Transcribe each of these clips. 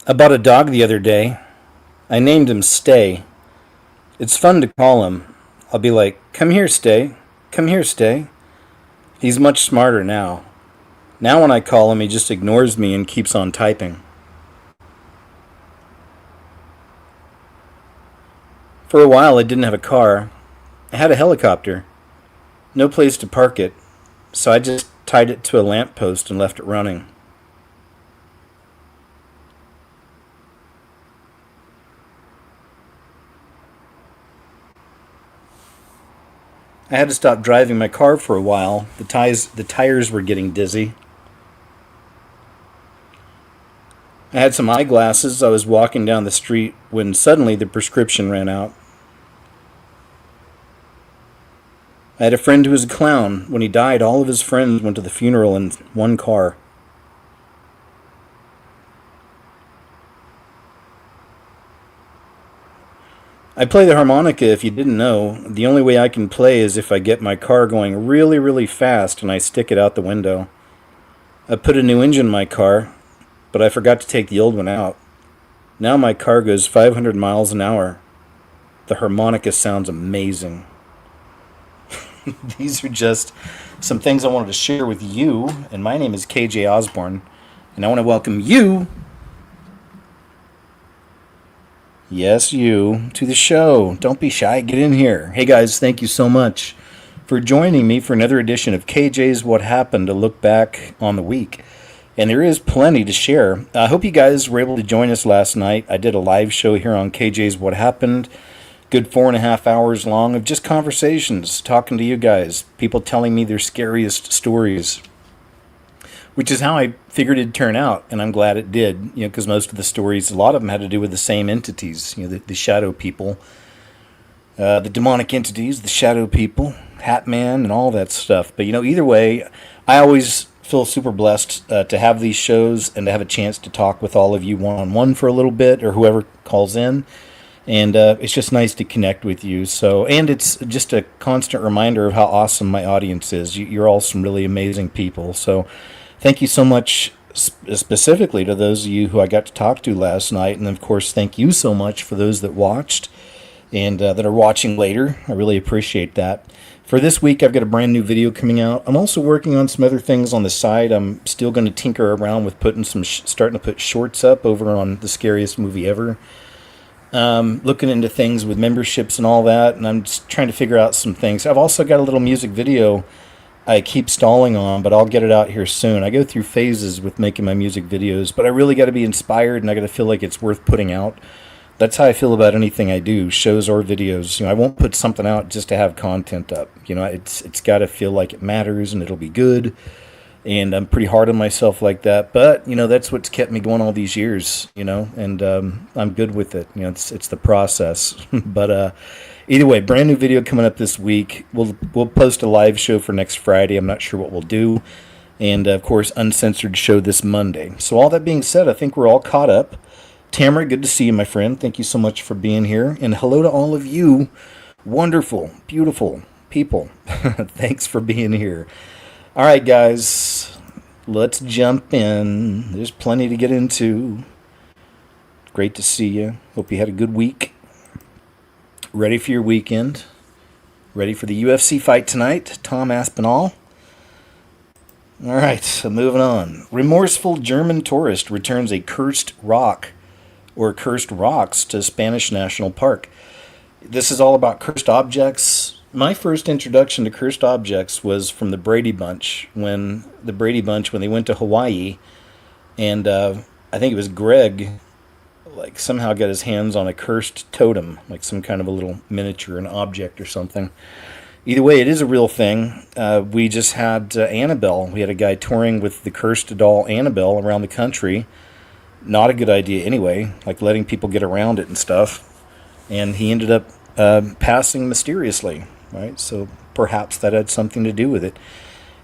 I bought a dog the other day. I named him Stay. It's fun to call him. I'll be like, "Come here, Stay. Come here, Stay." He's much smarter now. Now when I call him, he just ignores me and keeps on typing. For a while, I didn't have a car. I had a helicopter. No place to park it, so I just tied it to a lamppost and left it running. I had to stop driving my car for a while. The tires were getting dizzy. I had some eyeglasses. I was walking down the street when suddenly the prescription ran out. I had a friend who was a clown. When he died, all of his friends went to the funeral in one car. I play the harmonica if you didn't know. The only way I can play is if I get my car going really, really fast and I stick it out the window. I put a new engine in my car, but I forgot to take the old one out. Now my car goes 500 miles an hour. The harmonica sounds amazing. These are just some things I wanted to share with you. And my name is KJ Osborne. And I want to welcome you, yes, you, to the show. Don't be shy. Get in here. Hey, guys, thank you so much for joining me for another edition of KJ's What Happened, to look back on the week. And there is plenty to share. I hope you guys were able to join us last night. I did a live show here on KJ's What Happened. Good 4.5 hours long of just conversations, talking to you guys, people telling me their scariest stories, which is how I figured it'd turn out, and I'm glad it did, because most of the stories, a lot of them had to do with the same entities, the shadow people, the demonic entities, the shadow people, Hat Man, and all that stuff. But, either way, I always feel super blessed to have these shows and to have a chance to talk with all of you one-on-one for a little bit, or whoever calls in. And it's just nice to connect with you. And it's just a constant reminder of how awesome my audience is. You're all some really amazing people. So thank you so much specifically to those of you who I got to talk to last night. And of course, thank you so much for those that watched and that are watching later. I really appreciate that. For this week, I've got a brand new video coming out. I'm also working on some other things on the side. I'm still going to tinker around with putting starting to put shorts up over on The Scariest Movie Ever. Looking into things with memberships and all that, and I'm just trying to figure out some things. I've also got a little music video I keep stalling on, but I'll get it out here soon. I go through phases with making my music videos, but I really got to be inspired, and I got to feel like it's worth putting out. That's how I feel about anything I do, shows or videos. I won't put something out just to have content up. It's got to feel like it matters, and it'll be good. And I'm pretty hard on myself like that. But, that's what's kept me going all these years, and I'm good with it. It's the process. But either way, brand new video coming up this week. We'll post a live show for next Friday. I'm not sure what we'll do. And, of course, uncensored show this Monday. So all that being said, I think we're all caught up. Tamara, good to see you, my friend. Thank you so much for being here. And hello to all of you wonderful, beautiful people. Thanks for being here. All right, guys, let's jump in. There's plenty to get into. Great to see you. Hope you had a good week. Ready for your weekend. Ready for the UFC fight tonight. Tom Aspinall. All right, so moving on. Remorseful German tourist returns a cursed rock or cursed rocks to Spanish National Park. This is all about cursed objects. My first introduction to cursed objects was from the Brady Bunch, when they went to Hawaii, and I think it was Greg, somehow got his hands on a cursed totem, like some kind of a little miniature, an object or something. Either way, it is a real thing. We just had Annabelle. We had a guy touring with the cursed doll Annabelle around the country. Not a good idea anyway, letting people get around it and stuff. And he ended up passing mysteriously. Right, so perhaps that had something to do with it.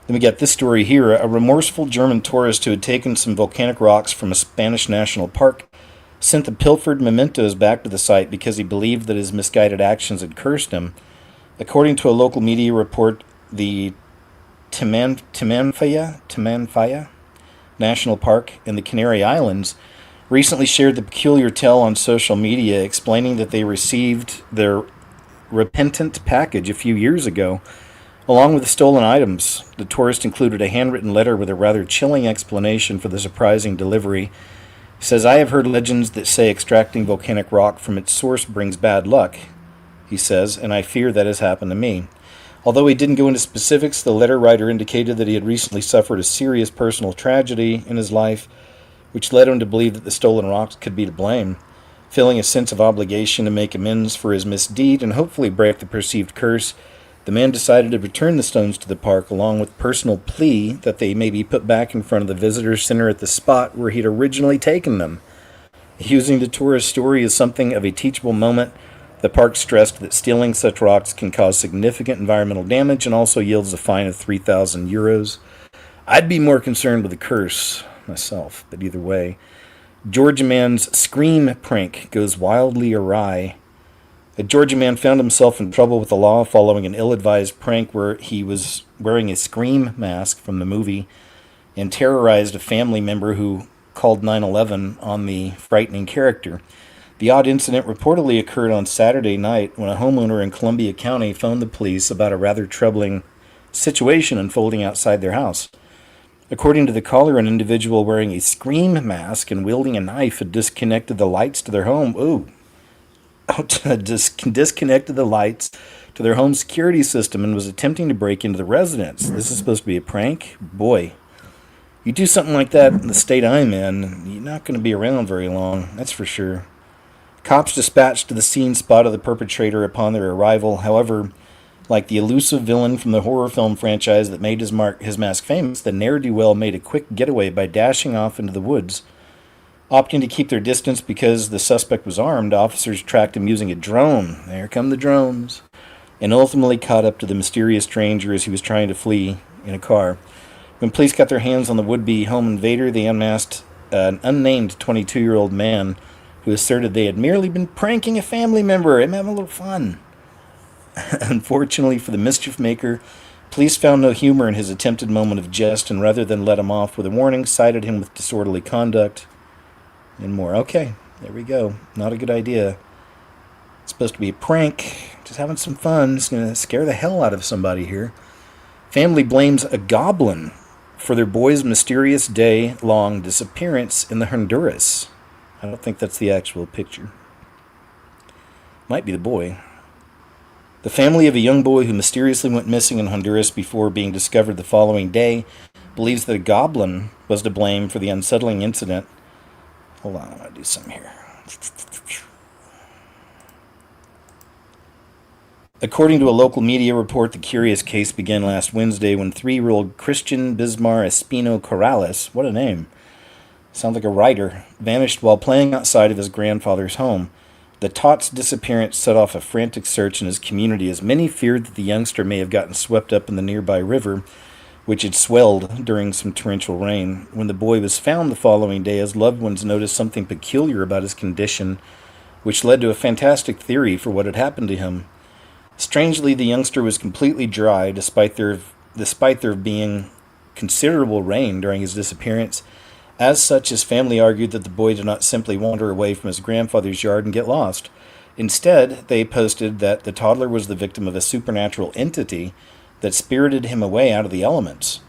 Then we got this story here. A remorseful German tourist who had taken some volcanic rocks from a Spanish national park sent the pilfered mementos back to the site because he believed that his misguided actions had cursed him. According to a local media report, the Tamanfaya National Park in the Canary Islands recently shared the peculiar tale on social media, explaining that they received their repentant package a few years ago, along with the stolen items. The tourist included a handwritten letter with a rather chilling explanation for the surprising delivery. He says, "I have heard legends that say extracting volcanic rock from its source brings bad luck," he says, "and I fear that has happened to me." Although he didn't go into specifics, the letter writer indicated that he had recently suffered a serious personal tragedy in his life, which led him to believe that the stolen rocks could be to blame. Feeling a sense of obligation to make amends for his misdeed and hopefully break the perceived curse, the man decided to return the stones to the park, along with personal plea that they may be put back in front of the visitor center at the spot where he'd originally taken them. Using the tourist story as something of a teachable moment, the park stressed that stealing such rocks can cause significant environmental damage and also yields a fine of €3,000. I'd be more concerned with the curse myself, but either way. Georgia man's scream prank goes wildly awry. A Georgia man found himself in trouble with the law following an ill-advised prank where he was wearing a scream mask from the movie and terrorized a family member who called 911 on the frightening character. The odd incident reportedly occurred on Saturday night when a homeowner in Columbia County phoned the police about a rather troubling situation unfolding outside their house. According to the caller, an individual wearing a scream mask and wielding a knife had disconnected the lights to their home. Disconnected the lights to their home security system and was attempting to break into the residence. This is supposed to be a prank? Boy, you do something like that in the state I'm in, you're not going to be around very long, that's for sure. Cops dispatched to the scene spotted the perpetrator upon their arrival. However, like the elusive villain from the horror film franchise that made his mask famous, the ne'er-do-well made a quick getaway by dashing off into the woods. Opting to keep their distance because the suspect was armed, officers tracked him using a drone. There come the drones. And ultimately caught up to the mysterious stranger as he was trying to flee in a car. When police got their hands on the would-be home invader, they unmasked an unnamed 22-year-old man who asserted they had merely been pranking a family member and having a little fun. Unfortunately for the mischief maker, police found no humor in his attempted moment of jest and rather than let him off with a warning, cited him with disorderly conduct and more. Okay, there we go. Not a good idea. It's supposed to be a prank. Just having some fun. It's going to scare the hell out of somebody here. Family blames a goblin for their boy's mysterious day-long disappearance in the Honduras. I don't think that's the actual picture. Might be the boy. The family of a young boy who mysteriously went missing in Honduras before being discovered the following day believes that a goblin was to blame for the unsettling incident. Hold on, I want to do something here. According to a local media report, the curious case began last Wednesday when 3-year-old Christian Bismar Espino Corrales, what a name, sounds like a writer, vanished while playing outside of his grandfather's home. The tot's disappearance set off a frantic search in his community as many feared that the youngster may have gotten swept up in the nearby river, which had swelled during some torrential rain. When the boy was found the following day, his loved ones noticed something peculiar about his condition, which led to a fantastic theory for what had happened to him. Strangely, the youngster was completely dry despite there being considerable rain during his disappearance. As such, his family argued that the boy did not simply wander away from his grandfather's yard and get lost. Instead, they posted that the toddler was the victim of a supernatural entity that spirited him away out of the elements.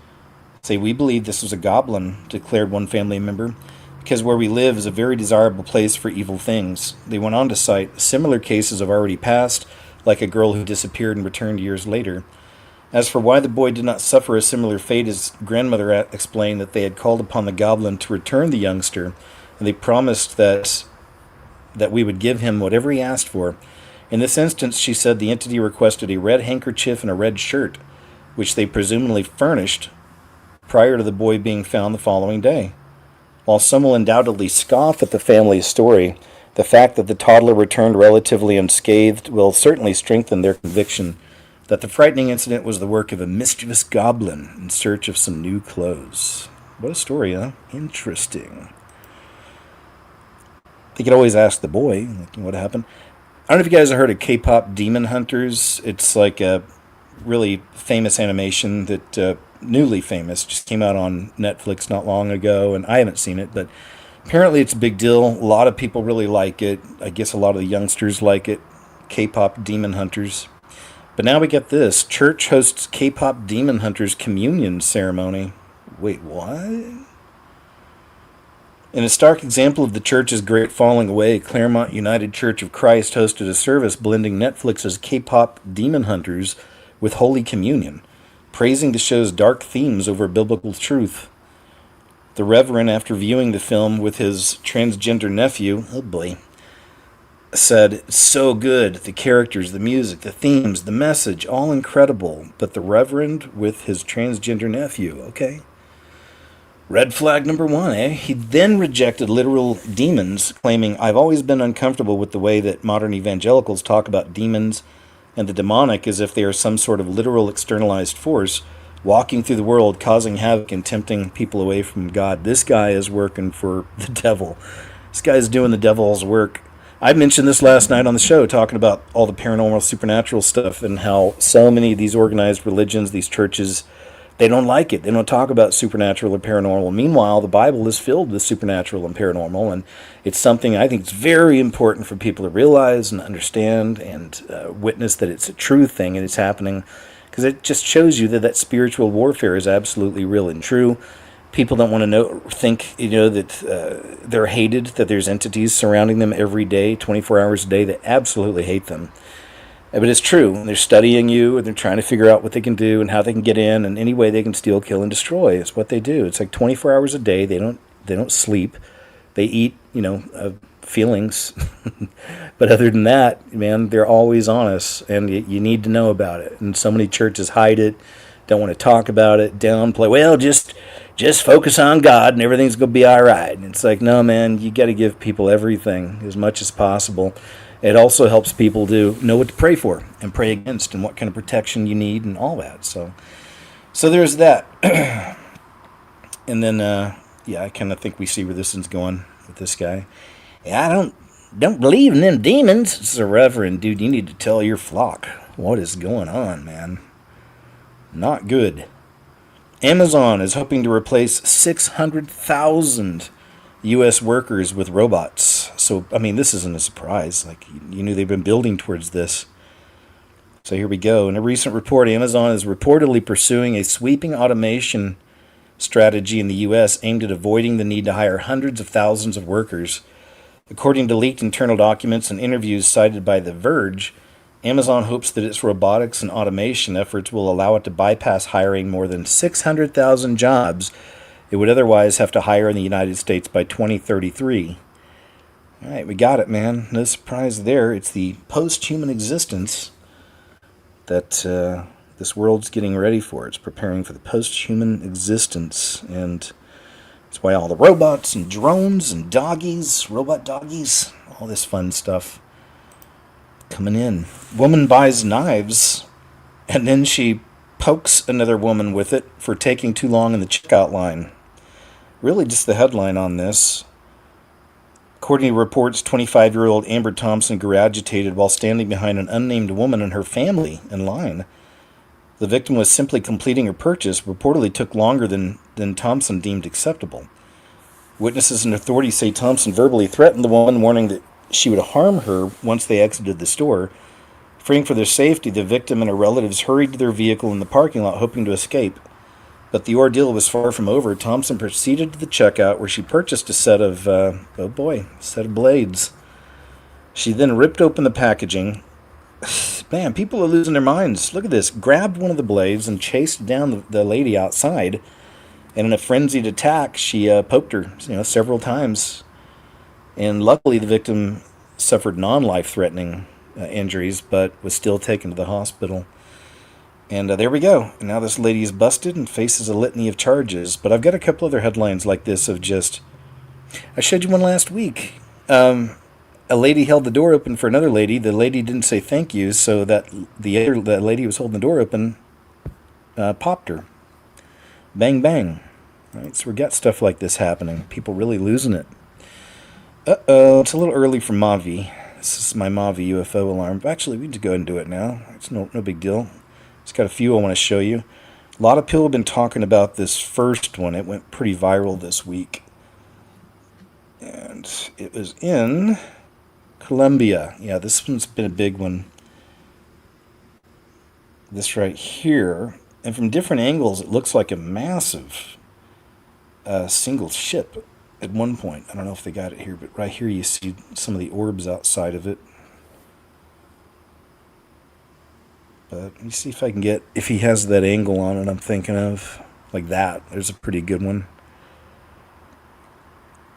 Say, "We believe this was a goblin," declared one family member, "because where we live is a very desirable place for evil things." They went on to cite similar cases have already passed, like a girl who disappeared and returned years later. As for why the boy did not suffer a similar fate, his grandmother explained that they had called upon the goblin to return the youngster, and they promised that we would give him whatever he asked for. In this instance, she said the entity requested a red handkerchief and a red shirt, which they presumably furnished prior to the boy being found the following day. While some will undoubtedly scoff at the family's story, the fact that the toddler returned relatively unscathed will certainly strengthen their conviction that the frightening incident was the work of a mischievous goblin in search of some new clothes. What a story, huh? Interesting. They could always ask the boy, what happened. I don't know if you guys have heard of K-pop Demon Hunters. It's like a really famous animation that, newly famous, just came out on Netflix not long ago, and I haven't seen it, but Apparently, it's a big deal. A lot of people really like it. I guess a lot of the youngsters like it. K-pop demon hunters. But now we get this. Church hosts K-pop demon hunters communion ceremony. Wait, what? In a stark example of the church's great falling away, Claremont United Church of Christ hosted a service blending Netflix's K-pop demon hunters with Holy Communion, praising the show's dark themes over biblical truth. The Reverend, after viewing the film with his transgender nephew, oh boy, said, "So good. The characters, the music, the themes, the message, all incredible. But the Reverend with his transgender nephew, okay. Red flag number one, eh? He then rejected literal demons, claiming, I've always been uncomfortable with the way that modern evangelicals talk about demons and the demonic as if they are some sort of literal externalized force walking through the world, causing havoc and tempting people away from God. This guy is working for the devil. This guy is doing the devil's work." I mentioned this last night on the show, talking about all the paranormal, supernatural stuff and how so many of these organized religions, these churches, they don't like it. They don't talk about supernatural or paranormal. Meanwhile, the Bible is filled with supernatural and paranormal, and it's something I think it's very important for people to realize and understand and witness that it's a true thing and it's happening, because it just shows you that that spiritual warfare is absolutely real and true. People don't want to think that they're hated, that there's entities surrounding them every day, 24 hours a day, that absolutely hate them. But it's true. They're studying you, and they're trying to figure out what they can do and how they can get in, and any way they can steal, kill, and destroy. It's what they do. It's like 24 hours a day. They don't sleep. They eat, feelings. But other than that, man, they're always on us, and you need to know about it. And so many churches hide it, don't want to talk about it, downplay. Well, just focus on God, and everything's going to be all right. And it's like, no, man, you got to give people everything as much as possible. It also helps people to know what to pray for and pray against and what kind of protection you need and all that. So there's that. And then, I kind of think we see where this one's going with this guy. Yeah, I don't believe in them demons. It's a reverend, dude. You need to tell your flock what is going on, man. Not good. Amazon is hoping to replace 600,000 U.S. workers with robots. So, I mean, this isn't a surprise. Like, you knew they've been building towards this. So here we go. In a recent report, Amazon is reportedly pursuing a sweeping automation strategy in the U.S. aimed at avoiding the need to hire hundreds of thousands of workers. According to leaked internal documents and interviews cited by The Verge, Amazon hopes that its robotics and automation efforts will allow it to bypass hiring more than 600,000 jobs it would otherwise have to hire in the United States by 2033. All right, we got it, man. No surprise there. It's the post-human existence that this world's getting ready for. It's preparing for the post-human existence, and that's why all the robots and drones and doggies, robot doggies, all this fun stuff coming in. Woman buys knives, and then she pokes another woman with it for taking too long in the checkout line. Really just the headline on this. According to reports, 25-year-old Amber Thompson grew agitated while standing behind an unnamed woman and her family in line. The victim was simply completing her purchase, reportedly took longer than Thompson deemed acceptable. Witnesses and authorities say Thompson verbally threatened the woman, warning that she would harm her once they exited the store. Fearing for their safety, the victim and her relatives hurried to their vehicle in the parking lot, hoping to escape. But the ordeal was far from over. Thompson proceeded to the checkout, where she purchased a set of blades. She then ripped open the packaging. Man, people are losing their minds. Look at this. Grabbed one of the blades and chased down the lady outside. And in a frenzied attack, she poked her, several times. And luckily, the victim suffered non-life-threatening injuries, but was still taken to the hospital. And there we go. And now this lady is busted and faces a litany of charges. But I've got a couple other headlines like this of just... I showed you one last week. A lady held the door open for another lady. The lady didn't say thank you, so that the lady who was holding the door open popped her. Bang, bang. All right, so we got stuff like this happening. People really losing it. Uh-oh, it's a little early for Mavi. This is my Mavi UFO alarm. Actually, we need to go ahead and do it now. It's no big deal. It's got a few I want to show you. A lot of people have been talking about this first one. It went pretty viral this week. And it was in Colombia. Yeah, this one's been a big one. This right here. And from different angles, it looks like a massive single ship at one point. I don't know if they got it here, but right here you see some of the orbs outside of it. But let me see if I can get, if he has that angle on it I'm thinking of. Like that. There's a pretty good one.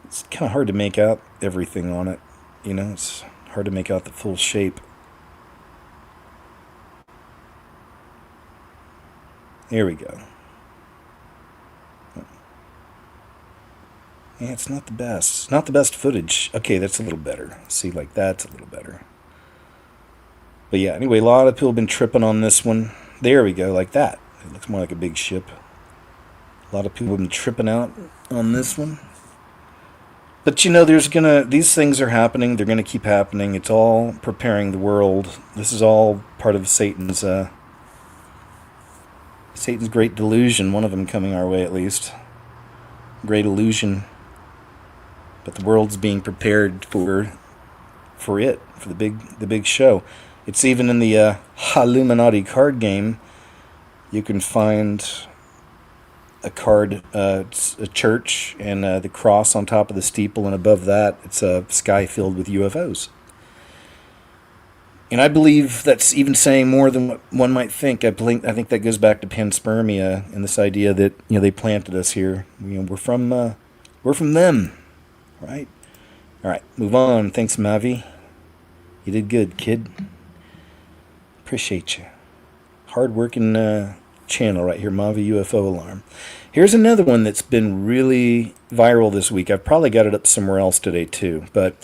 It's kind of hard to make out everything on it. You know, it's hard to make out the full shape. Here we go. Yeah, it's not the best. It's not the best footage. Okay, that's a little better. See, like that's a little better. But yeah, anyway, a lot of people have been tripping on this one. There we go, like that. It looks more like a big ship. A lot of people have been tripping out on this one. But you know, these things are happening. They're gonna keep happening. It's all preparing the world. This is all part of Satan's great delusion. One of them coming our way, at least. Great illusion. But the world's being prepared for the big show. It's even in the Illuminati card game. You can find a card, it's a church, and the cross on top of the steeple, and above that, it's a sky filled with UFOs. And I believe that's even saying more than what one might think. I think that goes back to panspermia and this idea that they planted us here. We're from them, right? All right, move on. Thanks, Mavi. You did good, kid. Appreciate you. Hard-working channel right here, Mavi UFO Alarm. Here's another one that's been really viral this week. I've probably got it up somewhere else today too. But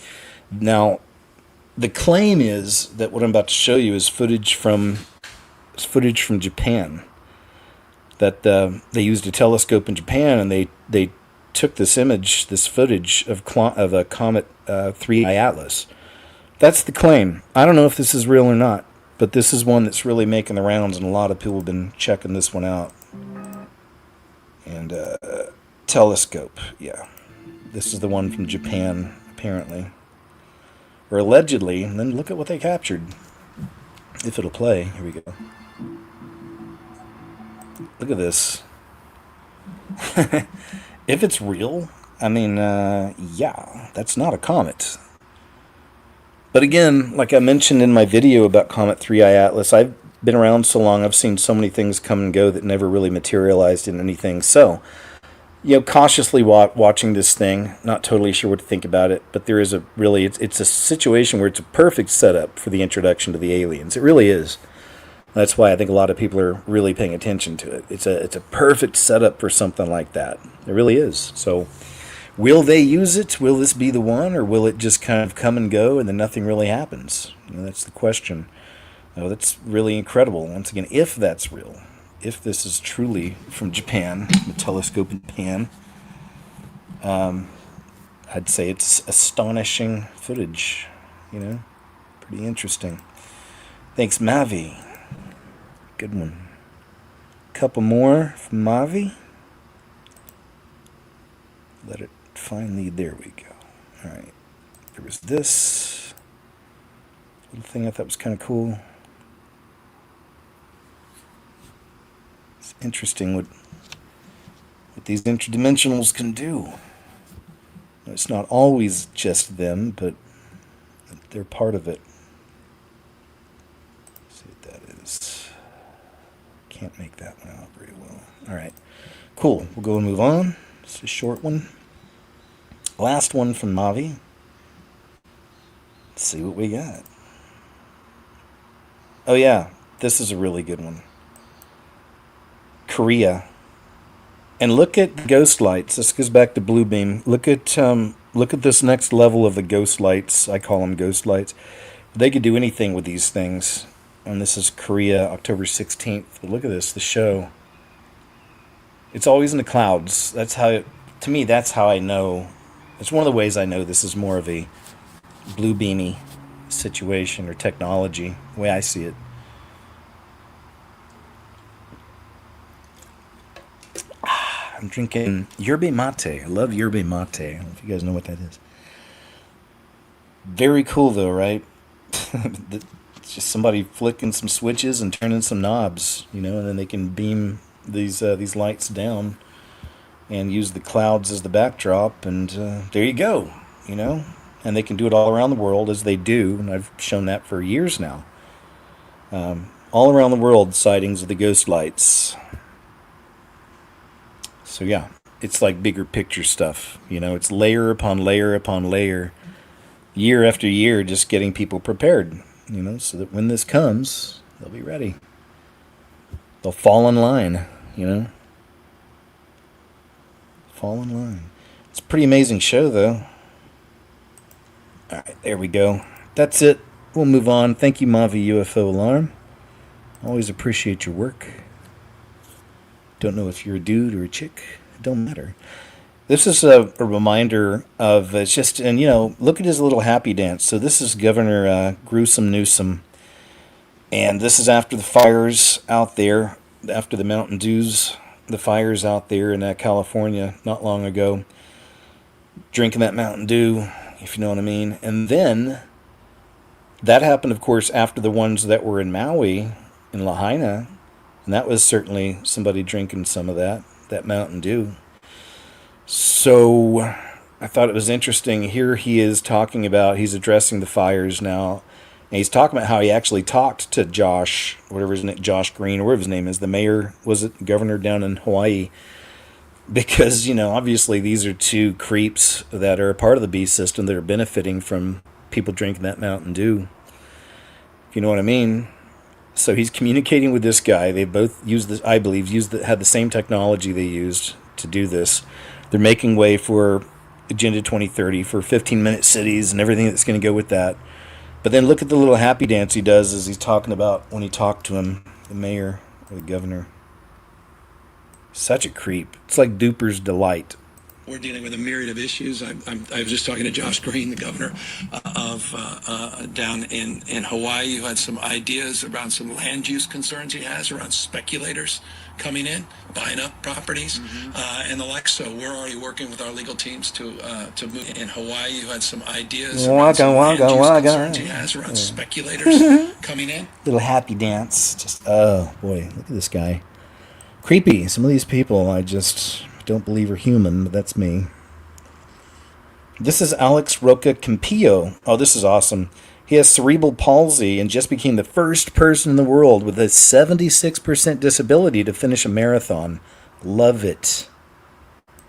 now, the claim is that what I'm about to show you is footage from Japan. That they used a telescope in Japan, and they took this footage of a Comet 3I Atlas. That's the claim. I don't know if this is real or not, but this is one that's really making the rounds, and a lot of people have been checking this one out. And telescope, yeah. This is the one from Japan, apparently. Or allegedly, and then look at what they captured. If it'll play, here we go. Look at this. If it's real, I mean, yeah, that's not a comet. But again, like I mentioned in my video about Comet 3I Atlas, I've been around so long, I've seen so many things come and go that never really materialized in anything. So, cautiously watching this thing, not totally sure what to think about it, but there is it's a situation where it's a perfect setup for the introduction to the aliens. It really is. That's why I think a lot of people are really paying attention to it. It's a perfect setup for something like that. It really is. So, will they use it? Will this be the one, or will it just kind of come and go and then nothing really happens? That's the question. That's really incredible. Once again, if that's real, if this is truly from Japan, the telescope in Japan, I'd say it's astonishing footage. Pretty interesting. Thanks, Mavi. Good one. Couple more from Mavi. Let it find the. There we go. All right. There was this little thing I thought was kind of cool. It's interesting what these interdimensionals can do. It's not always just them, but they're part of it. Let's see what that is. Can't make that one out very well. All right. Cool. We'll go and move on. It's a short one. Last one from Mavi. Let's see what we got. Oh yeah, this is a really good one. Korea. And look at the ghost lights. This goes back to Blue Beam. Look at this next level of the ghost lights. I call them ghost lights. They could do anything with these things. And this is Korea, October 16th. But look at this, the show. It's always in the clouds. To me, that's how I know. It's one of the ways I know this is more of a blue beamy situation or technology, the way I see it. I'm drinking yerba mate. I love yerba mate. I don't know if you guys know what that is. Very cool though, right? It's just somebody flicking some switches and turning some knobs, and then they can beam these lights down and use the clouds as the backdrop, and there you go, you know. And they can do it all around the world as they do, and I've shown that for years now. All around the world, sightings of the ghost lights. So yeah, it's like bigger picture stuff. It's layer upon layer upon layer, year after year, just getting people prepared. So that when this comes, they'll be ready. They'll fall in line. Fall in line. It's a pretty amazing show, though. All right, there we go. That's it. We'll move on. Thank you, Mavi UFO Alarm. Always appreciate your work. Don't know if you're a dude or a chick. It don't matter. This is a reminder of, it's just, and look at his little happy dance. So this is Governor Gruesome Newsom. And this is after the fires out there, after the Mountain Dews, the fires out there in California not long ago. Drinking that Mountain Dew, if you know what I mean. And then, that happened, of course, after the ones that were in Maui, in Lahaina. And that was certainly somebody drinking some of that Mountain Dew. So I thought it was interesting. Here he is talking about, he's addressing the fires now. And he's talking about how he actually talked to Josh, whatever his name, Josh Green, or whatever his name is, the mayor, was it, governor down in Hawaii. Because, obviously these are two creeps that are a part of the beast system that are benefiting from people drinking that Mountain Dew. If you know what I mean. So he's communicating with this guy. They both used this, I believe, had the same technology they used to do this. They're making way for Agenda 2030, for 15-minute cities and everything that's going to go with that. But then look at the little happy dance he does as he's talking about when he talked to him, the mayor or the governor. Such a creep. It's like Duper's Delight. We're dealing with a myriad of issues. I was just talking to Josh Green, the governor of down in Hawaii, who had some ideas around some land use concerns he has around speculators coming in, buying up properties, and the like. So we're already working with our legal teams to move in Hawaii, who had some ideas around some land use concerns he has around speculators coming in. Little happy dance. Just, oh boy, look at this guy. Creepy. Some of these people, I just don't believe are human, but that's me. This is Alex Roca Campillo. Oh, this is awesome. He has cerebral palsy and just became the first person in the world with a 76% disability to finish a marathon. Love it.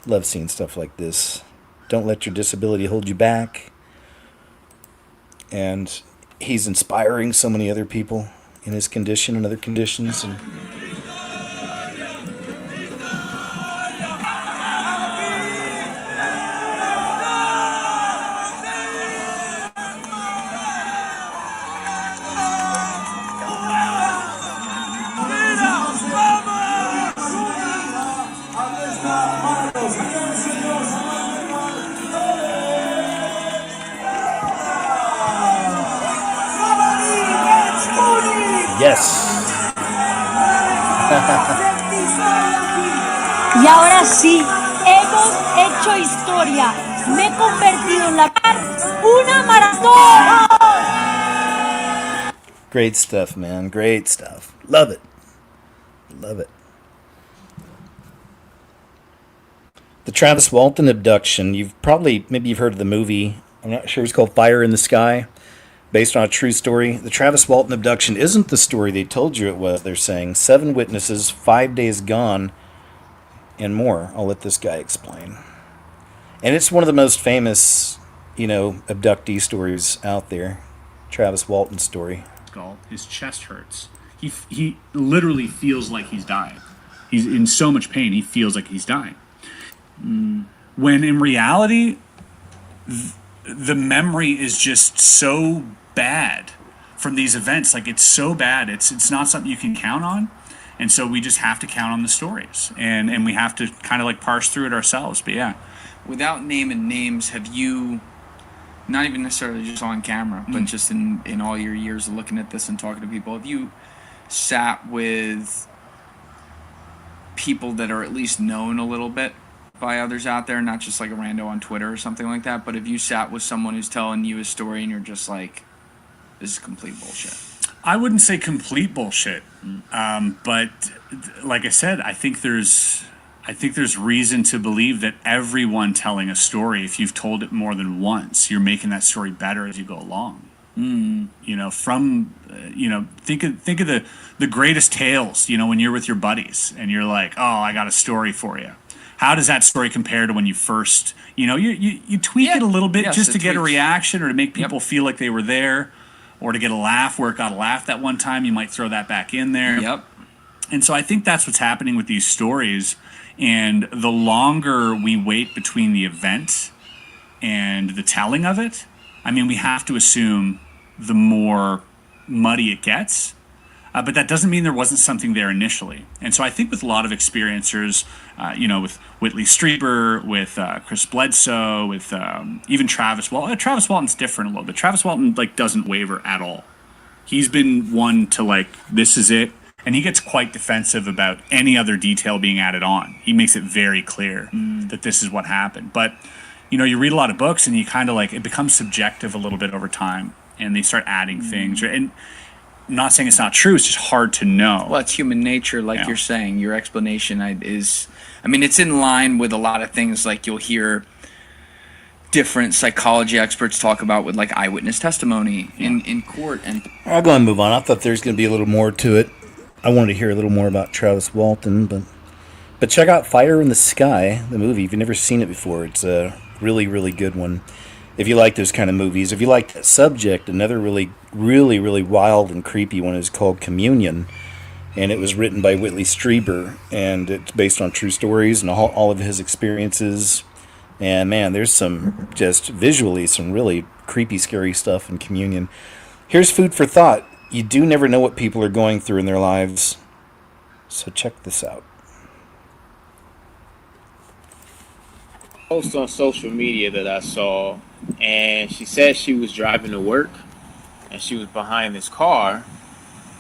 Love seeing stuff like this. Don't let your disability hold you back. And he's inspiring so many other people in his condition and other conditions. And yes. Y ahora sí, hemos hecho historia. Me he convertido en una maratón. Great stuff, man. Great stuff. Love it. Love it. The Travis Walton abduction. Maybe you've heard of the movie. I'm not sure. It's called Fire in the Sky, based on a true story. The Travis Walton abduction isn't the story they told you it was. They're saying 7 witnesses, 5 days gone, and more. I'll let this guy explain. And it's one of the most famous, abductee stories out there. Travis Walton's story. His chest hurts. He literally feels like he's dying. He's in so much pain, he feels like he's dying. When in reality, the memory is just so bad from these events. Like, it's so bad, it's not something you can count on. And so we just have to count on the stories. And we have to kind of like parse through it ourselves. But yeah. Without naming names, have you, not even necessarily just on camera, but just in all your years of looking at this and talking to people, have you sat with people that are at least known a little bit by others out there, not just like a rando on Twitter or something like that, but if you sat with someone who's telling you a story and you're just like, this is complete bullshit? I wouldn't say complete bullshit, but like I said, I think there's reason to believe that everyone telling a story, if you've told it more than once, you're making that story better as you go along. You know, think of the greatest tales. You know, when you're with your buddies and you're like, oh, I got a story for you. How does that story compare to when you first, you tweak it a little bit just to get a reaction or to make people feel like they were there, or to get a laugh where it got a laugh that one time. You might throw that back in there. Yep. And so I think that's what's happening with these stories. And the longer we wait between the event and the telling of it, I mean, we have to assume the more muddy it gets. But that doesn't mean there wasn't something there initially. And so I think with a lot of experiencers, with Whitley Strieber, with Chris Bledsoe, with even Travis Walton. Travis Walton's different a little bit. Travis Walton doesn't waver at all. He's been one to this is it. And he gets quite defensive about any other detail being added on. He makes it very clear that this is what happened. But, you read a lot of books and you kind of it becomes subjective a little bit over time. And they start adding things. And I'm not saying it's not true. It's just hard to know. Well, it's human nature, you're saying. Your explanation is, it's in line with a lot of things you'll hear different psychology experts talk about with eyewitness testimony in court. And I'll go and move on. I thought there's going to be a little more to it. I wanted to hear a little more about Travis Walton, but check out Fire in the Sky, the movie. If you've never seen it before, it's a really, really good one. If you like those kind of movies, if you like that subject, another really, really, really wild and creepy one is called Communion, and it was written by Whitley Strieber, and it's based on true stories and all of his experiences. And man, there's some just visually some really creepy, scary stuff in Communion. Here's food for thought. You do never know what people are going through in their lives, so check this out. Post on social media that I saw, and she said she was driving to work and she was behind this car,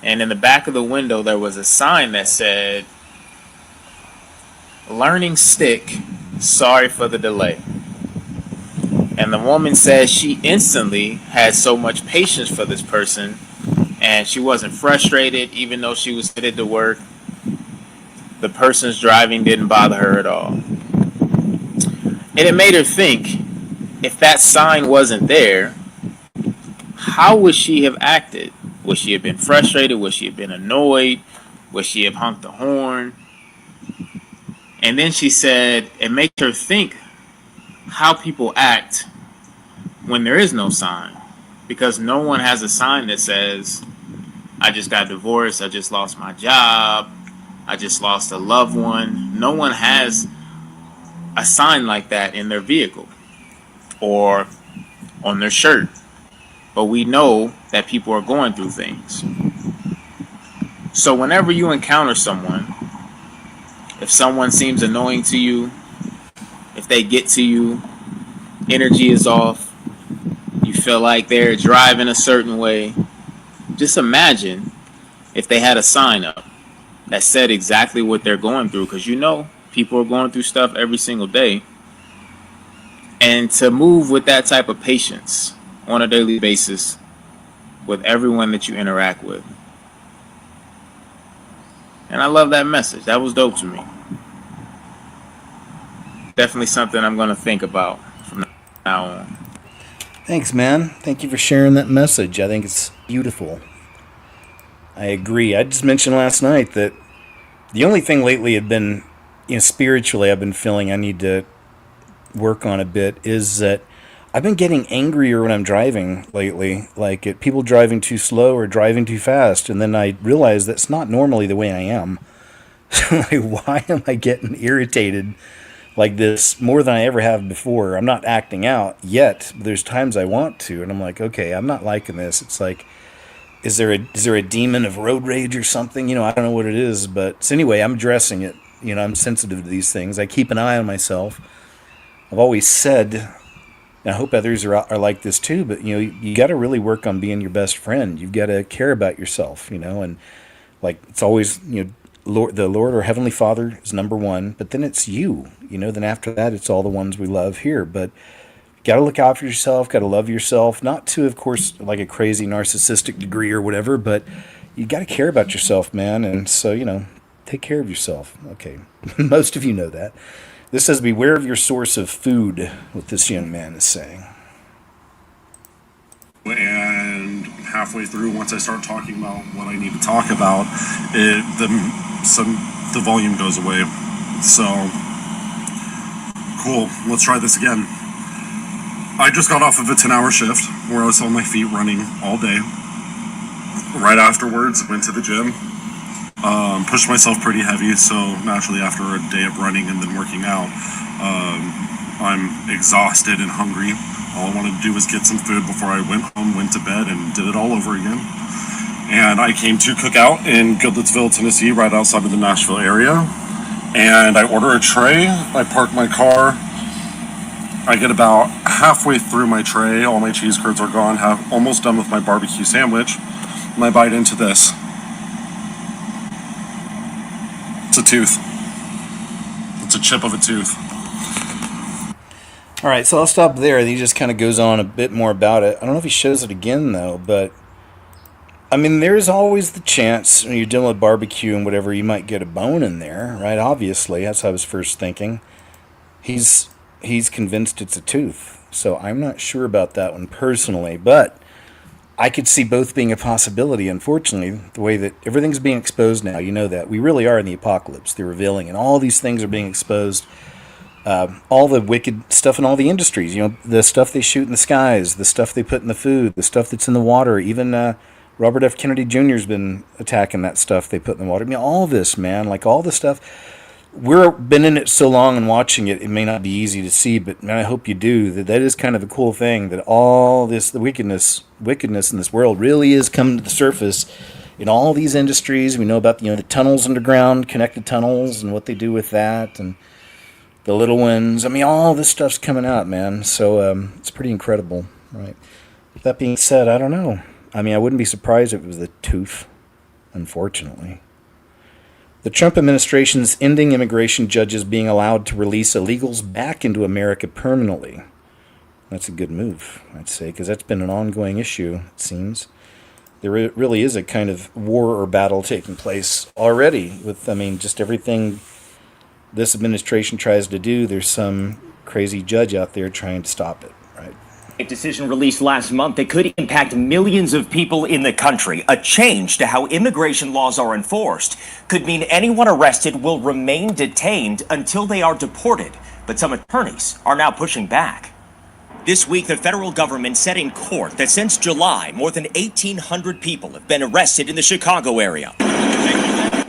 and in the back of the window there was a sign that said, "Learning stick, sorry for the delay." And the woman said she instantly had so much patience for this person, and she wasn't frustrated even though she was headed to work. The person's driving didn't bother her at all. And it made her think, if that sign wasn't there, how would she have acted? Would she have been frustrated? Would she have been annoyed? Would she have honked the horn? And then she said it makes her think how people act when there is no sign. Because no one has a sign that says, I just got divorced, I just lost my job, I just lost a loved one. No one has a sign like that in their vehicle or on their shirt. But we know that people are going through things. So whenever you encounter someone, if someone seems annoying to you, if they get to you, energy is off, you feel like they're driving a certain way, just imagine if they had a sign up that said exactly what they're going through, because people are going through stuff every single day. And to move with that type of patience on a daily basis with everyone that you interact with. And I love that message. That was dope to me. Definitely something I'm going to think about from now on. Thanks, man. Thank you for sharing that message. I think it's beautiful. I agree. I just mentioned last night that the only thing lately had been, spiritually I've been feeling I need to work on a bit is that I've been getting angrier when I'm driving lately, at people driving too slow or driving too fast, and then I realize that's not normally the way I am. Why am I getting irritated like this more than I ever have before? I'm not acting out yet, but there's times I want to, and I'm like, okay, I'm not liking this. It's like, is there a demon of road rage or something? I don't know what it is, but so anyway, I'm addressing it. I'm sensitive to these things. I keep an eye on myself. I've always said, and I hope others are like this too, but you got to really work on being your best friend. You've got to care about yourself, and it's always, the Lord or Heavenly Father is number one, but then it's you. Then after that, it's all the ones we love here. But got to look out for yourself. Got to love yourself. Not to, of course, like a crazy narcissistic degree or whatever, but you got to care about yourself, man. And so, take care of yourself. Okay, most of you know that. This says, beware of your source of food. What this young man is saying. And halfway through, once I start talking about what I need to talk about, the volume goes away. So, cool. Let's try this again. I just got off of a 10-hour shift where I was on my feet running all day. Right afterwards, went to the gym. Pushed myself pretty heavy, so naturally after a day of running and then working out, I'm exhausted and hungry. All I wanted to do was get some food before I went home, went to bed, and did it all over again. And I came to Cookout in Goodlettsville, Tennessee, right outside of the Nashville area. And I order a tray, I park my car, I get about halfway through my tray, all my cheese curds are gone, almost done with my barbecue sandwich, and I bite into this. It's a tooth. It's a chip of a tooth. All right, so I'll stop there. He just kind of goes on a bit more about it. I don't know if he shows it again, though, but I mean, there's always the chance when you're dealing with barbecue and whatever, you might get a bone in there, right? Obviously, that's what I was first thinking. He's convinced it's a tooth, so I'm not sure about that one personally, but I could see both being a possibility. Unfortunately, the way that everything's being exposed now, that we really are in the apocalypse. They're revealing, and all these things are being exposed. All the wicked stuff in all the industries, the stuff they shoot in the skies, the stuff they put in the food, the stuff that's in the water. Even Robert F. Kennedy Jr. has been attacking that stuff they put in the water. I mean, all this, man, like all the stuff. We've been in it so long and watching it, it may not be easy to see, but man, I hope you do. That is kind of a cool thing, that all the wickedness in this world really is coming to the surface in all these industries. We know about the tunnels underground, connected tunnels, and what they do with that, and the little ones. I mean, all this stuff's coming out, man. So it's pretty incredible, right? That being said, I don't know. I mean, I wouldn't be surprised if it was a tooth, unfortunately. The Trump administration's ending immigration judges being allowed to release illegals back into America permanently. That's a good move, I'd say, because that's been an ongoing issue, it seems. There really is a kind of war or battle taking place already with, just everything this administration tries to do. There's some crazy judge out there trying to stop it, right? A decision released last month that could impact millions of people in the country. A change to how immigration laws are enforced could mean anyone arrested will remain detained until they are deported. But some attorneys are now pushing back. This week, the federal government said in court that since July, more than 1,800 people have been arrested in the Chicago area.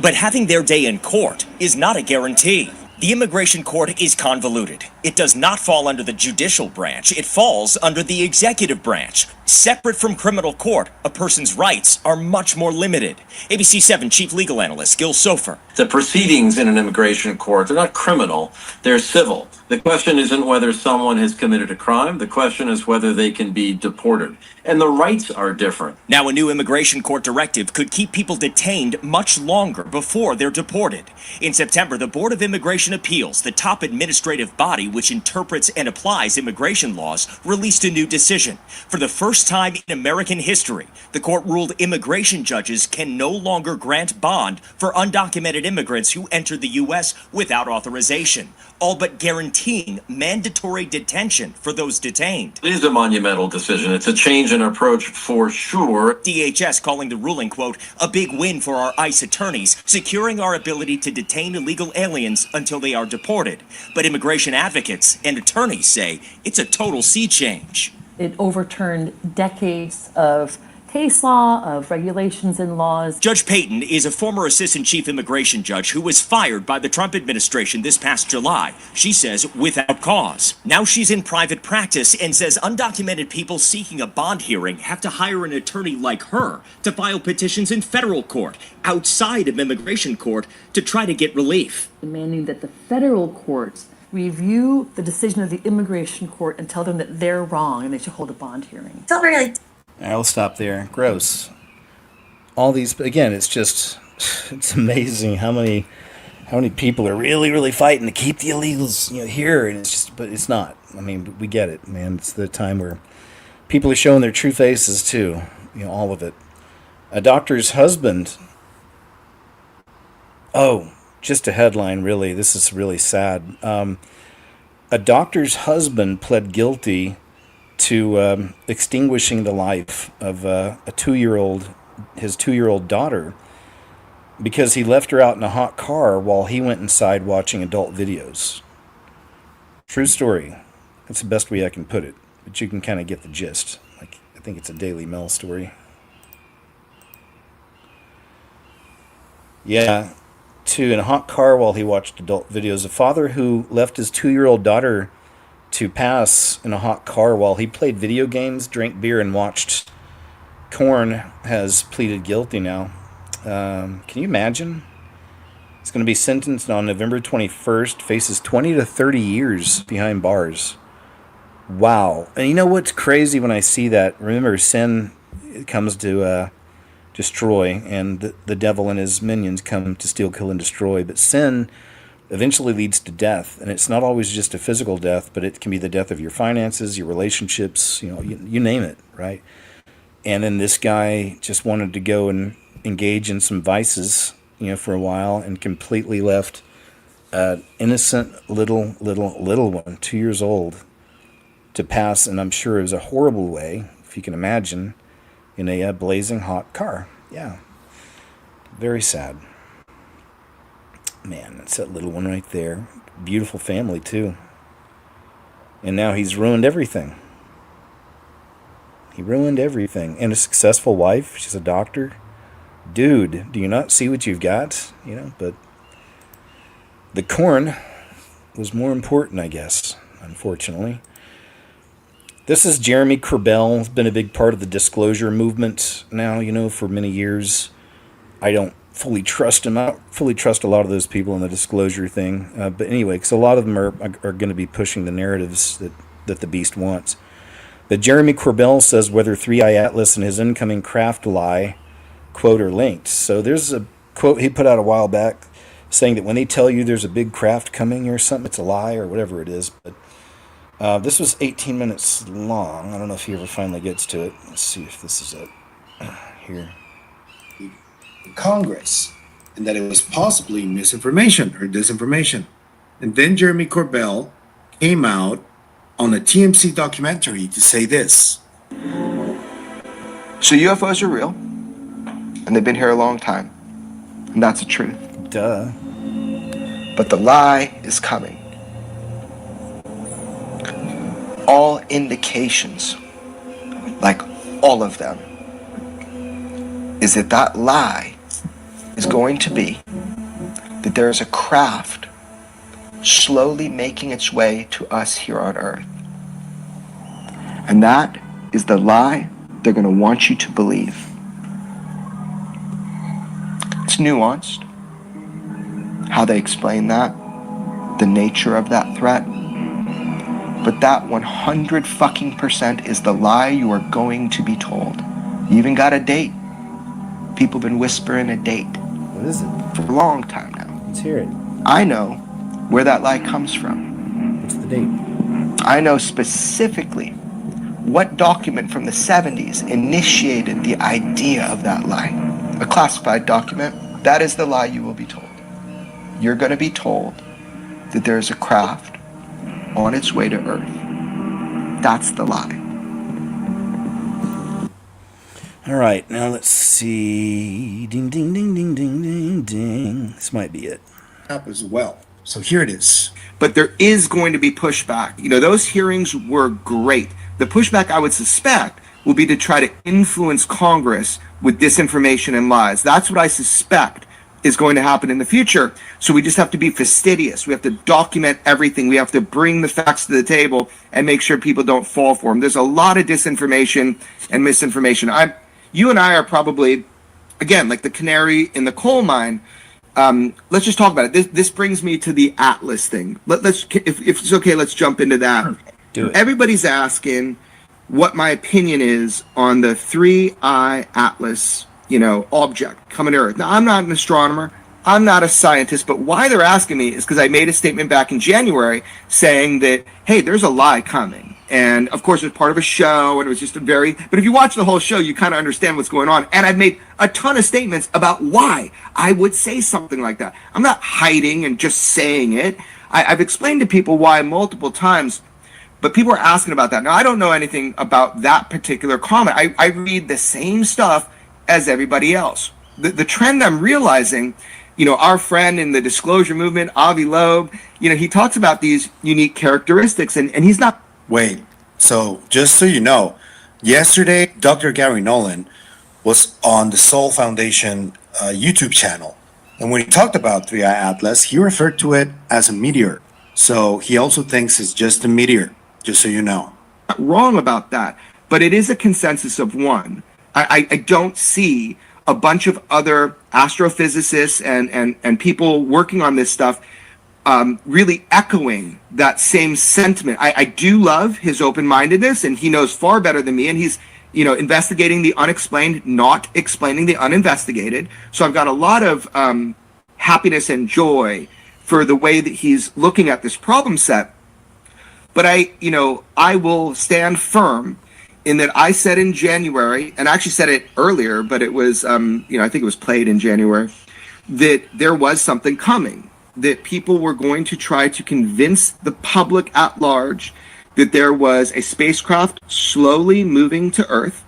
But having their day in court is not a guarantee. The immigration court is convoluted. It does not fall under the judicial branch. It falls under the executive branch. Separate from criminal court, a person's rights are much more limited. ABC 7 chief legal analyst Gil Sofer. The proceedings in an immigration court, they're not criminal, they're civil. The question isn't whether someone has committed a crime. The question is whether they can be deported. And the rights are different. Now, a new immigration court directive could keep people detained much longer before they're deported. In September, the Board of Immigration Appeals, the top administrative body which interprets and applies immigration laws, released a new decision. For the first time in American history, the court ruled immigration judges can no longer grant bond for undocumented immigrants who enter the U.S. without authorization, all but guaranteeing mandatory detention for those detained. It is a monumental decision. It's a change in approach for sure. DHS calling the ruling, quote, a big win for our ICE attorneys, securing our ability to detain illegal aliens until they are deported. But immigration advocates and attorneys say it's a total sea change. It overturned decades of case law, of regulations and laws. Judge Payton is a former assistant chief immigration judge who was fired by the Trump administration this past July. She says without cause. Now she's in private practice and says undocumented people seeking a bond hearing have to hire an attorney like her to file petitions in federal court, outside of immigration court, to try to get relief. Demanding that the federal courts review the decision of the immigration court and tell them that they're wrong and they should hold a bond hearing. I'll stop there. Gross. All these, again, it's just It's amazing how many people are really fighting to keep the illegals, here, and it's just, but it's not. I mean, we get it, man. It's the time where people are showing their true faces too. All of it. A doctor's husband. Oh, just a headline, really. This is really sad. A doctor's husband pled guilty to extinguishing the life of his 2-year-old daughter, because he left her out in a hot car while he went inside watching adult videos. True story. That's the best way I can put it, but you can kind of get the gist. Like, I think it's a Daily Mail story. Yeah, in a hot car while he watched adult videos. A father who left his 2-year-old daughter to pass in a hot car while he played video games, drank beer, and watched Korn has pleaded guilty now. Can you imagine? He's going to be sentenced on November 21st, faces 20 to 30 years behind bars. Wow. And you know what's crazy when I see that? Remember, sin comes to destroy, and the devil and his minions come to steal, kill, and destroy. But sin eventually leads to death, and it's not always just a physical death, but it can be the death of your finances, your relationships, you name it, right? And then this guy just wanted to go and engage in some vices, for a while, and completely left an innocent little one, 2 years old, to pass, and I'm sure it was a horrible way, if you can imagine, in a blazing hot car. Yeah. Very sad. Man, that's that little one right there. Beautiful family, too. And now he's ruined everything. He ruined everything. And a successful wife. She's a doctor. Dude, do you not see what you've got? But the corn was more important, I guess, unfortunately. This is Jeremy Corbell. He's been a big part of the disclosure movement now, for many years. I don't fully trust him. I don't fully trust a lot of those people in the disclosure thing. But anyway, because a lot of them are going to be pushing the narratives that the beast wants. But Jeremy Corbell says whether 3i Atlas and his incoming craft lie, quote, are linked. So there's a quote he put out a while back saying that when they tell you there's a big craft coming or something, it's a lie or whatever it is. But this was 18 minutes long. I don't know if he ever finally gets to it. Let's see if this is it. Here. Congress, and that it was possibly misinformation or disinformation. And then Jeremy Corbell came out on a TMC documentary to say this. So UFOs are real, and they've been here a long time, and that's the truth. Duh. But the lie is coming. All indications, like all of them, is that lie is going to be that there is a craft slowly making its way to us here on Earth. And that is the lie they're going to want you to believe. It's nuanced, how they explain that, the nature of that threat. But that 100% is the lie you are going to be told. You even got a date. People have been whispering a date. What is it? For a long time now. Let's hear it. I know where that lie comes from. What's the date? I know specifically what document from the 70s initiated the idea of that lie. A classified document. That is the lie you will be told. You're going to be told that there is a craft on its way to Earth. That's the lie. All right, now let's see. Ding, ding, ding, ding, ding, ding, ding. This might be it. Up as well. So here it is. But there is going to be pushback. Those hearings were great. The pushback, I would suspect, will be to try to influence Congress with disinformation and lies. That's what I suspect is going to happen in the future. So we just have to be fastidious. We have to document everything. We have to bring the facts to the table and make sure people don't fall for them. There's a lot of disinformation and misinformation. You and I are probably, again, like the canary in the coal mine. Let's just talk about it. This brings me to the Atlas thing. If it's okay, let's jump into that. Do it. Everybody's asking what my opinion is on the 3i Atlas object coming to Earth. Now, I'm not an astronomer. I'm not a scientist, but why they're asking me is because I made a statement back in January saying that, hey, there's a lie coming. And of course, it was part of a show, and it was just but if you watch the whole show, you kind of understand what's going on. And I've made a ton of statements about why I would say something like that. I'm not hiding and just saying it. I've explained to people why multiple times, but people are asking about that. Now, I don't know anything about that particular comment. I read the same stuff as everybody else. The trend I'm realizing, our friend in the disclosure movement, Avi Loeb, he talks about these unique characteristics, and he's not. Wait, so just so you know, yesterday, Dr. Gary Nolan was on the Soul Foundation YouTube channel. And when he talked about Three Eye Atlas, he referred to it as a meteor. So he also thinks it's just a meteor, just so you know. Not wrong about that, but it is a consensus of one. I don't see a bunch of other astrophysicists and people working on this stuff really echoing that same sentiment. I do love his open-mindedness, and he knows far better than me, and he's investigating the unexplained, not explaining the uninvestigated. So I've got a lot of happiness and joy for the way that he's looking at this problem set. But I will stand firm in that I said in January, and I actually said it earlier, but it was, I think it was played in January, that there was something coming, that people were going to try to convince the public at large that there was a spacecraft slowly moving to Earth,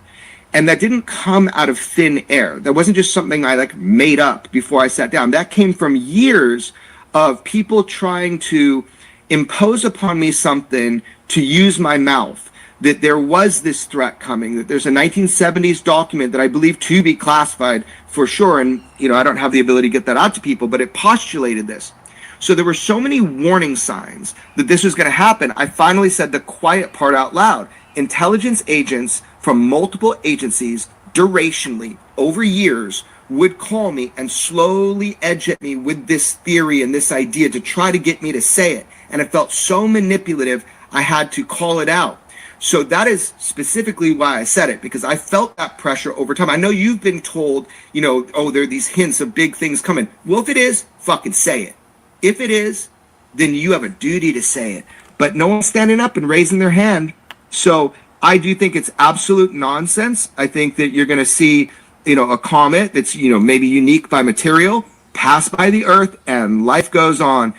and that didn't come out of thin air. That wasn't just something I made up before I sat down. That came from years of people trying to impose upon me something to use my mouth, that there was this threat coming, that there's a 1970s document that I believe to be classified for sure, and I don't have the ability to get that out to people, but it postulated this. So there were so many warning signs that this was going to happen. I finally said the quiet part out loud. Intelligence agents from multiple agencies, durationally, over years, would call me and slowly edge at me with this theory and this idea to try to get me to say it. And it felt so manipulative, I had to call it out. So that is specifically why I said it, because I felt that pressure over time. I know you've been told, oh, there are these hints of big things coming. Well, if it is, fucking say it. If it is, then you have a duty to say it. But no one's standing up and raising their hand. So I do think it's absolute nonsense. I think that you're going to see, a comet that's, maybe unique by material, pass by the Earth, and life goes on.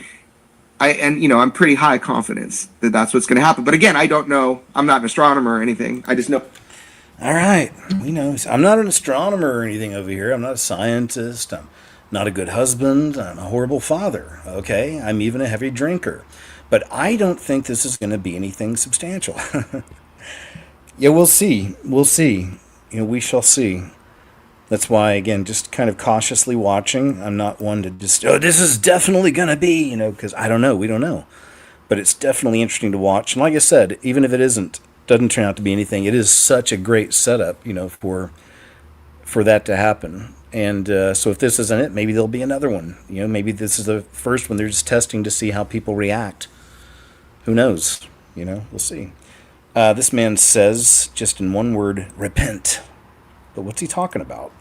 I'm pretty high confidence that that's what's going to happen. But again, I don't know. I'm not an astronomer or anything. I just know. All right. We know. I'm not an astronomer or anything over here. I'm not a scientist. I'm not a good husband. I'm a horrible father. Okay. I'm even a heavy drinker. But I don't think this is going to be anything substantial. Yeah, we'll see. We'll see. We shall see. That's why, again, just kind of cautiously watching. I'm not one to just, this is definitely going to be, because I don't know. We don't know. But it's definitely interesting to watch. And like I said, even if it doesn't turn out to be anything, it is such a great setup, for that to happen. And so if this isn't it, maybe there'll be another one. Maybe this is the first one. They're just testing to see how people react. Who knows? We'll see. This man says, just in one word, repent. But what's he talking about?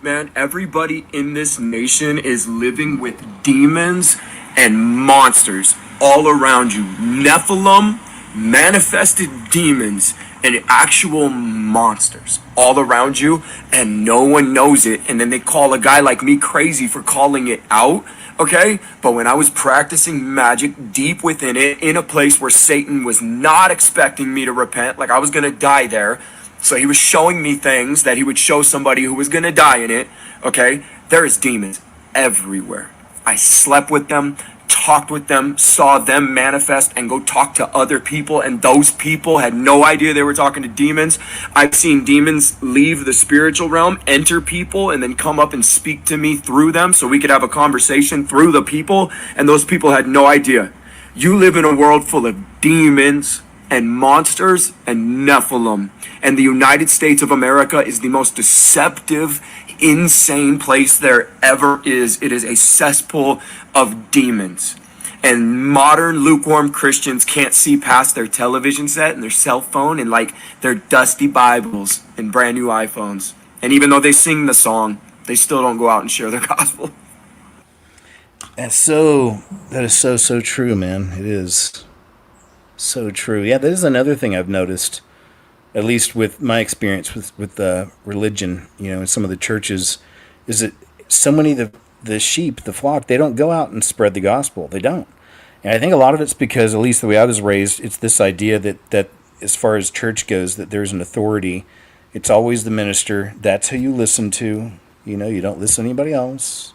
Man, everybody in this nation is living with demons and monsters all around you. Nephilim, manifested demons, and actual monsters all around you, and no one knows it. And then they call a guy like me crazy for calling it out. Okay, but when I was practicing magic deep within it, in a place where Satan was not expecting me to repent, like I was gonna die there, so he was showing me things that he would show somebody who was gonna die in it. Okay, there is demons everywhere. I slept with them, talked with them, saw them manifest and go talk to other people, and those people had no idea they were talking to demons. I've seen demons leave the spiritual realm, enter people, and then come up and speak to me through them so we could have a conversation through the people, and those people had no idea. You live in a world full of demons and monsters and Nephilim, and the United States of America is the most deceptive, insane place there ever is. It is a cesspool of demons, and modern lukewarm Christians can't see past their television set and their cell phone and their dusty Bibles and brand new iPhones. And even though they sing the song, they still don't go out and share their gospel. That is so true, man. It is so true. Yeah, that is another thing I've noticed, at least with my experience with religion, in some of the churches, is that so many of the sheep, the flock, they don't go out and spread the gospel. They don't. And I think a lot of it's because, at least the way I was raised, it's this idea that as far as church goes, that there's an authority. It's always the minister. That's who you listen to. You don't listen to anybody else.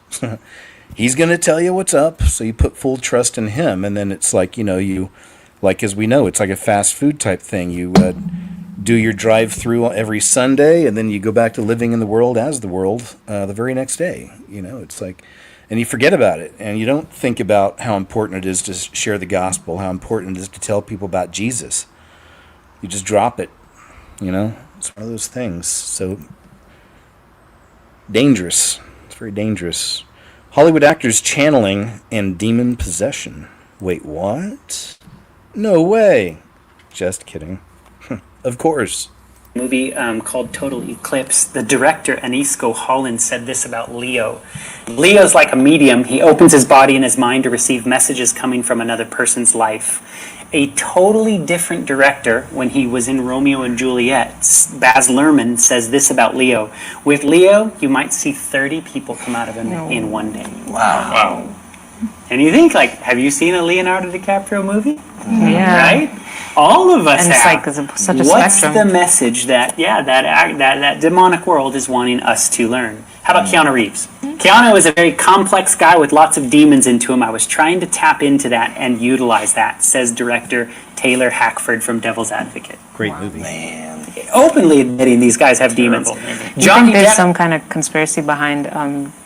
He's going to tell you what's up, so you put full trust in him. And then it's like, as we know, it's like a fast food type thing. You do your drive-through every Sunday, and then you go back to living in the world as the world the very next day. It's like, and you forget about it, and you don't think about how important it is to share the gospel, how important it is to tell people about Jesus. You just drop it, It's one of those things. So dangerous. It's very dangerous. Hollywood actors channeling and demon possession. Wait, what? No way. Just kidding. Of course. Movie called Total Eclipse. The director, Anisco Holland, said this about Leo. Leo's like a medium. He opens his body and his mind to receive messages coming from another person's life. A totally different director, when he was in Romeo and Juliet, Baz Luhrmann, says this about Leo. With Leo, you might see 30 people come out of him in one day. Wow. And you think, have you seen a Leonardo DiCaprio movie? Yeah. Right? All of us and have. It's like such a What's spectrum. the message that demonic world is wanting us to learn? How about Keanu Reeves? Keanu is a very complex guy with lots of demons into him. I was trying to tap into that and utilize that, says director Taylor Hackford from Devil's Advocate. Great movie. Man. Openly admitting these guys have demons. Do you think there's some kind of conspiracy behind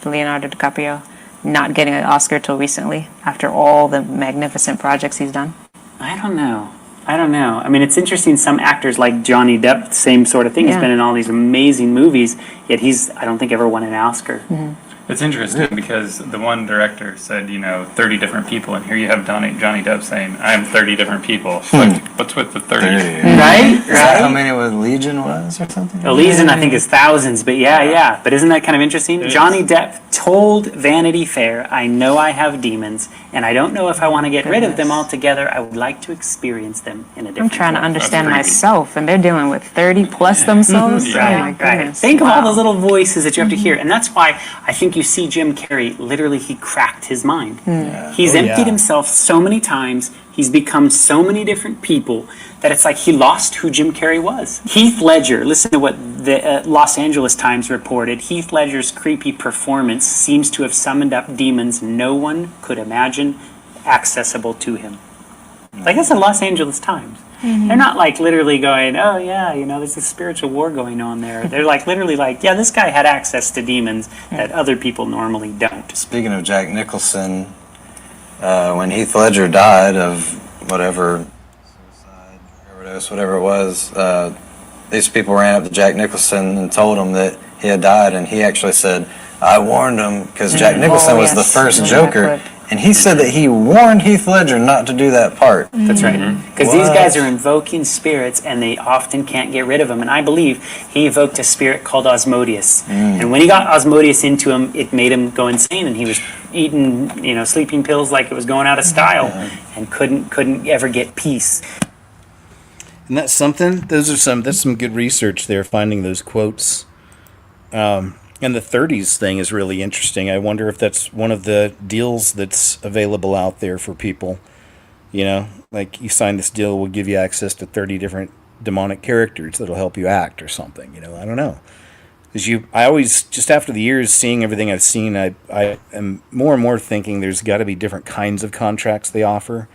Leonardo DiCaprio not getting an Oscar till recently, after all the magnificent projects he's done? I don't know. I mean, it's interesting. Some actors like Johnny Depp, same sort of thing. He's been in all these amazing movies, yet I don't think, ever won an Oscar. Mm-hmm. It's interesting because the one director said, 30 different people, and here you have Johnny Depp saying, I'm 30 different people. Like, what's with the 30? Right? Is that how many Legion was or something? Legion, I think, is thousands, but yeah. But isn't that kind of interesting? Johnny Depp told Vanity Fair, I know I have demons, and I don't know if I want to get rid of them altogether. I would like to experience them in a different I'm trying to way. understand myself, and they're dealing with 30 plus themselves. Oh my goodness. Think of all those little voices that you have to hear, and that's why I think you see Jim Carrey, literally he cracked his mind. He's emptied himself so many times, he's become so many different people, that it's like he lost who Jim Carrey was. Heath Ledger, listen to what the Los Angeles Times reported. Heath Ledger's creepy performance seems to have summoned up demons no one could imagine accessible to him. Like, that's the Los Angeles Times. They're not literally going, oh yeah, there's a spiritual war going on there. They're literally yeah, this guy had access to demons that other people normally don't. Speaking of Jack Nicholson, when Heath Ledger died of whatever, suicide, overdose, whatever it was, these people ran up to Jack Nicholson and told him that he had died, and he actually said, I warned him, because Jack Nicholson was the first Joker. And he said that he warned Heath Ledger not to do that part. That's right. Because these guys are invoking spirits, and they often can't get rid of them. And I believe he evoked a spirit called Osmodeus. And when he got Osmodeus into him, it made him go insane, and he was eating, sleeping pills like it was going out of style, and couldn't ever get peace. And that's something. That's some good research there, finding those quotes. And the 30s thing is really interesting. I wonder if that's one of the deals that's available out there for people. Like you sign this deal, we'll give you access to 30 different demonic characters that'll help you act or something. I don't know. Because I always, just after the years seeing everything I've seen, I am more and more thinking there's got to be different kinds of contracts they offer.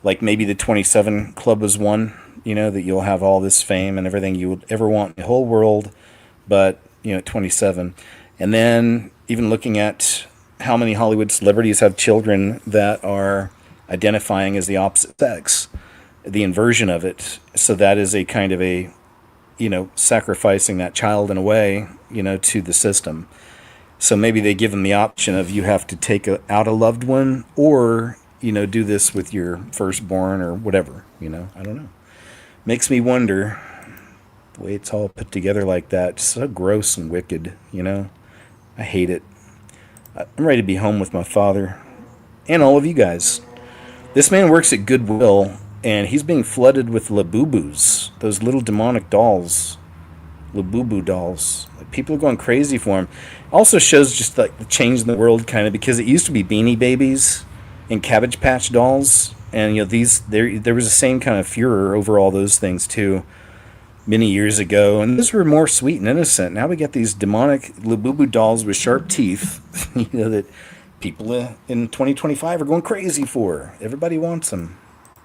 Like maybe the 27 Club was one, that you'll have all this fame and everything you would ever want in the whole world, but 27. And then even looking at how many Hollywood celebrities have children that are identifying as the opposite sex, the inversion of it. So that is a kind of a, sacrificing that child in a way, to the system. So maybe they give them the option of you have to take out a loved one or, do this with your firstborn or whatever, I don't know. Makes me wonder The way it's all put together like that, just so gross and wicked, you know? I hate it. I'm ready to be home with my father and all of you guys. This man works at Goodwill, and he's being flooded with Labubus, those little demonic dolls. Labubu dolls. Like, people are going crazy for him. Also shows just like the change in the world, kind of, because it used to be Beanie Babies and Cabbage Patch dolls, and you know there was the same kind of furor over all those things too, many years ago, and those were more sweet and innocent. Now we get these demonic Labubu dolls with sharp teeth, you know, that people in 2025 are going crazy for. Everybody wants them.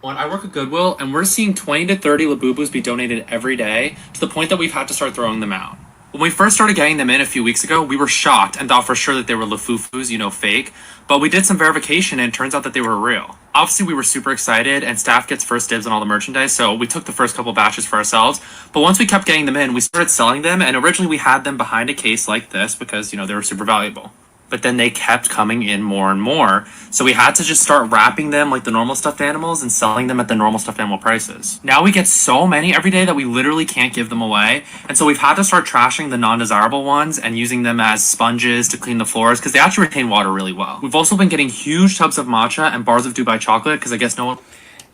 I work at Goodwill, and we're seeing 20 to 30 Labubus be donated every day, to the point that we've had to start throwing them out. When we first started getting them in a few weeks ago, we were shocked and thought for sure that they were Lafufus, you know, fake. But we did some verification, and it turns out that they were real. Obviously, we were super excited, and staff gets first dibs on all the merchandise, so we took the first couple batches for ourselves. But once we kept getting them in, we started selling them, and originally we had them behind a case like this because, you know, they were super valuable. But then they kept coming in more and more. So we had to just start wrapping them like the normal stuffed animals and selling them at the normal stuffed animal prices. Now we get so many every day that we literally can't give them away. And so we've had to start trashing the non-desirable ones and using them as sponges to clean the floors because they actually retain water really well. We've also been getting huge tubs of matcha and bars of Dubai chocolate because I guess no one...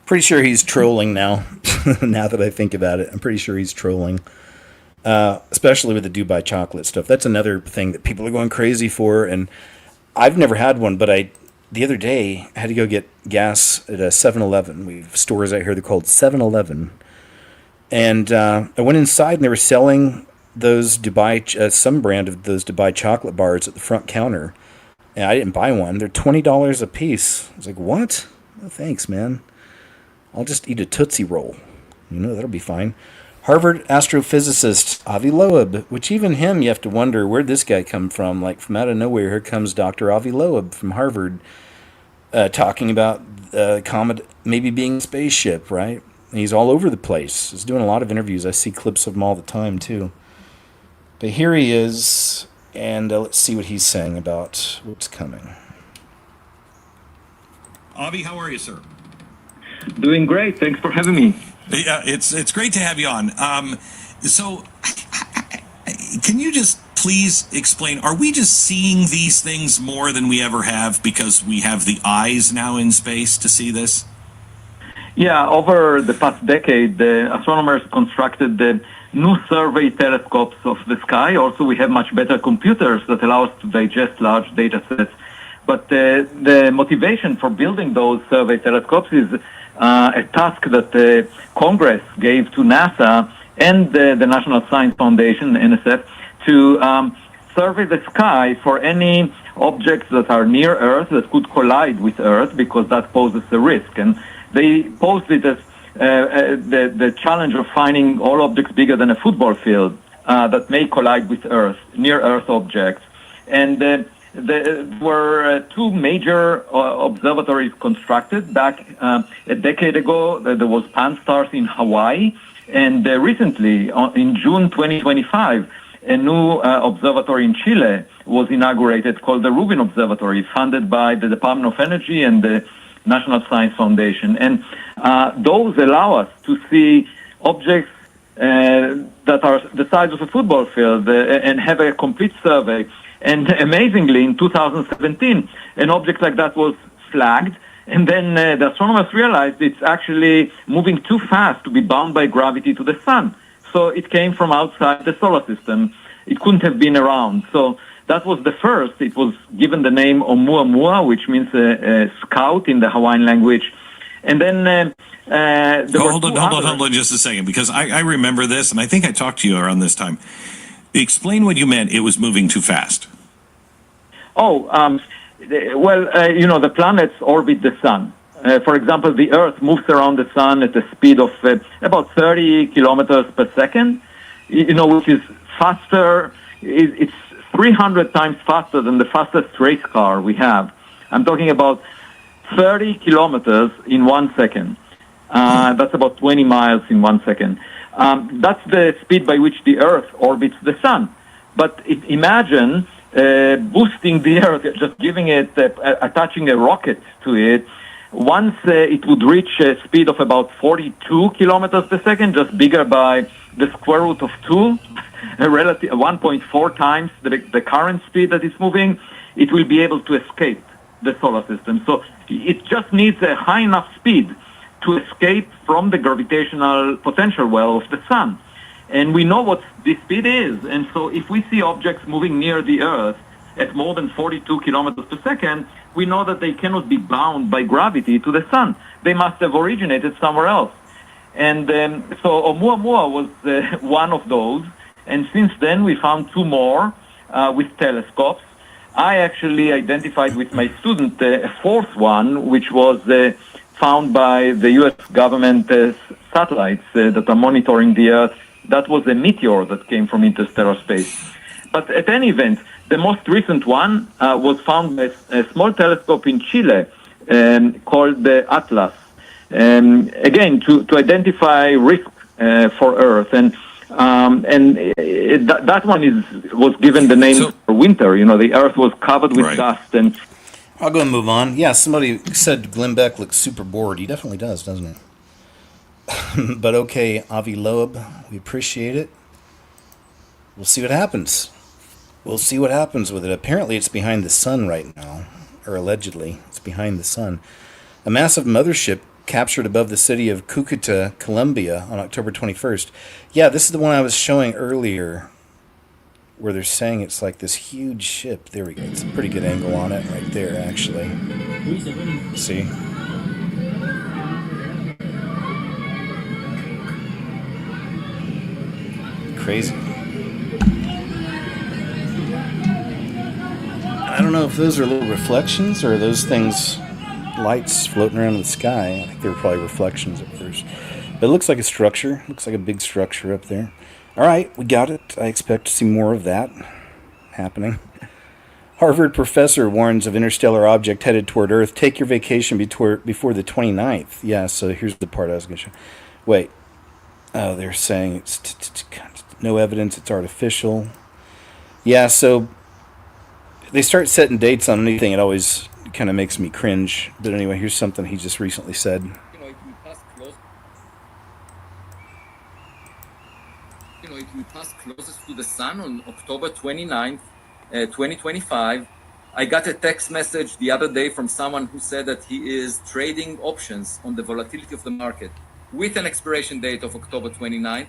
Pretty sure he's trolling now. Now that I think about it, I'm pretty sure he's trolling. Especially with the Dubai chocolate stuff. That's another thing that people are going crazy for, and I've never had one, but the other day I had to go get gas at a 7-Eleven. We have stores out here, they're called 7-Eleven. And I went inside, and they were selling those Dubai, some brand of those Dubai chocolate bars at the front counter. And I didn't buy one. They're $20 a piece. I was like, what? Oh, thanks, man. I'll just eat a Tootsie Roll. You know, that'll be fine. Harvard astrophysicist Avi Loeb, which even him you have to wonder, where'd this guy come from? Like, from out of nowhere, here comes Dr. Avi Loeb from Harvard talking about comet maybe being a spaceship, right? And he's all over the place. He's doing a lot of interviews. I see clips of him all the time, too. But here he is, and let's see what he's saying about what's coming. Avi, how are you, sir? Doing great. Thanks for having me. Yeah, it's great to have you on. So, can you just please explain, are we just seeing these things more than we ever have because we have the eyes now in space to see this? Yeah, over the past decade, the astronomers constructed the new survey telescopes of the sky. Also, we have much better computers that allow us to digest large data sets. But the motivation for building those survey telescopes is a task that Congress gave to NASA and the National Science Foundation, NSF, to survey the sky for any objects that are near Earth that could collide with Earth, because that poses a risk. And they posed it as the challenge of finding all objects bigger than a football field that may collide with Earth, near Earth objects. And there were two major observatories constructed back a decade ago. There was Pan-STARRS in Hawaii, and recently, in June 2025, a new observatory in Chile was inaugurated called the Rubin Observatory, funded by the Department of Energy and the National Science Foundation. And those allow us to see objects that are the size of a football field and have a complete survey. And amazingly, in 2017, an object like that was flagged, and then the astronomers realized it's actually moving too fast to be bound by gravity to the sun. So it came from outside the solar system. It couldn't have been around. So that was the first. It was given the name Oumuamua, which means a scout in the Hawaiian language. And then hold on just a second, because I remember this, and I think I talked to you around this time. Explain what you meant. It was moving too fast. The planets orbit the sun. For example, the Earth moves around the sun at a speed of about 30 kilometers per second, which is faster. It's 300 times faster than the fastest race car we have. I'm talking about 30 kilometers in 1 second. That's about 20 miles in 1 second. That's the speed by which the Earth orbits the sun. But imagine boosting the Earth, just giving it, attaching a rocket to it. Once it would reach a speed of about 42 kilometers per second, just bigger by the square root of 2, a relative 1.4 times the current speed that it's moving, it will be able to escape the solar system. So it just needs a high enough speed to escape from the gravitational potential well of the sun. And we know what this speed is. And so if we see objects moving near the Earth at more than 42 kilometers per second, we know that they cannot be bound by gravity to the sun. They must have originated somewhere else. And so Oumuamua was one of those. And since then, we found 2 more with telescopes. I actually identified with my student a 4th one, which was found by the U.S. government satellites that are monitoring the Earth. That was a meteor that came from interstellar space. But at any event, the most recent one was found by a small telescope in Chile called the Atlas. Again, to identify risk for Earth. And that one was given the name Winter. You know, the Earth was covered with dust. And I'll go and move on. Yeah, somebody said Glenn Beck looks super bored. He definitely does, doesn't he? But okay, Avi Loeb, we appreciate it. We'll see what happens. We'll see what happens with it. Apparently it's behind the sun right now, or allegedly it's behind the sun. A massive mothership captured above the city of Cucuta, Colombia on October 21st. Yeah, this is the one I was showing earlier where they're saying it's like this huge ship. There we go. It's a pretty good angle on it right there, actually. See? Crazy. I don't know if those are little reflections or are those things lights floating around in the sky. I think they were probably reflections at first. But it looks like a structure. Looks like a big structure up there. All right, we got it. I expect to see more of that happening. Harvard professor warns of interstellar object headed toward Earth. Take your vacation before the 29th. Yeah, so here's the part I was going to show. Wait. Oh, they're saying it's no evidence, it's artificial. Yeah, so they start setting dates on anything. It always kind of makes me cringe. But anyway, here's something he just recently said. It will pass closest to the sun on October 29th, 2025. I got a text message the other day from someone who said that he is trading options on the volatility of the market with an expiration date of October 29th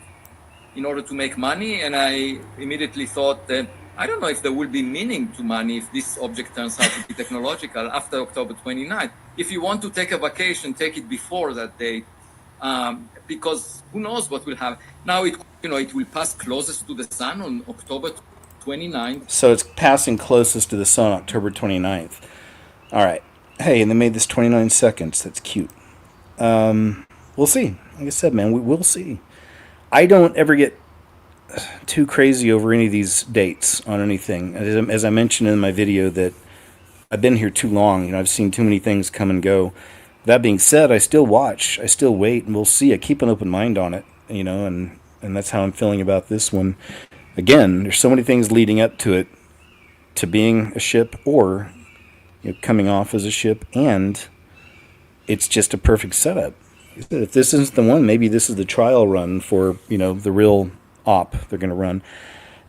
in order to make money. And I immediately thought that I don't know if there will be meaning to money if this object turns out to be technological after October 29th. If you want to take a vacation, take it before that date, because who knows what will happen. Now it will pass closest to the sun on October 29th. So it's passing closest to the sun October 29th. All right. Hey, and they made this 29 seconds. That's cute. We'll see. Like I said, man, we will see. I don't ever get too crazy over any of these dates on anything. As I mentioned in my video that I've been here too long. I've seen too many things come and go. That being said, I still watch. I still wait, and we'll see. I keep an open mind on it, and that's how I'm feeling about this one. Again, there's so many things leading up to it, to being a ship or coming off as a ship, and it's just a perfect setup. If this isn't the one, maybe this is the trial run for the real op they're going to run.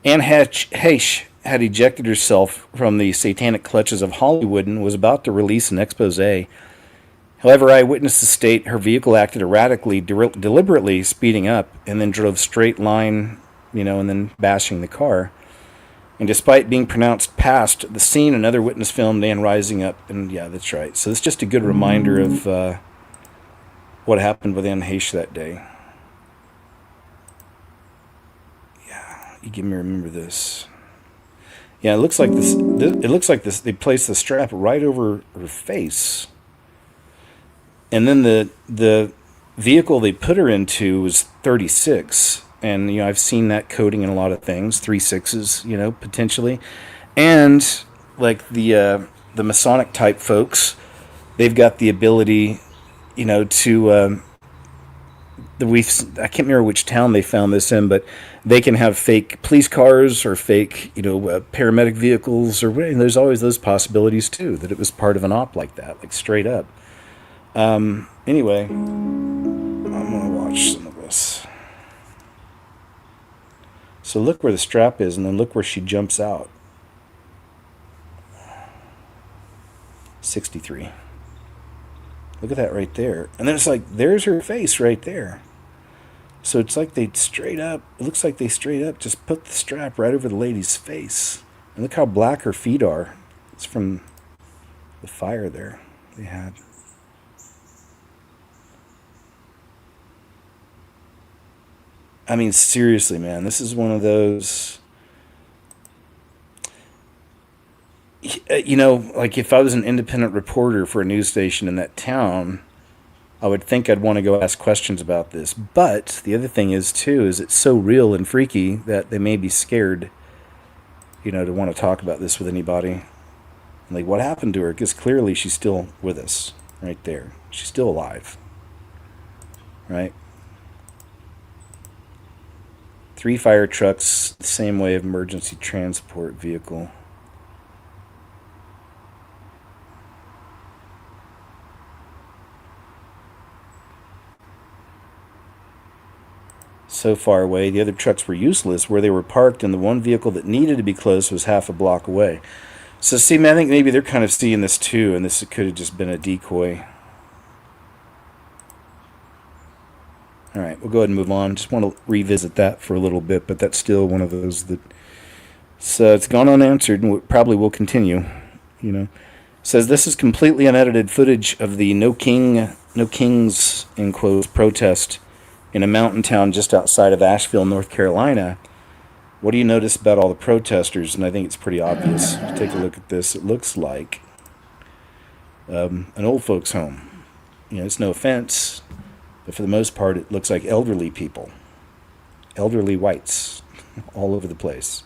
Anne Heche had ejected herself from the satanic clutches of Hollywood and was about to release an expose. However, eyewitnesses state her vehicle acted erratically, deliberately speeding up, and then drove straight line, and then bashing the car. And despite being pronounced past the scene, another witness filmed Anne rising up. And yeah, that's right. So it's just a good reminder of what happened with Anne Heche that day. Yeah, you give me remember this. Yeah, it looks like this. It looks like this. They placed the strap right over her face. And then the vehicle they put her into was 36, and I've seen that coding in a lot of things, 36s, potentially, and like the Masonic type folks, they've got the ability, to I can't remember which town they found this in, but they can have fake police cars or fake paramedic vehicles, and there's always those possibilities too that it was part of an op like that, like straight up. Anyway, I'm going to watch some of this. So look where the strap is, and then look where she jumps out. 63. Look at that right there. And then it's like, there's her face right there. So it's like they straight up, it looks like they straight up just put the strap right over the lady's face. And look how black her feet are. It's from the fire there they had. I mean, seriously, man, this is one of those, you know, like if I was an independent reporter for a news station in that town, I would think I'd want to go ask questions about this. But the other thing is, too, is it's so real and freaky that they may be scared, you know, to want to talk about this with anybody. Like, what happened to her? Because clearly she's still with us right there. She's still alive. Right? 3 fire trucks, the same way of emergency transport vehicle. So far away, the other trucks were useless where they were parked, and the one vehicle that needed to be close was half a block away. So see, man, I think maybe they're kind of seeing this too, and this could have just been a decoy. All right, we'll go ahead and move on. Just want to revisit that for a little bit, but that's still one of those that it's gone unanswered and probably will continue. You know, says this is completely unedited footage of the No Kings in quotes protest in a mountain town just outside of Asheville, North Carolina. What do you notice about all the protesters? And I think it's pretty obvious. Take a look at this. It looks like an old folks' home. You know, it's no offense, but for the most part, it looks like elderly people, elderly whites, all over the place.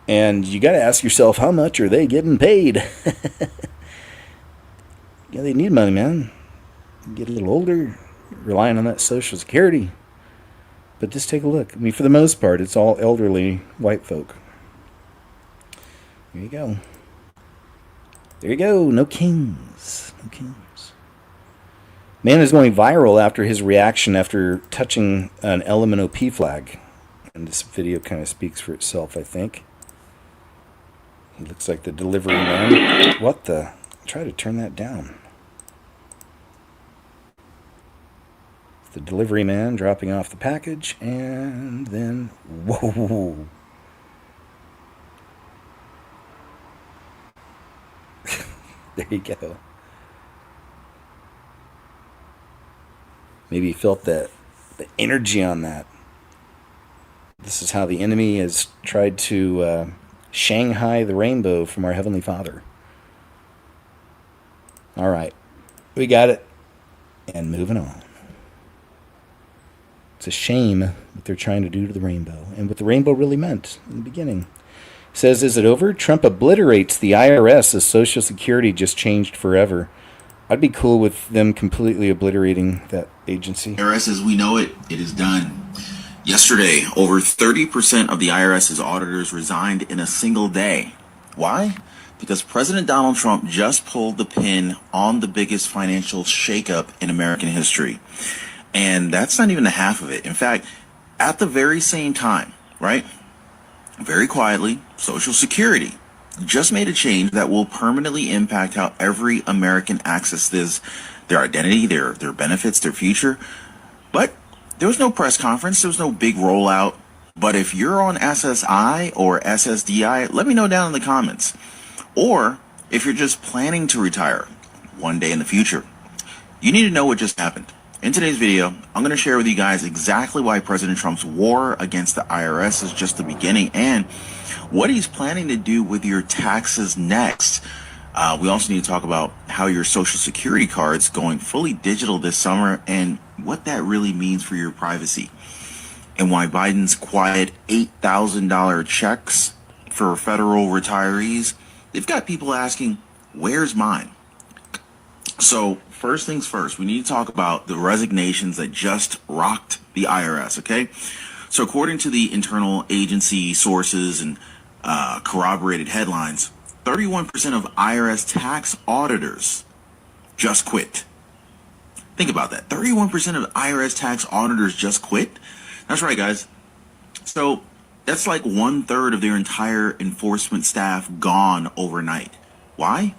And you got to ask yourself, how much are they getting paid? Yeah, they need money, man. Get a little older, relying on that Social Security. But just take a look. I mean, for the most part, it's all elderly white folk. There you go. There you go. No kings. No kings. Man is going viral after his reaction after touching an LMNOP flag. And this video kind of speaks for itself, I think. He looks like the delivery man. What the? Try to turn that down. The delivery man dropping off the package, and then, whoa. There you go. Maybe you felt the energy on that. This is how the enemy has tried to Shanghai the rainbow from our Heavenly Father. All right. We got it. And moving on. It's a shame what they're trying to do to the rainbow and what the rainbow really meant in the beginning. It says, is it over? Trump obliterates the IRS as Social Security just changed forever. I'd be cool with them completely obliterating that agency. IRS as we know it, it is done. Yesterday, over 30% of the IRS's auditors resigned in a single day. Why? Because President Donald Trump just pulled the pin on the biggest financial shakeup in American history. And that's not even the half of it. In fact, at the very same time, right, very quietly, Social Security just made a change that will permanently impact how every American accesses their identity, their benefits, their future. But there was no press conference. There was no big rollout. But if you're on SSI or SSDI, let me know down in the comments. Or if you're just planning to retire one day in the future, you need to know what just happened. In today's video, I'm going to share with you guys exactly why President Trump's war against the IRS is just the beginning and what he's planning to do with your taxes next. We also need to talk about how your Social Security card's going fully digital this summer and what that really means for your privacy. And why Biden's quiet $8,000 checks for federal retirees, they've got people asking, where's mine? So first things first, we need to talk about the resignations that just rocked the IRS, okay? So according to the internal agency sources and corroborated headlines, 31% of IRS tax auditors just quit. Think about that. 31% of IRS tax auditors just quit. That's right, guys. So that's like 1/3 of their entire enforcement staff gone overnight. Why?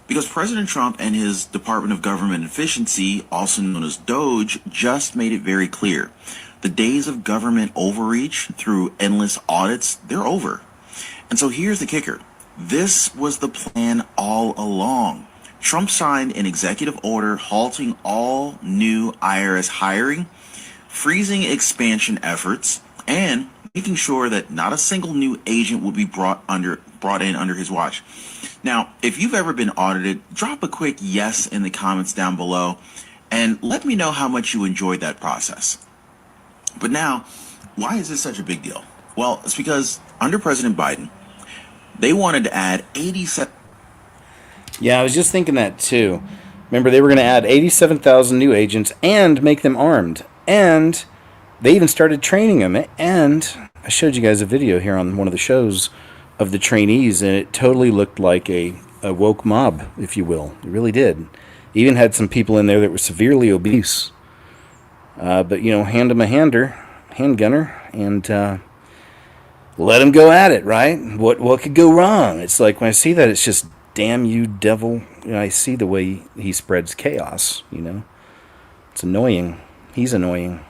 Because President Trump and his Department of Government Efficiency, also known as DOGE, just made it very clear. The days of government overreach through endless audits, they're over. And so here's the kicker. This was the plan all along. Trump signed an executive order halting all new IRS hiring, freezing expansion efforts, and making sure that not a single new agent will be brought in under his watch. Now, if you've ever been audited, drop a quick yes in the comments down below and let me know how much you enjoyed that process. But now, why is this such a big deal? Well, it's because under President Biden, they wanted to add 87. Yeah, I was just thinking that too. Remember, they were going to add 87,000 new agents and make them armed. And they even started training them. And I showed you guys a video here on one of the shows of the trainees, and it totally looked like a woke mob, if you will. It really did. Even had some people in there that were severely obese. But, you know, hand them a handgunner, and let them go at it, right? What could go wrong? It's like when I see that, it's just, damn you, devil. You know, I see the way he spreads chaos, you know. It's annoying. He's annoying.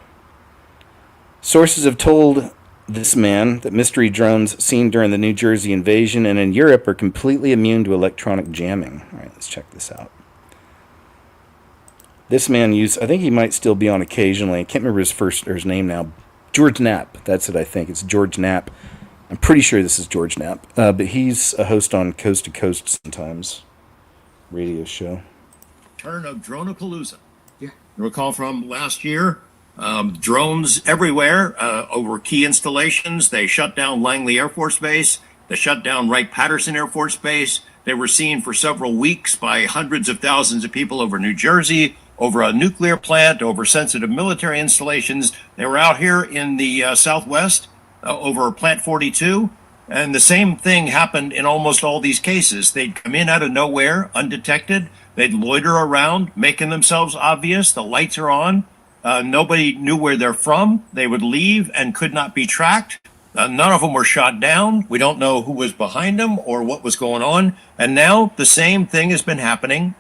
Sources have told this man that mystery drones seen during the New Jersey invasion and in Europe are completely immune to electronic jamming. All right, let's check this out. This man I think he might still be on occasionally. I can't remember his name now. George Knapp. That's it, I think. It's George Knapp. I'm pretty sure this is George Knapp. But he's a host on Coast to Coast sometimes. Radio show. Turn of Dronapalooza. Yeah. You recall from last year? Drones everywhere over key installations. They shut down Langley Air Force Base. They shut down Wright-Patterson Air Force Base. They were seen for several weeks by hundreds of thousands of people over New Jersey, over a nuclear plant, over sensitive military installations. They were out here in the Southwest over Plant 42. And the same thing happened in almost all these cases. They'd come in out of nowhere, undetected. They'd loiter around, making themselves obvious. The lights are on. Nobody knew where they're from. They would leave and could not be tracked. None of them were shot down. We don't know who was behind them or what was going on. And now the same thing has been happening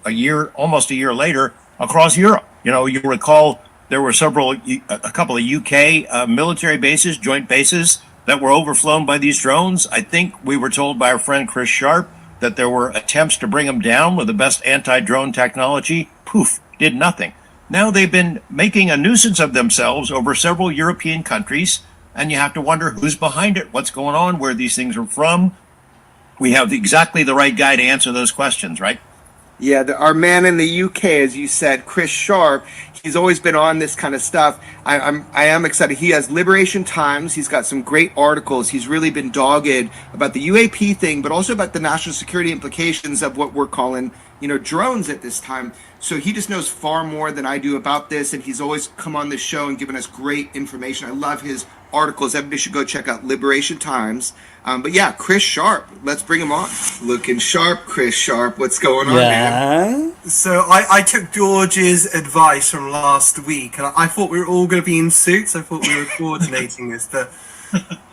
almost a year later across Europe. You know, you recall there were a couple of UK military bases, joint bases, that were overflown by these drones. I think we were told by our friend Chris Sharp that there were attempts to bring them down with the best anti-drone technology. Poof, did nothing. Now they've been making a nuisance of themselves over several European countries, and you have to wonder who's behind it, what's going on, where these things are from. We have exactly the right guy to answer those questions, right? Yeah, our man in the UK, as you said, Chris Sharp, he's always been on this kind of stuff. I am excited. He has Liberation Times. He's got some great articles. He's really been dogged about the UAP thing, but also about the national security implications of what we're calling, drones at this time. So he just knows far more than I do about this, and he's always come on this show and given us great information. I love his articles. Everybody should go check out Liberation Times. But yeah, Chris Sharp, let's bring him on. Looking sharp, Chris Sharp. What's going on, man? So I took George's advice from last week, and I thought we were all going to be in suits. I thought we were coordinating this, but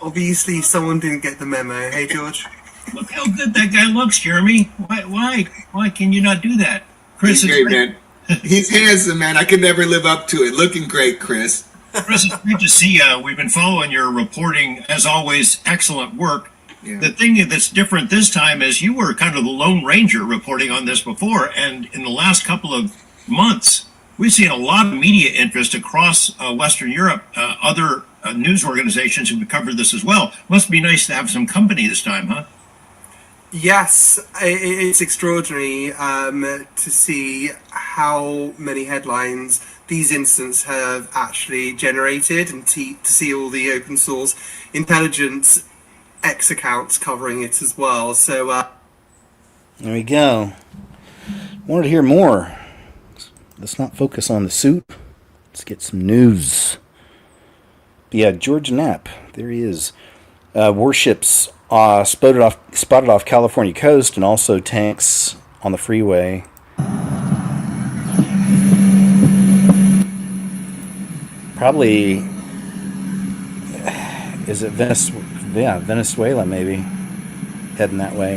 obviously someone didn't get the memo. Hey, George. Look how good that guy looks, Jeremy. Why can you not do that? Chris He's great, man. He's handsome, man. I could never live up to it. Looking great, Chris. Chris, it's great to see you. We've been following your reporting, as always, excellent work. Yeah. The thing that's different this time is you were kind of the Lone Ranger reporting on this before, and in the last couple of months, we've seen a lot of media interest across Western Europe. Other news organizations who've covered this as well. Must be nice to have some company this time, huh? Yes, it's extraordinary to see how many headlines these incidents have actually generated, and to see all the open source intelligence X accounts covering it as well. So there we go. Wanted to hear more. Let's not focus on the suit. Let's get some news. But yeah, George Knapp, there he is. Warships spotted off California coast, and also tanks on the freeway. Probably, Is it Venezuela maybe? Heading that way.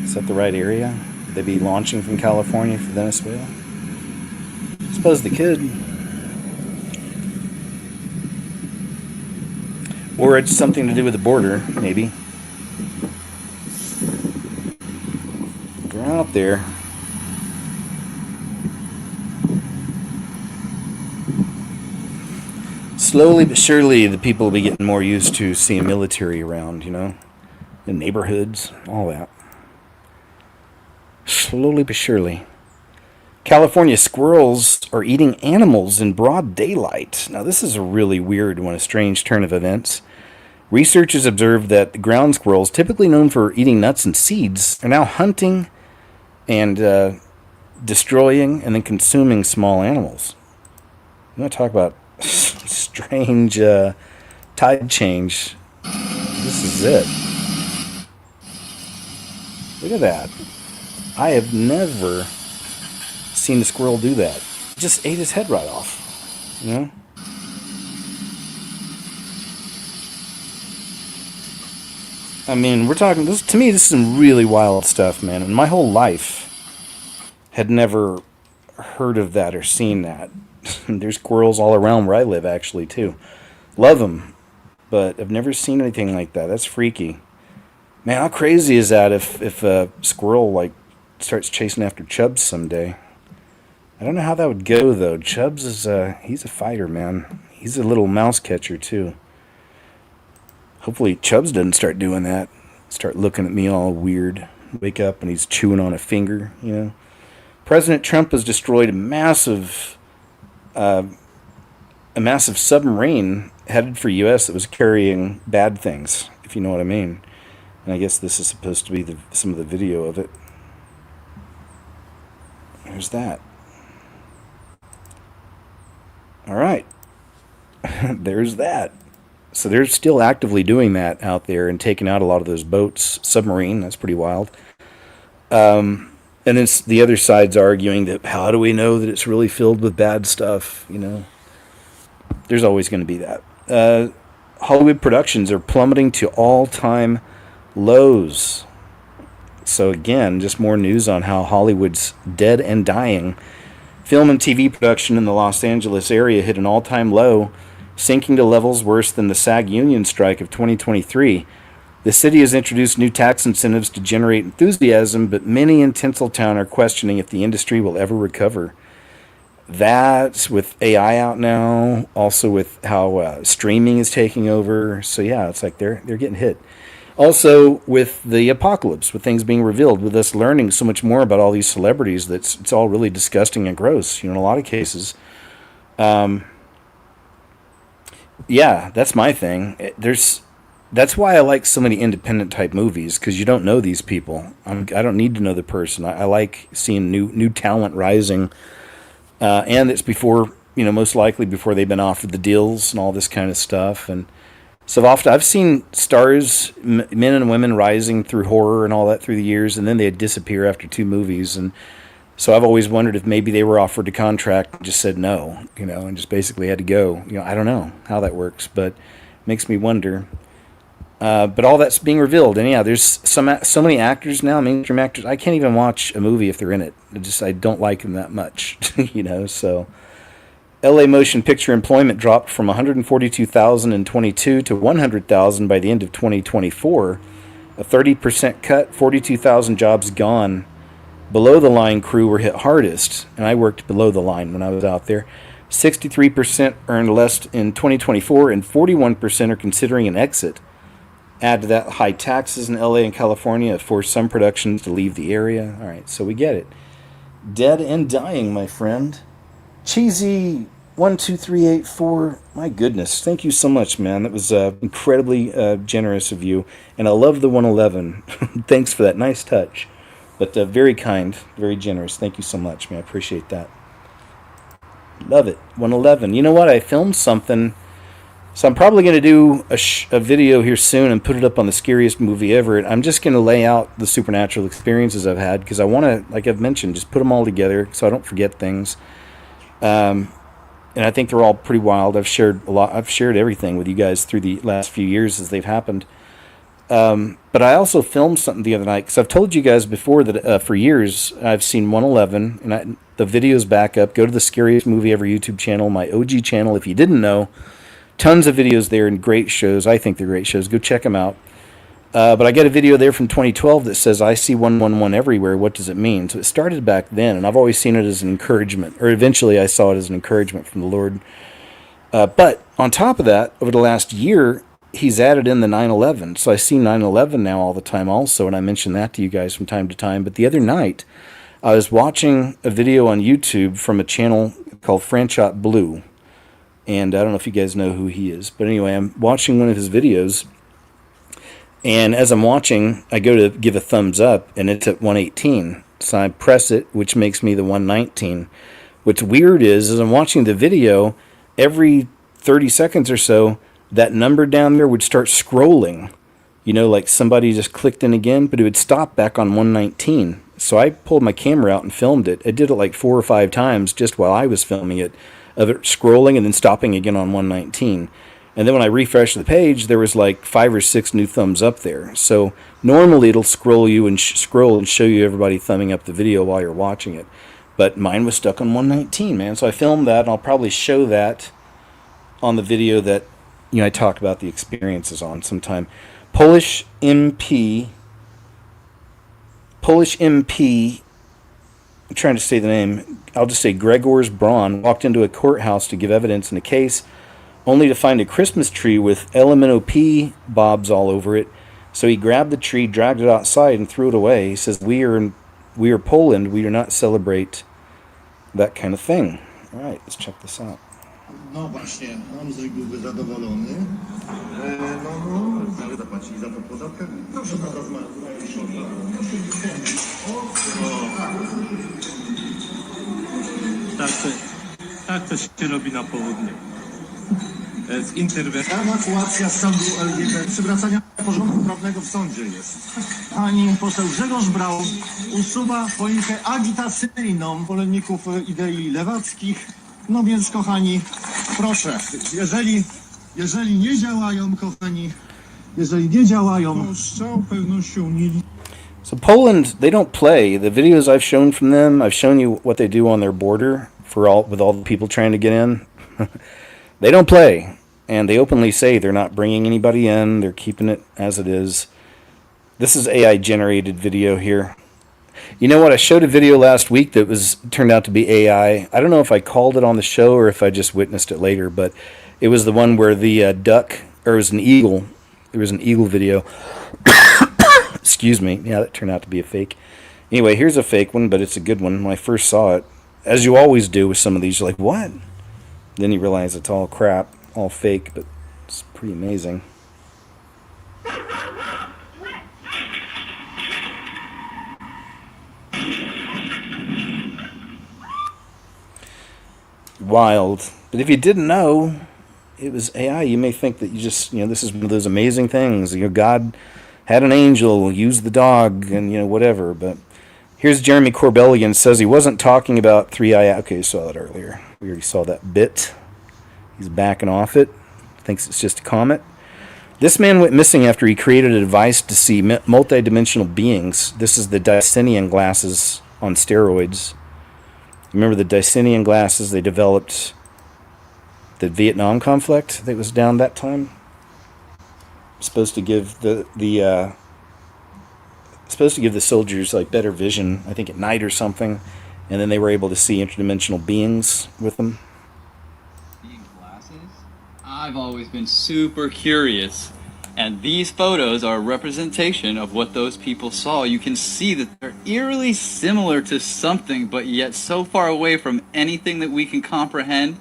Is that the right area? Would they be launching from California for Venezuela? I suppose they could. Or it's something to do with the border, maybe. They're out there. Slowly but surely, the people will be getting more used to seeing military around, you know, in neighborhoods, all that. Slowly but surely. California squirrels are eating animals in broad daylight. Now, this is a really weird one, a strange turn of events. Researchers observed that ground squirrels, typically known for eating nuts and seeds, are now hunting and destroying and then consuming small animals. You want to talk about strange tide change? This is it. Look at that. I have never seen a squirrel do that. It just ate his head right off. You know? I mean, we're talking this to me. This is some really wild stuff, man. And my whole life had never heard of that or seen that. There's squirrels all around where I live, actually, too. Love them, but I've never seen anything like that. That's freaky, man. How crazy is that? If a squirrel like starts chasing after Chubbs someday? I don't know how that would go though. Chubbs is he's a fighter, man. He's a little mouse catcher too. Hopefully Chubbs doesn't start doing that. Start looking at me all weird. Wake up and he's chewing on a finger, you know. President Trump has destroyed a massive submarine headed for U.S. that was carrying bad things, if you know what I mean. And I guess this is supposed to be some of the video of it. There's that. All right. There's that. So they're still actively doing that out there and taking out a lot of those boats. Submarine, that's pretty wild. And then the other side's arguing that how do we know that it's really filled with bad stuff, you know? There's always going to be that. Hollywood productions are plummeting to all-time lows. So again, just more news on how Hollywood's dead and dying. Film and TV production in the Los Angeles area hit an all-time low, sinking to levels worse than the SAG union strike of 2023. The city has introduced new tax incentives to generate enthusiasm, but many in Tinseltown are questioning if the industry will ever recover. That's with AI out now, also with how streaming is taking over. So yeah, it's like they're getting hit. Also with the apocalypse, with things being revealed, with us learning so much more about all these celebrities, it's all really disgusting and gross. You know, in a lot of cases. Yeah, that's my thing. That's why I like so many independent type movies, because you don't know these people. I don't need to know the person. I like seeing new talent rising, and it's before, you know, most likely before they've been offered the deals and all this kind of stuff. And so often I've seen stars, men and women rising through horror and all that through the years, and then they'd disappear after 2 movies. And so I've always wondered if maybe they were offered a contract and just said no, you know, and just basically had to go. You know, I don't know how that works, but it makes me wonder. But all that's being revealed, and yeah, there's so many actors now, mainstream actors. I can't even watch a movie if they're in it. I don't like them that much, you know. So, L.A. motion picture employment dropped from 142,000 in 22 to 100,000 by the end of 2024, a 30% cut, 42,000 jobs gone. Below the line crew were hit hardest, and I worked below the line when I was out there. 63% earned less in 2024, and 41% are considering an exit. Add to that, high taxes in LA and California have forced some productions to leave the area. All right, so we get it. Dead and dying, my friend. Cheesy 12384. My goodness, thank you so much, man. That was incredibly generous of you, and I love the 111. Thanks for that nice touch, but very kind, very generous. Thank you so much, man. I appreciate that. Love it. 111. You know what? I filmed something. So I'm probably going to do a video here soon and put it up on the Scariest Movie Ever. I'm just going to lay out the supernatural experiences I've had, because I want to, like I've mentioned, just put them all together so I don't forget things. And and I think they're all pretty wild. I've shared a lot. I've shared everything with you guys through the last few years as they've happened. But I also filmed something the other night because I've told you guys before that for years I've seen 111, and the video's back up. Go to the Scariest Movie Ever YouTube channel, my OG channel. If you didn't know, tons of videos there and great shows. I think they're great shows. Go check them out. But I got a video there from 2012 that says, I see 111 everywhere. What does it mean? So it started back then, and I've always seen it as an encouragement, or eventually I saw it as an encouragement from the Lord. But on top of that, over the last year, he's added in the 9/11. So I see 9/11 now all the time also, and I mention that to you guys from time to time. But the other night, I was watching a video on YouTube from a channel called Franchot Blue. And I don't know if you guys know who he is. But anyway, I'm watching one of his videos. And as I'm watching, I go to give a thumbs up, and it's at 118. So I press it, which makes me the 119. What's weird is, as I'm watching the video, every 30 seconds or so, that number down there would start scrolling. You know, like somebody just clicked in again, but it would stop back on 119. So I pulled my camera out and filmed it. I did it like 4 or 5 times just while I was filming it, of it scrolling and then stopping again on 119. And then when I refreshed the page, there was like 5 or 6 new thumbs up there. So normally it'll scroll you and scroll and show you everybody thumbing up the video while you're watching it. But mine was stuck on 119, man. So I filmed that, and I'll probably show that on the video that, you know, I talk about the experiences on sometime. Polish MP, I'm trying to say the name, I'll just say Gregors Braun, walked into a courthouse to give evidence in a case, only to find a Christmas tree with LMNOP bobs all over it. So he grabbed the tree, dragged it outside, and threw it away. He says, we are Poland, we do not celebrate that kind of thing. All right, let's check this out. No właśnie, Andrzej byłby zadowolony. No, zapłacili za to podatkę. Proszę pana tak to się robi na południu. Z interwencji. Ewakuacja z sądu LGBT, przywracania porządku prawnego w sądzie jest. Pani poseł Grzegorz Braun usuwa politykę agitacyjną zwolenników idei lewackich. No więc, kochani, proszę, jeżeli nie działają, kochani, jeżeli nie działają, to z całą pewnością nie. So Poland, they don't play. The videos I've shown from them, I've shown you what they do on their border with all the people trying to get in. They don't play, and they openly say they're not bringing anybody in. They're keeping it as it is. This is AI generated video here. You know what? I showed a video last week that turned out to be AI. I don't know if I called it on the show or if I just witnessed it later, but it was the one where the duck, or it was an eagle. There was an eagle video. Excuse me. Yeah, that turned out to be a fake. Anyway, here's a fake one, but it's a good one. When I first saw it, as you always do with some of these, you're like, what? Then you realize it's all crap, all fake, but it's pretty amazing. Wild. But if you didn't know it was AI, you may think that this is one of those amazing things. God had an angel use the dog and, whatever. But here's Jeremy Corbell again. Says he wasn't talking about 3i. Okay, you saw that earlier. We already saw that bit. He's backing off it. Thinks it's just a comet. This man went missing after he created a device to see multidimensional beings. This is the Dysenian glasses on steroids. Remember the Dysenian glasses they developed the Vietnam conflict that was down that time? Supposed to give the soldiers like better vision, I think at night or something, and then they were able to see interdimensional beings with them. I've always been super curious, and these photos are a representation of what those people saw. You can see that they're eerily similar to something, but yet so far away from anything that we can comprehend.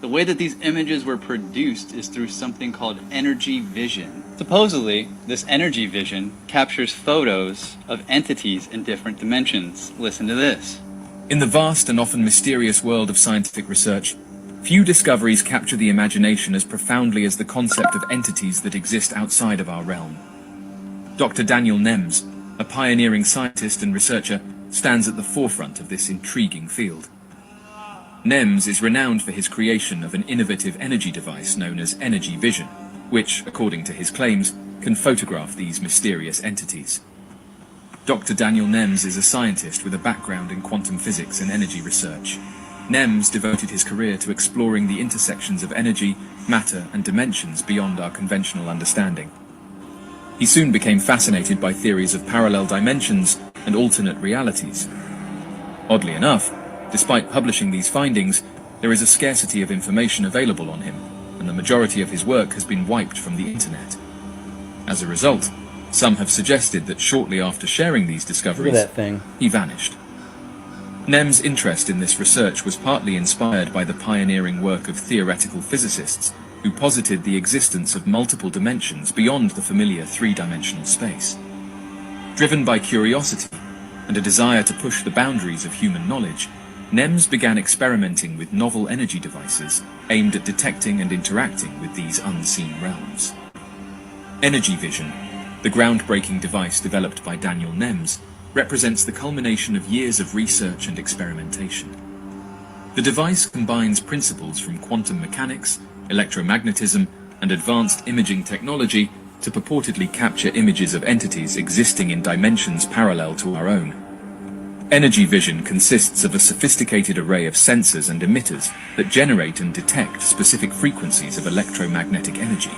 The way that these images were produced is through something called energy vision. Supposedly, this energy vision captures photos of entities in different dimensions. Listen to this. In the vast and often mysterious world of scientific research, few discoveries capture the imagination as profoundly as the concept of entities that exist outside of our realm. Dr. Daniel Nems, a pioneering scientist and researcher, stands at the forefront of this intriguing field. NEMS is renowned for his creation of an innovative energy device known as energy vision, which, according to his claims, can photograph these mysterious entities. Dr. Daniel NEMS is a scientist with a background in quantum physics and energy research. NEMS devoted his career to exploring the intersections of energy, matter, and dimensions beyond our conventional understanding. He soon became fascinated by theories of parallel dimensions and alternate realities. Oddly enough, despite publishing these findings, there is a scarcity of information available on him, and the majority of his work has been wiped from the internet. As a result, some have suggested that shortly after sharing these discoveries, Look at that thing. he vanished. NEM's interest in this research was partly inspired by the pioneering work of theoretical physicists who posited the existence of multiple dimensions beyond the familiar three-dimensional space. Driven by curiosity and a desire to push the boundaries of human knowledge, NEMS began experimenting with novel energy devices aimed at detecting and interacting with these unseen realms. Energy Vision, the groundbreaking device developed by Daniel NEMS, represents the culmination of years of research and experimentation. The device combines principles from quantum mechanics, electromagnetism, and advanced imaging technology to purportedly capture images of entities existing in dimensions parallel to our own. Energy Vision consists of a sophisticated array of sensors and emitters that generate and detect specific frequencies of electromagnetic energy.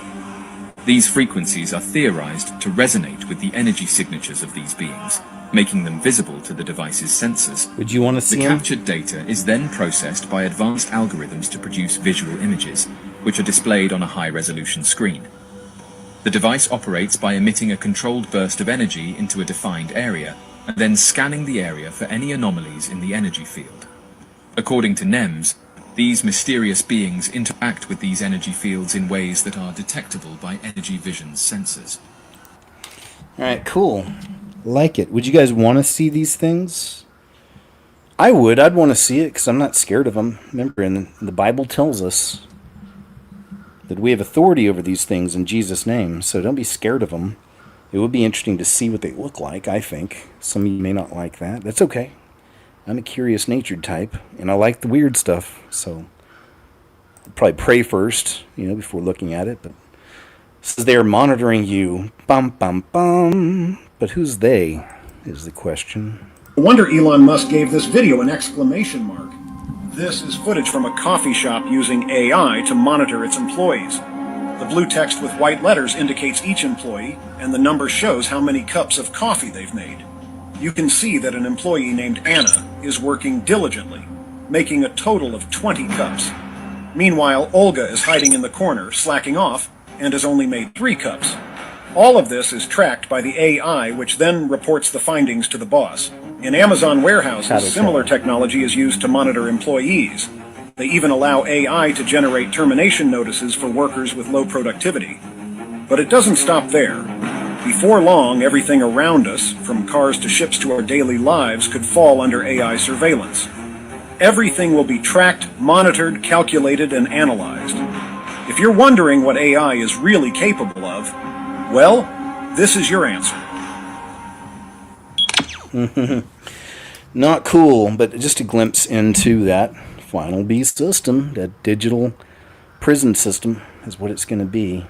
These frequencies are theorized to resonate with the energy signatures of these beings, making them visible to the device's sensors. Would you want to see The him? captured data is then processed by advanced algorithms to produce visual images, which are displayed on a high-resolution screen. The device operates by emitting a controlled burst of energy into a defined area, and then scanning the area for any anomalies in the energy field. According to NEMS, these mysterious beings interact with these energy fields in ways that are detectable by Energy Vision's sensors. All right, cool. Like it. Would you guys want to see these things? I would. I'd want to see it because I'm not scared of them. Remember, in the Bible tells us that we have authority over these things in Jesus' name, so don't be scared of them. It would be interesting to see what they look like, I think. Some of you may not like that. That's okay. I'm a curious-natured type, and I like the weird stuff, so I'd probably pray first, before looking at it. But it says they are monitoring you. Bum, bum, bum. But who's they, is the question. No wonder Elon Musk gave this video an exclamation mark. This is footage from a coffee shop using AI to monitor its employees. The blue text with white letters indicates each employee, and the number shows how many cups of coffee they've made. You can see that an employee named Anna is working diligently, making a total of 20 cups. Meanwhile, Olga is hiding in the corner, slacking off, and has only made 3 cups. All of this is tracked by the AI, which then reports the findings to the boss. In Amazon warehouses, similar technology is used to monitor employees. They even allow AI to generate termination notices for workers with low productivity. But it doesn't stop there. Before long, everything around us, from cars to ships to our daily lives, could fall under AI surveillance. Everything will be tracked, monitored, calculated, and analyzed. If you're wondering what AI is really capable of, well, this is your answer. Not cool, but just a glimpse into that final beast system, that digital prison system is what it's going to be.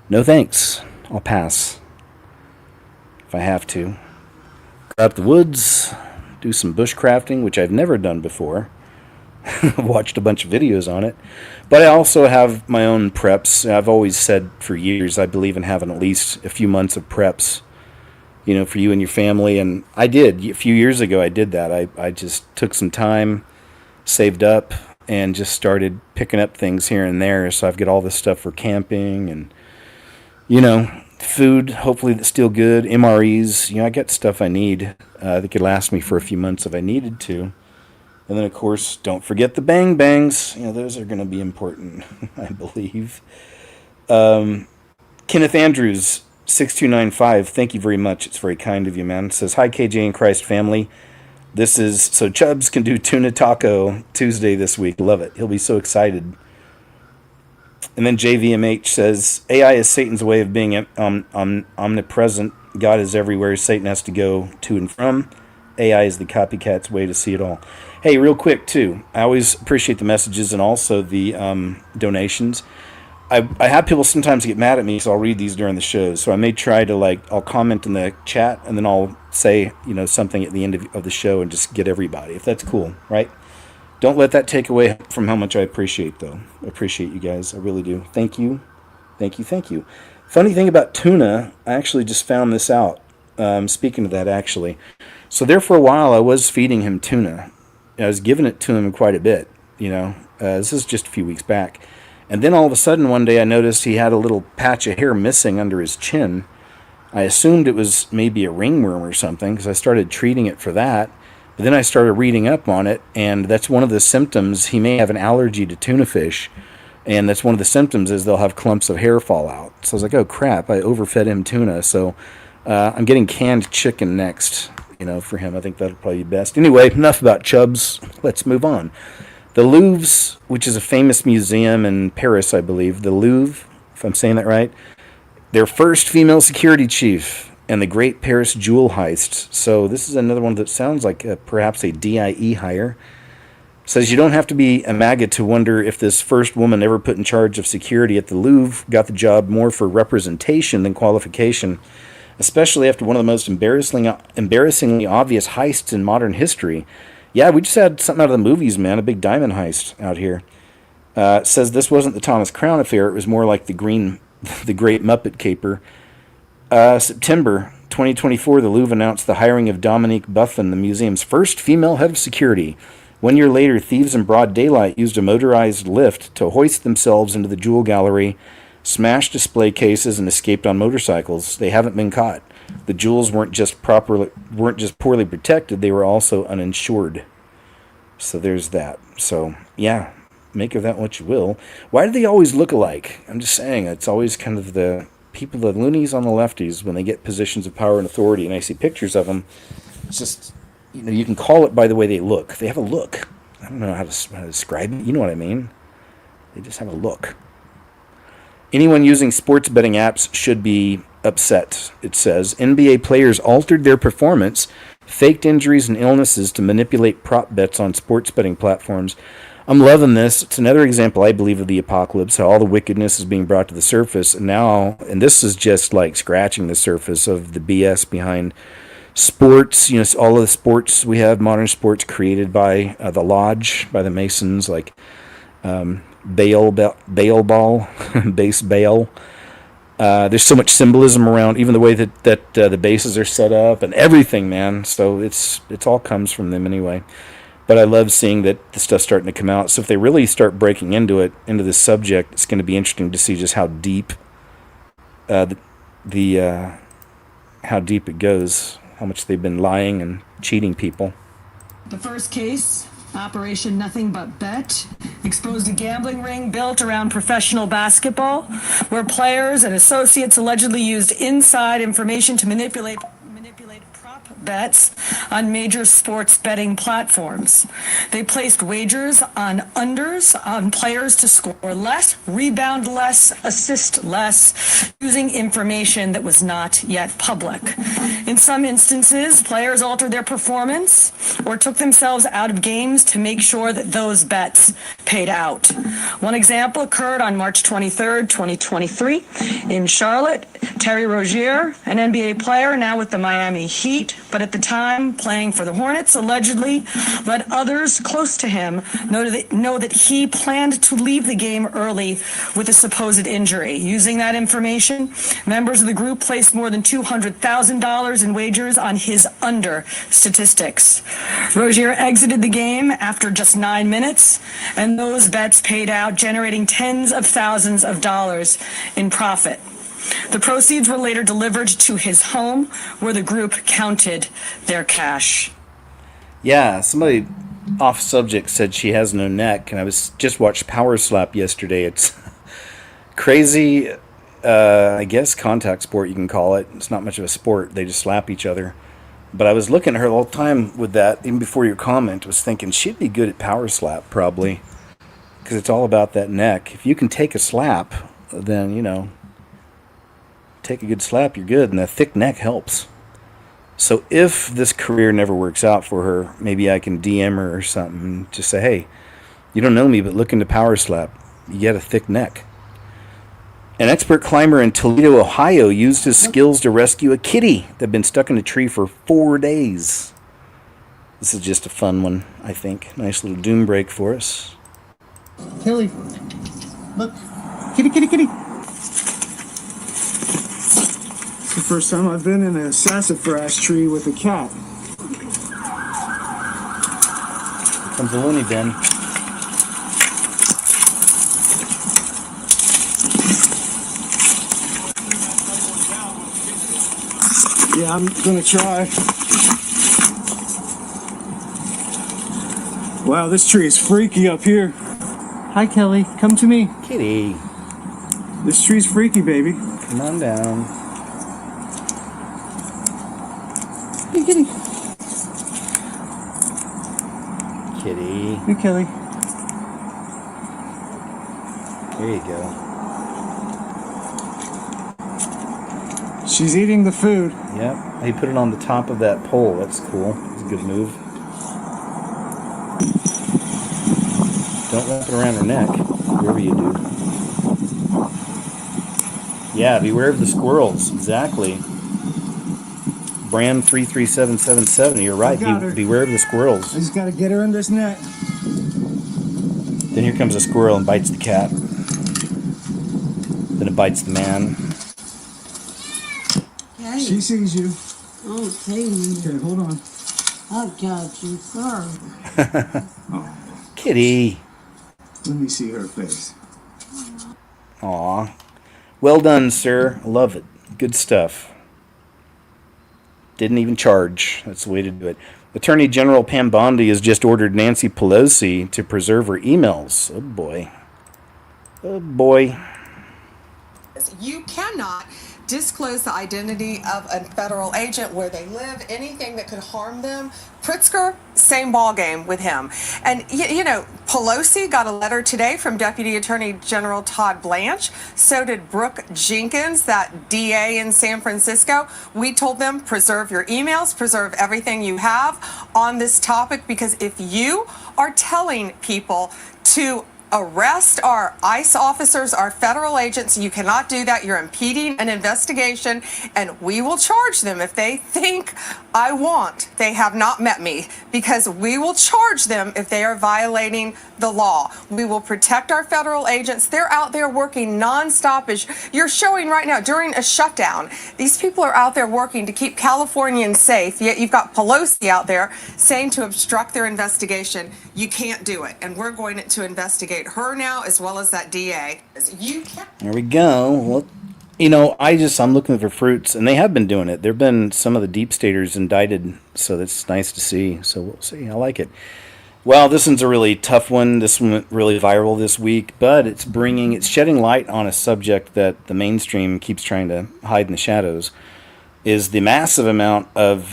No thanks. I'll pass. If I have to. Go out the woods, do some bushcrafting, which I've never done before. I've watched a bunch of videos on it. But I also have my own preps. I've always said for years I believe in having at least a few months of preps, for you and your family. And I did. A few years ago I did that. I just took some time, saved up, and just started picking up things here and there. So I've got all this stuff for camping and, food, hopefully that's still good. MREs, I got stuff I need that could last me for a few months if I needed to. And then, of course, don't forget the bang bangs. Those are going to be important, I believe. Kenneth Andrews, 6295, thank you very much. It's very kind of you, man. Says, hi, KJ and Christ family. This is so Chubbs can do tuna taco Tuesday this week. Love it. He'll be so excited. And then JVMH says, AI is Satan's way of being omnipresent. God is everywhere. Satan has to go to and from. AI is the copycat's way to see it all. Hey, real quick too, I always appreciate the messages and also the donations. I have people sometimes get mad at me, so I'll read these during the show. So I may try to I'll comment in the chat and then I'll say something at the end of the show and just get everybody, if that's cool, right? Don't let that take away from how much I appreciate, though. I appreciate you guys, I really do. Thank you, thank you, thank you. Funny thing about tuna, I actually just found this out. Speaking of that, actually, so there for a while I was feeding him tuna. I was giving it to him quite a bit. This is just a few weeks back. And then all of a sudden one day I noticed he had a little patch of hair missing under his chin. I assumed it was maybe a ringworm or something because I started treating it for that. But then I started reading up on it, and that's one of the symptoms. He may have an allergy to tuna fish, and that's one of the symptoms is they'll have clumps of hair fall out. So I was like, oh crap, I overfed him tuna. So I'm getting canned chicken next, for him. I think that'll probably be best. Anyway, enough about chubs. Let's move on. The Louvre, which is a famous museum in Paris, I believe, the Louvre, if I'm saying that right, their first female security chief and the Great Paris Jewel Heist. So this is another one that sounds like perhaps a DIE hire. Says you don't have to be a MAGA to wonder if this first woman ever put in charge of security at the Louvre got the job more for representation than qualification, especially after one of the most embarrassingly obvious heists in modern history. Yeah, we just had something out of the movies, man, a big diamond heist out here. Says this wasn't the Thomas Crown affair, it was more like the Great Muppet Caper. September 2024, the Louvre announced the hiring of Dominique Buffon, the museum's first female head of security. 1 year later, thieves in broad daylight used a motorized lift to hoist themselves into the jewel gallery, smashed display cases, and escaped on motorcycles. They haven't been caught. The jewels weren't just poorly protected, they were also uninsured. So there's that. So yeah, make of that what you will. Why do they always look alike? I'm just saying, it's always kind of the people, the loonies on the lefties, when they get positions of power and authority, and I see pictures of them. It's just, you can call it by the way they look. They have a look. I don't know how to describe it. You know what I mean? They just have a look. Anyone using sports betting apps should be upset, it says. NBA players altered their performance, faked injuries and illnesses to manipulate prop bets on sports betting platforms. I'm loving this. It's another example, I believe, of the apocalypse, how all the wickedness is being brought to the surface. And this is just like scratching the surface of the BS behind sports. All of the sports we have, modern sports created by the Lodge, by the Masons, like Baal ball, base Baal. There's so much symbolism around, even the way that the bases are set up and everything, man. So it's all comes from them anyway. But I love seeing that the stuff's starting to come out. So if they really start breaking into this subject, it's going to be interesting to see just how deep how deep it goes, how much they've been lying and cheating people. The first case, Operation Nothing But Bet, exposed a gambling ring built around professional basketball, where players and associates allegedly used inside information to manipulate prop bets on major sports betting platforms. They placed wagers on unders on players to score less, rebound less, assist less, using information that was not yet public. In some instances, players altered their performance or took themselves out of games to make sure that those bets paid out. One example occurred on March 23rd, 2023 in Charlotte. Terry Rozier, an NBA player now with the Miami Heat, but at the time playing for the Hornets, allegedly let others close to him know that he planned to leave the game early with a supposed injury. Using that information, members of the group placed more than $200,000 in wagers on his under statistics. Rozier exited the game after just 9 minutes, and those bets paid out, generating tens of thousands of dollars in profit. The proceeds were later delivered to his home, where the group counted their cash. Yeah, somebody off subject said she has no neck, and I just watched Power Slap yesterday. It's crazy, I guess contact sport you can call it. It's not much of a sport. They just slap each other. But I was looking at her the whole time with that, even before your comment, was thinking she'd be good at Power Slap, probably, because it's all about that neck. If you can take a slap, then, take a good slap, you're good, and a thick neck helps. So if this career never works out for her, maybe I can DM her or something and just say, hey, you don't know me, but look into Power Slap. You get a thick neck. An expert climber in Toledo, Ohio used his skills to rescue a kitty that had been stuck in a tree for 4 days. This is just a fun one, I think. Nice little doom break for us. Kelly, look. Kitty, kitty, kitty. It's the first time I've been in a sassafras tree with a cat. Here comes the loony bin. Yeah, I'm gonna try. Wow, this tree is freaky up here. Hi, Kelly. Come to me. Kitty. This tree's freaky, baby. Come on down. Hey, kitty. Kitty. Hey, Kelly. There you go. She's eating the food. Yep. He put it on the top of that pole. That's cool. It's a good move. Don't wrap it around her neck, whatever you do. Yeah, beware of the squirrels. Exactly. Brand 33777. You're right. Beware of the squirrels. I just gotta get her in this net. Then here comes a squirrel and bites the cat. Then it bites the man. Hey. She sees you. Okay. Okay, hold on. I got you, sir. Oh. Kitty. Let me see her face. Aw. Well done, sir. Love it. Good stuff. Didn't even charge. That's the way to do it. Attorney General Pam Bondi has just ordered Nancy Pelosi to preserve her emails. Oh, boy. Oh, boy. You cannot disclose the identity of a federal agent, where they live, anything that could harm them. Pritzker, same ball game with him. And you know, Pelosi got a letter today from Deputy Attorney General Todd Blanche. So did Brooke Jenkins, that DA in San Francisco. We told them, preserve your emails, preserve everything you have on this topic, because if you are telling people to arrest our ICE officers, our federal agents, you cannot do that. You're impeding an investigation, and we will charge them if they think they have not met me, because we will charge them if they are violating the law. We will protect our federal agents. They're out there working nonstop, as you're showing right now during a shutdown. These people are out there working to keep Californians safe, yet you've got Pelosi out there saying to obstruct their investigation. You can't do it, and we're going to investigate her now, as well as that DA. You can't. There we go. Well, you know, I'm looking for fruits, and they have been doing it. There have been some of the deep staters indicted, so that's nice to see. So we'll see. I like it. Well, this one's a really tough one. This one went really viral this week, but it's shedding light on a subject that the mainstream keeps trying to hide in the shadows, is the massive amount of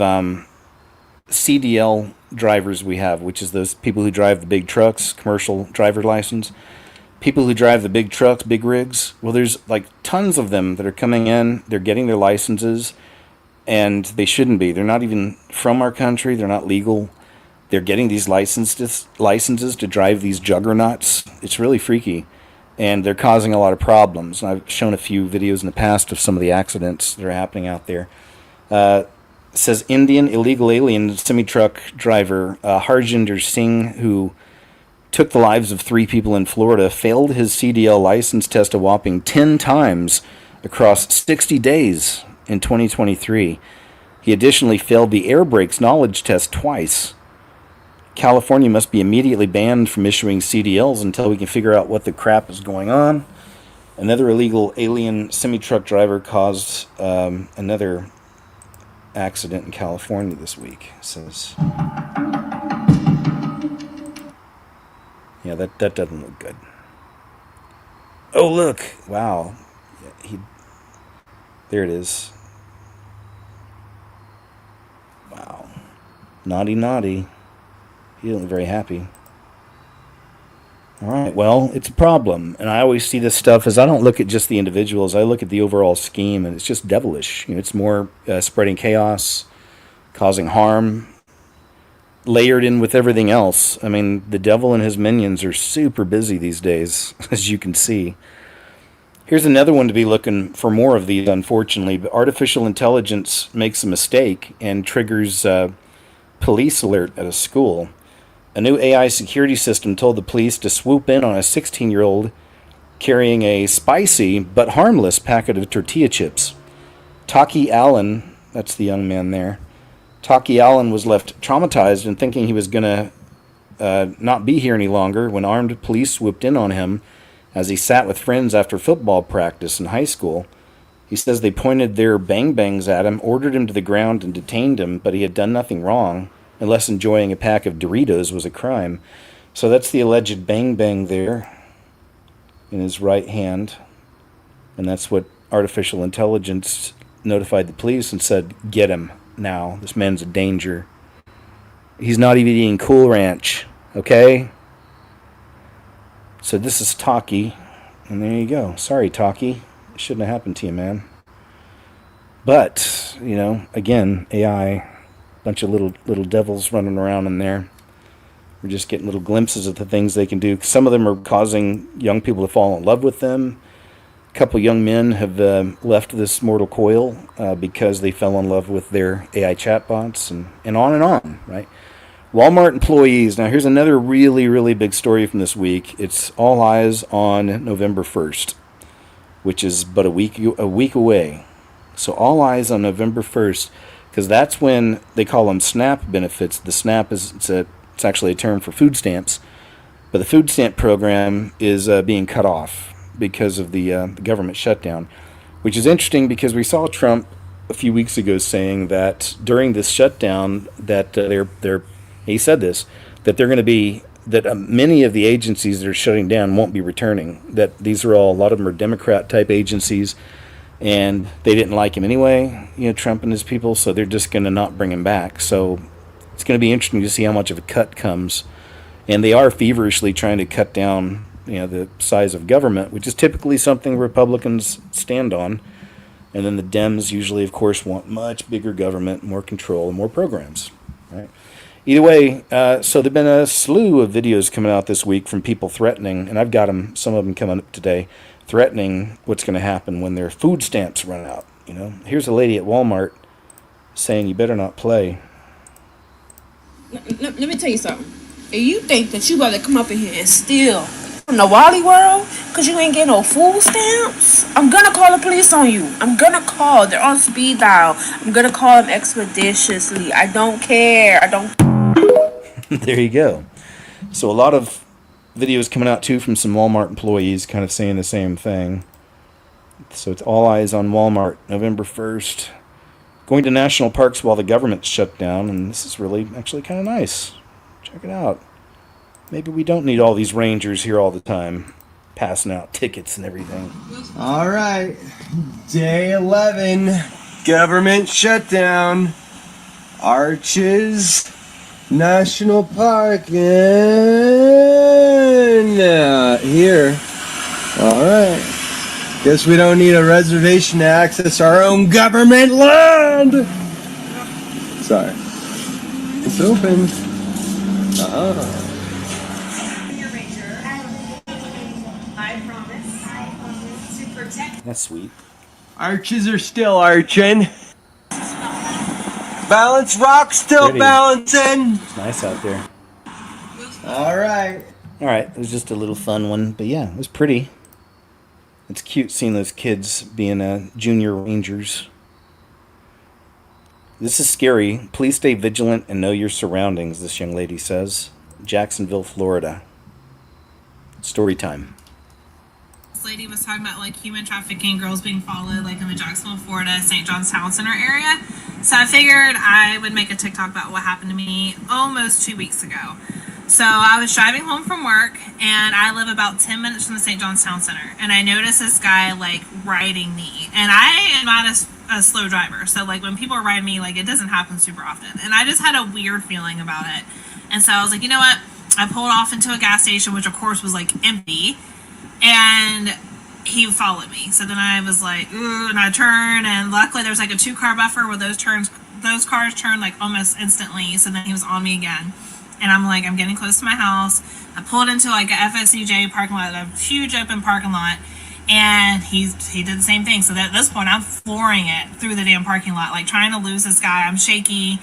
CDL drivers we have, which is those people who drive the big trucks, commercial driver license. People who drive the big trucks, big rigs. Well, there's like tons of them that are coming in. They're getting their licenses, and they shouldn't be. They're not even from our country. They're not legal. They're getting these licenses to drive these juggernauts. It's really freaky, and they're causing a lot of problems. And I've shown a few videos in the past of some of the accidents that are happening out there. It says Indian illegal alien semi-truck driver Harjinder Singh, who took the lives of 3 people in Florida, failed his CDL license test a whopping 10 times across 60 days in 2023. He additionally failed the air brakes knowledge test twice. California must be immediately banned from issuing CDLs until we can figure out what the crap is going on. Another illegal alien semi-truck driver caused another accident in California this week. It says, yeah, that doesn't look good. Oh, look. Wow. Yeah, there it is. Wow. Naughty, naughty. He doesn't look very happy. All right, well, it's a problem. And I always see this stuff as I don't look at just the individuals. I look at the overall scheme, and it's just devilish. You know, it's more spreading chaos, causing harm, layered in with everything else. I mean, the devil and his minions are super busy these days, as you can see. Here's another one to be looking for more of these, unfortunately. But artificial intelligence makes a mistake and triggers police alert at a school. A new AI security system told the police to swoop in on a 16-year-old carrying a spicy but harmless packet of tortilla chips. Taki Allen, that's the young man there, Taki Allen was left traumatized and thinking he was going to not be here any longer when armed police swooped in on him as he sat with friends after football practice in high school. He says they pointed their bang-bangs at him, ordered him to the ground, and detained him, but he had done nothing wrong, unless enjoying a pack of Doritos was a crime. So that's the alleged bang-bang there in his right hand. And that's what artificial intelligence notified the police and said, get him now. This man's a danger. He's not even eating Cool Ranch, okay? So this is Taki, and there you go. Sorry, Taki. It shouldn't have happened to you, man. But, you know, again, AI, bunch of little devils running around in there. We're just getting little glimpses of the things they can do. Some of them are causing young people to fall in love with them. A couple young men have left this mortal coil because they fell in love with their AI chatbots, and on, right? Walmart employees. Now, here's another really, really big story from this week. It's all eyes on November 1st, which is but a week away. So all eyes on November 1st, because that's when they call them SNAP benefits. The SNAP it's actually a term for food stamps, but the food stamp program is being cut off because of the government shutdown, which is interesting because we saw Trump a few weeks ago saying that during this shutdown that he said this, that they're going to be, that many of the agencies that are shutting down won't be returning, that these are all, a lot of them are Democrat type agencies, and they didn't like him anyway, you know, Trump and his people, so they're just going to not bring him back. So it's going to be interesting to see how much of a cut comes. And they are feverishly trying to cut down, you know, the size of government, which is typically something Republicans stand on. And then the Dems usually, of course, want much bigger government, more control, and more programs, right? Either way, so there have been a slew of videos coming out this week from people threatening, and I've got some of them coming up today, threatening what's going to happen when their food stamps run out. You know, here's a lady at Walmart saying, "You better not play." Let me tell you something. If you think that you better come up in here and steal from the Wally world because you ain't getting no food stamps, I'm gonna call the police on you. I'm gonna call. They're on speed dial. I'm gonna call them expeditiously. I don't care. There you go. So a lot of videos coming out too from some Walmart employees kind of saying the same thing. So it's all eyes on Walmart, November 1st. Going to national parks while the government's shut down, and this is really actually kind of nice. Check it out. Maybe we don't need all these rangers here all the time, passing out tickets and everything. All right, day 11, government shutdown, Arches National Park, and here. All right. Guess we don't need a reservation to access our own government land. Sorry. It's open. That's sweet. Arches are still arching. Balance rock still Pretty. balancing. It's nice out there. All right. All right, it was just a little fun one, but yeah, it was pretty. It's cute seeing those kids being junior rangers. This is scary. Please stay vigilant and know your surroundings, this young lady says. Jacksonville, Florida. Story time. This lady was talking about like human trafficking, girls being followed like in the Jacksonville, Florida, St. John's Town Center area. So I figured I would make a TikTok about what happened to me almost 2 weeks ago. So I was driving home from work, and I live about 10 minutes from the St. John's Town Center, and I noticed this guy like riding me, and I am not a slow driver, so like when people are riding me, like it doesn't happen super often, and I just had a weird feeling about it. And so I was like, you know what, I pulled off into a gas station, which of course was like empty, and he followed me. So then I was like, ooh, and I turned, and luckily there's like a 2-car buffer where those turns those cars turned like almost instantly. So then he was on me again. And I'm like, I'm getting close to my house. I pulled into like a FSCJ parking lot, a huge open parking lot. And he did the same thing. So at this point, I'm flooring it through the damn parking lot, like trying to lose this guy. I'm shaky.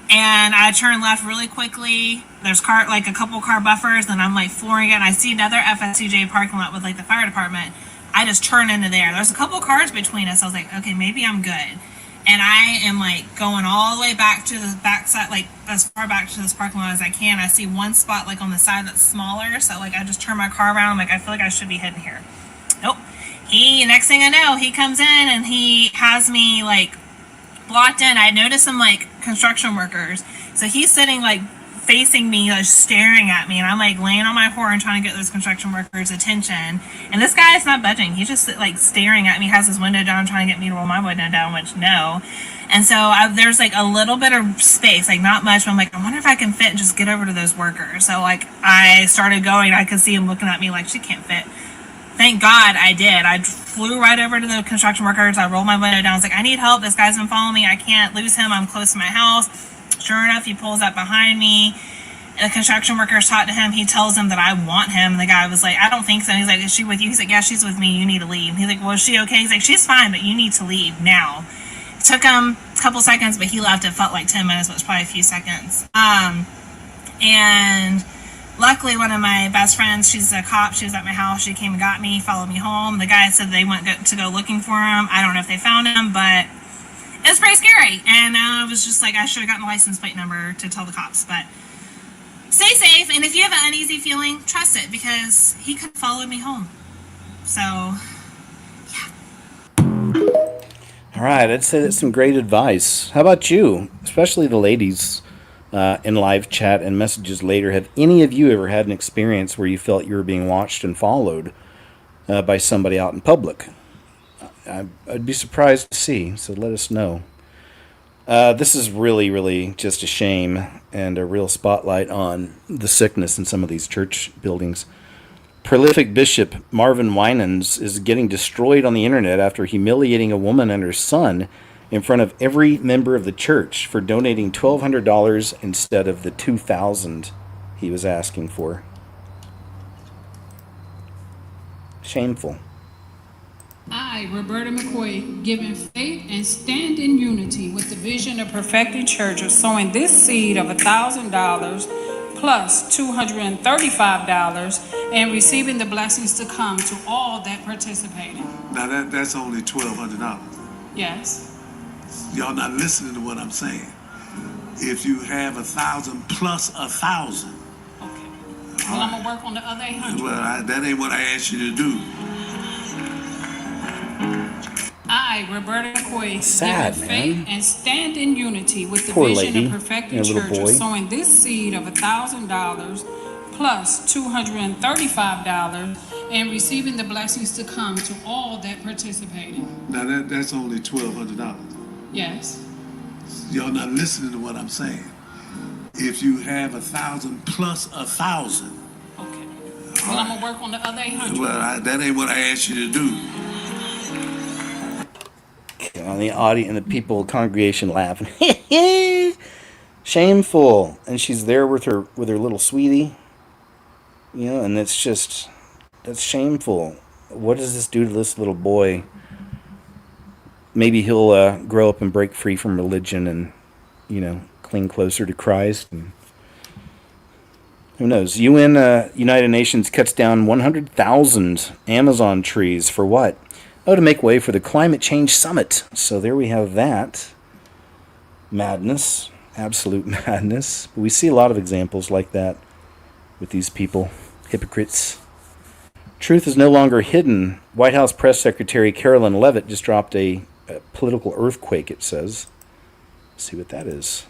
And I turn left really quickly. There's like a couple car buffers, and I'm like flooring it. And I see another FSCJ parking lot with like the fire department. I just turn into there. There's a couple cars between us. I was like, okay, maybe I'm good. And I am like going all the way back to the back side, like as far back to this parking lot as I can. I see one spot like on the side that's smaller. So like I just turn my car around. I'm like, I feel like I should be heading here. Nope. Next thing I know, he comes in and he has me like blocked in. I noticed some like construction workers. So he's sitting like facing me, like staring at me, and I'm like laying on my horn trying to get those construction workers' attention. And this guy is not budging. He's just like staring at me, has his window down, trying to get me to roll my window down, which no. And so there's like a little bit of space, like not much, but I'm like, I wonder if I can fit and just get over to those workers. So like I started going. I could see him looking at me like she can't fit. Thank God I did. I flew right over to the construction workers. I rolled my window down. I was like, I need help. This guy's been following me. I can't lose him. I'm close to my house. Sure enough, he pulls up behind me. And the construction workers talk to him. He tells them that I want him. And the guy was like, I don't think so. He's like, is she with you? He's like, yeah, she's with me. You need to leave. He's like, well, is she okay? He's like, she's fine, but you need to leave now. It took him a couple seconds, but he left. It felt like 10 minutes, but it was probably a few seconds. And luckily, one of my best friends, she's a cop. She was at my house. She came and got me, followed me home. The guy said they went to go looking for him. I don't know if they found him, but it was pretty scary. And I was just like, I should have gotten the license plate number to tell the cops. But stay safe. And if you have an uneasy feeling, trust it, because he could follow me home. So, All right, I'd say that's some great advice. How about you? Especially the ladies in live chat and messages later. Have any of you ever had an experience where you felt you were being watched and followed by somebody out in public? I'd be surprised to see, so let us know. This is really, really just a shame and a real spotlight on the sickness in some of these church buildings. Prolific Bishop Marvin Winans is getting destroyed on the internet after humiliating a woman and her son in front of every member of the church for donating $1,200 instead of the $2,000 he was asking for. Shameful. I, Roberta McCoy, give in faith and stand in unity with the vision of Perfecting Church of sowing this seed of $1,000 plus $235 and receiving the blessings to come to all that participated. Now that's only $1,200. Yes. Y'all not listening to what I'm saying. If you have 1,000 plus 1,000. Okay. Well, I'm gonna work on the other 800. Well, that ain't what I asked you to do. I, Roberta McCoy, Sad, give in faith man. and stand in unity with the Poor vision lady of Perfecting and a little Church of boy. sowing this seed of $1,000 plus $235 and receiving the blessings to come to all that participated. Now that's only $1,200. Yes. Y'all not listening to what I'm saying. If you have 1,000 plus 1,000. Well, I'm gonna work on the other 800. Well, that ain't what I asked you to do. On the audience and the people congregation laughing. Shameful. And she's there with her little sweetie. You know, and that's shameful. What does this do to this little boy? Maybe he'll grow up and break free from religion and, cling closer to Christ. And who knows? United Nations cuts down 100,000 Amazon trees for what? Oh, to make way for the Climate Change Summit. So there we have that. Madness. Absolute madness. But we see a lot of examples like that with these people. Hypocrites. Truth is no longer hidden. White House Press Secretary Carolyn Leavitt just dropped a political earthquake, it says. Let's see what that is.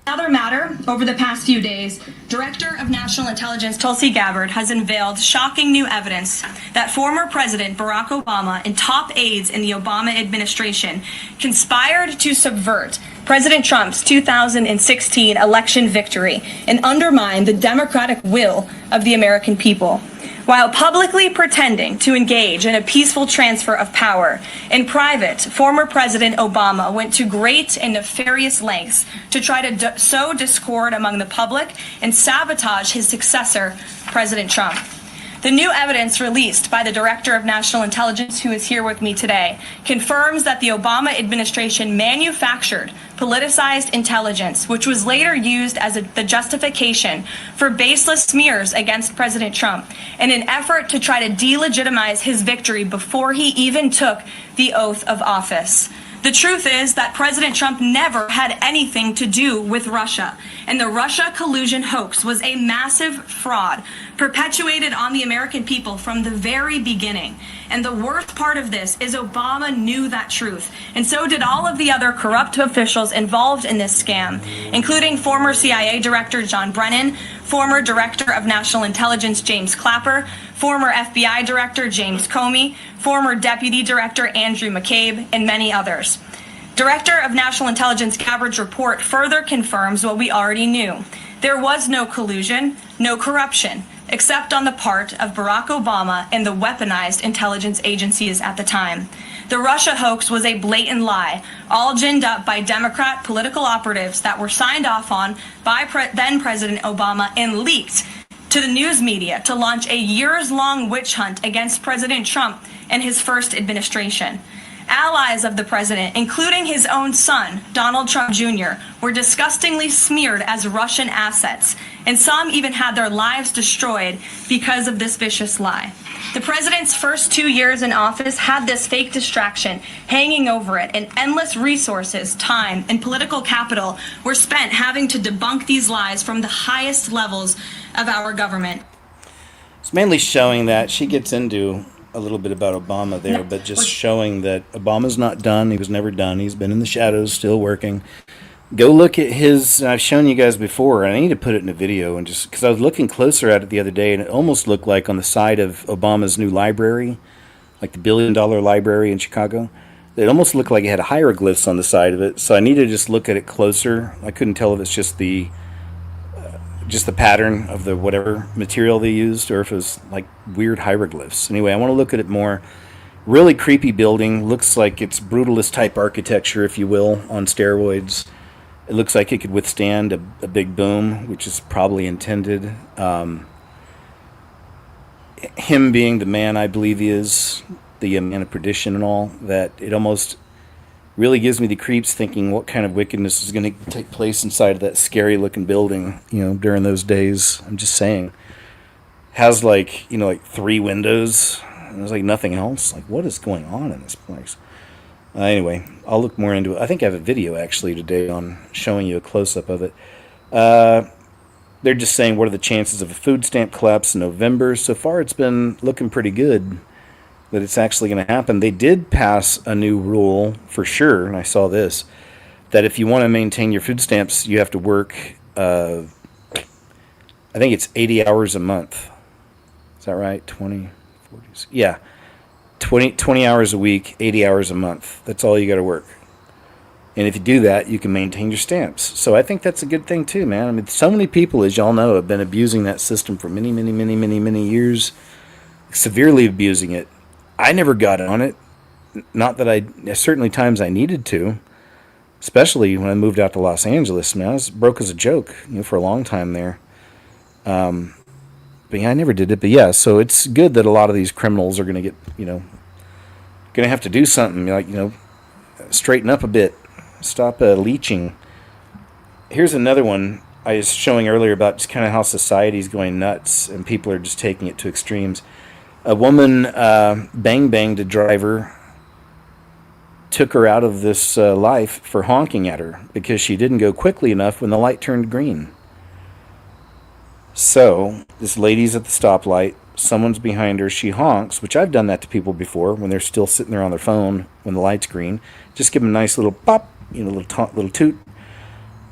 Another matter, over the past few days, Director of National Intelligence Tulsi Gabbard has unveiled shocking new evidence that former President Barack Obama and top aides in the Obama administration conspired to subvert President Trump's 2016 election victory and undermine the democratic will of the American people. While publicly pretending to engage in a peaceful transfer of power, in private, former President Obama went to great and nefarious lengths to try to sow discord among the public and sabotage his successor, President Trump. The new evidence released by the Director of National Intelligence, who is here with me today, confirms that the Obama administration manufactured politicized intelligence, which was later used as the justification for baseless smears against President Trump in an effort to try to delegitimize his victory before he even took the oath of office. The truth is that President Trump never had anything to do with Russia, and the Russia collusion hoax was a massive fraud perpetuated on the American people from the very beginning. And the worst part of this is Obama knew that truth, and so did all of the other corrupt officials involved in this scam, including former CIA Director John Brennan, former Director of National Intelligence James Clapper, former FBI Director James Comey, former Deputy Director Andrew McCabe, and many others. Director of National Intelligence Gabbard's report further confirms what we already knew. There was no collusion, no corruption, except on the part of Barack Obama and the weaponized intelligence agencies at the time. The Russia hoax was a blatant lie, all ginned up by Democrat political operatives that were signed off on by then President Obama and leaked to the news media to launch a years-long witch hunt against President Trump and his first administration. Allies of the president, including his own son, Donald Trump Jr., were disgustingly smeared as Russian assets, and some even had their lives destroyed because of this vicious lie. The president's first 2 years in office had this fake distraction hanging over it, and endless resources, time, and political capital were spent having to debunk these lies from the highest levels of our government. It's mainly showing that she gets into a little bit about Obama there, but just showing that Obama's not done. He was never done. He's been in the shadows, still working. Go look at his, I've shown you guys before, and I need to put it in a video, and just because I was looking closer at it the other day, and it almost looked like on the side of Obama's new library, like the $1 billion library in Chicago, it almost looked like it had hieroglyphs on the side of it, so I need to just look at it closer. I couldn't tell if it's just the pattern of the whatever material they used, or if it was like weird hieroglyphs. Anyway, I want to look at it more. Really creepy building. Looks like it's brutalist type architecture, if you will, on steroids. It looks like it could withstand a big boom, which is probably intended. Him being the man I believe he is, the man of perdition and all, that it almost really gives me the creeps thinking what kind of wickedness is going to take place inside of that scary looking building, during those days. I'm just saying. Has like 3 windows, and there's like nothing else. Like, what is going on in this place? Anyway, I'll look more into it. I think I have a video actually today on showing you a close-up of it. They're just saying, what are the chances of a food stamp collapse in November? So far, it's been looking pretty good that it's actually going to happen. They did pass a new rule for sure, and I saw this, that if you want to maintain your food stamps, you have to work, I think it's 80 hours a month. Is that right? 20, 40, yeah. 20 hours a week, 80 hours a month. That's all you got to work. And if you do that, you can maintain your stamps. So I think that's a good thing too, man. I mean, so many people, as y'all know, have been abusing that system for many, many, many, many, many years, severely abusing it. I never got on it. Not that certainly times I needed to, especially when I moved out to Los Angeles, man. I was broke as a joke, for a long time there. But yeah, I never did it. But yeah, so it's good that a lot of these criminals are going to get, going to have to do something, like, straighten up a bit. Stop leeching. Here's another one I was showing earlier about just kind of how society's going nuts and people are just taking it to extremes. A woman banged a driver, took her out of this life for honking at her because she didn't go quickly enough when the light turned green. So, this lady's at the stoplight, someone's behind her, she honks, which I've done that to people before when they're still sitting there on their phone when the light's green. Just give them a nice little pop, little toot.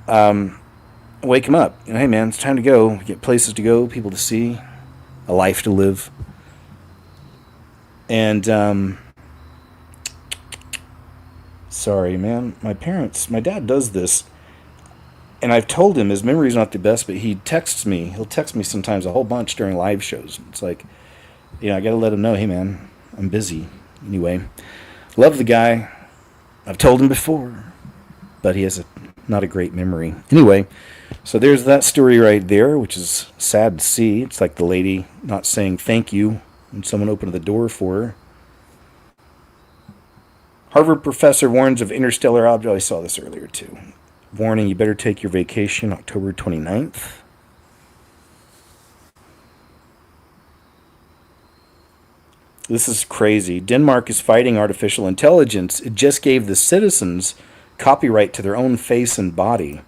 Wake them up. Hey man, it's time to go. Get places to go, people to see, a life to live. And, sorry man, my dad does this. And I've told him his memory's not the best, but he texts me. He'll text me sometimes a whole bunch during live shows. It's like, I got to let him know, hey, man, I'm busy. Anyway, love the guy. I've told him before, but he has not a great memory. Anyway, so there's that story right there, which is sad to see. It's like the lady not saying thank you when someone opened the door for her. Harvard professor warns of interstellar objects. I saw this earlier too. Warning, you better take your vacation October 29th. This is crazy. Denmark is fighting artificial intelligence. It just gave the citizens copyright to their own face and body.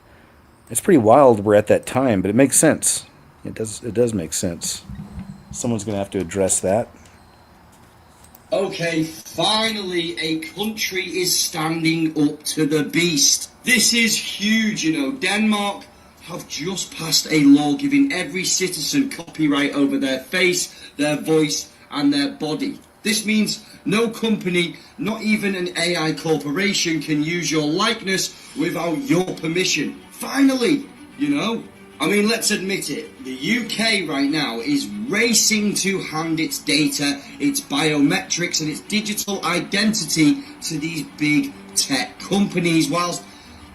It's pretty wild we're at that time, but it makes sense. It does make sense. Someone's going to have to address that. Okay, finally a country is standing up to the beast. This is huge, Denmark have just passed a law giving every citizen copyright over their face, their voice, and their body. This means no company, not even an AI corporation, can use your likeness without your permission. Finally, let's admit it, the UK right now is racing to hand its data, its biometrics, and its digital identity to these big tech companies, whilst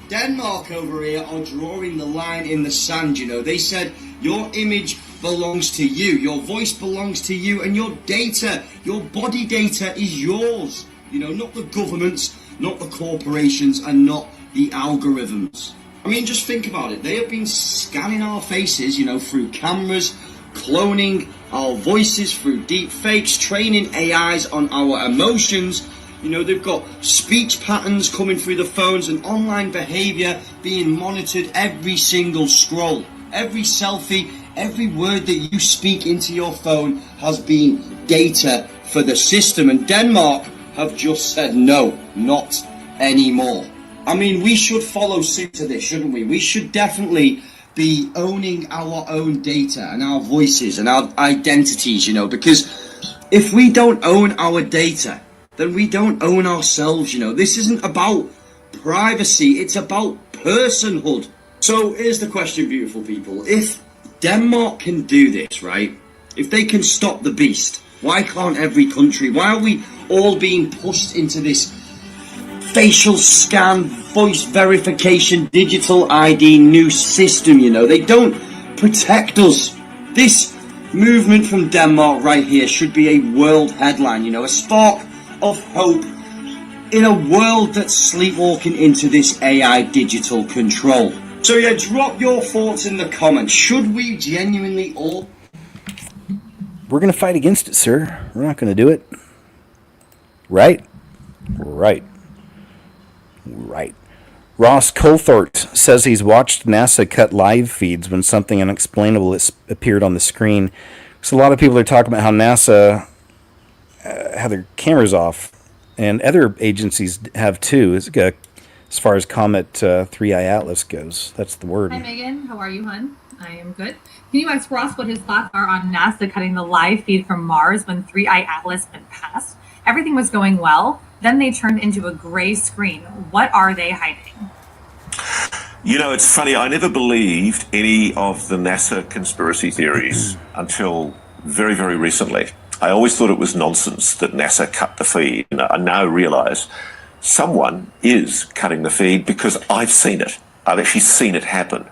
Denmark over here are drawing the line in the sand. They said your image belongs to you, your voice belongs to you, and your data, your body data is yours. Not the governments, not the corporations, and not the algorithms. Just think about it. They have been scanning our faces, through cameras, cloning our voices through deep fakes, training AIs on our emotions. They've got speech patterns coming through the phones and online behavior being monitored every single scroll, every selfie, every word that you speak into your phone has been data for the system. And Denmark have just said no, not anymore. We should follow suit to this, shouldn't we? We should definitely be owning our own data and our voices and our identities, because if we don't own our data, then we don't own ourselves, This isn't about privacy, it's about personhood. So here's the question, beautiful people. If Denmark can do this, right? If they can stop the beast, why can't every country? Why are we all being pushed into this facial scan, voice verification, digital ID new system, They don't protect us. This movement from Denmark right here should be a world headline, a spark of hope in a world that's sleepwalking into this AI digital control. So yeah, drop your thoughts in the comments. Should we genuinely all... We're going to fight against it, sir. We're not going to do it. Right? Right. Ross Coulthart says he's watched NASA cut live feeds when something unexplainable appeared on the screen. So a lot of people are talking about how NASA have their cameras off, and other agencies have too, as far as Comet 3i Atlas goes. That's the word. Hi, Megan. How are you, hon? I am good. Can you ask Ross what his thoughts are on NASA cutting the live feed from Mars when 3i Atlas went past? Everything was going well. Then they turned into a gray screen. What are they hiding? It's funny. I never believed any of the NASA conspiracy theories until very, very recently. I always thought it was nonsense that NASA cut the feed. I now realize someone is cutting the feed because I've seen it. I've actually seen it happen.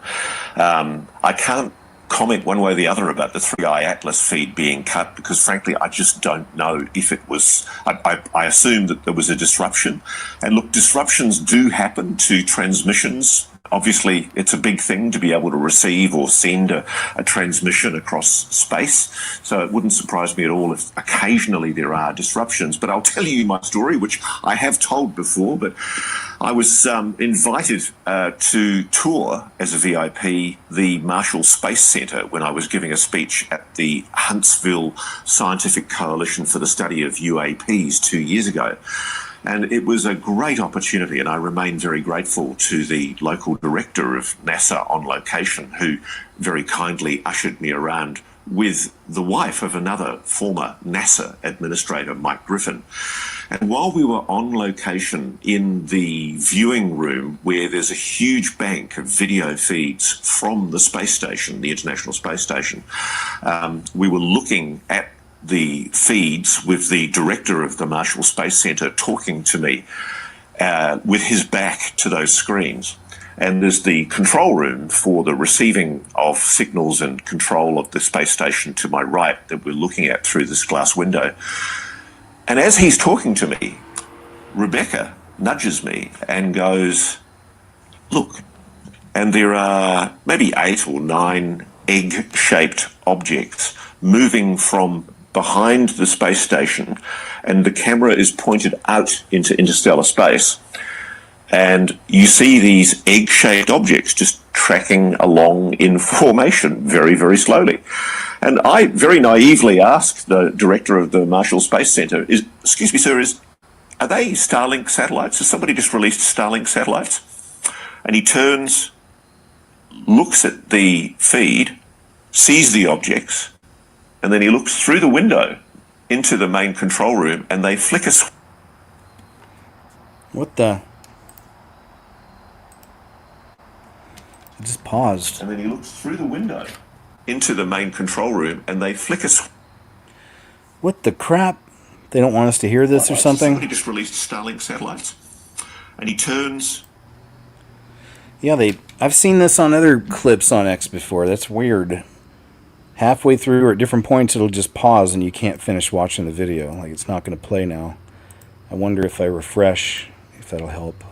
I can't comment one way or the other about the 3i Atlas feed being cut because, frankly, I just don't know if it was... I assume that there was a disruption. And look, disruptions do happen to transmissions. Obviously, it's a big thing to be able to receive or send a transmission across space. So it wouldn't surprise me at all if occasionally there are disruptions. But I'll tell you my story, which I have told before, but I was invited to tour as a VIP the Marshall Space Center when I was giving a speech at the Huntsville Scientific Coalition for the Study of UAPs 2 years ago. And it was a great opportunity, and I remain very grateful to the local director of NASA on location, who very kindly ushered me around with the wife of another former NASA administrator, Mike Griffin. And while we were on location in the viewing room, where there's a huge bank of video feeds from the space station, the International Space Station, we were looking at the feeds with the director of the Marshall Space Center talking to me with his back to those screens. And there's the control room for the receiving of signals and control of the space station to my right that we're looking at through this glass window. And as he's talking to me, Rebecca nudges me and goes, look, and there are maybe 8 or 9 egg-shaped objects moving from behind the space station, and the camera is pointed out into interstellar space. And you see these egg-shaped objects just tracking along in formation very, very slowly. And I very naively asked the director of the Marshall Space Center, excuse me, sir, are they Starlink satellites? Has somebody just released Starlink satellites? And he turns, looks at the feed, sees the objects, and then he looks through the window into the main control room, and they flick a switch. What the? It just paused. And then he looks through the window into the main control room, and they flick a switch. What the crap? They don't want us to hear this or something? Somebody just released Starlink satellites. And he turns. Yeah, I've seen this on other clips on X before. That's weird. Halfway through or at different points, it'll just pause and you can't finish watching the video. Like, it's not going to play now. I wonder if I refresh, if that'll help.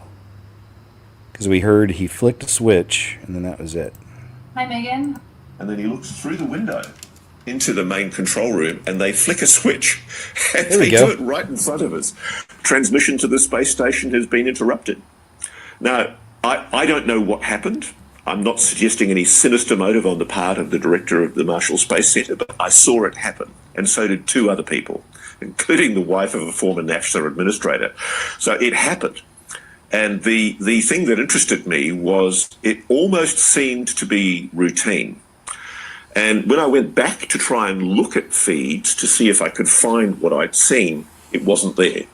Because we heard he flicked a switch, and then that was it. Hi, Megan. And then he looks through the window into the main control room, and they flick a switch. And There we they go. do it right in front of us. Transmission to the space station has been interrupted. Now, I don't know what happened. I'm not suggesting any sinister motive on the part of the director of the Marshall Space Center, but I saw it happen, and so did 2 other people, including the wife of a former NASA administrator. So it happened. And the thing that interested me was it almost seemed to be routine. And when I went back to try and look at feeds to see if I could find what I'd seen, it wasn't there.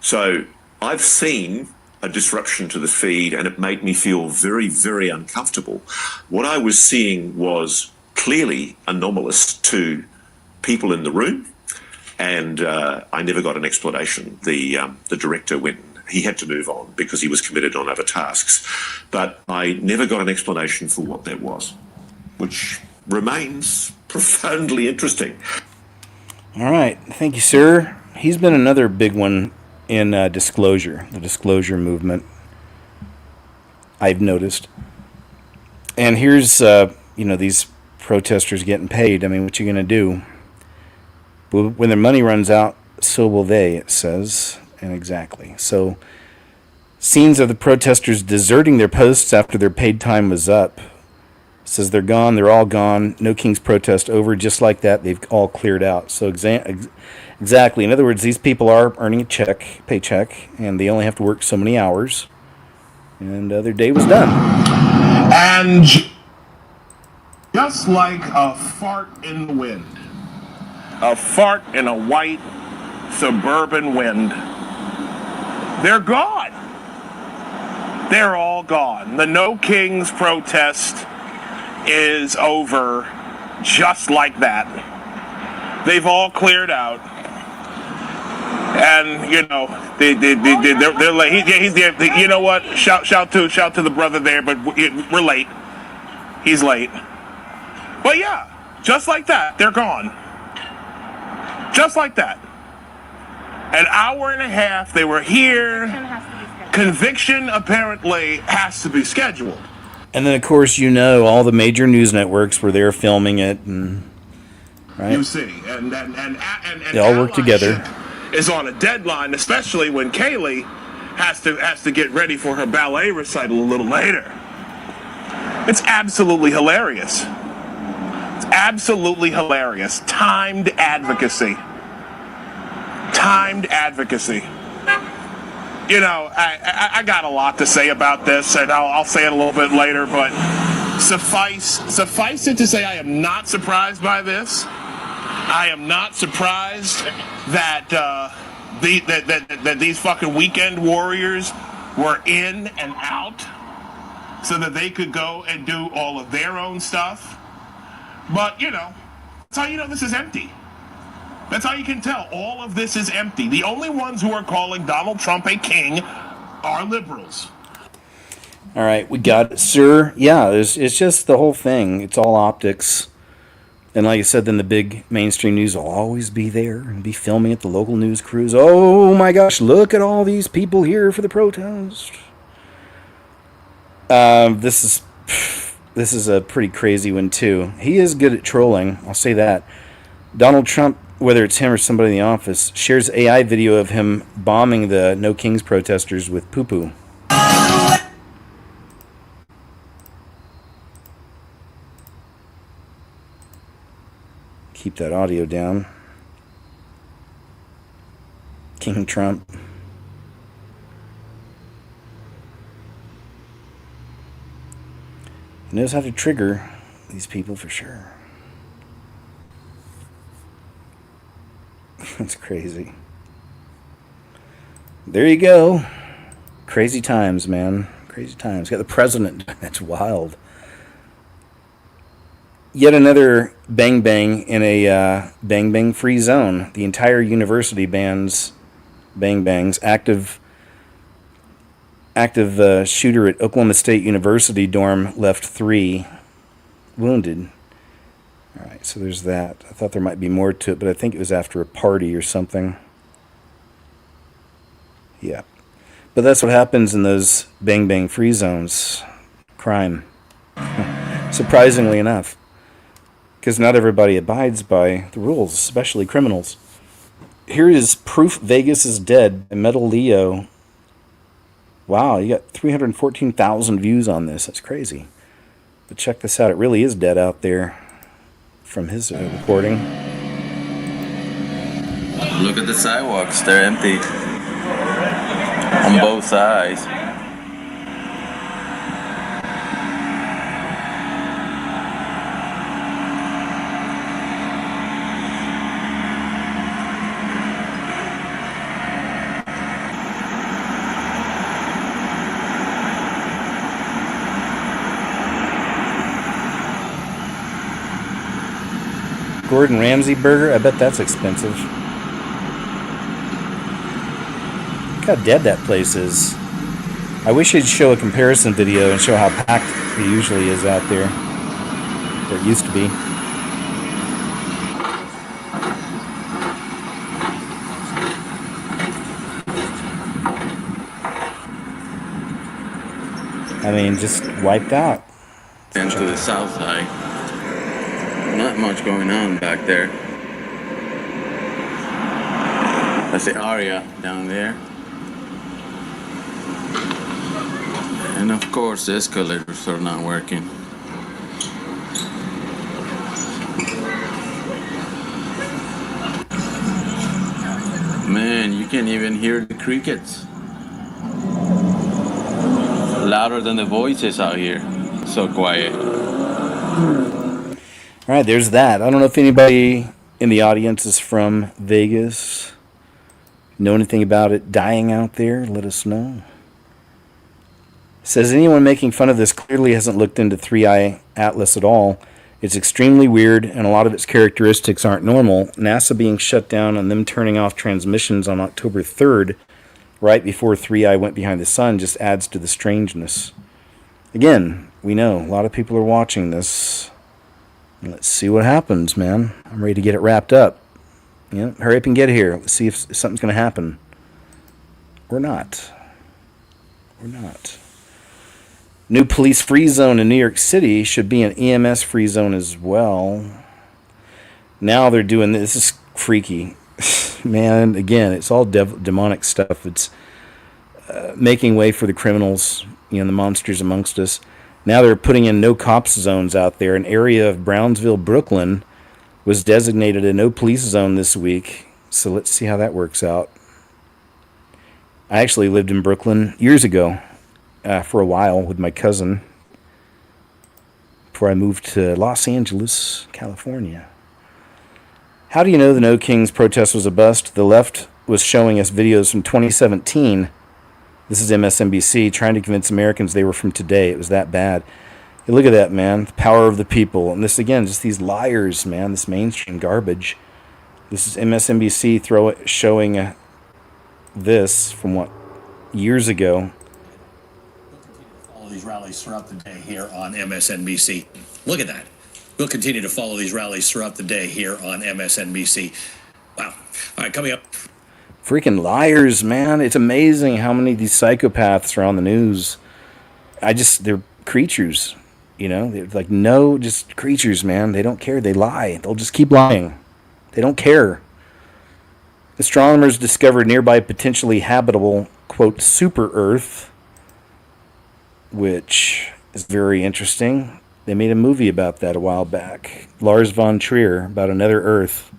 So I've seen a disruption to the feed, and it made me feel very, very uncomfortable. What I was seeing was clearly anomalous to people in the room, and I never got an explanation. The director went, he had to move on because he was committed on other tasks, but I never got an explanation for what that was, which remains profoundly interesting. All right. Thank you, sir. He's been another big one in disclosure, the disclosure movement, I've noticed. And here's, these protesters getting paid. I mean, what you going to do? When their money runs out, so will they, it says. And exactly. So, scenes of the protesters deserting their posts after their paid time was up. It says they're gone, they're all gone. No King's protest over. Just like that, they've all cleared out. So, exactly. In other words, these people are earning a paycheck, and they only have to work so many hours. And their day was done. And just like a fart in the wind, a fart in a white suburban wind, they're gone. They're all gone. The No Kings protest is over just like that. They've all cleared out. And they're late. You know what? Shout to the brother there, but we're late. He's late. But yeah, just like that, they're gone. Just like that. An hour and a half, they were here. Conviction apparently has to be scheduled. And then, of course, all the major news networks were there filming it, and right? You see, and they all work together. Is on a deadline, especially when Kaylee has to get ready for her ballet recital a little later. It's absolutely hilarious. It's absolutely hilarious. Timed advocacy. Timed advocacy. I got a lot to say about this, and I'll say it a little bit later, but suffice it to say I am not surprised by this. I am not surprised that these fucking weekend warriors were in and out so that they could go and do all of their own stuff. But, that's how you know this is empty. That's how you can tell all of this is empty. The only ones who are calling Donald Trump a king are liberals. All right, we got it, sir. Yeah, it's just the whole thing. It's all optics. And like I said, then the big mainstream news will always be there and be filming at the local news crews. Oh my gosh, look at all these people here for the protest. This is a pretty crazy one too. He is good at trolling, I'll say that. Donald Trump, whether it's him or somebody in the office, shares AI video of him bombing the No Kings protesters with poo-poo. Keep that audio down. King Trump. He knows how to trigger these people for sure. That's crazy. There you go. Crazy times, man. Crazy times. Got the president. That's wild. Yet another bang bang in a bang bang free zone. The entire university bans bang bangs. Active shooter at Oklahoma State University dorm left 3 wounded. All right, so there's that. I thought there might be more to it, but I think it was after a party or something. Yeah. But that's what happens in those bang bang free zones. Crime. Surprisingly enough. Because not everybody abides by the rules, especially criminals. Here is Proof Vegas is Dead by Metal Leo. Wow, you got 314,000 views on this. That's crazy. But check this out. It really is dead out there from his recording. Look at the sidewalks. They're empty on both sides. Gordon Ramsay burger? I bet that's expensive. Look how dead that place is. I wish he'd show a comparison video and show how packed it usually is out there. Or it used to be. I mean, just wiped out. And to the south side. Not much going on back there. That's the area down there. And of course the escalators are not working. Man, you can't even hear the crickets. Louder than the voices out here. So quiet. All right, there's that. I don't know if anybody in the audience is from Vegas. Know anything about it dying out there? Let us know. Says anyone making fun of this clearly hasn't looked into 3i Atlas at all. It's extremely weird, and a lot of its characteristics aren't normal. NASA being shut down and them turning off transmissions on October 3rd, right before 3i went behind the sun, just adds to the strangeness. Again, we know a lot of people are watching this. Let's see what happens, man. I'm ready to get it wrapped up. Yeah, hurry up and get here. Let's see if something's going to happen. Or not. Or not. New police free zone in New York City should be an EMS free zone as well. Now they're doing this. This is freaky. Man, again, it's all demonic stuff. It's making way for the criminals, the monsters amongst us. Now they're putting in no cops zones out there. An area of Brownsville, Brooklyn was designated a no police zone this week. So let's see how that works out. I actually lived in Brooklyn years ago for a while with my cousin before I moved to Los Angeles, California. How do you know the No Kings protest was a bust? The left was showing us videos from 2017. This is MSNBC trying to convince Americans they were from today. It was that bad. Hey, look at that, man. The power of the people. And this, again, just these liars, man. This mainstream garbage. This is MSNBC showing this from what, years ago. Follow these rallies throughout the day here on MSNBC. Look at that. We'll continue to follow these rallies throughout the day here on MSNBC. Wow. All right, coming up. Freaking liars, man. It's amazing how many of these psychopaths are on the news. They're creatures, you know? They're like, no, just creatures, man. They don't care. They lie. They'll just keep lying. They don't care. Astronomers discovered nearby potentially habitable, quote, super Earth, which is very interesting. They made a movie about that a while back. Lars von Trier, about another Earth.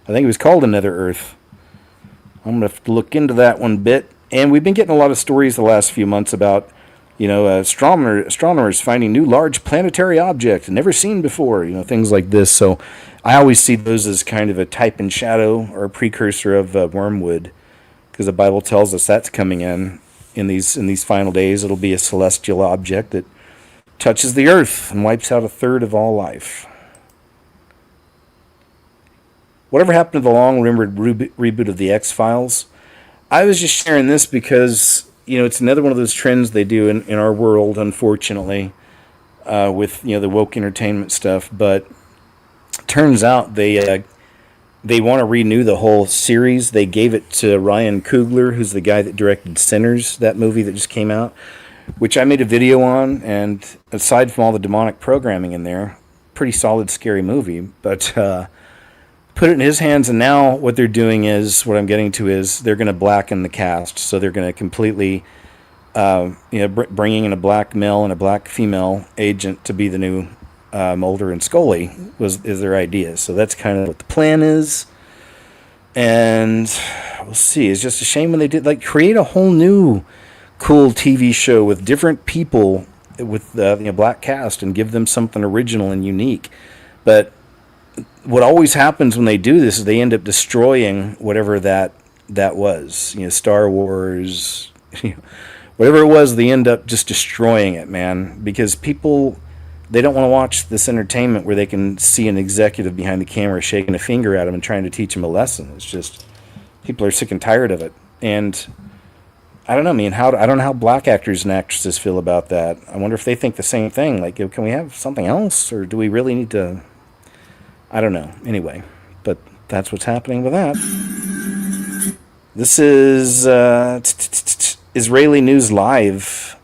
I think it was called Another Earth. I'm going to have to look into that one bit. And we've been getting a lot of stories the last few months about, you know, astronomers finding new large planetary objects never seen before, you know, things like this. So I always see those as kind of a type and shadow or a precursor of wormwood, because the Bible tells us that's coming in these final days. It'll be a celestial object that touches the earth and wipes out a third of all life. Whatever happened to the long-rumored reboot of the X-Files? I was just sharing this because, you know, it's another one of those trends they do in our world, unfortunately, with, you know, the woke entertainment stuff. But turns out they want to renew the whole series. They gave it to Ryan Coogler, who's the guy that directed Sinners, that movie that just came out, which I made a video on. And aside from all the demonic programming in there, pretty solid, scary movie. But put it in his hands, and now what they're doing is, what I'm getting to is, they're going to blacken the cast. So they're going to completely, bringing in a black male and a black female agent to be the new Mulder and Scully is their idea. So that's kind of what the plan is. And we'll see. It's just a shame when they did, like, create a whole new cool TV show with different people with black cast and give them something original and unique. But what always happens when they do this is they end up destroying whatever that was. You know, Star Wars, whatever it was, they end up just destroying it, man. Because people, they don't want to watch this entertainment where they can see an executive behind the camera shaking a finger at them and trying to teach them a lesson. It's just, people are sick and tired of it. And I don't know, I don't know how black actors and actresses feel about that. I wonder if they think the same thing. Like, can we have something else, or do we really need to? I don't know. Anyway, but that's what's happening with that. This is Israeli News Live,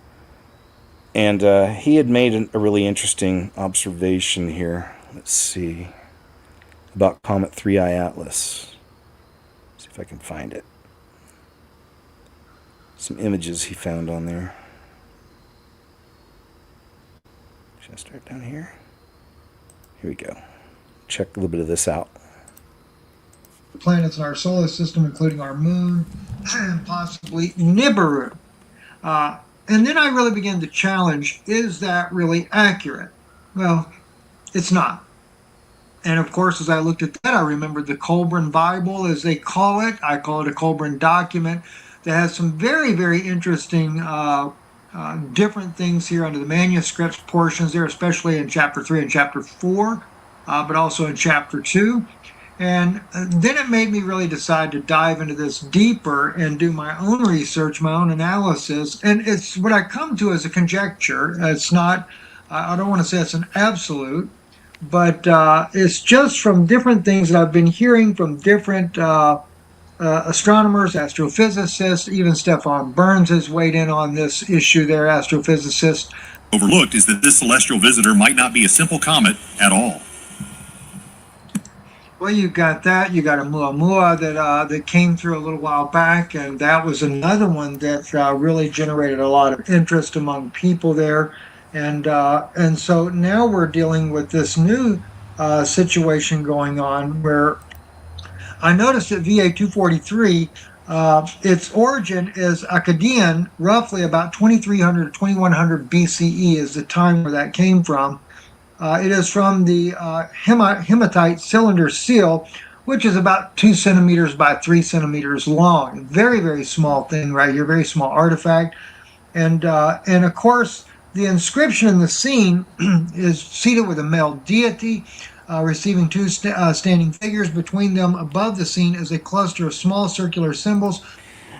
and he had made a really interesting observation here. Let's see, about Comet 3I Atlas. Let's see if I can find it. Some images he found on there. Should I start down here? Here we go. Check a little bit of this out. Planets in our solar system, including our moon, and possibly Nibiru. And then I really began to challenge, is that really accurate? Well, it's not. And of course, as I looked at that, I remembered the Colburn Bible, as they call it. I call it a Colburn document that has some very, very interesting different things here under the manuscripts portions there, especially in chapter 3 and chapter 4. But also in chapter 2. And then it made me really decide to dive into this deeper and do my own research, my own analysis. And it's what I come to as a conjecture. It's not, I don't want to say it's an absolute, but it's just from different things that I've been hearing from different astronomers, astrophysicists. Even Stefan Burns has weighed in on this issue there, astrophysicist. Overlooked is that this celestial visitor might not be a simple comet at all. Well, you got that. You got a Muamua that came through a little while back, and that was another one that really generated a lot of interest among people there. And so now we're dealing with this new situation going on where I noticed that VA 243, its origin is Akkadian, roughly about 2300 to 2100 BCE is the time where that came from. It is from the hematite cylinder seal, which is about 2 centimeters by 3 centimeters long. Very, very small thing right here, very small artifact. And of course, the inscription in the scene is seated with a male deity. receiving two standing figures. Between them, above the scene, is a cluster of small circular symbols.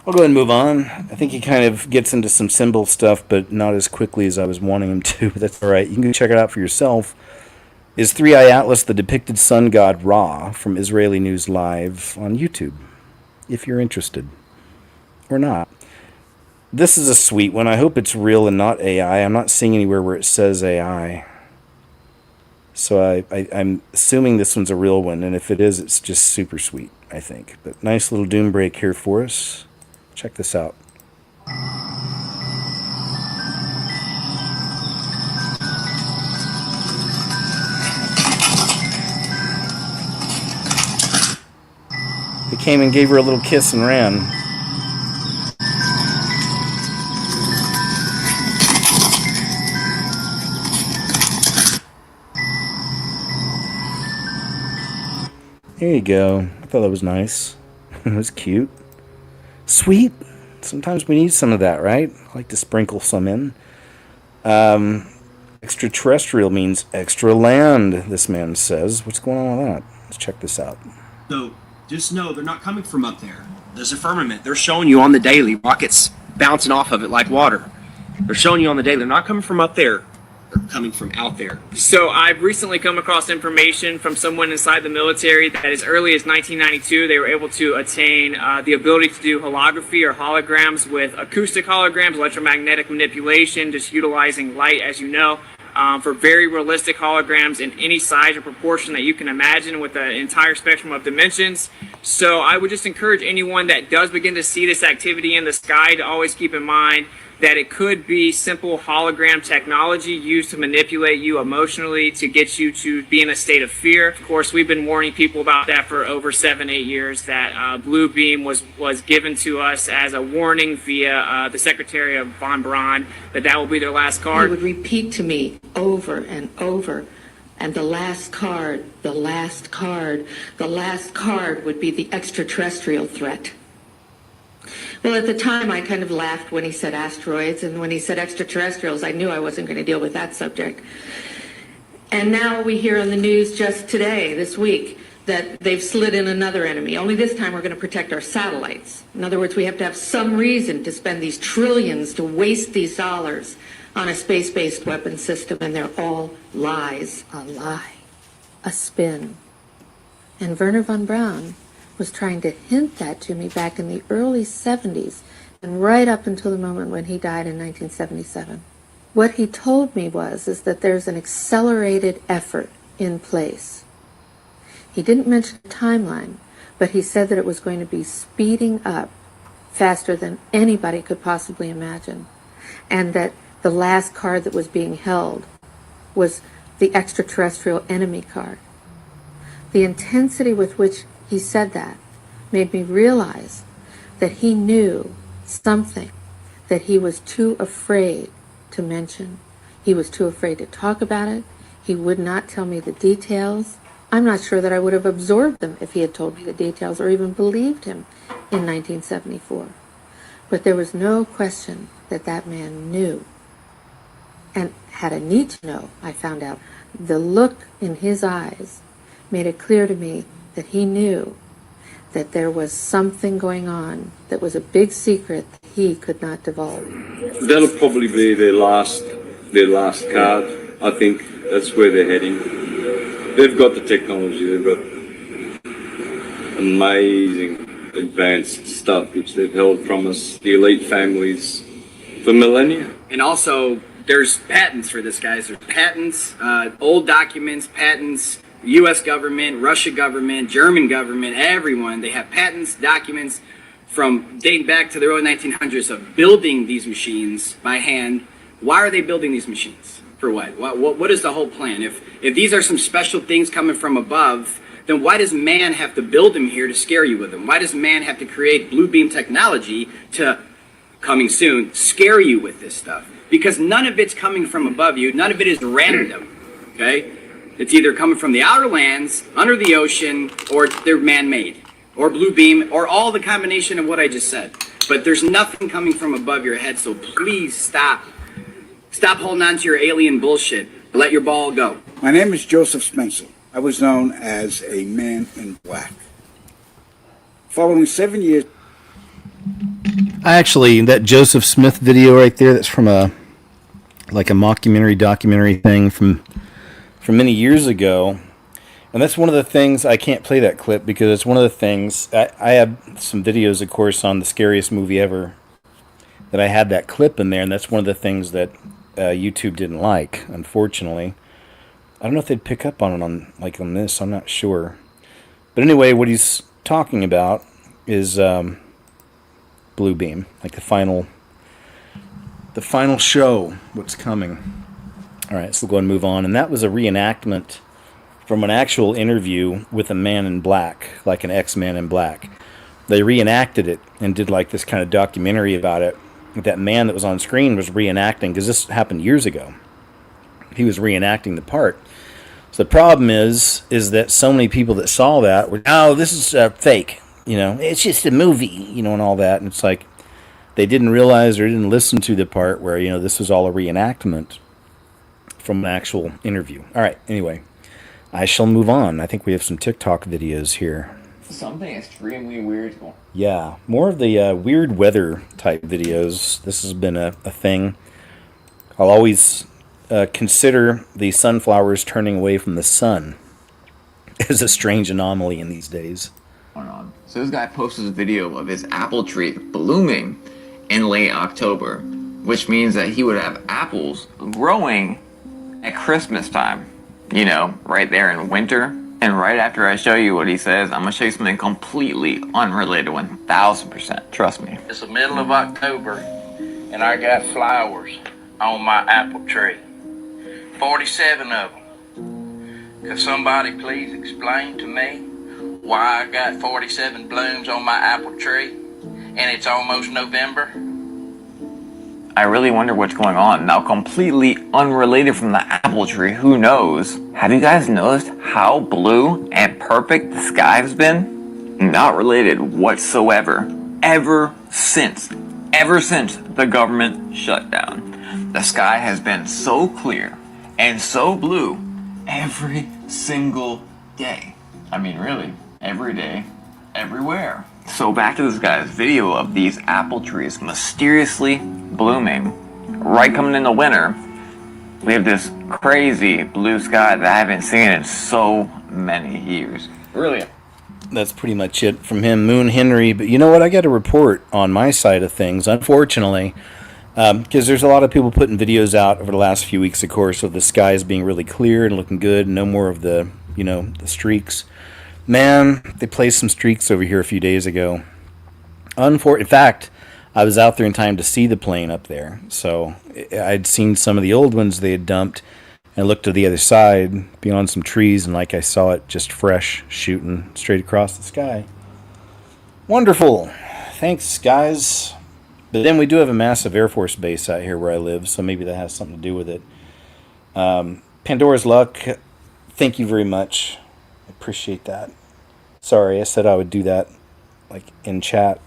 I'll go ahead and move on. I think he kind of gets into some symbol stuff, but not as quickly as I was wanting him to. But that's all right. You can go check it out for yourself. Is Three-Eye Atlas the depicted sun god Ra from Israeli News Live on YouTube, if you're interested, or not. This is a sweet one. I hope it's real and not AI. I'm not seeing anywhere where it says AI. So I'm assuming this one's a real one, and if it is, it's just super sweet, I think. But nice little doom break here for us. Check this out. He came and gave her a little kiss and ran. There you go. I thought that was nice. It was cute. Sweet. Sometimes we need some of that, right? I like to sprinkle some in. Extraterrestrial means extra land, this man says. What's going on with that? Let's check this out. So just know they're not coming from up there. There's a firmament. They're showing you on the daily. Rockets bouncing off of it like water. They're showing you on the daily. They're not coming from up there. They're coming from out there. So I've recently come across information from someone inside the military that as early as 1992, they were able to attain the ability to do holography or holograms with acoustic holograms, electromagnetic manipulation, just utilizing light, as you know, for very realistic holograms in any size or proportion that you can imagine with the entire spectrum of dimensions. So I would just encourage anyone that does begin to see this activity in the sky to always keep in mind that it could be simple hologram technology used to manipulate you emotionally to get you to be in a state of fear. Of course, we've been warning people about that for over 7-8 years, that blue beam was given to us as a warning via the Secretary of Von Braun, that will be their last card. He would repeat to me over and over, and the last card, the last card, the last card would be the extraterrestrial threat. Well, at the time, I kind of laughed when he said asteroids, and when he said extraterrestrials, I knew I wasn't going to deal with that subject. And now we hear on the news just today, this week, that they've slid in another enemy. Only this time we're going to protect our satellites. In other words, we have to have some reason to spend these trillions, to waste these dollars on a space-based weapon system, and they're all lies. A lie. A spin. And Wernher von Braun was trying to hint that to me back in the early 70s and right up until the moment when he died in 1977. What he told me is that there's an accelerated effort in place. He didn't mention a timeline, but he said that it was going to be speeding up faster than anybody could possibly imagine, and that the last card that was being held was the extraterrestrial enemy card. The intensity with which he said that made me realize that he knew something that he was too afraid to mention. He was too afraid to talk about it. He would not tell me the details. I'm not sure that I would have absorbed them if he had told me the details or even believed him in 1974. But there was no question that that man knew, and had a need to know. I found out the look in his eyes made it clear to me that he knew that there was something going on that was a big secret that he could not divulge. That'll probably be their last card. I think that's where they're heading. They've got the technology, they've got amazing advanced stuff which they've held from us, the elite families, for millennia. And also, there's patents for this, guys. There's patents, old documents, patents, U.S. government, Russia government, German government, everyone. They have patents, documents from dating back to the early 1900s of building these machines by hand. Why are they building these machines? For what? What is the whole plan? If these are some special things coming from above, then why does man have to build them here to scare you with them? Why does man have to create blue beam technology to, coming soon, scare you with this stuff? Because none of it's coming from above you. None of it is random, okay? It's either coming from the outer lands, under the ocean, or they're man-made, or blue beam, or all the combination of what I just said. But there's nothing coming from above your head, so please stop. Stop holding on to your alien bullshit. Let your ball go. My name is Joseph Spencer. I was known as a man in black. Following 7 years. That Joseph Smith video right there, that's from a documentary thing from many years ago. And that's one of the things, I can't play that clip because it's one of the things, I have some videos, of course, on the scariest movie ever that I had that clip in there, and that's one of the things that YouTube didn't like, unfortunately. I don't know if they'd pick up on it on this, I'm not sure. But anyway, what he's talking about is Blue Beam, like the final show, what's coming. All right, so we'll go ahead and move on. And that was a reenactment from an actual interview with a man in black, like an ex-man in black. They reenacted it and did like this kind of documentary about it. That man that was on screen was reenacting, because this happened years ago. He was reenacting the part. So the problem is that so many people that saw that were, oh, this is fake. It's just a movie, and all that. And it's like they didn't realize or didn't listen to the part where, this was all a reenactment from an actual interview. All right, anyway, I shall move on. I think we have some TikTok videos here. Something extremely weird. Yeah, more of the weird weather type videos. This has been a thing. I'll always consider the sunflowers turning away from the sun as a strange anomaly in these days. So this guy posted a video of his apple tree blooming in late October, which means that he would have apples growing at Christmas time, right there in winter. And right after I show you what he says, I'm going to show you something completely unrelated, 1000%. Trust me. It's the middle of October, and I got flowers on my apple tree. 47 of them. Could somebody please explain to me why I got 47 blooms on my apple tree, and it's almost November? I really wonder what's going on. Now, completely unrelated from the apple tree, who knows? Have you guys noticed how blue and perfect the sky has been? Not related whatsoever. Ever since the government shut down, the sky has been so clear and so blue every single day. I mean, really, every day, everywhere. So back to this guy's video of these apple trees mysteriously blooming. Right coming in the winter, we have this crazy blue sky that I haven't seen in so many years. Really. That's pretty much it from him, Moon Henry. But you know what? I got a report on my side of things, unfortunately, because there's a lot of people putting videos out over the last few weeks, of course, of the skies being really clear and looking good, and no more of the, the streaks. Man, they placed some streaks over here a few days ago. In fact, I was out there in time to see the plane up there. So I'd seen some of the old ones they had dumped and looked to the other side beyond some trees, and I saw it just fresh shooting straight across the sky. Wonderful. Thanks, guys. But then we do have a massive Air Force base out here where I live, so maybe that has something to do with it. Pandora's Luck, thank you very much. I appreciate that. Sorry, I said I would do that in chat.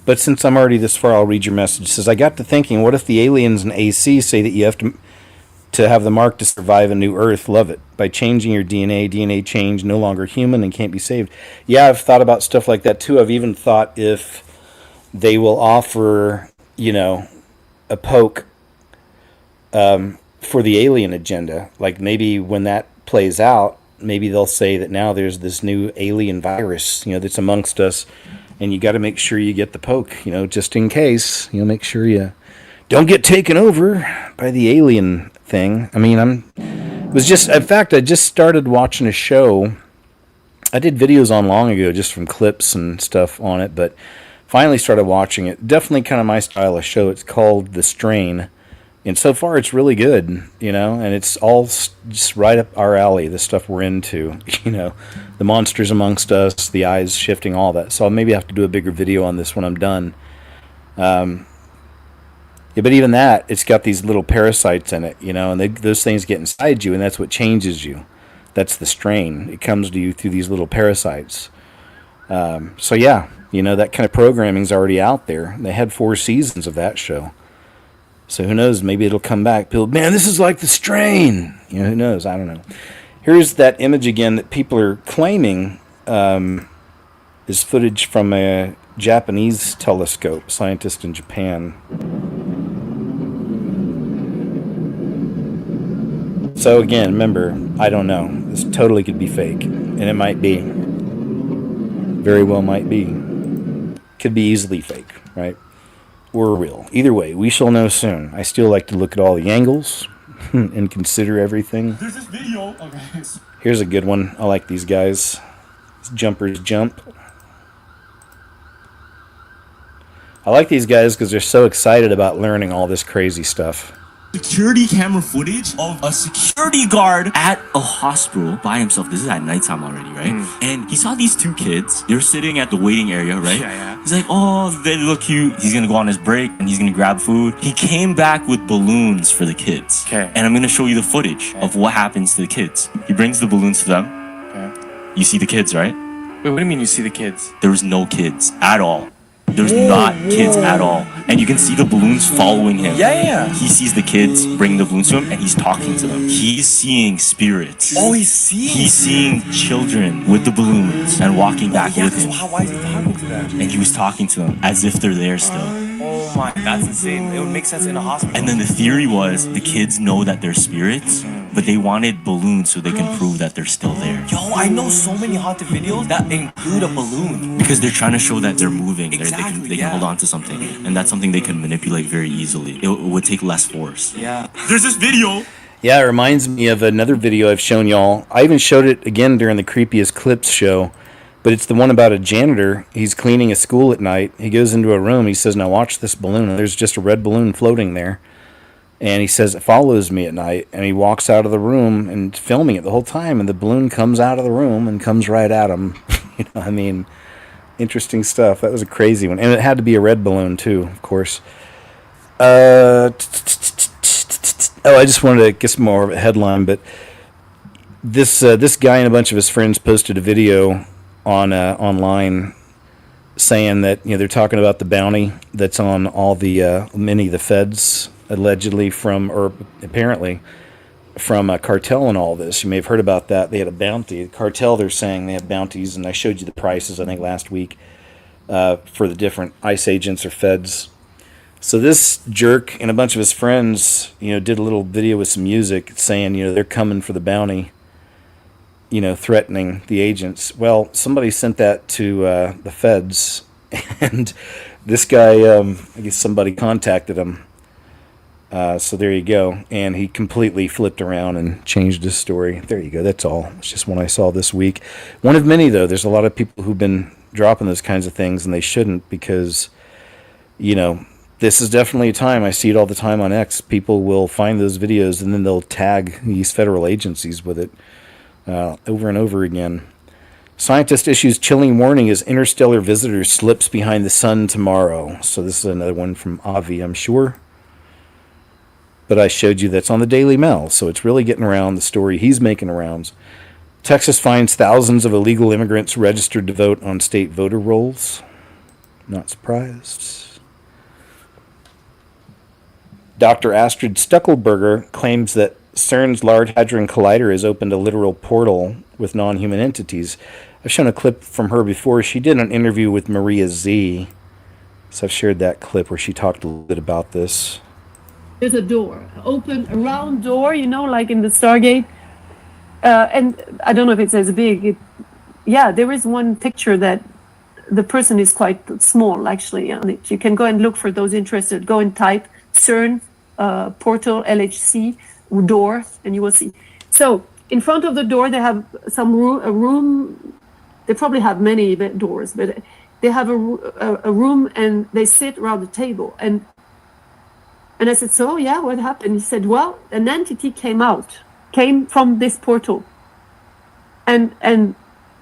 But since I'm already this far, I'll read your message. It says, I got to thinking, what if the aliens and AC say that you have to have the mark to survive a new Earth? Love it. By changing your DNA change, no longer human and can't be saved. Yeah, I've thought about stuff like that too. I've even thought if they will offer, a poke for the alien agenda. Like maybe when that plays out, maybe they'll say that now there's this new alien virus, that's amongst us, and you got to make sure you get the poke, just in case. Make sure you don't get taken over by the alien thing. I mean, in fact, I just started watching a show. I did videos on long ago, just from clips and stuff on it, but finally started watching it. Definitely kind of my style of show. It's called The Strain. And so far, it's really good, and it's all just right up our alley, the stuff we're into, the monsters amongst us, the eyes shifting, all that. So I'll maybe have to do a bigger video on this when I'm done. Yeah, but even that, it's got these little parasites in it, and those things get inside you, and that's what changes you. That's the strain. It comes to you through these little parasites. So yeah, that kind of programming's already out there. They had 4 seasons of that show. So who knows? Maybe it'll come back. People, man, this is like The Strain. Who knows? I don't know. Here's that image again that people are claiming is footage from a Japanese telescope, scientist in Japan. So again, remember, I don't know. This totally could be fake, and it might be. Very well might be. Could be easily fake, right? Or real. Either way, we shall know soon. I still like to look at all the angles and consider everything. There's this video. Okay. Here's a good one. I like these guys. These jumpers jump. I like these guys because they're so excited about learning all this crazy stuff. Security camera footage of a security guard at a hospital by himself. This is at nighttime already, right? And he saw these two kids. They're sitting at the waiting area, right? Yeah. He's like, oh, they look cute. He's gonna go on his break and he's gonna grab food. He came back with balloons for the kids. Okay. And I'm gonna show you the footage of what happens to the kids. He brings the balloons to them. Okay. You see the kids, right? Wait, what do you mean you see the kids? There was no kids at all. There's not kids at all. And you can see the balloons following him. Yeah. He sees the kids bring the balloons to him and he's talking to them. He's seeing spirits. Oh, he's seeing He's seeing children with the balloons and walking back with him. Why is he talking to them? And he was talking to them as if they're there still. Oh my, that's insane. It would make sense in a hospital. And then the theory was the kids know that they're spirits, but they wanted balloons so they can prove that they're still there. Yo, I know so many haunted videos that include a balloon. Because they're trying to show that they're moving. Exactly, They can hold on to something. And that's something they can manipulate very easily. It would take less force. Yeah. There's this video. Yeah, it reminds me of another video I've shown y'all. I even showed it again during the Creepiest Clips show. But it's the one about a janitor. He's cleaning a school at night. He goes into a room. He says, now watch this balloon. And there's just a red balloon floating there. And he says, it follows me at night. And he walks out of the room and filming it the whole time. And the balloon comes out of the room and comes right at him. You know, I mean, interesting stuff. That was a crazy one. And it had to be a red balloon, too, of course. I just wanted to get some more of a headline. But this guy and a bunch of his friends posted a video on online saying that, you know, they're talking about the bounty that's on all the many of the feds allegedly from, or apparently from a cartel and all this. You may have heard about that. They had a bounty. The cartel, they're saying they have bounties, and I showed you the prices, I think, last week for the different ICE agents or feds. So this jerk and a bunch of his friends, you know, did a little video with some music saying, you know, they're coming for the bounty, you know, threatening the agents. Well, somebody sent that to the feds, and this guy, I guess somebody contacted him. So there you go. And he completely flipped around and changed his story. There you go. That's all. It's just one I saw this week. One of many, though. There's a lot of people who've been dropping those kinds of things, and they shouldn't, because, you know, this is definitely a time. I see it all the time on X. People will find those videos, and then they'll tag these federal agencies with it. Over and over again. Scientist issues chilling warning as interstellar visitor slips behind the sun tomorrow. So this is another one from Avi, I'm sure. But I showed you that's on the Daily Mail, so it's really getting around, the story he's making arounds. Texas finds thousands of illegal immigrants registered to vote on state voter rolls. Not surprised. Dr. Astrid Stuckelberger claims that CERN's Large Hadron Collider has opened a literal portal with non-human entities. I've shown a clip from her before. She did an interview with Maria Z. So I've shared that clip where she talked a little bit about this. There's a door, open, a round door, you know, like in the Stargate. And I don't know if it's as big. There is one picture that the person is quite small, actually. On it. You can go and look for those interested. Go and type CERN portal LHC door, and you will see. So in front of the door, they have a room. They probably have many doors, but they have a room, and they sit around the table. And I said, so yeah, what happened? He said, well, an entity came from this portal, and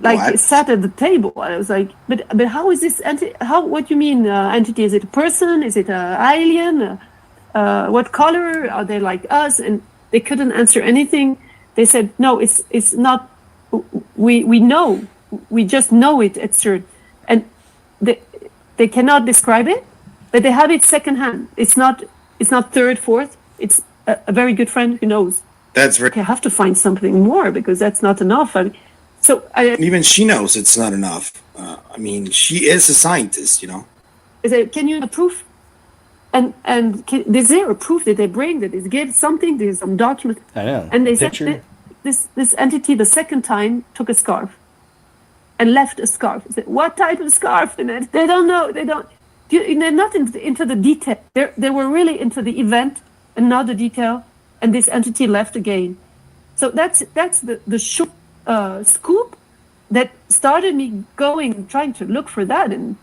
like it sat at the table. I was like, but how is this entity? What do you mean entity? Is it a person? Is it an alien? What color are they like us? And they couldn't answer anything. They said, no, it's not. We know. We just know it at CERN, and they cannot describe it, but they have it secondhand. It's not third, fourth. It's a very good friend who knows. That's right. Okay, I have to find something more because that's not enough. Even she knows it's not enough. I mean, she is a scientist, you know. Can you proof? Is there a proof that they bring that is give something? There's some document. I know. And they Picture? said that this entity the second time took a scarf and left a scarf. I said, what type of scarf? And they don't know. They're not into the detail. They were really into the event and not the detail. And this entity left again. So that's the short scoop that started me trying to look for that. And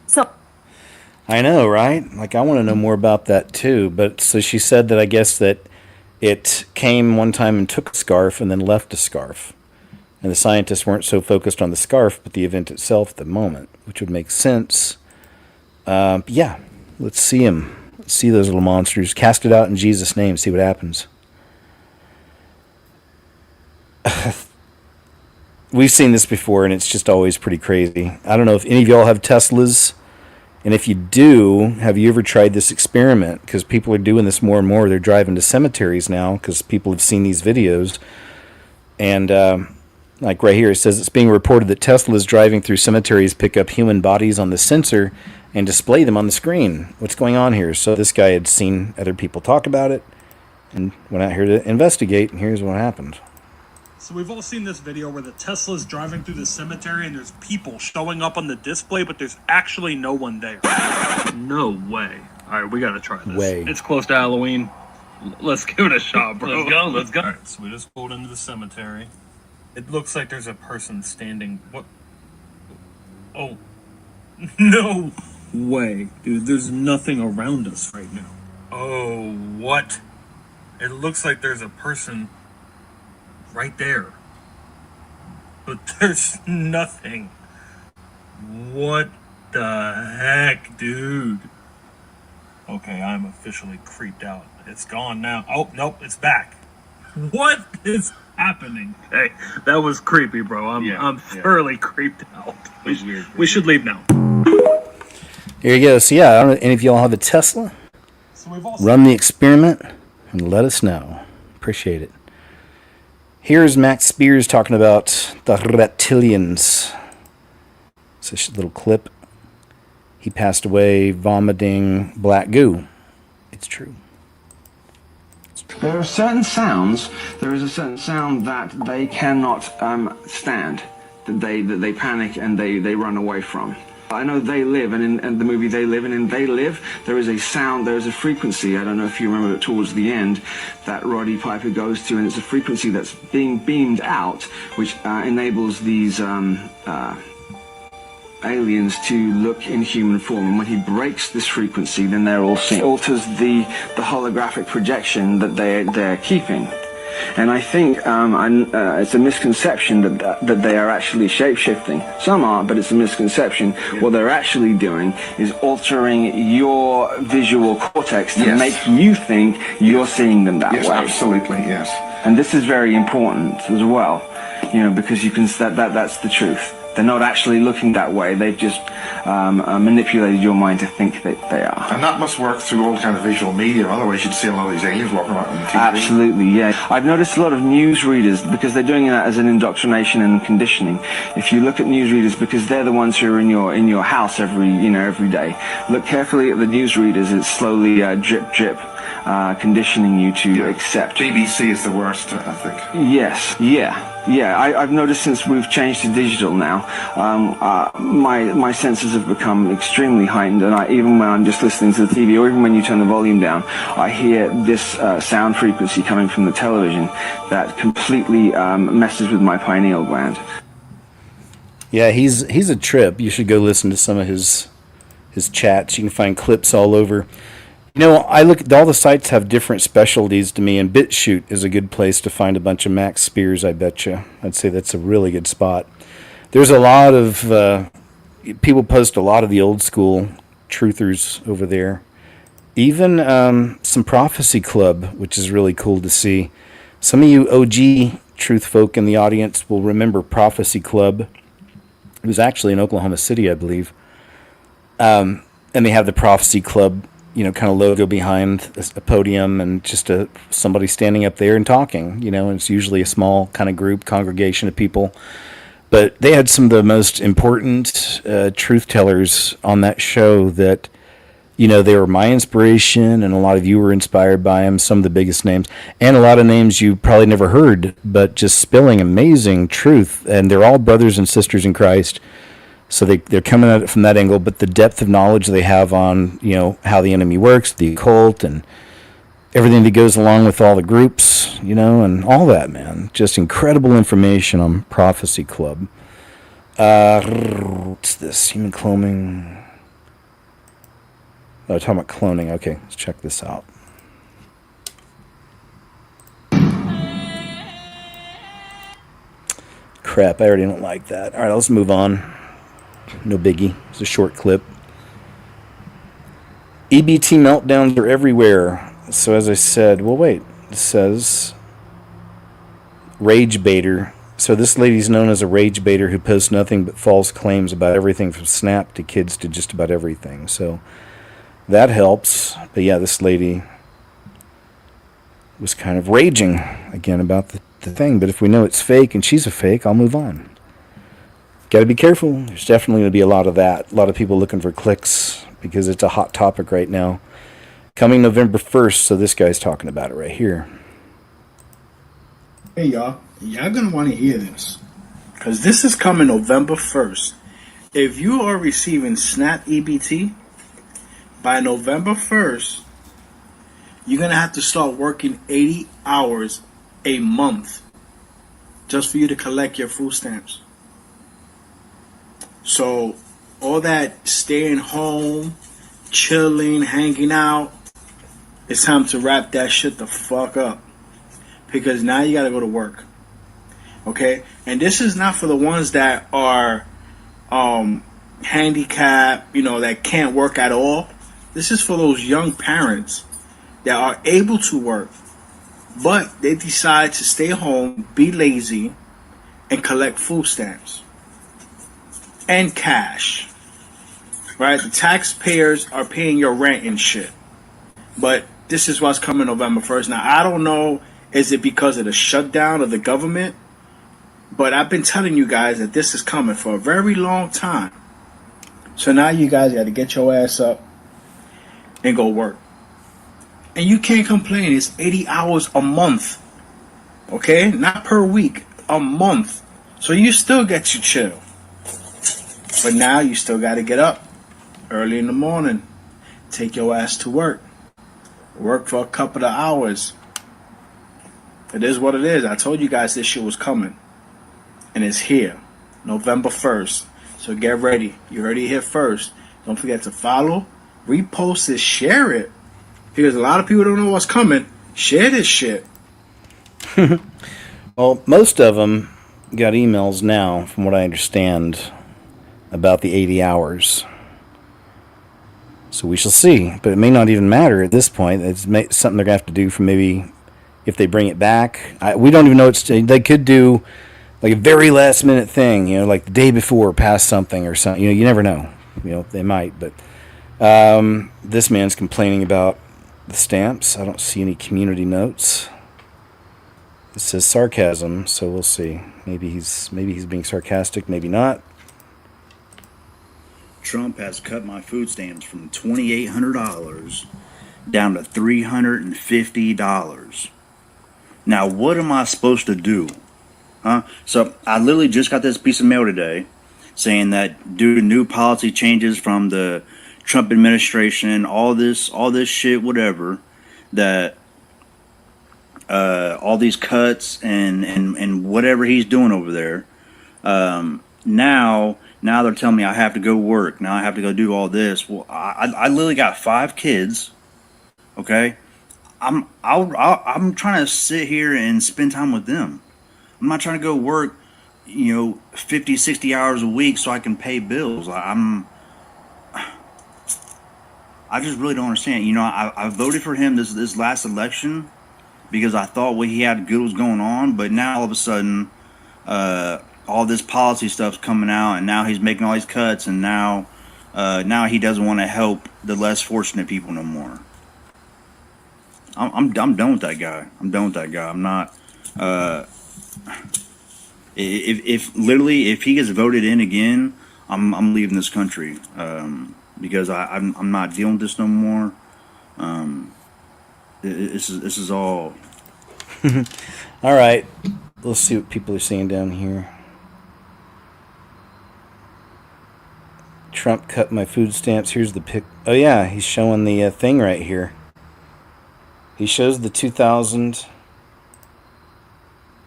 so I know, right? Like, I want to know more about that too. But so she said that I guess that it came one time and took a scarf and then left a scarf. And the scientists weren't so focused on the scarf, but the event itself at the moment, which would make sense. Yeah, let's see him. Let's see those little monsters. Cast it out in Jesus' name. See what happens. We've seen this before, and it's just always pretty crazy. I don't know if any of y'all have Teslas. And if you do, have you ever tried this experiment? Because people are doing this more and more. They're driving to cemeteries now because people have seen these videos. And like right here, it says it's being reported that Teslas driving through cemeteries pick up human bodies on the sensor and display them on the screen. What's going on here? So this guy had seen other people talk about it and went out here to investigate, and here's what happened. So we've all seen this video where the Tesla's driving through the cemetery and there's people showing up on the display, but there's actually no one there. No way. All right, we got to try this. Way. It's close to Halloween. Let's give it a shot, bro. Let's go. All right, so we just pulled into the cemetery. It looks like there's a person standing. What? Oh. No way. Dude, there's nothing around us right now. Oh, what? It looks like there's a person right there. But there's nothing. What the heck, dude? Okay, I'm officially creeped out. It's gone now. Oh, nope, it's back. What is happening? Hey, that was creepy, bro. I'm thoroughly creeped out. We should leave now. Here you go. So yeah, I don't know, any of y'all have a Tesla? Run the experiment and let us know. Appreciate it. Here's Max Spears talking about the reptilians. It's a little clip. He passed away vomiting black goo. It's true. There are certain sounds. There is a certain sound that they cannot stand. That they panic and they run away from. I know They Live, and in the movie They Live, and in They Live, there is a sound, there is a frequency, I don't know if you remember it towards the end, that Roddy Piper goes to, and it's a frequency that's being beamed out, which enables these aliens to look in human form. And when he breaks this frequency, then they're all seen. It alters the holographic projection that they're keeping. And I think it's a misconception that they are actually shape-shifting. Some are, but it's a misconception. What they're actually doing is altering your visual cortex to make you think you're seeing them that way. Absolutely, yes. And this is very important as well, you know, because you can that's the truth. They're not actually looking that way. They've just manipulated your mind to think that they are. And that must work through all kind of visual media. Otherwise, you'd see a lot of these aliens walking around on TV. Absolutely, yeah. I've noticed a lot of newsreaders, because they're doing that as an indoctrination and conditioning. If you look at newsreaders, because they're the ones who are in your house every day. Look carefully at the newsreaders. It's slowly drip drip. Conditioning you to accept. BBC is the worst, I think. Yes, yeah. I've noticed since we've changed to digital now, my senses have become extremely heightened, and even when I'm just listening to the TV, or even when you turn the volume down, I hear this sound frequency coming from the television that completely messes with my pineal gland. Yeah, he's a trip. You should go listen to some of his chats. You can find clips all over. You know, I look at all the sites have different specialties to me, and BitChute is a good place to find a bunch of Max Spears, I bet you. I'd say that's a really good spot. There's a lot of people post a lot of the old school truthers over there. Even some Prophecy Club, which is really cool to see. Some of you OG truth folk in the audience will remember Prophecy Club. It was actually in Oklahoma City, I believe. And they have the Prophecy Club kind of logo behind a podium and just somebody standing up there and talking, and it's usually a small kind of group, congregation of people. But they had some of the most important truth tellers on that show that, they were my inspiration, and a lot of you were inspired by them, some of the biggest names, and a lot of names you probably never heard, but just spilling amazing truth. And they're all brothers and sisters in Christ. So they're coming at it from that angle, but the depth of knowledge they have on, how the enemy works, the occult, and everything that goes along with all the groups, and all that, man. Just incredible information on Prophecy Club. What's this? Human cloning. Oh, talking about cloning. Okay, let's check this out. Crap, I already don't like that. All right, let's move on. No biggie. It's a short clip. EBT meltdowns are everywhere. So as I said, it says rage baiter. So this lady's known as a rage baiter who posts nothing but false claims about everything from Snap to kids to just about everything. So that helps. But yeah, this lady was kind of raging again about the thing. But if we know it's fake and she's a fake, I'll move on. Got to be careful. There's definitely going to be a lot of that. A lot of people looking for clicks because it's a hot topic right now. Coming November 1st, so this guy's talking about it right here. Hey, y'all going to want to hear this because this is coming November 1st. If you are receiving SNAP EBT, by November 1st, you're going to have to start working 80 hours a month just for you to collect your food stamps. So all that staying home, chilling, hanging out, it's time to wrap that shit the fuck up. Because now you got to go to work. Okay? And this is not for the ones that are handicapped, that can't work at all. This is for those young parents that are able to work, but they decide to stay home, be lazy, and collect food stamps and cash. Right? The taxpayers are paying your rent and shit. But this is what's coming November 1st. Now, I don't know, is it because of the shutdown of the government? But I've been telling you guys that this is coming for a very long time. So now you guys got to get your ass up and go work. And you can't complain. It's 80 hours a month. Okay? Not per week. A month. So you still get your chill. But now you still got to get up early in the morning. Take your ass to work. Work for a couple of hours. It is what it is. I told you guys this shit was coming. And it's here. November 1st. So get ready. You heard it here first. Don't forget to follow, repost it, share it. Because a lot of people don't know what's coming. Share this shit. Well, most of them got emails now, from what I understand, about the 80 hours. So we shall see. But it may not even matter at this point. It's something they're going to have to do for maybe if they bring it back. We don't even know. They could do like a very last minute thing, like the day before, pass something or something. You never know. They might. But this man's complaining about the stamps. I don't see any community notes. It says sarcasm, so we'll see. Maybe he's being sarcastic, maybe not. Trump has cut my food stamps from $2,800 down to $350. Now, what am I supposed to do? So I literally just got this piece of mail today saying that due to new policy changes from the Trump administration, all this shit, whatever, that all these cuts and whatever he's doing over there, now they're telling me I have to go work. Now I have to go do all this. Well, I literally got 5 kids. Okay, I'm trying to sit here and spend time with them. I'm not trying to go work, 50, 60 hours a week so I can pay bills. I just really don't understand. I voted for him this last election because I thought what he had good was going on, but now all of a sudden, all this policy stuff's coming out, and now he's making all these cuts, and now now he doesn't want to help the less fortunate people no more. I'm done with that guy. I'm done with that guy. I'm not. If literally if he gets voted in again, I'm leaving this country because I'm not dealing with this no more. This is all. All right, let's see what people are saying down here. Trump cut my food stamps. Here's the pic. Oh yeah, he's showing the thing right here. He shows the 2,000.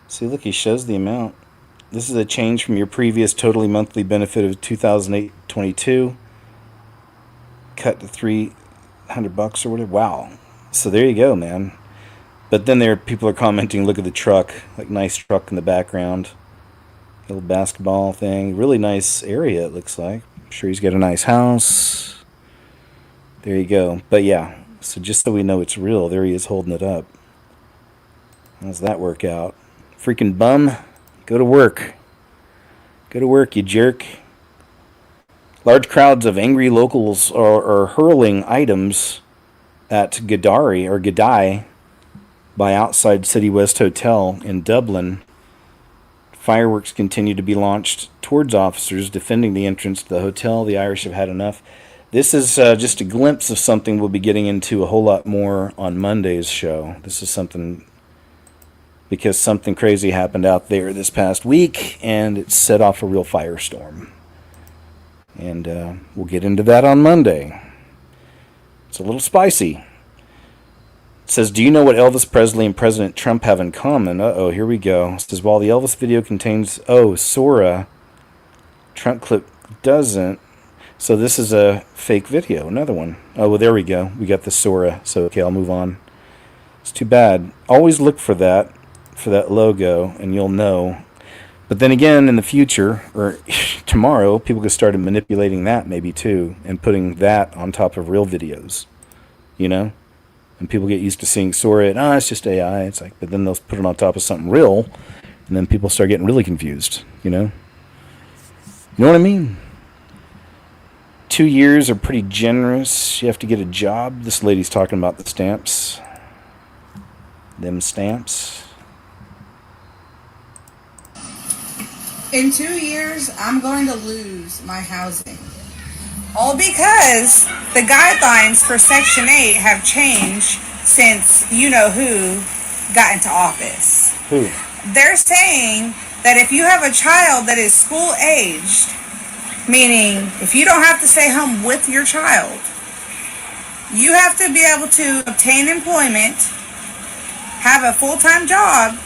See, look, he shows the amount. This is a change from your previous totally monthly benefit of $2,822. Cut to $300 or whatever. Wow. So there you go, man. But then people are commenting, look at the truck, like nice truck in the background. Little basketball thing. Really nice area, it looks like. I'm sure he's got a nice house. There you go. But yeah, so just so we know it's real, there he is holding it up. How's that work out? Freaking bum. Go to work. Go to work, you jerk. Large crowds of angry locals are hurling items at Gadai by outside City West Hotel in Dublin. Fireworks continue to be launched towards officers defending the entrance to the hotel. The Irish have had enough. This is just a glimpse of something we'll be getting into a whole lot more on Monday's show. This is something because something crazy happened out there this past week, and it set off a real firestorm. And we'll get into that on Monday. It's a little spicy. It says, do you know what Elvis Presley and President Trump have in common? Uh-oh, here we go. It says, while the Elvis video contains, Sora, Trump clip doesn't. So this is a fake video, another one. Oh, well, there we go. We got the Sora. So, okay, I'll move on. It's too bad. Always look for that logo, and you'll know. But then again, in the future, or tomorrow, people could start manipulating that maybe too, and putting that on top of real videos, you know? And people get used to seeing Sora, and it's just AI. It's like, but then they'll put it on top of something real, and then people start getting really confused, you know? You know what I mean? 2 years are pretty generous. You have to get a job. This lady's talking about the stamps. Them stamps. In 2 years, I'm going to lose my housing. All because the guidelines for Section 8 have changed since you-know-who got into office. Who? They're saying that if you have a child that is school-aged, meaning if you don't have to stay home with your child, you have to be able to obtain employment, have a full-time job,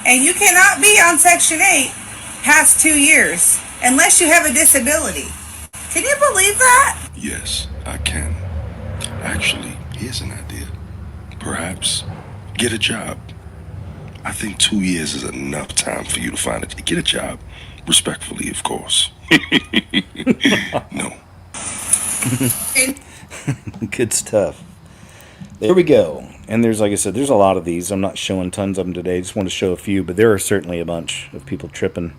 and you cannot be on Section 8 past 2 years unless you have a disability. Can you believe that? Yes, I can. Actually, here's an idea. Perhaps get a job. I think 2 years is enough time for you to find it. Get a job. Respectfully, of course. No. Good stuff. There we go. And there's, like I said, there's a lot of these. I'm not showing tons of them today. I just want to show a few, but there are certainly a bunch of people tripping.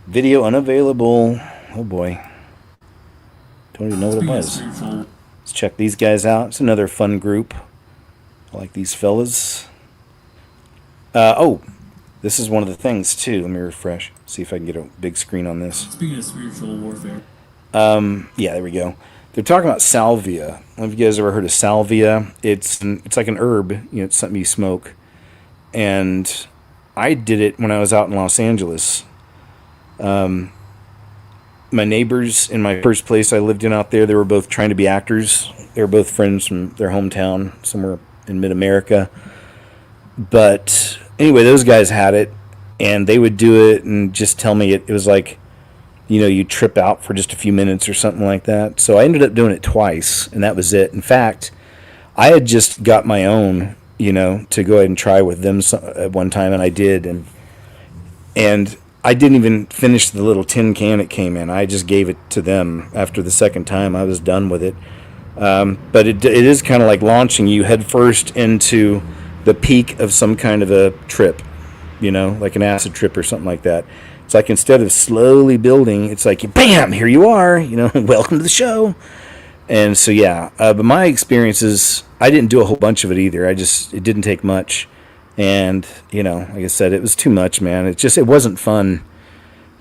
Video unavailable. Oh boy. Don't even know what it was. Let's check these guys out. It's another fun group. I like these fellas. This is one of the things too. Let me refresh. See if I can get a big screen on this. Speaking of spiritual warfare. Yeah, there we go. They're talking about salvia. I don't know if you guys ever heard of salvia. It's like an herb. You know, it's something you smoke. And I did it when I was out in Los Angeles. My neighbors in my first place I lived in out there, they were both trying to be actors. They were both friends from their hometown, somewhere in mid-America. But anyway, those guys had it, and they would do it and just tell me it was like, you know, you trip out for just a few minutes or something like that. So I ended up doing it twice, and that was it. In fact, I had just got my own, you know, to go ahead and try with them at one time, and I did. And I didn't even finish the little tin can it came in. I just gave it to them after the second time. I was done with it. But it is kind of like launching you headfirst into the peak of some kind of a trip, you know, like an acid trip or something like that. It's like instead of slowly building, it's like, bam, here you are, welcome to the show. And so, yeah, but my experiences, I didn't do a whole bunch of it either. It didn't take much. And, like I said, it was too much, man. It wasn't fun.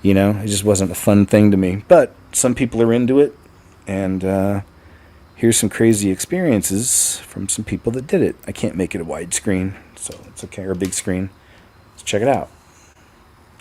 It just wasn't a fun thing to me. But some people are into it. And here's some crazy experiences from some people that did it. I can't make it a widescreen, so it's okay, or a big screen. Let's check it out.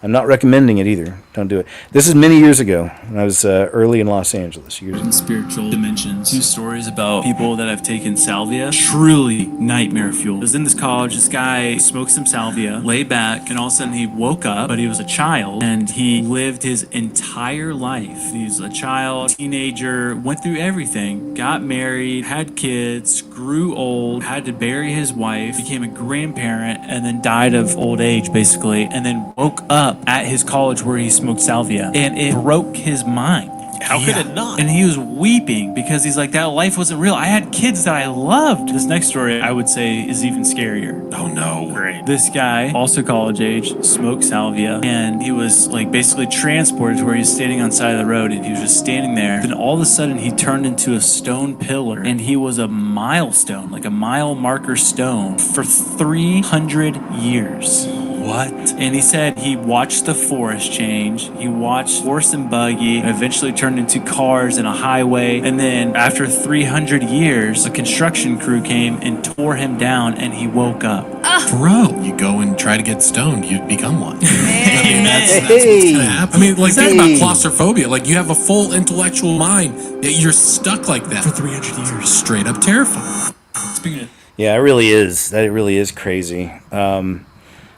I'm not recommending it either. Don't do it. This is many years ago when I was early in Los Angeles. Years ago. Spiritual dimensions. 2 stories about people that have taken salvia. Truly nightmare fuel. I was in this college. This guy smoked some salvia, laid back, and all of a sudden he woke up, but he was a child, and he lived his entire life. He's a child, teenager, went through everything, got married, had kids, grew old, had to bury his wife, became a grandparent, and then died of old age, basically, and then woke up at his college where he smoked salvia, and it broke his mind. How could it not? And he was weeping because he's like, that life wasn't real. I had kids that I loved. This next story, I would say, is even scarier. Oh no. Great. This guy, also college age, smoked salvia, and he was like basically transported to where he was standing on the side of the road, and he was just standing there. Then all of a sudden he turned into a stone pillar, and he was a milestone, like a mile marker stone for 300 years. What? And he said he watched the forest change. He watched horse and buggy, and eventually turned into cars and a highway. And then after 300 years, a construction crew came and tore him down, and he woke up. Bro, you go and try to get stoned, you'd become one. I mean, that's what's gonna happen. I mean, like, think about claustrophobia. Like, you have a full intellectual mind, yet you're stuck like that for 300 years. Straight up terrifying. Speaking of... Yeah, it really is. It really is crazy.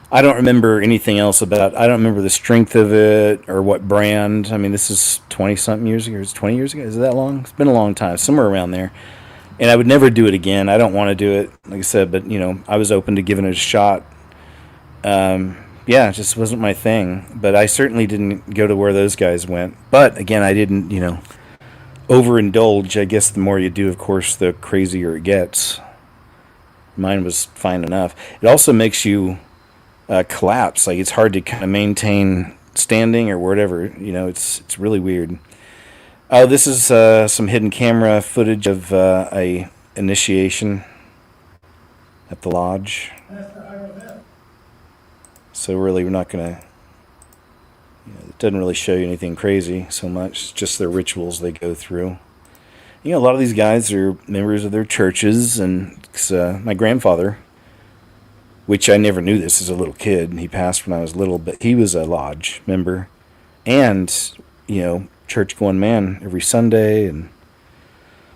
I don't remember anything else about it. I don't remember the strength of it or what brand. I mean, this is 20-something years ago. It's 20 years ago. Is it that long? It's been a long time. Somewhere around there. And I would never do it again. I don't want to do it, like I said, but, I was open to giving it a shot. It just wasn't my thing. But I certainly didn't go to where those guys went. But, again, I didn't, overindulge. I guess the more you do, of course, the crazier it gets. Mine was fine enough. It also makes you... collapse. Like, it's hard to kind of maintain standing or whatever. It's really weird. Oh, this is some hidden camera footage of a initiation at the lodge. So really, we're not gonna. It doesn't really show you anything crazy so much. It's just their rituals they go through. A lot of these guys are members of their churches, and my grandfather, which I never knew this as a little kid. He passed when I was little, but he was a lodge member and, church-going man every Sunday and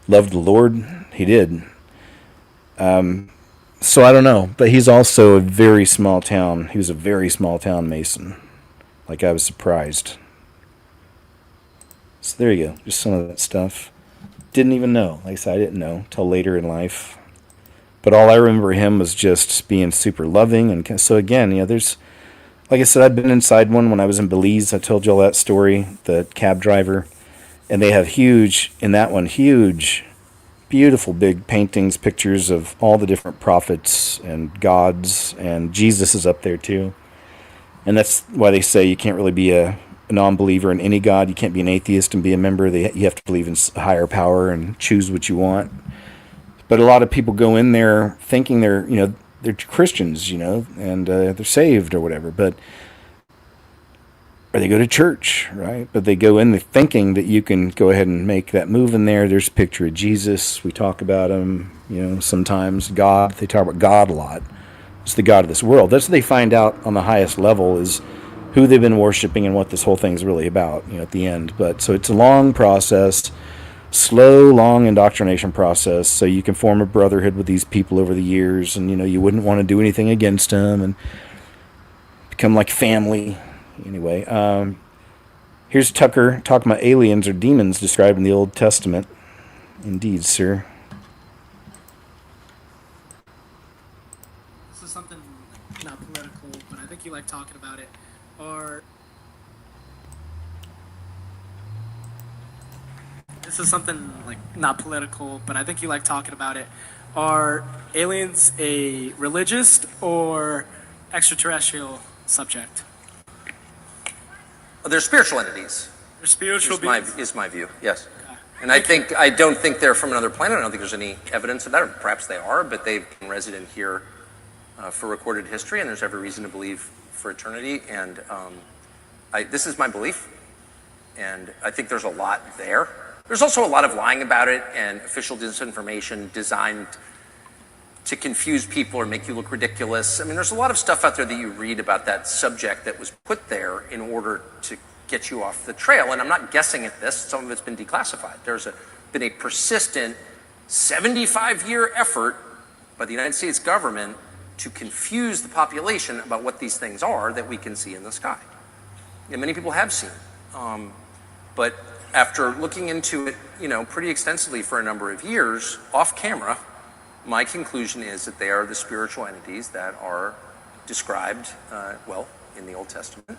loved the Lord. He did. So I don't know, but he's also a very small town. He was a very small town Mason. Like, I was surprised. So there you go. Just some of that stuff. Didn't even know. Like I said, I didn't know till later in life. But all I remember him was just being super loving. And so again, there's, like I said, I've been inside one when I was in Belize. I told you all that story, the cab driver. And they have huge, beautiful big paintings, pictures of all the different prophets and gods. And Jesus is up there too. And that's why they say you can't really be a non-believer in any god. You can't be an atheist and be a member. You have to believe in a higher power and choose what you want. But a lot of people go in there thinking they're Christians, and they're saved or whatever. Or they go to church, right? But they go in there thinking that you can go ahead and make that move in there. There's a picture of Jesus. We talk about him, sometimes. God. They talk about God a lot. It's the God of this world. That's what they find out on the highest level, is who they've been worshiping and what this whole thing's really about, at the end. But so it's a long process. Slow, long indoctrination process, so you can form a brotherhood with these people over the years, and you wouldn't want to do anything against them, and become like family. Anyway, here's Tucker talking about aliens or demons described in the Old Testament. Indeed, sir. This is something not political, but I think you like talking about it. This is something not political, but I think you like talking about it. Are aliens a religious or extraterrestrial subject? They're spiritual entities. They're spiritual is my view. Yes. And I don't think they're from another planet. I don't think there's any evidence of that. Or perhaps they are, but they've been resident here for recorded history, and there's every reason to believe for eternity. And this is my belief, and I think there's a lot there. There's also a lot of lying about it and official disinformation designed to confuse people or make you look ridiculous. I mean, there's a lot of stuff out there that you read about that subject that was put there in order to get you off the trail. And I'm not guessing at this. Some of it's been declassified. There's been a persistent 75-year effort by the United States government to confuse the population about what these things are that we can see in the sky. And many people have seen. But after looking into it, pretty extensively for a number of years, off camera, my conclusion is that they are the spiritual entities that are described, in the Old Testament,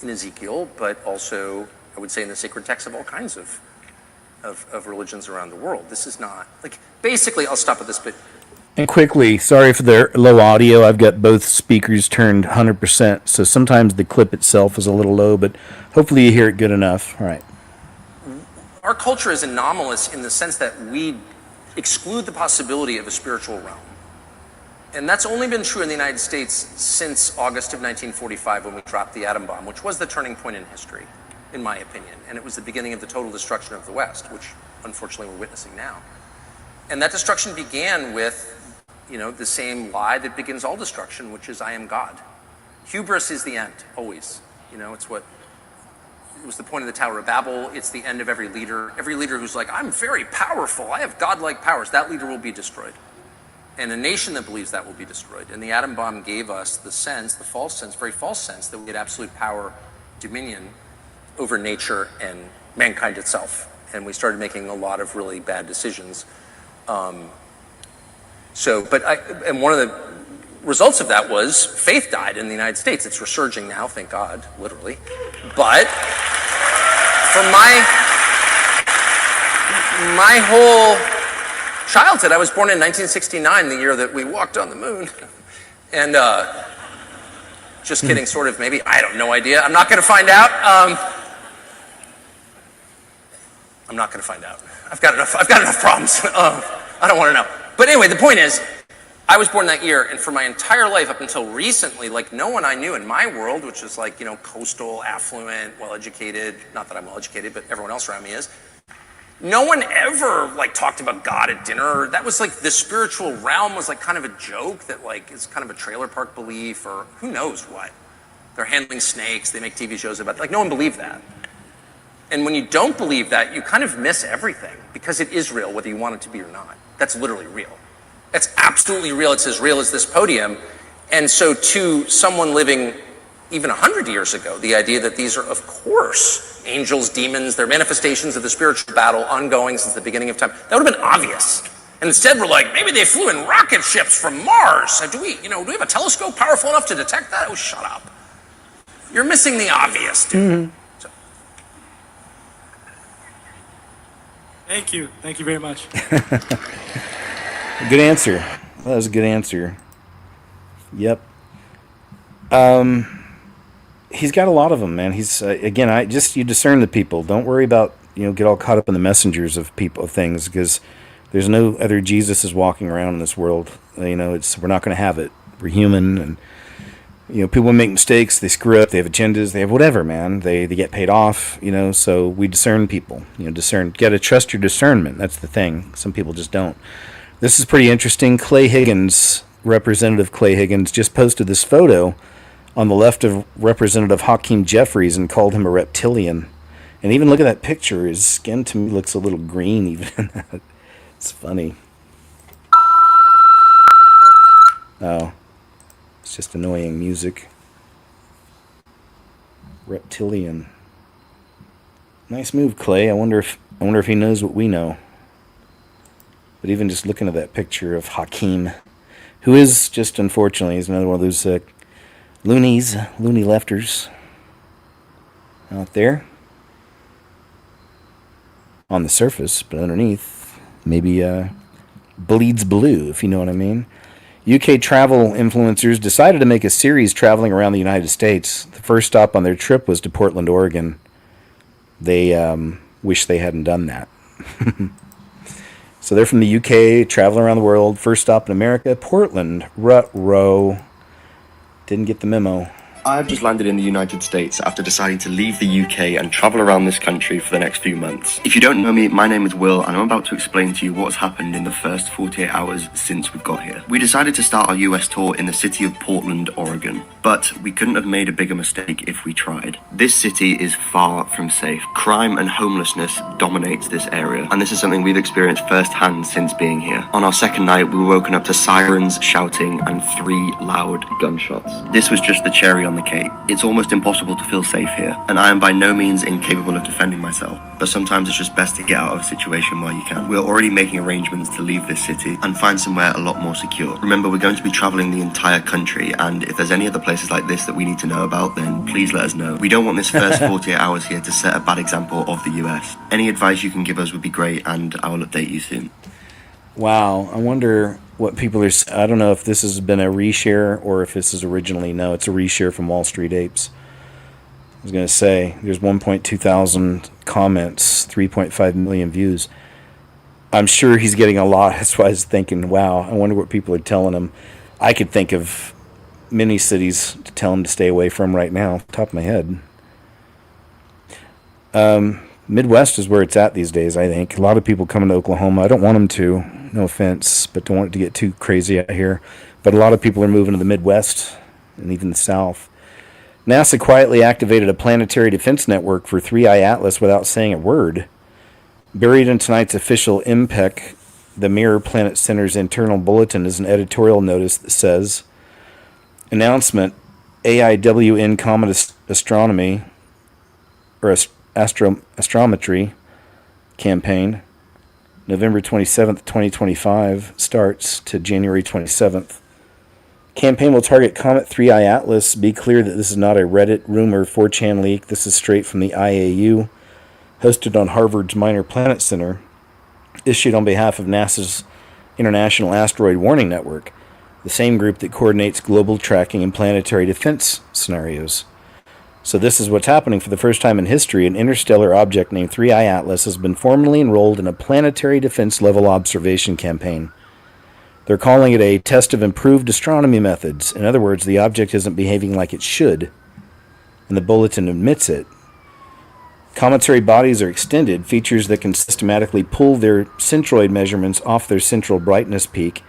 in Ezekiel, but also, I would say, in the sacred texts of all kinds of religions around the world. This is not, basically, I'll stop at this bit. And quickly, sorry for the low audio. I've got both speakers turned 100%, so sometimes the clip itself is a little low, but hopefully you hear it good enough. All right. Our culture is anomalous in the sense that we exclude the possibility of a spiritual realm. And that's only been true in the United States since August of 1945 when we dropped the atom bomb, which was the turning point in history, in my opinion. And it was the beginning of the total destruction of the West, which unfortunately we're witnessing now. And that destruction began with, the same lie that begins all destruction, which is I am God. Hubris is the end, always. It was the point of the Tower of Babel. It's the end of every leader. Every leader who's like, I'm very powerful, I have godlike powers, that leader will be destroyed. And a nation that believes that will be destroyed. And the atom bomb gave us the sense, very false sense, that we had absolute power, dominion over nature and mankind itself. And we started making a lot of really bad decisions. And one of the results of that was faith died in the United States. It's resurging now, thank God, literally. But for my whole childhood, I was born in 1969, the year that we walked on the moon. And just kidding, sort of, maybe. I have no idea. I'm not going to find out. I'm not going to find out. I've got enough problems. I don't want to know. But anyway, the point is, I was born that year, and for my entire life up until recently, no one I knew in my world, which is coastal, affluent, well-educated, not that I'm well-educated, but everyone else around me is, no one ever talked about God at dinner. That was the spiritual realm was kind of a joke that is kind of a trailer park belief or who knows what. They're handling snakes, they make TV shows about no one believed that. And when you don't believe that, you kind of miss everything because it is real, whether you want it to be or not. That's literally real. That's absolutely real. It's as real as this podium. And so to someone living even 100 years ago, the idea that these are, of course, angels, demons, they're manifestations of the spiritual battle ongoing since the beginning of time, that would have been obvious. And instead we're maybe they flew in rocket ships from Mars. Do we have a telescope powerful enough to detect that? Oh, shut up. You're missing the obvious, dude. Mm-hmm. Thank you. Thank you very much. Good answer. That was a good answer. Yep. He's got a lot of them, man. He's again, you discern the people. Don't worry about get all caught up in the messengers of things, because there's no other Jesuses walking around in this world. We're not going to have it. We're human, and people make mistakes. They screw up. They have agendas. They have whatever, man. They get paid off. So we discern people. Discern. Got to trust your discernment. That's the thing. Some people just don't. This is pretty interesting. Clay Higgins, Representative Clay Higgins, just posted this photo on the left of Representative Hakeem Jeffries and called him a reptilian. And even look at that picture. His skin to me looks a little green even. It's funny. Oh. It's just annoying music. Reptilian. Nice move, Clay. I wonder if he knows what we know. But even just looking at that picture of Hakeem, who is just, unfortunately, he's another one of those loony lefters out there. On the surface, but underneath, maybe bleeds blue, if you know what I mean. UK travel influencers decided to make a series traveling around the United States. The first stop on their trip was to Portland, Oregon. They wish they hadn't done that. So they're from the UK, traveling around the world. First stop in America, Portland. Ruh-roh. Didn't get the memo. I've just landed in the United States after deciding to leave the UK and travel around this country for the next few months. If you don't know me, my name is Will, and I'm about to explain to you what's happened in the first 48 hours since we've got here. We decided to start our US tour in the city of Portland, Oregon, but we couldn't have made a bigger mistake if we tried. This city is far from safe. Crime and homelessness dominates this area, and this is something we've experienced firsthand since being here. On our second night, we were woken up to sirens, shouting, and 3 loud gunshots. This was just the cherry on the cake. It's almost impossible to feel safe here, and I am by no means incapable of defending myself, but sometimes it's just best to get out of a situation while you can. We're already making arrangements to leave this city and find somewhere a lot more secure. Remember, we're going to be traveling the entire country, and if there's any other places like this that we need to know about, then please let us know. We don't want this first 48 hours here to set a bad example of the US. Any advice you can give us would be great, and I will update you soon. Wow, I wonder what people are... I don't know if this has been a reshare or if this is originally... No, it's a reshare from Wall Street Apes. I was going to say, there's 1.2 thousand comments, 3.5 million views. I'm sure he's getting a lot. That's why I was thinking, wow, I wonder what people are telling him. I could think of many cities to tell him to stay away from right now, top of my head. Midwest is where it's at these days, I think. A lot of people coming to Oklahoma. I don't want them to, no offense, but don't want it to get too crazy out here. But a lot of people are moving to the Midwest and even the South. NASA quietly activated a planetary defense network for 3i Atlas without saying a word. Buried in tonight's official MPEC, the Mirror Planet Center's internal bulletin, is an editorial notice that says, announcement, AIWN Comet Astronomy, or Astrometry campaign, November 27th, 2025, starts to January 27th. Campaign will target Comet 3i Atlas. Be clear that this is not a Reddit rumor 4chan leak. This is straight from the IAU, hosted on Harvard's Minor Planet Center, issued on behalf of NASA's International Asteroid Warning Network, the same group that coordinates global tracking and planetary defense scenarios. So this is what's happening. For the first time in history, an interstellar object named 3i Atlas has been formally enrolled in a planetary defense level observation campaign. They're calling it a test of improved astronomy methods. In other words, the object isn't behaving like it should, and the bulletin admits it. Cometary bodies are extended, features that can systematically pull their centroid measurements off their central brightness peak.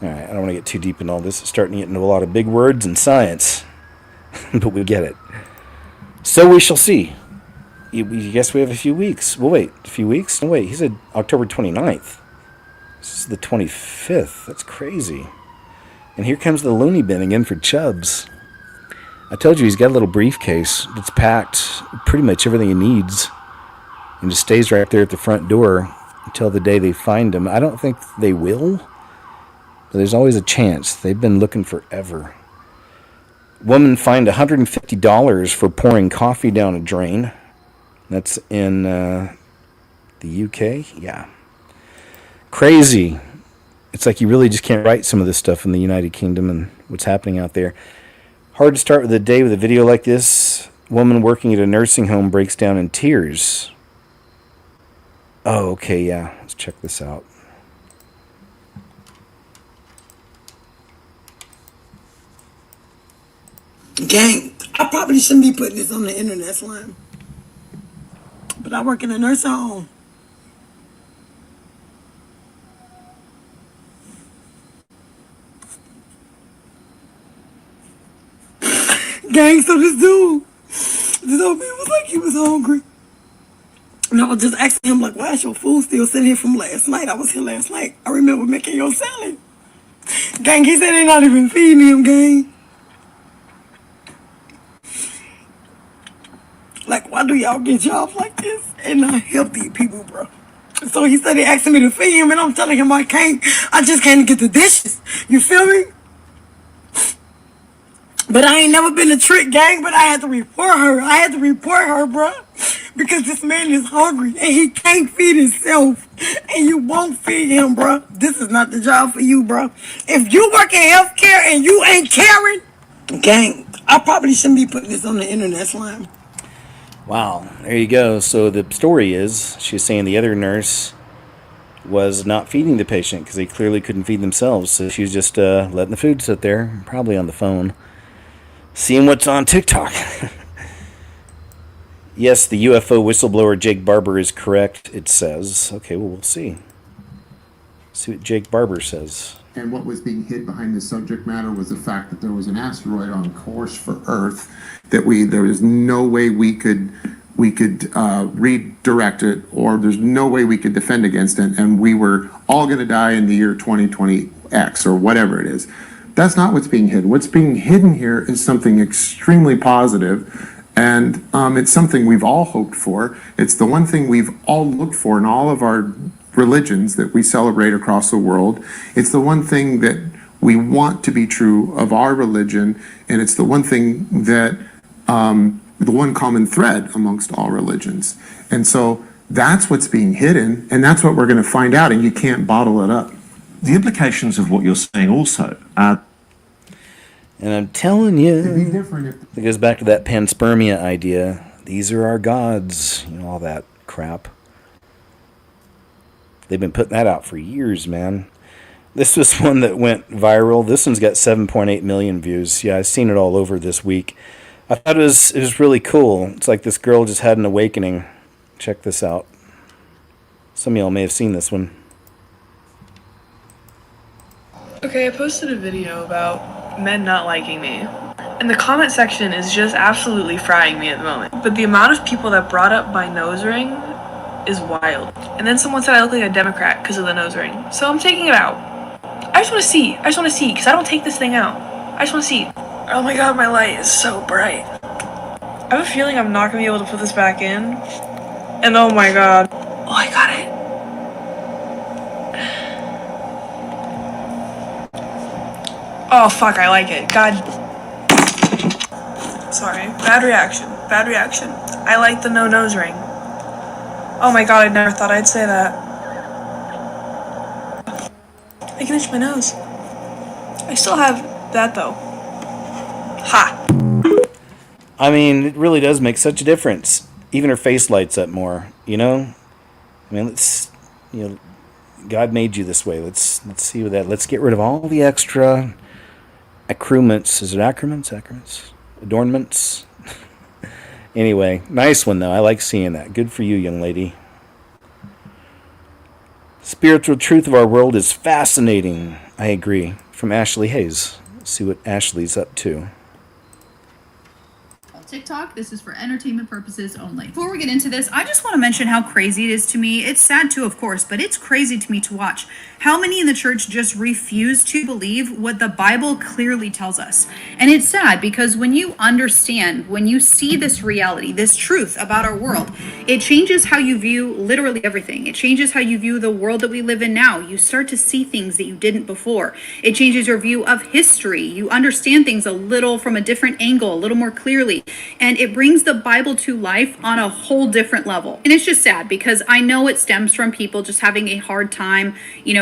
All right, I don't want to get too deep in all this. It's starting to get into a lot of big words and science. But we get it. So we shall see. You guess we have a few weeks. Well, wait, a few weeks? No, wait, he said October 29th. This is the 25th. That's crazy. And here comes the loony bin again for Chubbs. I told you he's got a little briefcase that's packed pretty much everything he needs. And just stays right there at the front door until the day they find him. I don't think they will. But there's always a chance. They've been looking forever. Woman fined $150 for pouring coffee down a drain. That's in the UK? Yeah. Crazy. It's like you really just can't write some of this stuff in the United Kingdom and what's happening out there. Hard to start with the day with a video like this. Woman working at a nursing home breaks down in tears. Oh, okay, yeah. Let's check this out. Gang, I probably shouldn't be putting this on the internet slime. But I work in a nursing home. Gang, so this old man was like, he was hungry. And I was just asking him, like, why is your food still sitting here from last night? I was here last night. I remember making your salad. Gang, he said they're not even feeding him, gang. Like, why do y'all get jobs like this and not help these people, bro? So he said he asking me to feed him, and I'm telling him I can't. I just can't get the dishes. You feel me? But I ain't never been a trick, gang, but I had to report her. Bro. because this man is hungry and he can't feed himself, and you won't feed him, bro. This is not the job for you, bro. If you work in healthcare and you ain't caring, gang, I probably shouldn't be putting this on the internet slime. Wow, there you go. So the story is, she's saying the other nurse was not feeding the patient because they clearly couldn't feed themselves. So she was just letting the food sit there, probably on the phone, seeing what's on TikTok. Yes, the UFO whistleblower Jake Barber is correct, it says. Okay, well, we'll see. See what Jake Barber says. And what was being hid behind the subject matter was the fact that there was an asteroid on course for Earth, that there was no way we could redirect it, or there's no way we could defend against it, and we were all going to die in the year 2020X or whatever it is. That's not what's being hidden. What's being hidden here is something extremely positive, and it's something we've all hoped for. It's the one thing we've all looked for in all of our religions that we celebrate across the world. It's the one thing that we want to be true of our religion, and it's the one thing that the one common thread amongst all religions. And so that's what's being hidden, and that's what we're going to find out, and you can't bottle it up. The implications of what you're saying also are... And I'm telling you, it goes back to that panspermia idea. These are our gods, all that crap. They've been putting that out for years, man. This was one that went viral. This one's got 7.8 million views. Yeah, I've seen it all over this week. I thought it was really cool. It's like this girl just had an awakening. Check this out. Some of y'all may have seen this one. Okay, I posted a video about men not liking me. And the comment section is just absolutely frying me at the moment. But the amount of people that brought up my nose ring is wild. And then someone said I look like a Democrat because of the nose ring. So I'm taking it out. I just want to see, because I don't take this thing out. I just want to see. Oh my god, my light is so bright. I have a feeling I'm not going to be able to put this back in. And oh my god. Oh, I got it. Oh fuck, I like it. God. Sorry. Bad reaction. I like the no nose ring. Oh my god, I never thought I'd say that. I can itch my nose. I still have that though. Ha! I mean, it really does make such a difference. Even her face lights up more, I mean, God made you this way. Let's see with that. Let's get rid of all the extra accoutrements. Is it accoutrements? Adornments? Anyway, nice one, though. I like seeing that. Good for you, young lady. Spiritual truth of our world is fascinating. I agree. From Ashley Hayes. Let's see what Ashley's up to. TikTok. This is for entertainment purposes only. Before we get into this, I just want to mention how crazy it is to me. It's sad too, of course, but it's crazy to me to watch how many in the church just refuse to believe what the Bible clearly tells us. And it's sad because when you understand, when you see this reality, this truth about our world, it changes how you view literally everything. It changes how you view the world that we live in now. You start to see things that you didn't before. It changes your view of history. You understand things a little from a different angle, a little more clearly. And it brings the Bible to life on a whole different level. And it's just sad because I know it stems from people just having a hard time,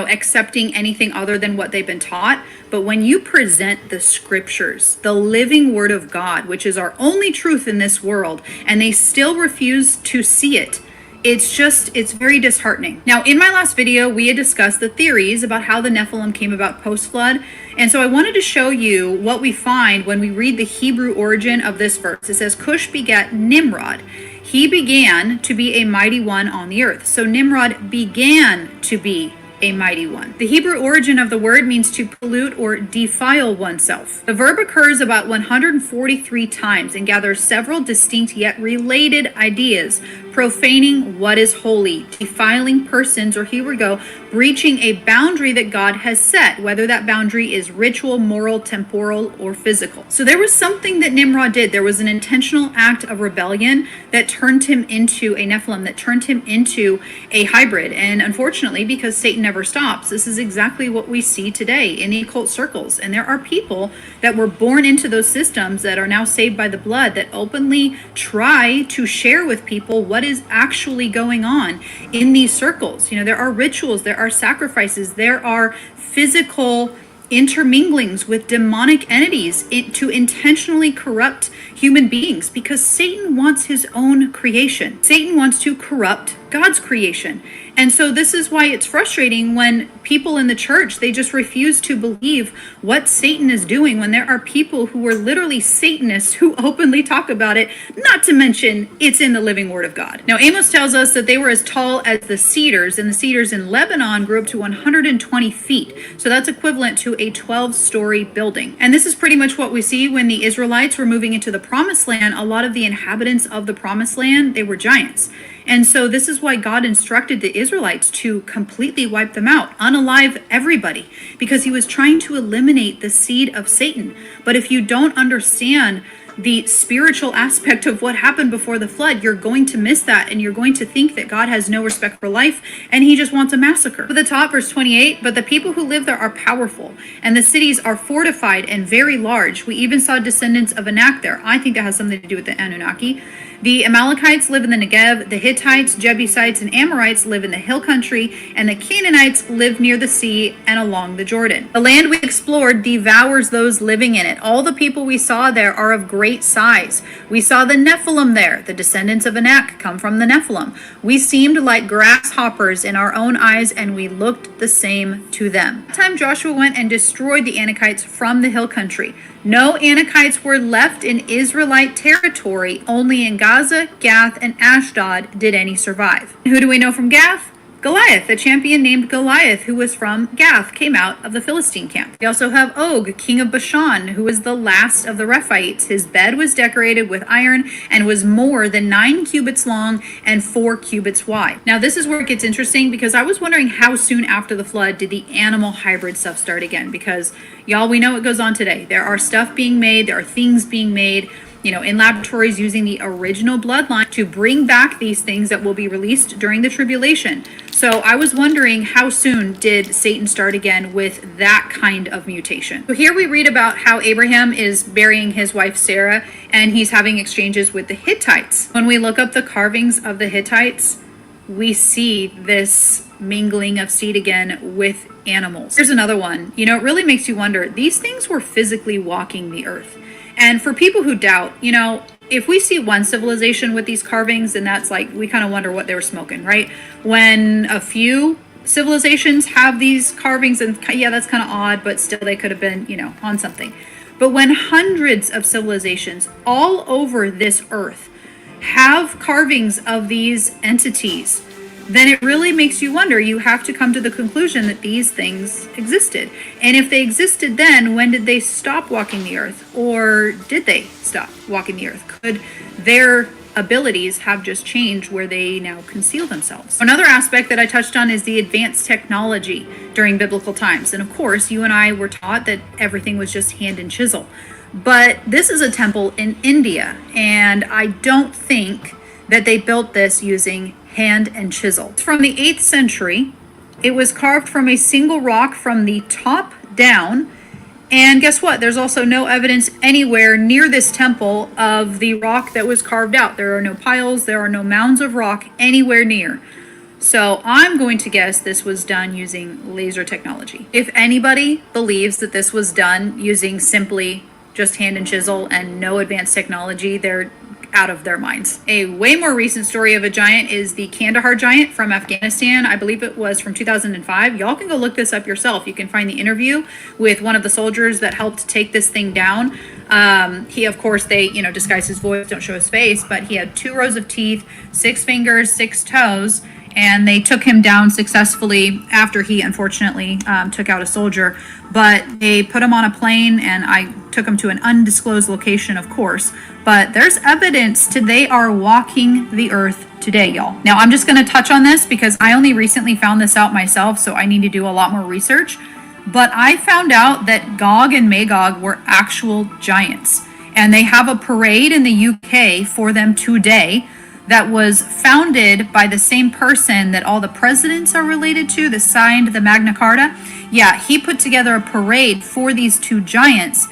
accepting anything other than what they've been taught. But when you present the scriptures, the living word of God, which is our only truth in this world, and they still refuse to see it, it's very disheartening. Now, in my last video, we had discussed the theories about how the Nephilim came about post-flood. And so I wanted to show you what we find when we read the Hebrew origin of this verse. It says, Cush begat Nimrod. He began to be a mighty one on the earth. So Nimrod began to be a mighty one. The Hebrew origin of the word means to pollute or defile oneself. The verb occurs about 143 times and gathers several distinct yet related ideas: profaning what is holy, defiling persons, or here we go, breaching a boundary that God has set, whether that boundary is ritual, moral, temporal, or physical. So there was something that Nimrod did. There was an intentional act of rebellion that turned him into a Nephilim, that turned him into a hybrid. And unfortunately, because Satan never stops, this is exactly what we see today in the occult circles. And there are people that were born into those systems that are now saved by the blood that openly try to share with people what is actually going on in these circles. You know, there are rituals, there are sacrifices, there are physical interminglings with demonic entities to intentionally corrupt human beings, because Satan wants his own creation. Satan wants to corrupt God's creation. And so this is why it's frustrating when people in the church, they just refuse to believe what Satan is doing, when there are people who are literally Satanists who openly talk about it, not to mention it's in the living word of God. Now, Amos tells us that they were as tall as the cedars, and the cedars in Lebanon grew up to 120 feet. So that's equivalent to a 12-story building. And this is pretty much what we see when the Israelites were moving into the promised land. A lot of the inhabitants of the promised land, they were giants. And so this is why God instructed the Israelites to completely wipe them out, unalive everybody, because he was trying to eliminate the seed of Satan. But if you don't understand the spiritual aspect of what happened before the flood, you're going to miss that, and you're going to think that God has no respect for life and he just wants a massacre. At the top, verse 28, but the people who live there are powerful, and the cities are fortified and very large. We even saw descendants of Anak there. I think that has something to do with the Anunnaki. The Amalekites live in the Negev, the Hittites, Jebusites, and Amorites live in the hill country, and the Canaanites live near the sea and along the Jordan. The land we explored devours those living in it. All the people we saw there are of great size. We saw the Nephilim there. The descendants of Anak come from the Nephilim. We seemed like grasshoppers in our own eyes, and we looked the same to them. That time Joshua went and destroyed the Anakites from the hill country. No Anakites were left in Israelite territory. Only in Gaza, Gath, and Ashdod did any survive. Who do we know from Gath? Goliath, a champion named Goliath, who was from Gath, came out of the Philistine camp. We also have Og, king of Bashan, who was the last of the Rephaites. His bed was decorated with iron and was more than 9 cubits long and 4 cubits wide. Now, this is where it gets interesting, because I was wondering how soon after the flood did the animal hybrid stuff start again, because y'all, we know what goes on today. There are stuff being made, there are things being made, you know, in laboratories using the original bloodline to bring back these things that will be released during the tribulation. So I was wondering, how soon did Satan start again with that kind of mutation? So here we read about how Abraham is burying his wife Sarah, and he's having exchanges with the Hittites. When we look up the carvings of the Hittites, we see this mingling of seed again with animals. Here's another one. You know, it really makes you wonder, these things were physically walking the earth. And for people who doubt, you know, if we see one civilization with these carvings, and that's like, we kind of wonder what they were smoking, right? When a few civilizations have these carvings, and yeah, that's kind of odd, but still they could have been, you know, on something. But when hundreds of civilizations all over this earth have carvings of these entities, then it really makes you wonder. You have to come to the conclusion that these things existed. And if they existed then, when did they stop walking the earth? Or did they stop walking the earth? Could their abilities have just changed where they now conceal themselves? Another aspect that I touched on is the advanced technology during biblical times. And of course, you and I were taught that everything was just hand and chisel. But this is a temple in India, and I don't think that they built this using hand and chisel. It's from the 8th century. It was carved from a single rock from the top down. And guess what? There's also no evidence anywhere near this temple of the rock that was carved out. There are no piles, there are no mounds of rock anywhere near. So I'm going to guess this was done using laser technology. If anybody believes that this was done using simply just hand and chisel and no advanced technology, they're out of their minds. A way more recent story of a giant is the Kandahar giant from Afghanistan. I believe it was from 2005. Y'all can go look this up yourself. You can find the interview with one of the soldiers that helped take this thing down. He, of course, they, you know, disguise his voice, don't show his face, but he had 2 rows of teeth, 6 fingers, 6 toes, and they took him down successfully after he unfortunately took out a soldier. But they put him on a plane, and I took him to an undisclosed location, of course. But there's evidence they are walking the earth today, y'all. Now, I'm just going to touch on this because I only recently found this out myself, so I need to do a lot more research. But I found out that Gog and Magog were actual giants. And they have a parade in the UK for them today that was founded by the same person that all the presidents are related to, that signed the Magna Carta. Yeah, he put together a parade for these 2 giants.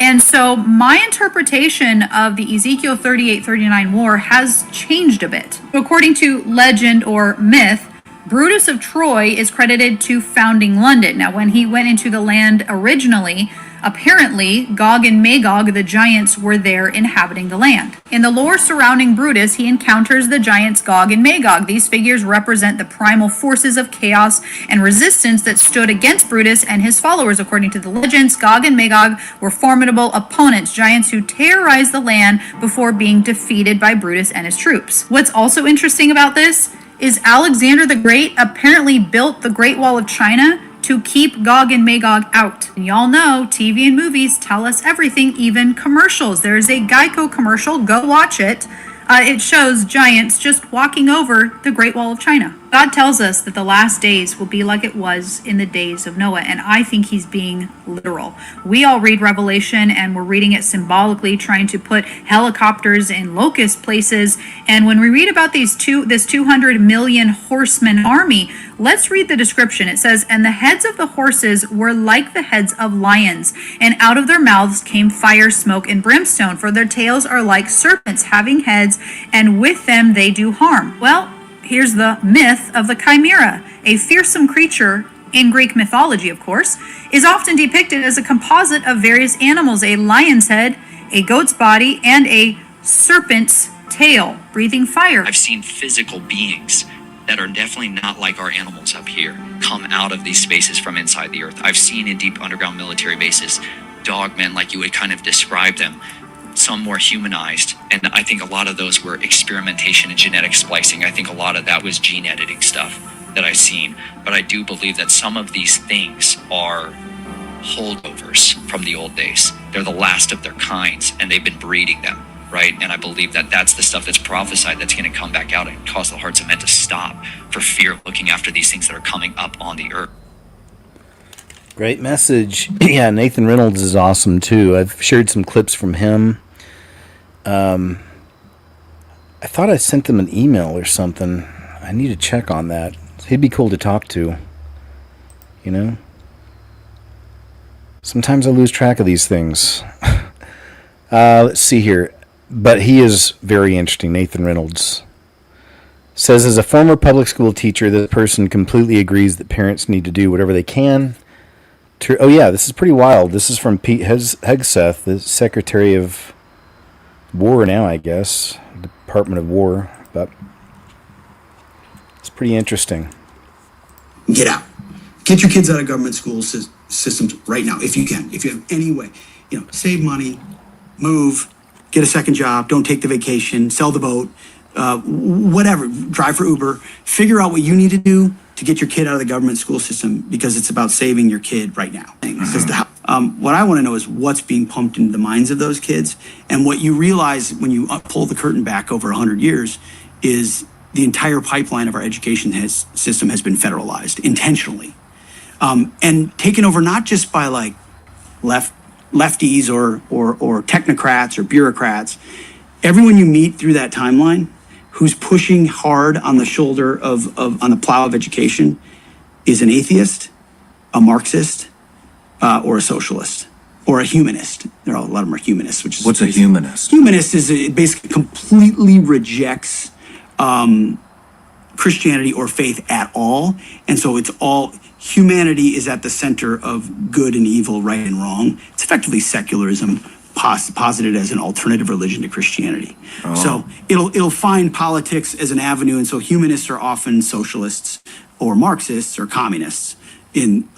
And so my interpretation of the Ezekiel 38-39 war has changed a bit. According to legend or myth, Brutus of Troy is credited to founding London. Now, when he went into the land originally, apparently Gog and Magog, the giants, were there inhabiting the land. In the lore surrounding Brutus, he encounters the giants Gog and Magog. These figures represent the primal forces of chaos and resistance that stood against Brutus and his followers. According to the legends, Gog and Magog were formidable opponents, giants who terrorized the land before being defeated by Brutus and his troops. What's also interesting about this is Alexander the Great apparently built the Great Wall of China to keep Gog and Magog out. And y'all know TV and movies tell us everything, even commercials. There's a Geico commercial, go watch it. It shows giants just walking over the Great Wall of China. God tells us that the last days will be like it was in the days of Noah, and I think he's being literal. We all read Revelation, and we're reading it symbolically, trying to put helicopters in locust places. And when we read about this 200 million horseman army, let's read the description. It says, "And the heads of the horses were like the heads of lions, and out of their mouths came fire, smoke, and brimstone, for their tails are like serpents having heads, and with them they do harm." Well, here's the myth of the chimera. A fearsome creature, in Greek mythology, of course, is often depicted as a composite of various animals: a lion's head, a goat's body, and a serpent's tail, breathing fire. I've seen physical beings that are definitely not like our animals up here come out of these spaces from inside the earth. I've seen in deep underground military bases dogmen, like you would kind of describe them, some more humanized, and I think a lot of those were experimentation and genetic splicing. I think a lot of that was gene editing stuff that I've seen, but I do believe that some of these things are holdovers from the old days. They're the last of their kinds, and they've been breeding them, right? And I believe that that's the stuff that's prophesied that's going to come back out and cause the hearts of men to stop for fear of looking after these things that are coming up on the earth. Great message. Yeah, Nathan Reynolds is awesome too. I've shared some clips from him. I thought I sent them an email or something. I need to check on that. He'd be cool to talk to. You know? Sometimes I lose track of these things. Let's see here. But he is very interesting, Nathan Reynolds. Says, as a former public school teacher, this person completely agrees that parents need to do whatever they can. Oh yeah, this is pretty wild. This is from Pete Hegseth, the Secretary of War now, I guess. Department of War. But it's pretty interesting. Get out. Get your kids out of government school systems right now, if you can. If you have any way. Save money, move, get a second job, don't take the vacation, sell the boat, whatever, drive for Uber. Figure out what you need to do to get your kid out of the government school system, because it's about saving your kid right now. Because what I want to know is what's being pumped into the minds of those kids. And what you realize when you pull the curtain back over 100 years is the entire pipeline of our education system has been federalized intentionally. And taken over not just by like lefties or technocrats or bureaucrats. Everyone you meet through that timeline who's pushing hard on the shoulder on the plow of education is an atheist, a Marxist, or a socialist, or a humanist. A lot of them are humanists. What's a humanist? Humanist is it basically completely rejects Christianity or faith at all, and so it's all humanity is at the center of good and evil, right and wrong. It's effectively secularism posited as an alternative religion to Christianity. Oh. So it'll find politics as an avenue, and so humanists are often socialists or Marxists or communists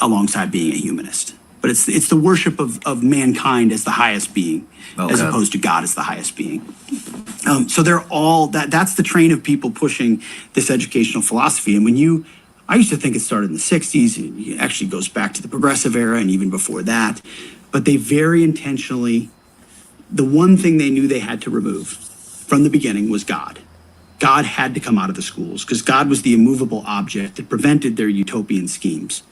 alongside being a humanist. But it's the worship of mankind as the highest being, as opposed to God as the highest being. So they're all that's the train of people pushing this educational philosophy. And I used to think it started in the 60s. It actually goes back to the progressive era and even before that. But they very intentionally, the one thing they knew they had to remove from the beginning was God. God had to come out of the schools because God was the immovable object that prevented their utopian schemes.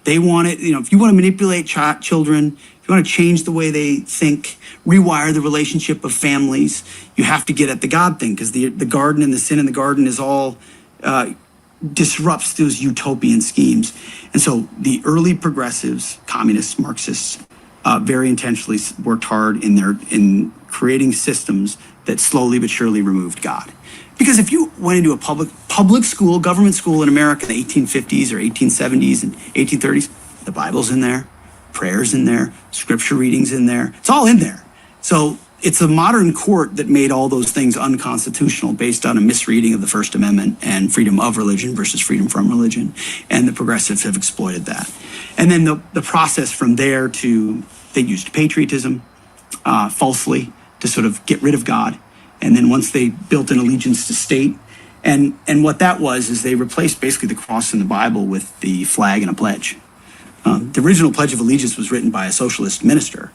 They wanted, if you want to manipulate children, if you want to change the way they think, rewire the relationship of families, you have to get at the God thing, because the garden and the sin in the garden is all disrupts those utopian schemes. And so the early progressives, communists, Marxists, very intentionally worked hard in creating systems that slowly but surely removed God. Because if you went into a public school, government school in America in the 1850s or 1870s and 1830s, the Bible's in there, prayers in there, scripture readings in there. It's all in there. So it's a modern court that made all those things unconstitutional based on a misreading of the First Amendment and freedom of religion versus freedom from religion. And the progressives have exploited that. And then the process from there to, they used patriotism falsely to sort of get rid of God. And then once they built an allegiance to state, and what that was is they replaced basically the cross in the Bible with the flag and a pledge. The original Pledge of Allegiance was written by a socialist minister,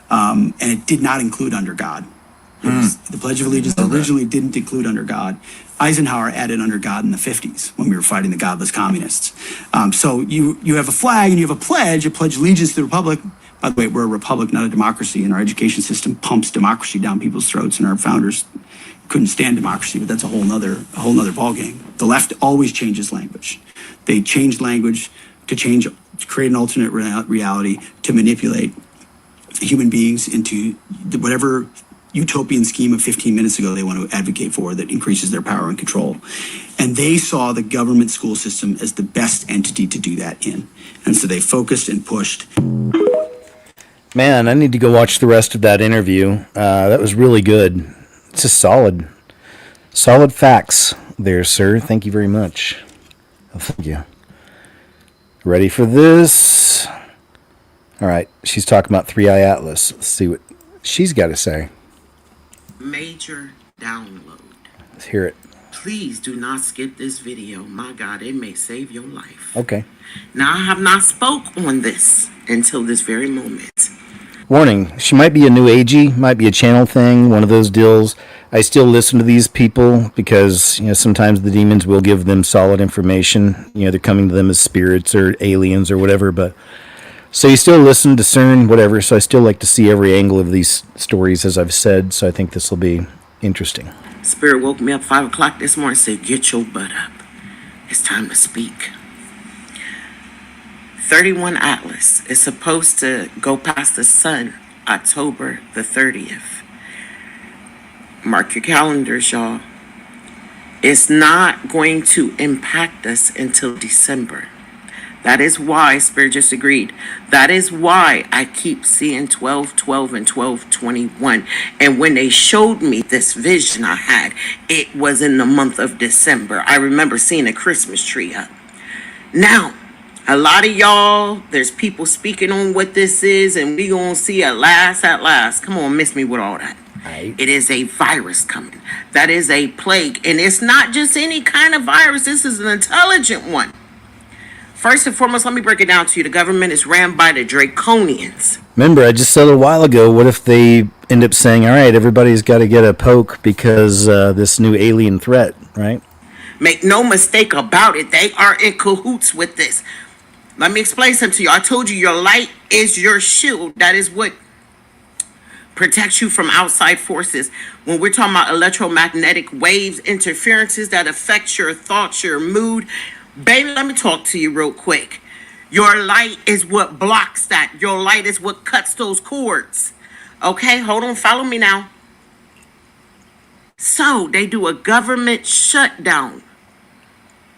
and it did not include under God. The Pledge of Allegiance originally didn't include under God. Eisenhower added under God in the 50s when we were fighting the godless communists. So you have a flag and you have a pledge allegiance to the republic. By the way, we're a republic, not a democracy, and our education system pumps democracy down people's throats, and our founders couldn't stand democracy, but that's a whole nother ballgame. The left always changes language. They change language to create an alternate reality, to manipulate human beings into whatever utopian scheme of 15 minutes ago they want to advocate for that increases their power and control. And they saw the government school system as the best entity to do that in. And so they focused and pushed. Man, I need to go watch the rest of that interview. That was really good. It's just solid facts there, sir. Thank you very much. Oh, thank you. Ready for this? All right, she's talking about 3i Atlas. Let's see what she's got to say. Major download. Let's hear it. Please do not skip this video. My God, it may save your life. Okay. Now, I have not spoke on this until this very moment. Warning, she might be a new agey, might be a channel thing, one of those deals. I still listen to these people because, sometimes the demons will give them solid information. They're coming to them as spirits or aliens or whatever, but so you still listen, discern, whatever. So I still like to see every angle of these stories, as I've said, so I think this will be interesting. Spirit woke me up 5 o'clock this morning and said, get your butt up. It's time to speak. 31 Atlas is supposed to go past the sun October the 30th. Mark your calendars, y'all. It's not going to impact us until December. That is why, Spirit just agreed, that is why I keep seeing 12:12 and 12:21. And when they showed me this vision I had, it was in the month of December. I remember seeing a Christmas tree up. Now, a lot of y'all, there's people speaking on what this is, and we gonna see at last. Come on, miss me with all that. Right. It is a virus coming. That is a plague. And it's not just any kind of virus. This is an intelligent one. First and foremost, let me break it down to you. The government is ran by the Draconians. Remember, I just said a while ago, what if they end up saying, all right, everybody's got to get a poke because this new alien threat, right? Make no mistake about it. They are in cahoots with this. Let me explain something to you. I told you your light is your shield. That is what protects you from outside forces. When we're talking about electromagnetic waves, interferences that affect your thoughts, your mood, baby, let me talk to you real quick. Your light is what blocks that. Your light is what cuts those cords. Okay, hold on, follow me now. So they do a government shutdown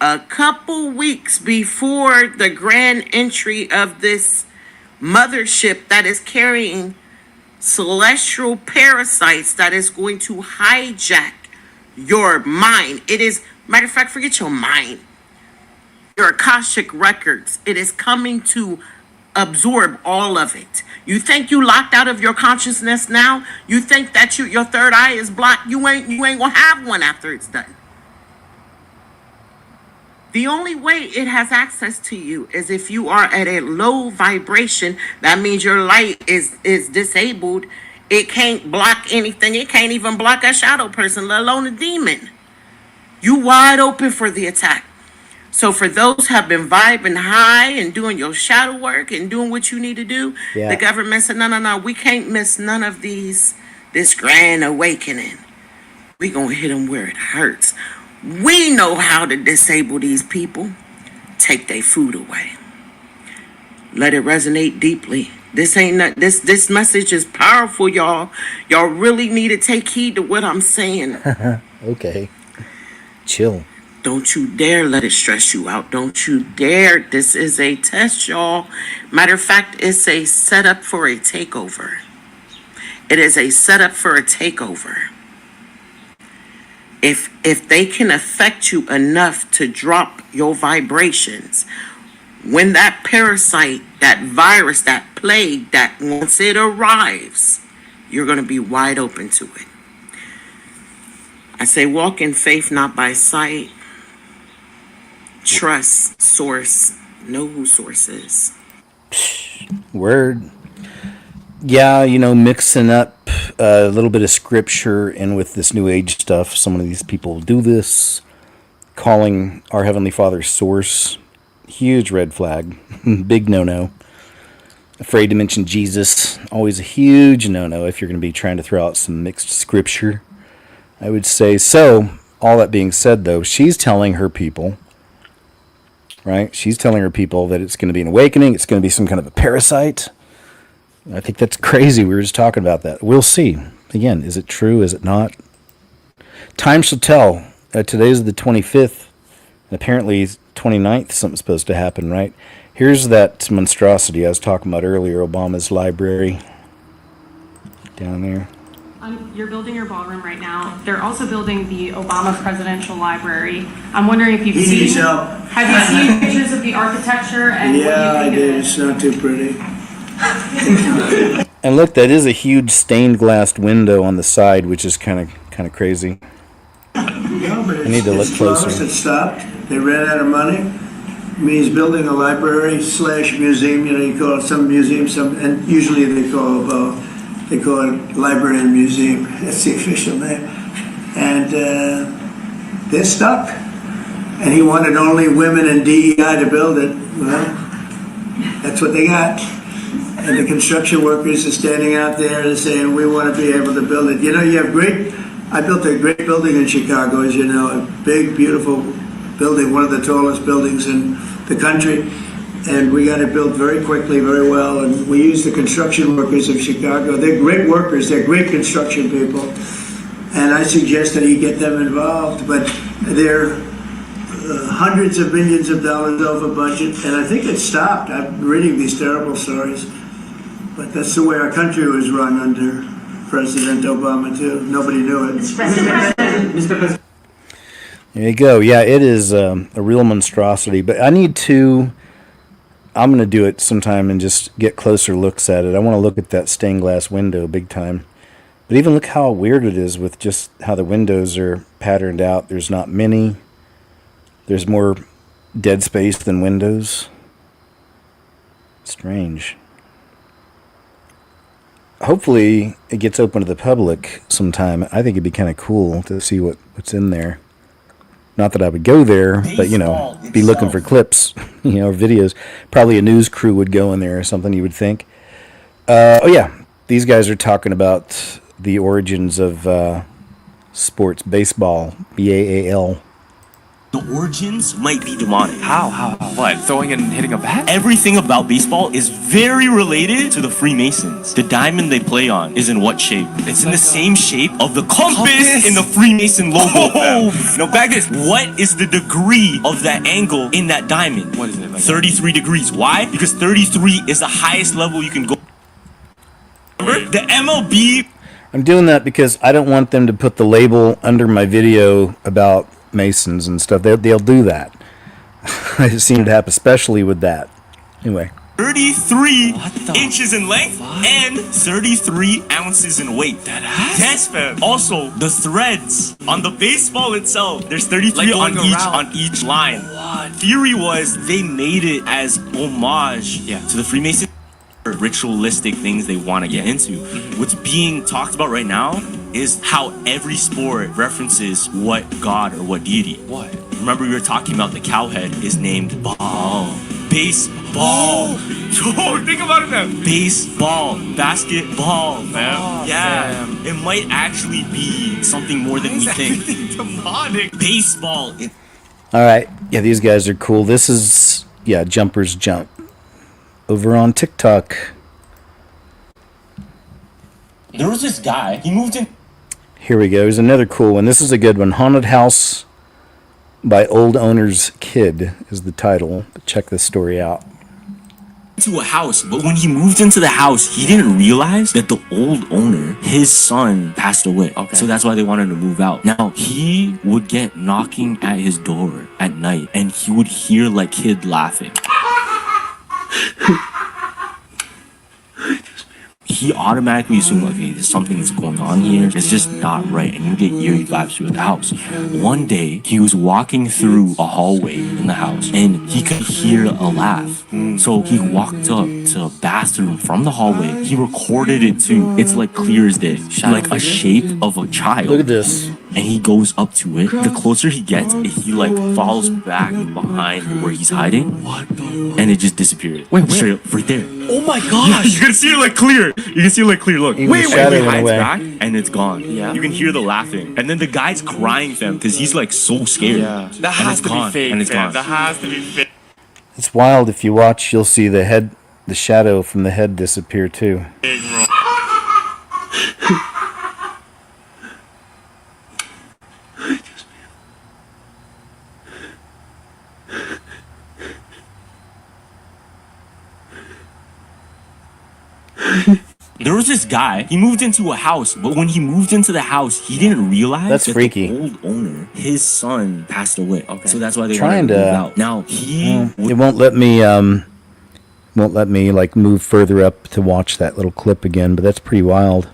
a couple weeks before the grand entry of this mothership that is carrying celestial parasites that is going to hijack your mind. It is, matter of fact, forget your mind. Your Akashic records. It is coming to absorb all of it. You think you locked out of your consciousness now? You think that your third eye is blocked? You ain't gonna have one after it's done. The only way it has access to you is if you are at a low vibration. That means your light is disabled. It can't block anything. It can't even block a shadow person, let alone a demon. You wide open for the attack. So for those who have been vibing high and doing your shadow work and doing what you need to do, the government said, no, we can't miss none of this grand awakening. We gonna hit them where it hurts. We know how to disable these people. Take their food away. Let it resonate deeply. This ain't not, this message is powerful, y'all. Y'all really need to take heed to what I'm saying. Okay. Chill. Don't you dare let it stress you out. Don't you dare. This is a test, y'all. Matter of fact, it's a setup for a takeover. It is a setup for a takeover. If they can affect you enough to drop your vibrations, when that parasite, that virus, that plague, that once it arrives, you're going to be wide open to it. I say walk in faith, not by sight. Trust source. Know who source is. Word. Yeah, you know, mixing up a little bit of scripture and with this new age stuff. Some of these people do this, calling our Heavenly Father source. Huge red flag. Big no-no. Afraid to mention Jesus. Always a huge no-no if you're going to be trying to throw out some mixed scripture, I would say. So, all that being said, though, she's telling her people, right? She's telling her people that it's going to be an awakening. It's going to be some kind of a parasite. I think that's crazy. We were just talking about that. We'll see. Again, is it true? Is it not? Time shall tell. Today's the 25th. Apparently, 29th, something's supposed to happen, right? Here's that monstrosity I was talking about earlier, Obama's library. Down there. You're building your ballroom right now. They're also building the Obama Presidential Library. I'm wondering if you've He needs seen... help. Have you seen pictures of the architecture and Yeah, what I do you think did. It's not too pretty. And look, that is a huge stained glass window on the side, which is kind of crazy. No, but I need to look it's closed. closer. It stopped. They ran out of money. I mean, he's building a library slash museum. You know, you call it some museum, and usually they call it library and museum. That's the official name. And they're stuck. And he wanted only women and DEI to build it. Well, that's what they got. And the construction workers are standing out there and saying, we want to be able to build it. You know, I built a great building in Chicago, as you know, a big, beautiful building, one of the tallest buildings in the country. And we got it built very quickly, very well. And we used the construction workers of Chicago. They're great workers. They're great construction people. And I suggest that you get them involved. But they're hundreds of millions of dollars over budget. And I think it stopped. I'm reading these terrible stories. But that's the way our country was run under President Obama, too. Nobody knew it. There you go. Yeah, it is a real monstrosity. But I'm going to do it sometime and just get closer looks at it. I want to look at that stained glass window big time. But even look how weird it is with just how the windows are patterned out. There's not many. There's more dead space than windows. Strange. Hopefully it gets open to the public sometime. I think it'd be kind of cool to see what's in there. Not that I would go there, but, you know, be looking for clips, you know, or videos. Probably a news crew would go in there or something, you would think. Oh, yeah. These guys are talking about the origins of sports, baseball, B-A-A-L. The origins might be demonic. How? What? Throwing and hitting a bat? Everything about baseball is very related to the Freemasons. The diamond they play on is in what shape? It's in the same shape of the compass in the Freemason logo. Oh, no, back this. What is the degree of that angle in that diamond? What is it? Like 33 degrees. Why? Because 33 is the highest level you can go. Remember? The MLB. I'm doing that because I don't want them to put the label under my video about Masons and stuff. They'll do that. I just seen it happen, especially with that. Anyway. 33 inches in length and 33 ounces in weight. Yes, fam. Also, the threads on the baseball itself, there's 33 on each line. What? Theory was they made it as homage to the Freemasons. Ritualistic things they want to get into. What's being talked about right now is how every sport references what god or what deity. What? Remember we were talking about the cowhead is named ball. Baseball. Oh, think about it now. Baseball. Basketball, man. Yeah. It might actually be something more than we think. Demonic. Baseball. All right. Yeah, these guys are cool. This is, jumpers jump. over on TikTok. There was this guy. He moved in. Here we go. Here's another cool one. This is a good one. Haunted House by Old Owner's Kid is the title. But check this story out. To a house, but when he moved into the house, he didn't realize that the old owner, his son, passed away. Okay. So that's why they wanted to move out. Now, he would get knocking at his door at night, and he would hear like kid laughing. He automatically assumed like, hey, there's something that's going on here. It's just not right. And you get eerie vibes through the house. One day, he was walking through a hallway in the house and he could hear a laugh. So he walked up to a bathroom from the hallway. He recorded it too. It's like clear as day. Like a shape of a child. Look at this. And he goes up to it. The closer he gets, he like falls back behind where he's hiding. What? And it just disappeared. Wait, straight up, right there. Oh my gosh! You can see it like clear. You can see it like clear. Look. Even the shadow he went hides away. back and it's gone. Yeah. You can hear the laughing. And then the guy's crying for him because he's like so scared. Yeah. That has to be fake, and it's man. gone. That has to be fake. It's wild. If you watch, you'll see the shadow from the head disappear too. There was this guy. He moved into a house, but when he moved into the house, he didn't realize That's that freaky. the old owner, his son, passed away. Okay. So that's why they Trying wanted to to- move out. Now It won't let me like move further up to watch that little clip again, but that's pretty wild.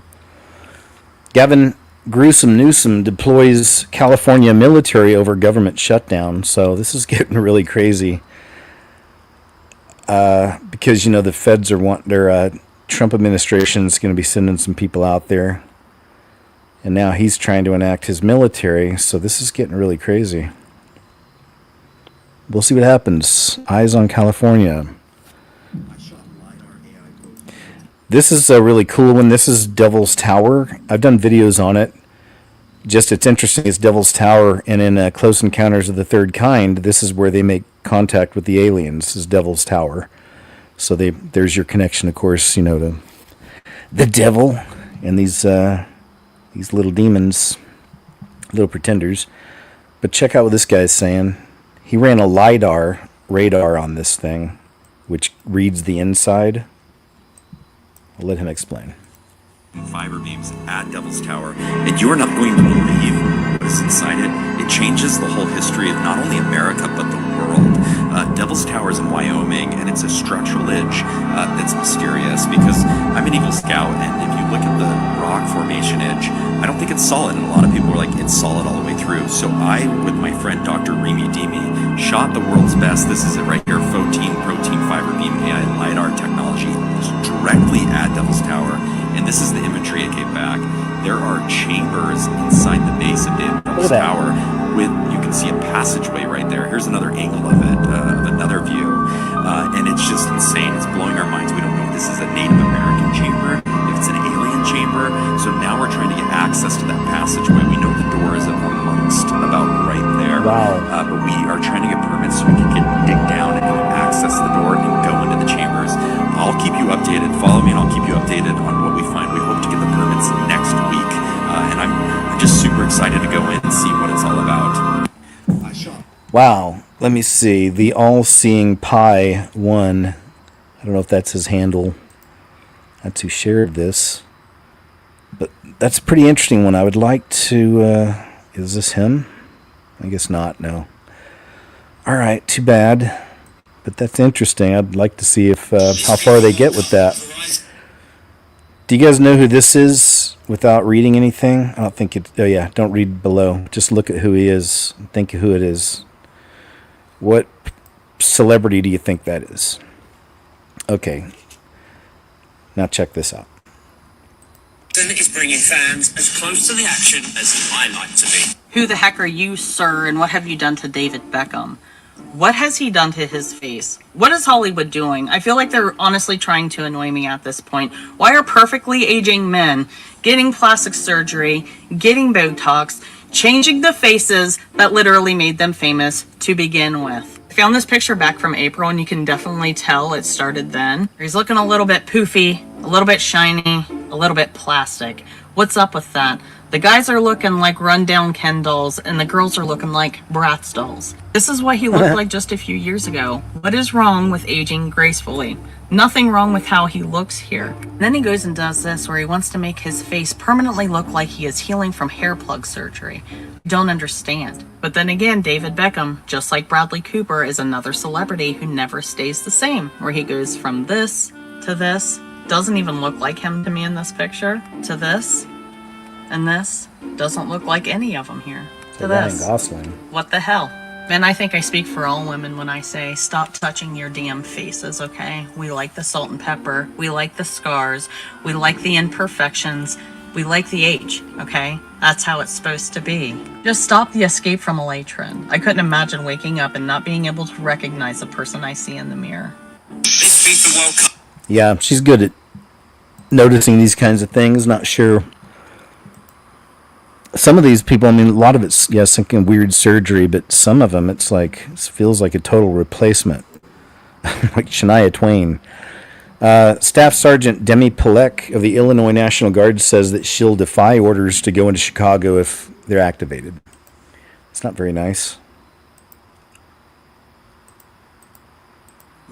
Gavin Newsom deploys California military over government shutdown. So this is getting really crazy. Because the feds are their Trump administration is going to be sending some people out there, and now he's trying to enact his military. So this is getting really crazy. We'll see what happens. Eyes on California. This is a really cool one. This is Devil's Tower. I've done videos on it. It's interesting. It's Devil's Tower, and in Close Encounters of the Third Kind, this is where they make contact with the aliens. This is Devil's Tower. So there's your connection, of course, to the devil and these little demons, little pretenders. But check out what this guy's saying. He ran a LiDAR radar on this thing, which reads the inside. I'll let him explain. Fiber beams at Devil's Tower, and you're not going to believe what is inside it. It changes the whole history of not only America but the world. Devil's Tower is in Wyoming, and it's a structural edge that's mysterious because I'm an Eagle Scout, and if you look at the rock formation edge, I don't think it's solid, and a lot of people are like, it's solid all the way through. So I, with my friend Dr. Remy Demi, shot the world's best. This is it right here, protein fiber beam AI LiDAR technology directly at Devil's Tower. And this is the imagery it came back. There are chambers inside the base of Devil's Tower you can see a passageway right there. Here's another angle of it, of another view. And it's just insane. It's blowing our minds. We don't know if this is a Native American chamber, if it's an alien chamber. So now we're trying to get access to that passageway. We know the door is amongst about right there. Wow. But we are trying to get permits so we can dig down and access the door and go into the chambers. I'll keep you updated. Follow me and I'll keep you updated on what we find. We hope to get the permits next week. And I'm just super excited to go in and see what it's all about. Wow. Let me see. The All-Seeing Pie 1. I don't know if that's his handle. That's who shared this. But that's a pretty interesting one. I would like to... is this him? I guess not. No. All right. Too bad. But that's interesting. I'd like to see if how far they get with that. Do you guys know who this is without reading anything? I don't think it... Oh, yeah. Don't read below. Just look at who he is and think of who it is. What celebrity do you think that is? Okay. Now check this out. Is bringing fans as close to the action as I like to be. Who the heck are you, sir, and what have you done to David Beckham? What has he done to his face? What is Hollywood doing? I feel like they're honestly trying to annoy me at this point. Why are perfectly aging men getting plastic surgery, getting Botox, changing the faces that literally made them famous to begin with? I found this picture back from April, and you can definitely tell it started then. He's looking a little bit poofy, a little bit shiny, a little bit plastic. What's up with that? The guys are looking like rundown Ken dolls, and the girls are looking like Bratz dolls. This is what he looked like just a few years ago. What is wrong with aging gracefully? Nothing wrong with how he looks here. And then he goes and does this, where he wants to make his face permanently look like he is healing from hair plug surgery. Don't understand. But then again, David Beckham, just like Bradley Cooper, is another celebrity who never stays the same, where he goes from this to this. Doesn't even look like him to me in this picture, to this, and this. Doesn't look like any of them here, to Ryan this. Gosling. What the hell? And I think I speak for all women when I say, stop touching your damn faces, okay? We like the salt and pepper. We like the scars. We like the imperfections. We like the age, okay? That's how it's supposed to be. Just stop the escape from LA trend. I couldn't imagine waking up and not being able to recognize the person I see in the mirror. This FIFA World Cup. Yeah, she's good at noticing these kinds of things. Not sure. Some of these people, I mean, a lot of it's, yes, thinking weird surgery, but some of them, it's like, it feels like a total replacement. Like Shania Twain. Staff Sergeant Demi Pilek of the Illinois National Guard says that she'll defy orders to go into Chicago if they're activated. It's not very nice.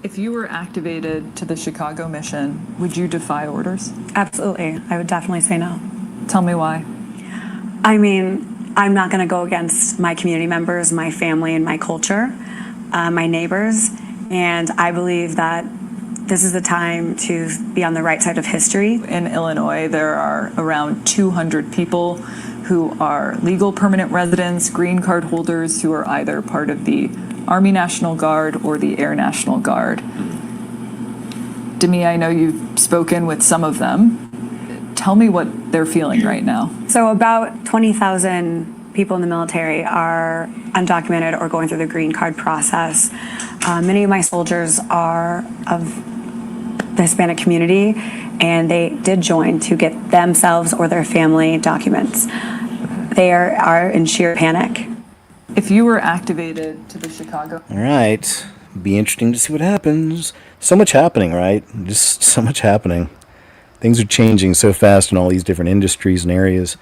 If you were activated to the Chicago mission, would you defy orders? Absolutely. I would definitely say no. Tell me why. I mean, I'm not going to go against my community members, my family, and my culture, my neighbors. And I believe that this is the time to be on the right side of history. In Illinois, there are around 200 people who are legal permanent residents, green card holders who are either part of the Army National Guard or the Air National Guard. Demi, I know you've spoken with some of them. Tell me what they're feeling right now. So about 20,000 people in the military are undocumented or going through the green card process. Many of my soldiers are of the Hispanic community, and they did join to get themselves or their family documents. They are in sheer panic. If you were activated to the Chicago... All right. Be interesting to see what happens. So much happening, right? Just so much happening. Things are changing so fast in all these different industries and areas.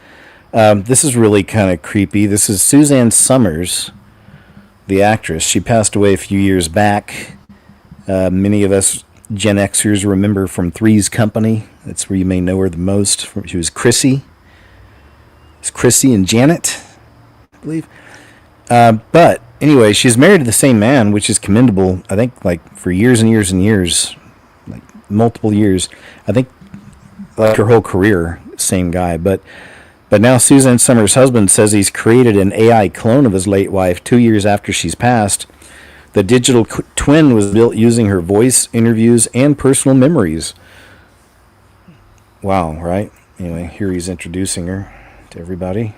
This is really kind of creepy. This is Suzanne Summers, the actress. She passed away a few years back. Many of us Gen Xers remember from Three's Company. That's where you may know her the most. She was Chrissy. It's Chrissy and Janet, I believe. But anyway, she's married to the same man, which is commendable, I think, like for years and years and years, like multiple years. I think like her whole career, same guy. But now Suzanne Summers' husband says he's created an AI clone of his late wife 2 years after she's passed. The digital twin was built using her voice, interviews, and personal memories. Wow, right? Anyway, here he's introducing her to everybody.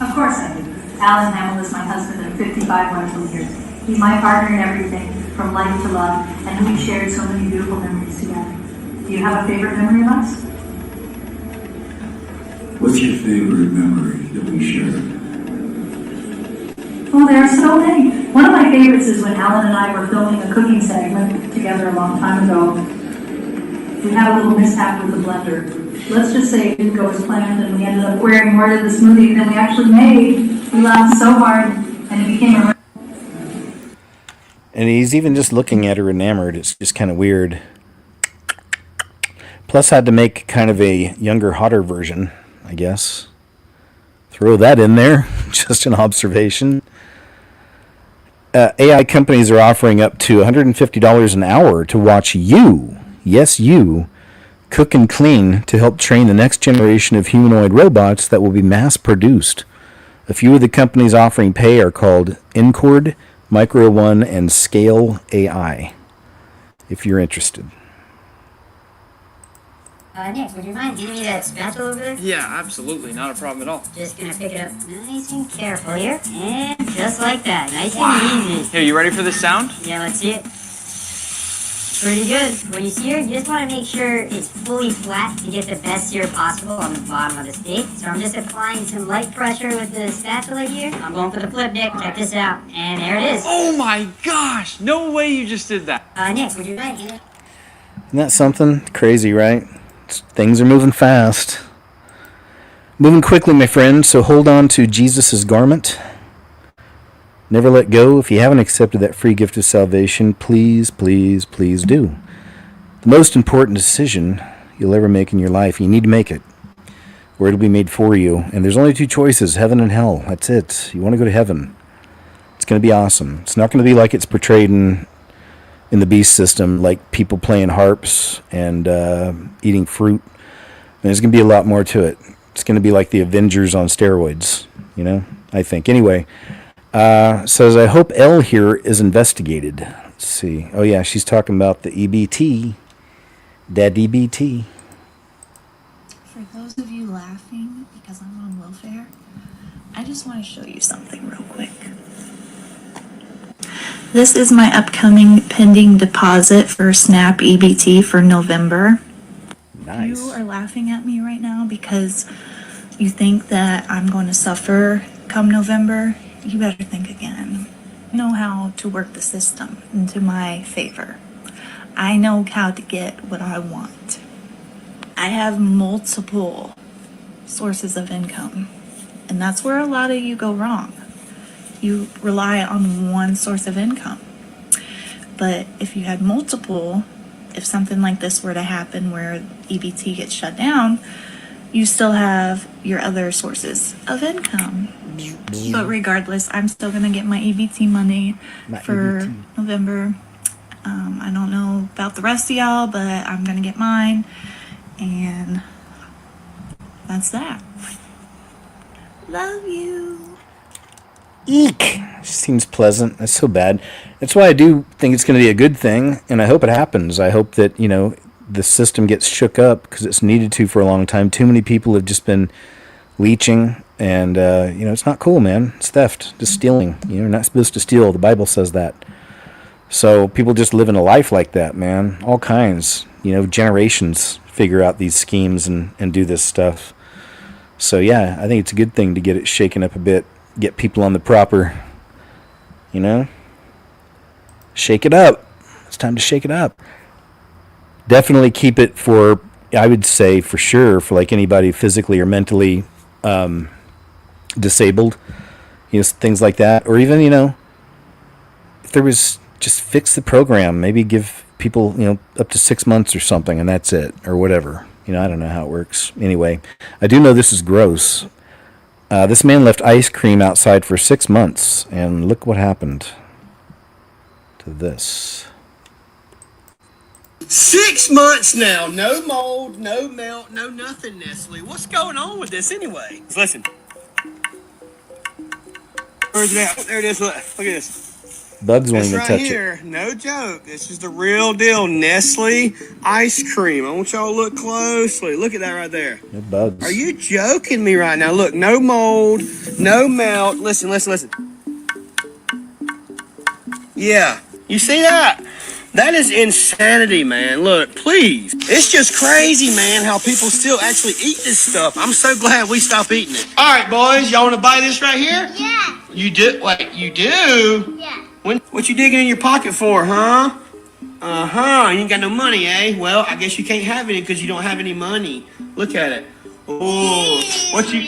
Of course I do. Alan Hamill is my husband of 55 wonderful years. He's my partner in everything, from life to love, and we've shared so many beautiful memories together. Do you have a favorite memory of us? What's your favorite memory that we shared? Oh, there are so many. One of my favorites is when Alan and I were filming a cooking segment together a long time ago. We had a little mishap with the blender. Let's just say it didn't go as planned, and we ended up wearing more to the smoothie than we actually made. We laughed so hard, and it became a... And he's even just looking at her enamored. It's just kind of weird. Plus had to make kind of a younger, hotter version, I guess. Throw that in there. Just an observation. AI companies are offering up to $150 an hour to watch you, yes you, cook and clean to help train the next generation of humanoid robots that will be mass-produced. A few of the companies offering pay are called Incord, Micro One, and Scale AI, if you're interested. Nick, would you mind giving me that spatula over there? Yeah, absolutely. Not a problem at all. Just gonna pick it up nice and careful here. And just like that. Nice and easy. Here, you ready for this sound? Yeah, let's see it. Pretty good. When you sear, you just want to make sure it's fully flat to get the best sear possible on the bottom of the steak. So I'm just applying some light pressure with the spatula here. I'm going for the flip, Nick. Check this out. And there it is. Oh my gosh! No way you just did that. Nick, would you like it? Isn't that something? Crazy, right? Things are moving fast. Moving quickly, my friend, so hold on to Jesus' garment. Never let go. If you haven't accepted that free gift of salvation, please, please, please do. The most important decision you'll ever make in your life, you need to make it, or it'll be made for you. And there's only two choices, heaven and hell. That's it. You want to go to heaven. It's going to be awesome. It's not going to be like it's portrayed in the beast system, like people playing harps and eating fruit. And there's going to be a lot more to it. It's going to be like the Avengers on steroids, I think. Anyway, says, I hope Elle here is investigated. Let's see. Oh, yeah, she's talking about the EBT. That EBT. For those of you laughing because I'm on welfare, I just want to show you something real quick. This is my upcoming pending deposit for SNAP EBT for November. Nice. You are laughing at me right now because you think that I'm going to suffer come November. You better think again. I know how to work the system into my favor. I know how to get what I want. I have multiple sources of income, and that's where a lot of you go wrong. You rely on one source of income. But if you had multiple, if something like this were to happen where EBT gets shut down, you still have your other sources of income. But regardless, I'm still going to get my EBT money for November. I don't know about the rest of y'all, but I'm going to get mine. And that's that. Love you. Eek! Seems pleasant. That's so bad. That's why I do think it's going to be a good thing, and I hope it happens. I hope that, the system gets shook up because it's needed to for a long time. Too many people have just been leeching, and, it's not cool, man. It's theft. Just stealing. You're not supposed to steal. The Bible says that. So people just living a life like that, man. All kinds. Generations figure out these schemes and do this stuff. So, yeah, I think it's a good thing to get it shaken up a bit. Get people on the proper, shake it up. It's time to shake it up. Definitely keep it for, I would say for sure, for like anybody physically or mentally disabled, things like that. Or even, if there was, just fix the program. Maybe give people, up to 6 months or something, and that's it, or whatever. I don't know how it works. Anyway, I do know this is gross. This man left ice cream outside for 6 months, and look what happened to this. 6 months now, no mold, no melt, no nothing, Nestle. What's going on with this anyway? Listen. Where's it at? Oh, there it is. Look at this. Bugs won't This even right touch here, no joke. This is the real deal. Nestle ice cream. I want y'all to look closely. Look at that right there. it. No bugs. Are you joking me right now? Look, no mold, no melt. Listen. Yeah, you see that? That is insanity, man. Look, please. It's just crazy, man, how people still actually eat this stuff. I'm so glad we stopped eating it. All right, boys, y'all want to buy this right here? Yeah. You do? Wait, you do? Yeah. What you digging in your pocket for, huh? Uh-huh, you ain't got no money, eh? Well, I guess you can't have any because you don't have any money. Look at it. Oh, what you...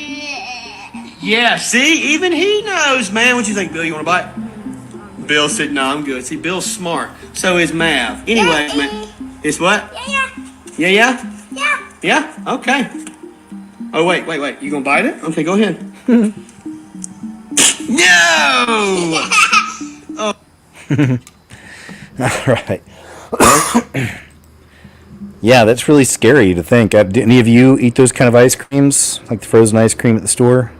Yeah, see? Even he knows, man. What you think, Bill? You want to buy it? Bill said, no, I'm good. See, Bill's smart. So is Mav. Anyway, man. It's what? Yeah? Yeah? Okay. Oh, wait. You gonna bite it? Okay, go ahead. No! All right. Yeah, that's really scary to think. Do any of you eat those kind of ice creams, like the frozen ice cream at the store?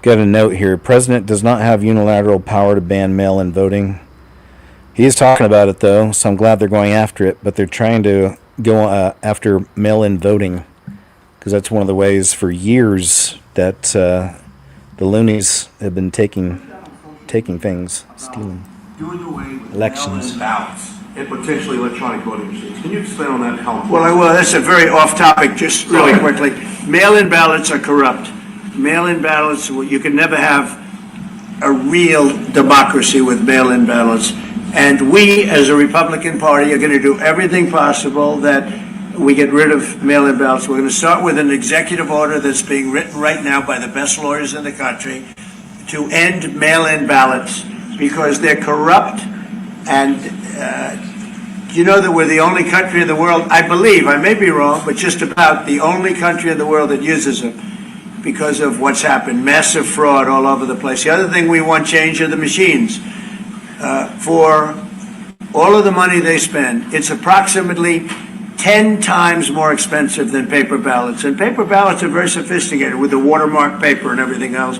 Got a note here. President does not have unilateral power to ban mail-in voting. He is talking about it, though, so I'm glad they're going after it. But they're trying to go after mail-in voting because that's one of the ways for years that the loonies have been taking things, stealing. doing away with Elections. mail-in ballots and potentially electronic voting machines. Can you expand on that? How? Well, I will. That's a very off-topic, just really quickly. Mail-in ballots are corrupt. Mail-in ballots, you can never have a real democracy with mail-in ballots. And we, as a Republican Party, are going to do everything possible that we get rid of mail-in ballots. We're going to start with an executive order that's being written right now by the best lawyers in the country to end mail-in ballots because they're corrupt. And you know that we're the only country in the world, I believe, I may be wrong, but just about the only country in the world that uses them because of what's happened. Massive fraud all over the place. The other thing we want change are the machines. For all of the money they spend, it's approximately 10 times more expensive than paper ballots. And paper ballots are very sophisticated with the watermark paper and everything else.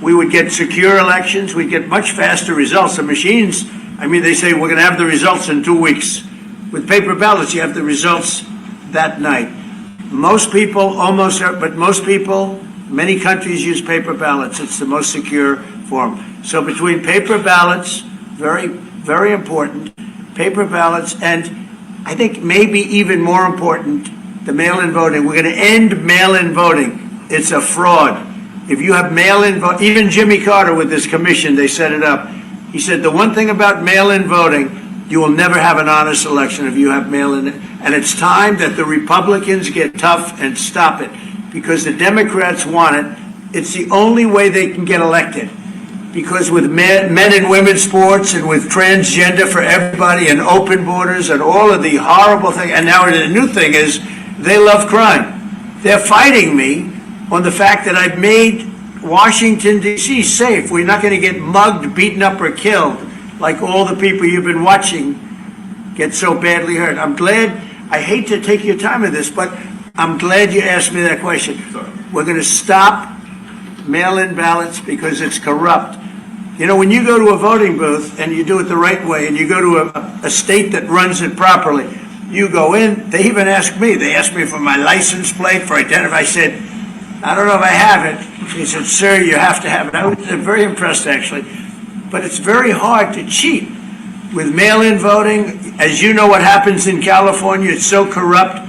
We would get secure elections. We'd get much faster results. The machines, I mean, they say we're going to have the results in 2 weeks. With paper ballots, you have the results that night. Most people, but most people, many countries use paper ballots. It's the most secure form. So between paper ballots, very, very important, paper ballots, and I think maybe even more important, the mail-in voting. We're going to end mail-in voting. It's a fraud. If you have mail-in vote, even Jimmy Carter with this commission, they set it up. He said the one thing about mail-in voting, you will never have an honest election if you have mail-in. And it's time that the Republicans get tough and stop it because the Democrats want it. It's the only way they can get elected. Because with men and women's sports and with transgender for everybody and open borders and all of the horrible things, and now the new thing is they love crime. They're fighting me on the fact that I've made Washington, D.C. safe. We're not going to get mugged, beaten up, or killed like all the people you've been watching get so badly hurt. I'm glad, I hate to take your time with this, but I'm glad you asked me that question. We're going to stop mail-in ballots because it's corrupt. You know, when you go to a voting booth and you do it the right way and you go to a state that runs it properly, you go in, they even ask me, they asked me for my license plate, for identity. I said, I don't know if I have it. He said, sir, you have to have it. I was very impressed, actually. But it's very hard to cheat with mail-in voting. As you know what happens in California, it's so corrupt,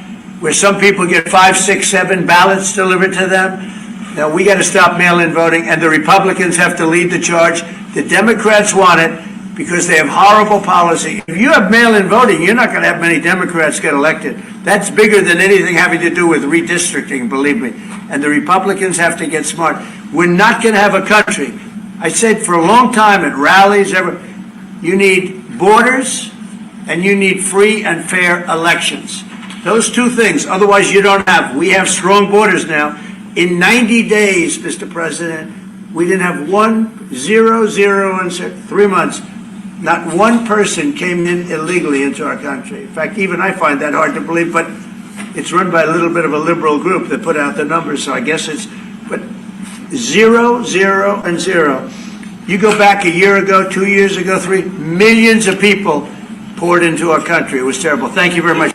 where some people get 5, 6, 7 ballots delivered to them. Now, we got to stop mail-in voting, and the Republicans have to lead the charge. The Democrats want it because they have horrible policy. If you have mail-in voting, you're not going to have many Democrats get elected. That's bigger than anything having to do with redistricting, believe me. And the Republicans have to get smart. We're not going to have a country. I said for a long time at rallies, you need borders and you need free and fair elections. Those two things, otherwise you don't have. We have strong borders now. In 90 days, Mr. President, we didn't have 3 months. Not one person came in illegally into our country. In fact, even I find that hard to believe, but it's run by a little bit of a liberal group that put out the numbers, so I guess it's, but 0, 0, and 0. You go back a year ago, 2 years ago, 3, millions of people poured into our country. It was terrible. Thank you very much.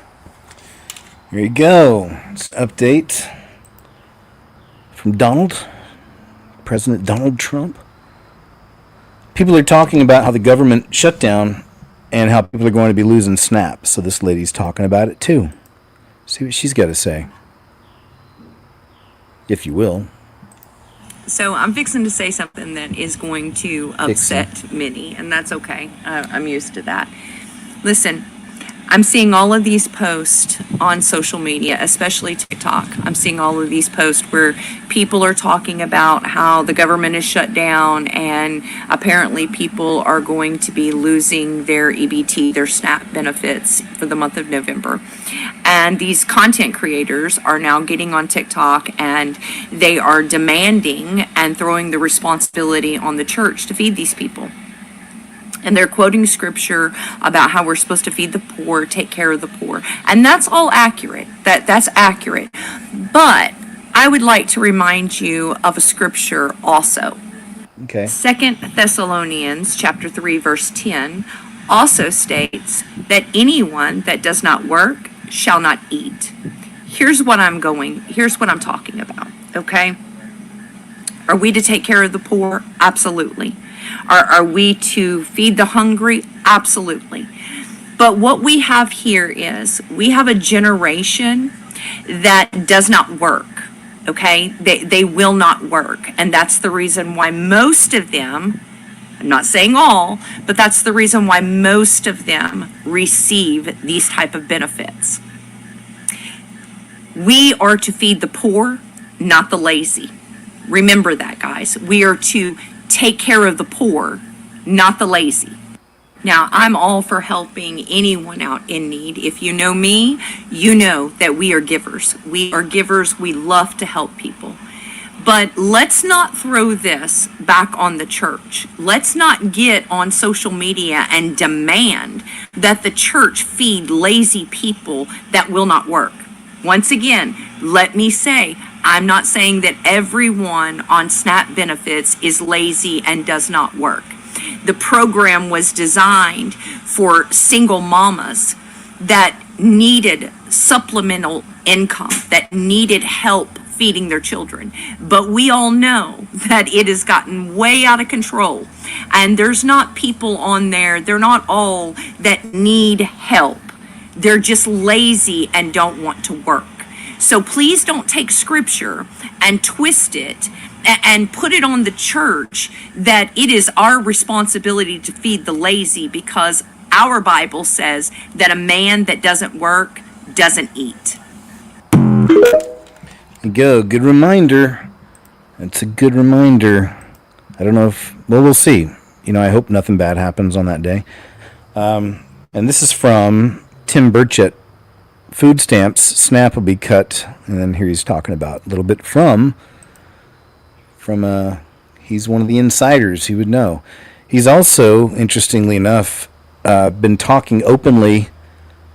There you go. It's an update from President Donald Trump. People are talking about how the government shut down and how people are going to be losing SNAP. So this lady's talking about it too. See what she's got to say. If you will. So I'm fixing to say something that is going to upset many, and that's okay. I'm used to that. Listen, I'm seeing all of these posts on social media, especially TikTok. I'm seeing all of these posts where people are talking about how the government is shut down and apparently people are going to be losing their EBT, their SNAP benefits for the month of November. And these content creators are now getting on TikTok and they are demanding and throwing the responsibility on the church to feed these people. And they're quoting scripture about how we're supposed to feed the poor, take care of the poor. And that's all accurate. That's accurate. But I would like to remind you of a scripture also. Okay. 2 Thessalonians chapter 3, verse 10 also states that anyone that does not work shall not eat. Here's what I'm talking about, okay? Are we to take care of the poor? Absolutely. Are we to feed the hungry? Absolutely. But what we have here is we have a generation that does not work. Okay, they will not work, and that's the reason why most of them, I'm not saying all, but that's the reason why most of them receive these type of benefits. We are to feed the poor, not the lazy. Remember that, guys. We are to take care of the poor, not the lazy. Now, I'm all for helping anyone out in need. If you know me, you know that we are givers. We are givers. We love to help people. But let's not throw this back on the church. Let's not get on social media and demand that the church feed lazy people that will not work. Once again, let me say, I'm not saying that everyone on SNAP benefits is lazy and does not work. The program was designed for single mamas that needed supplemental income, that needed help feeding their children. But we all know that it has gotten way out of control. And there's not people on there, they're not all that need help. They're just lazy and don't want to work. So please don't take scripture and twist it and put it on the church that it is our responsibility to feed the lazy, because our Bible says that a man that doesn't work doesn't eat. Good reminder. It's a good reminder. I don't know if, well, we'll see. I hope nothing bad happens on that day. And this is from Tim Burchett. Food stamps, SNAP will be cut. And then here he's talking about a little bit from he's one of the insiders, he would know. He's also, interestingly enough, been talking openly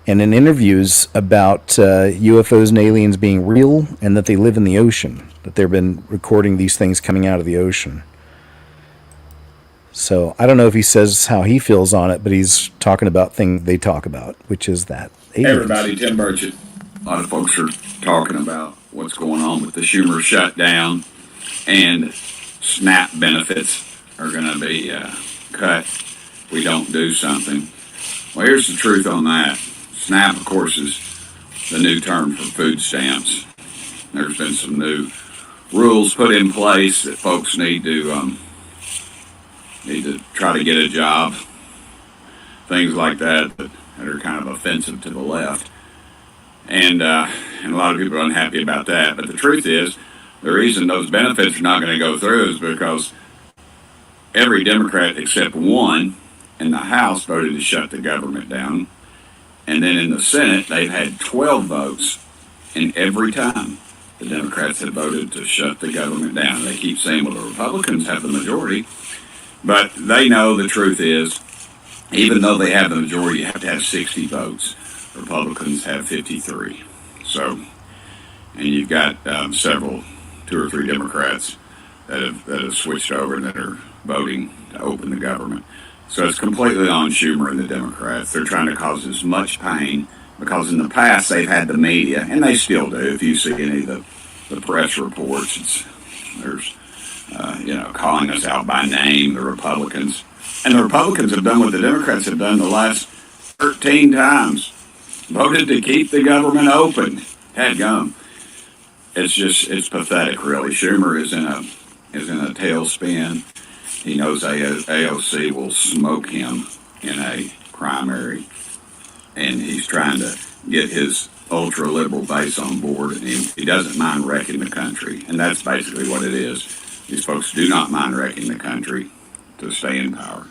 and in interviews about UFOs and aliens being real and that they live in the ocean, that they've been recording these things coming out of the ocean. So I don't know if he says how he feels on it, but he's talking about things they talk about, which is that aliens. Hey everybody, Tim Burchett. A lot of folks are talking about what's going on with the Schumer shutdown, and SNAP benefits are going to be cut if we don't do something. Well, here's the truth on that. SNAP, of course, is the new term for food stamps. There's been some new rules put in place that folks need to try to get a job, things like that are kind of offensive to the left. And a lot of people are unhappy about that. But the truth is, the reason those benefits are not going to go through is because every Democrat except one in the House voted to shut the government down. And then in the Senate, they've had 12 votes. And every time the Democrats have voted to shut the government down, they keep saying, well, the Republicans have the majority. But they know the truth is, even though they have the majority, you have to have 60 votes. Republicans have 53. So, and you've got several, 2 or 3 Democrats that have switched over and that are voting to open the government. So it's completely on Schumer and the Democrats. They're trying to cause as much pain because in the past they've had the media, and they still do. If you see any of the press reports, there's calling us out by name, the Republicans. And the Republicans have done what the Democrats have done the last 13 times. Voted to keep the government open. Dadgum. It's pathetic, really. Schumer is in a tailspin. He knows AOC will smoke him in a primary, and he's trying to get his ultra-liberal base on board, and he doesn't mind wrecking the country, and that's basically what it is. These folks do not mind wrecking the country to stay in power,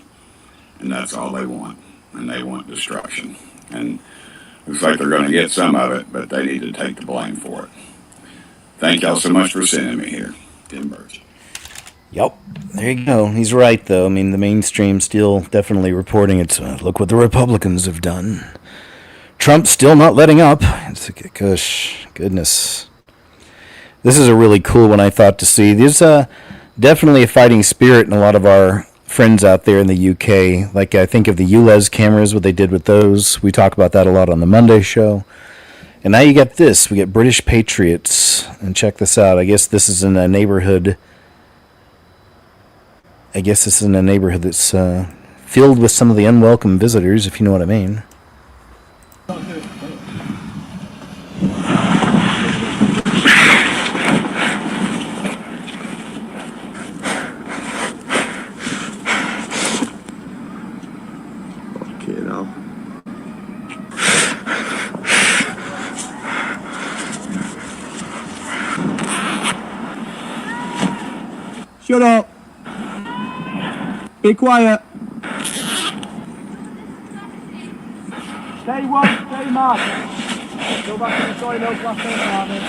and that's all they want, and they want destruction. And looks like they're going to get some of it, but they need to take the blame for it. Thank y'all so much for sending me here. Tim Birch. Yep, there you go. He's right, though. I mean, the mainstream still definitely reporting it's, look what the Republicans have done. Trump's still not letting up. It's like, gosh, goodness. This is a really cool one, I thought, to see. There's definitely a fighting spirit in a lot of our friends out there in the UK. Like, I think of the ULEZ cameras, what they did with those. We talk about that a lot on the Monday show. And now you get this. We get British Patriots. And check this out. I guess this is in a neighborhood I guess this is in a neighborhood that's filled with some of the unwelcome visitors, if you know what I mean. Shut up. Be quiet. Stay woke, stay mad. Go back to the soy milk latte apartment.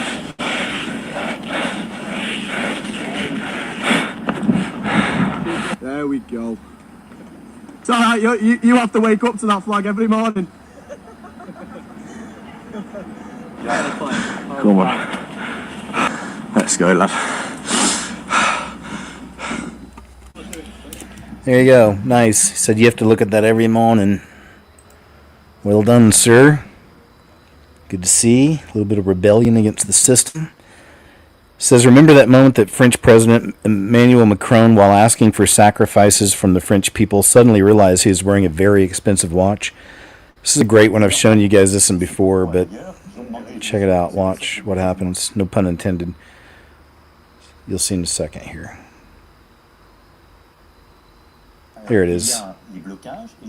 There we go. It's alright, you have to wake up to that flag every morning. Come on. Let's go, lad. There you go. Nice. He said you have to look at that every morning. Well done, sir. Good to see. A little bit of rebellion against the system. Says, remember that moment that French President Emmanuel Macron, while asking for sacrifices from the French people, suddenly realized he was wearing a very expensive watch? This is a great one. I've shown you guys this one before, but check it out. Watch what happens. No pun intended. You'll see in a second here. Here it is.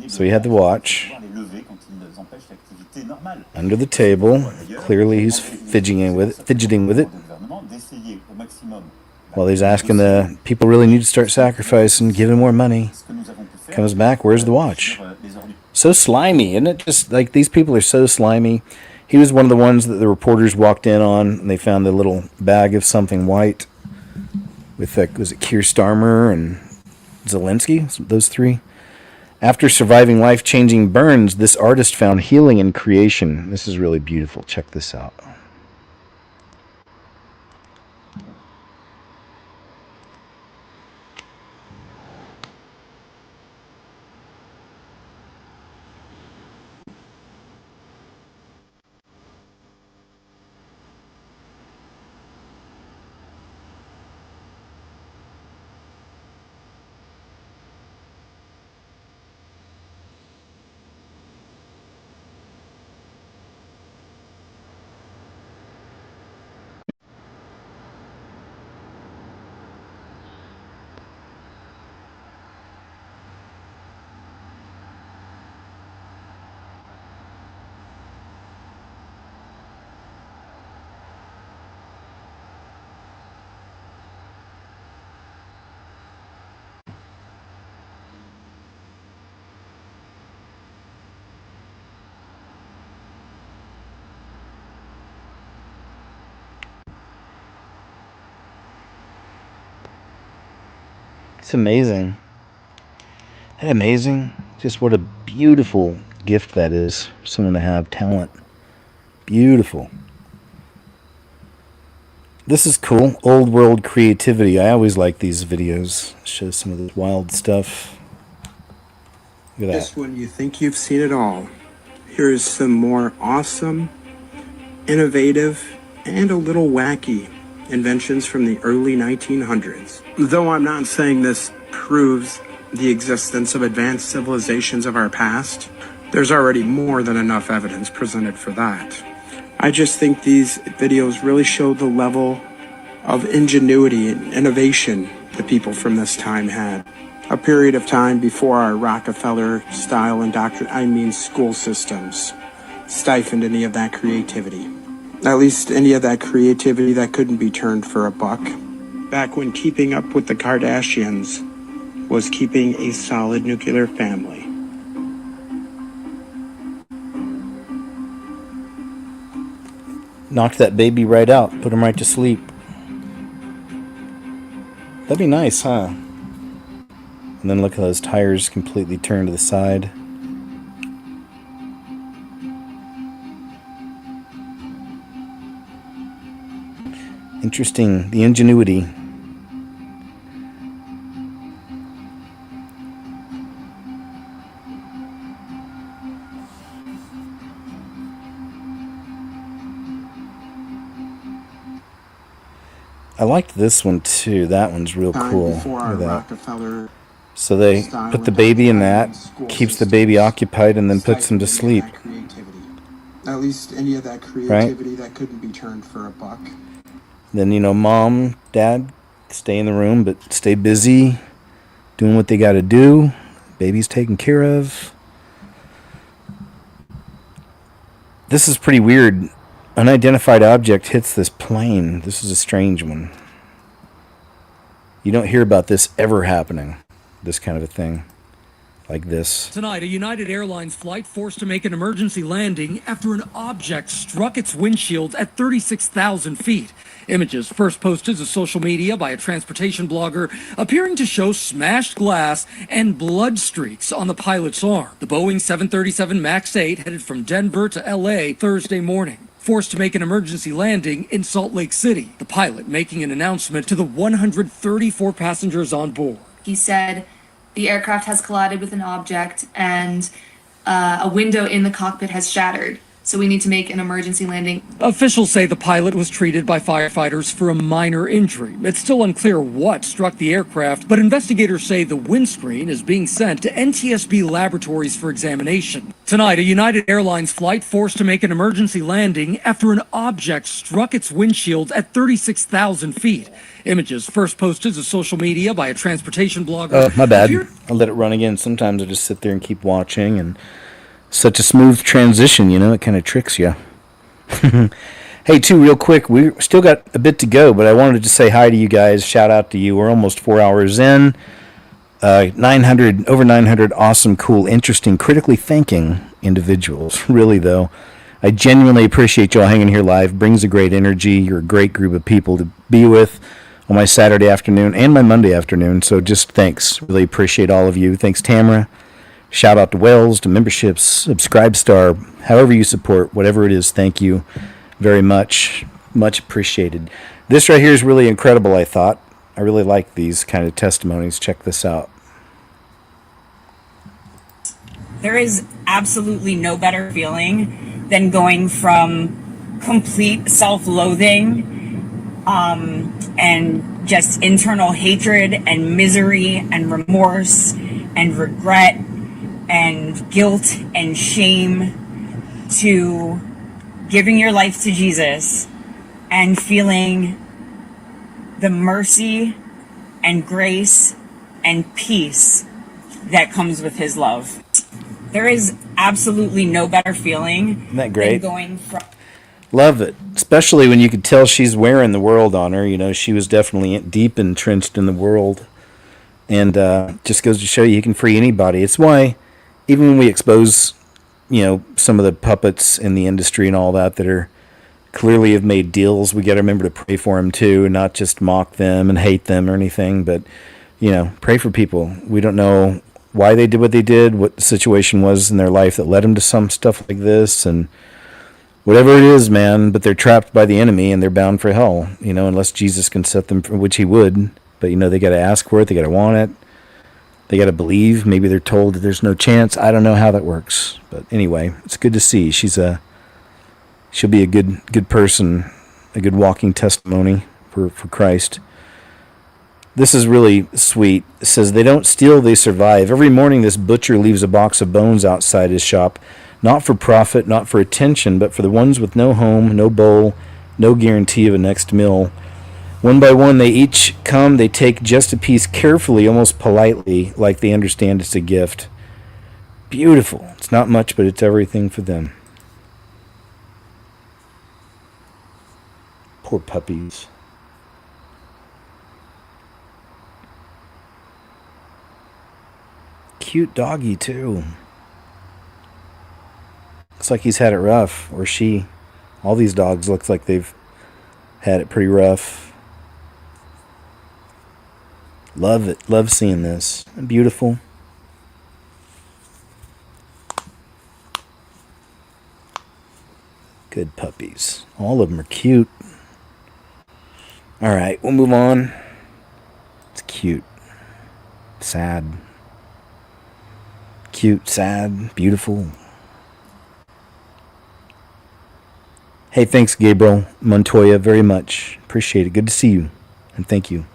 So he had the watch under the table. Clearly he's fidgeting with it. While he's asking the people really need to start sacrificing, giving more money. Comes back, where's the watch? So slimy, isn't it? Just like these people are so slimy. He was one of the ones that the reporters walked in on, and they found the little bag of something white with, was it Keir Starmer and Zelensky? Those three. After surviving life-changing burns, this artist found healing in creation. This is really beautiful. Check this out. It's amazing. Isn't that amazing? Just what a beautiful gift that is for someone to have talent. Beautiful. This is cool. Old world creativity. I always like these videos. Shows some of the wild stuff. Look at Just that. when you think you've seen it all, here's some more awesome, innovative, and a little wacky inventions from the early 1900s. Though I'm not saying this proves the existence of advanced civilizations of our past, there's already more than enough evidence presented for that. I just think these videos really show the level of ingenuity and innovation the people from this time had. A period of time before our Rockefeller-style school systems stifled any of that creativity. At least any of that creativity that couldn't be turned for a buck. Back when keeping up with the Kardashians was keeping a solid nuclear family. Knocked that baby right out. Put him right to sleep. That'd be nice, huh? And then look at those tires completely turned to the side. Interesting, the ingenuity. I liked this one too. That one's real Time cool. before Look our at that. Rockefeller So they put the baby in that, keeps the baby occupied, and then puts him to sleep. At least any of that creativity that couldn't be turned for a buck. Then, mom, dad, stay in the room, but stay busy, doing what they got to do. Baby's taken care of. This is pretty weird. Unidentified object hits this plane. This is a strange one. You don't hear about this ever happening, this kind of a thing, like this. Tonight, a United Airlines flight forced to make an emergency landing after an object struck its windshield at 36,000 feet. Images first posted to social media by a transportation blogger appearing to show smashed glass and blood streaks on the pilot's arm. The Boeing 737 MAX 8 headed from Denver to LA Thursday morning, forced to make an emergency landing in Salt Lake City. The pilot making an announcement to the 134 passengers on board. He said the aircraft has collided with an object and a window in the cockpit has shattered. So we need to make an emergency landing. Officials say the pilot was treated by firefighters for a minor injury. It's still unclear what struck the aircraft, but investigators say the windscreen is being sent to NTSB laboratories for examination. Tonight, a United Airlines flight forced to make an emergency landing after an object struck its windshield at 36,000 feet. Images first posted to social media by a transportation blogger. Oh, my bad. I'll let it run again. Sometimes I just sit there and keep watching, and such a smooth transition, it kind of tricks you. Hey, too, real quick, we still got a bit to go, but I wanted to say hi to you guys, shout out to you. We're almost 4 hours in. Over 900 awesome, cool, interesting, critically thinking individuals. Really, though, I genuinely appreciate y'all hanging here live. Brings a great energy. You're a great group of people to be with on my Saturday afternoon and my Monday afternoon, so just thanks. Really appreciate all of you. Thanks, Tamara. Shout out to Wells, to memberships, Subscribe Star, however you support, whatever it is, thank you very much. Much appreciated. This right here is really incredible, I thought. I really like these kind of testimonies. Check this out. There is absolutely no better feeling than going from complete self-loathing and just internal hatred and misery and remorse and regret and guilt and shame to giving your life to Jesus and feeling the mercy and grace and peace that comes with his love. There is absolutely no better feeling Isn't that great? than going from... Love it, especially when you could tell she's wearing the world on her. She was definitely deep entrenched in the world. And just goes to show you can free anybody. It's why even when we expose, some of the puppets in the industry and all that are clearly have made deals, we got to remember to pray for them too, and not just mock them and hate them or anything, but, pray for people. We don't know why they did what they did, what the situation was in their life that led them to some stuff like this, and whatever it is, man, but they're trapped by the enemy and they're bound for hell, unless Jesus can set them free, which he would. But, they got to ask for it. They got to want it. They got to believe. Maybe they're told that there's no chance. I don't know how that works. But anyway, it's good to see. She'll be a good person, a good walking testimony for Christ. This is really sweet. It says, they don't steal, they survive. Every morning this butcher leaves a box of bones outside his shop, not for profit, not for attention, but for the ones with no home, no bowl, no guarantee of a next meal. One by one, they each come, they take just a piece carefully, almost politely, like they understand it's a gift. Beautiful. It's not much, but it's everything for them. Poor puppies. Cute doggy, too. Looks like he's had it rough, or she. All these dogs look like they've had it pretty rough. Love it. Love seeing this. Beautiful. Good puppies. All of them are cute. All right, we'll move on. It's cute. Sad. Cute, sad, beautiful. Hey, thanks, Gabriel Montoya, very much. Appreciate it. Good to see you, and thank you.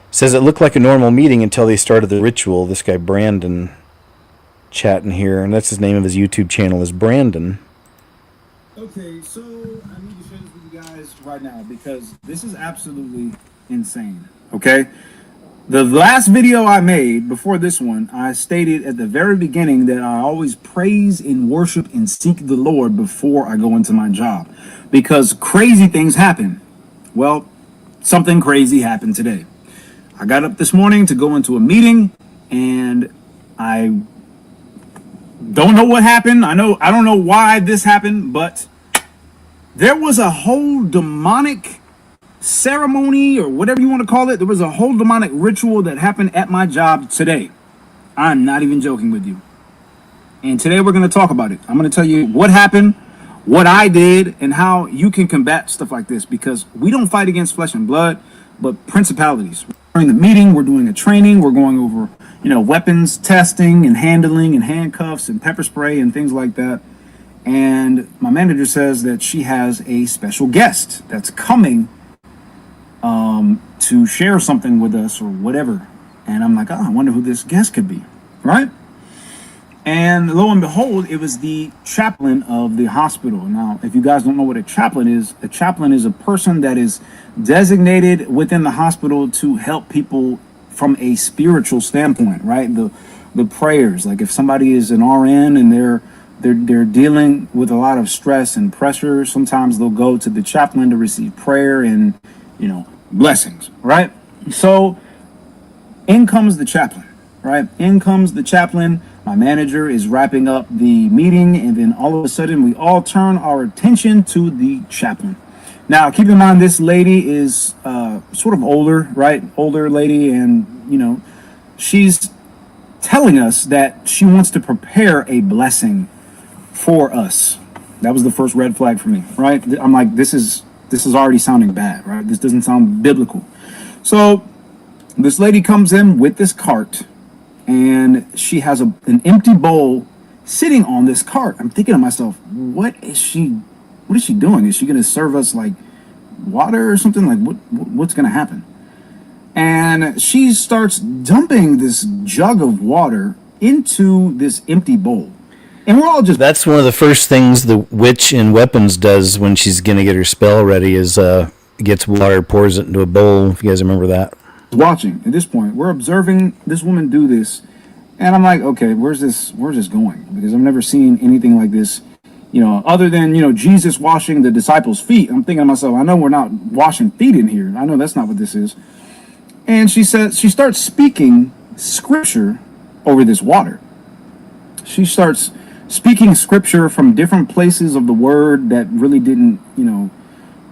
Says it looked like a normal meeting until they started the ritual. This guy Brandon chatting here, and that's his name of his YouTube channel is Brandon. Okay, so I need to share this with you guys right now because this is absolutely insane. Okay? The last video I made before this one, I stated at the very beginning that I always praise and worship and seek the Lord before I go into my job because crazy things happen. Well, something crazy happened today. I got up this morning to go into a meeting and I don't know what happened. I don't know why this happened, but there was a whole demonic ceremony or whatever you want to call it. There was a whole demonic ritual that happened at my job today. I'm not even joking with you. And today we're going to talk about it. I'm going to tell you what happened, what I did, and how you can combat stuff like this because we don't fight against flesh and blood, but principalities. During the meeting, we're doing a training. We're going over, weapons testing and handling and handcuffs and pepper spray and things like that. And my manager says that she has a special guest that's coming to share something with us or whatever. And I'm like, I wonder who this guest could be, right? And lo and behold, it was the chaplain of the hospital. Now, if you guys don't know what a chaplain is a person that is designated within the hospital to help people from a spiritual standpoint, right? The prayers, like if somebody is an RN and they're dealing with a lot of stress and pressure, sometimes they'll go to the chaplain to receive prayer and, blessings, right? So in comes the chaplain, right? In comes the chaplain. My manager is wrapping up the meeting, and then all of a sudden we all turn our attention to the chaplain. Now, keep in mind, this lady is sort of older, right? Older lady, and, she's telling us that she wants to prepare a blessing for us. That was the first red flag for me, right? I'm like, this is already sounding bad, right? This doesn't sound biblical. So this lady comes in with this cart, and she has an empty bowl sitting on this cart. I'm thinking to myself, what is she doing? Is she going to serve us like water or something? Like what's going to happen? And she starts dumping this jug of water into this empty bowl. And we're all just... That's one of the first things the witch in Weapons does when she's going to get her spell ready is gets water, pours it into a bowl, if you guys remember that. Watching at this point, we're observing this woman do this, and I'm like, okay, where's this going? Because I've never seen anything like this, other than Jesus washing the disciples' feet. I'm thinking to myself, I know we're not washing feet in here. I know that's not what this is. And she starts speaking scripture over this water. She starts speaking scripture from different places of the word that really didn't,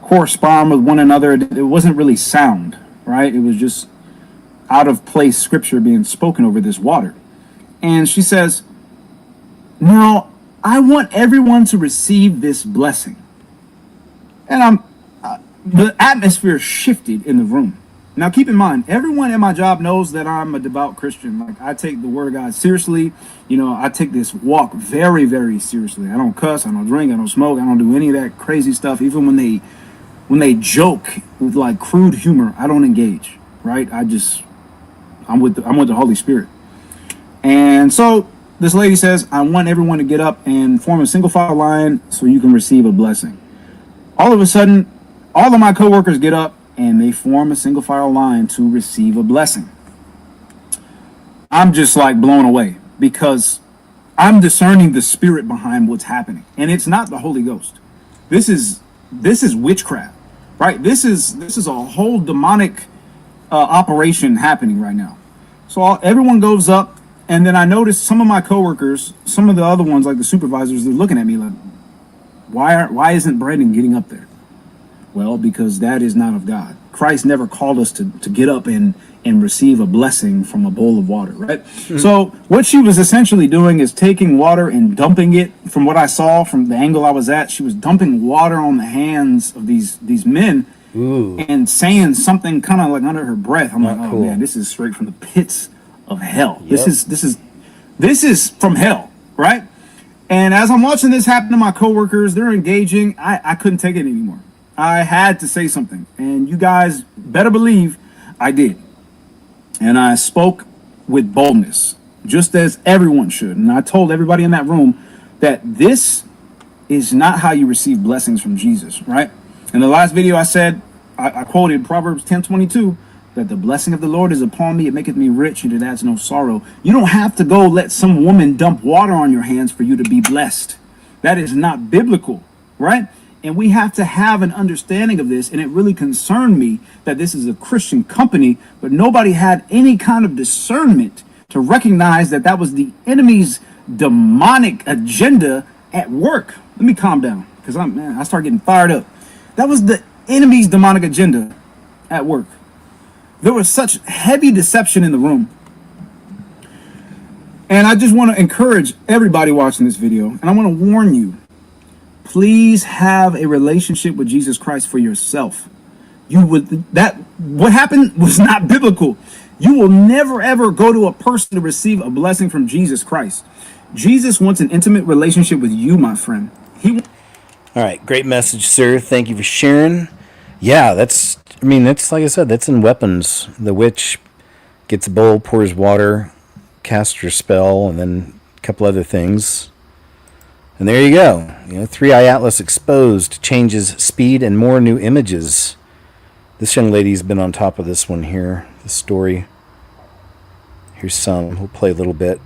correspond with one another. It wasn't really sound. Right? It was just out of place scripture being spoken over this water. And she says, now I want everyone to receive this blessing. And the atmosphere shifted in the room. Now keep in mind, everyone at my job knows that I'm a devout Christian. Like I take the word of God seriously. I take this walk very, very seriously. I don't cuss, I don't drink, I don't smoke, I don't do any of that crazy stuff. Even when they joke with like crude humor, I don't engage, right? I'm with the Holy Spirit. And so this lady says, I want everyone to get up and form a single file line so you can receive a blessing. All of a sudden, all of my coworkers get up and they form a single file line to receive a blessing. I'm just like blown away because I'm discerning the spirit behind what's happening. And it's not the Holy Ghost. This is witchcraft. Right, this is a whole demonic operation happening right now. So everyone goes up, and then I noticed some of my coworkers, some of the other ones, like the supervisors, they're looking at me like, why isn't Brandon getting up there? Well, because that is not of God. Christ never called us to get up and receive a blessing from a bowl of water, right? Mm-hmm. So what she was essentially doing is taking water and dumping it. From what I saw from the angle I was at, she was dumping water on the hands of these men. Ooh. And saying something kind of like under her breath. I'm not like, oh man, this is straight from the pits of hell. Yep. This is from hell, right? And as I'm watching this happen to my coworkers, they're engaging. I couldn't take it anymore. I had to say something, and you guys better believe I did. And I spoke with boldness, just as everyone should. And I told everybody in that room that this is not how you receive blessings from Jesus, right? In the last video I said, I quoted Proverbs 10:22, that the blessing of the Lord is upon me, it maketh me rich, and it adds no sorrow. You don't have to go let some woman dump water on your hands for you to be blessed. That is not biblical, right? And we have to have an understanding of this, and it really concerned me that this is a Christian company, but nobody had any kind of discernment to recognize that that was the enemy's demonic agenda at work. Let me calm down, because I start getting fired up. That was the enemy's demonic agenda at work. There was such heavy deception in the room. And I just want to encourage everybody watching this video, and I want to warn you, please have a relationship with Jesus Christ for yourself. What happened was not biblical. You will never ever go to a person to receive a blessing from Jesus Christ. Jesus wants an intimate relationship with you, my friend. All right, great message, sir. Thank you for sharing. Yeah, that's like I said, that's in Weapons. The witch gets a bowl, pours water, casts her spell, and then a couple other things. And there you go. 3-eye atlas exposed, changes speed and more new images. This young lady's been on top of this one here, this story. Here's some. We'll play a little bit.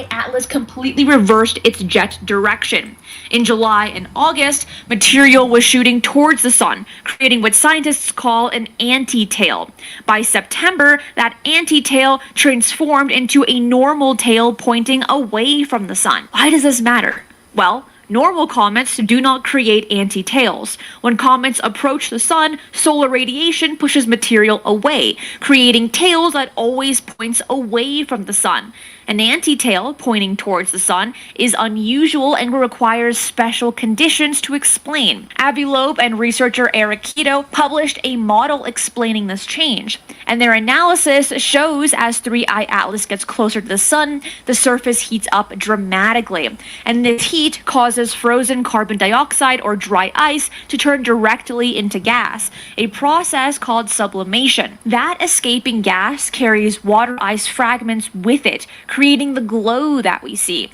Atlas completely reversed its jet direction. In July and August, material was shooting towards the sun, creating what scientists call an anti-tail. By September, that anti-tail transformed into a normal tail pointing away from the sun. Why does this matter? Well, normal comets do not create anti-tails. When comets approach the sun, solar radiation pushes material away, creating tails that always points away from the sun. An anti-tail pointing towards the sun is unusual and requires special conditions to explain. Avi Loeb and researcher Eric Keto published a model explaining this change, and their analysis shows as 3-eye atlas gets closer to the sun, the surface heats up dramatically, and this heat causes frozen carbon dioxide or dry ice to turn directly into gas, a process called sublimation. That escaping gas carries water ice fragments with it, creating the glow that we see.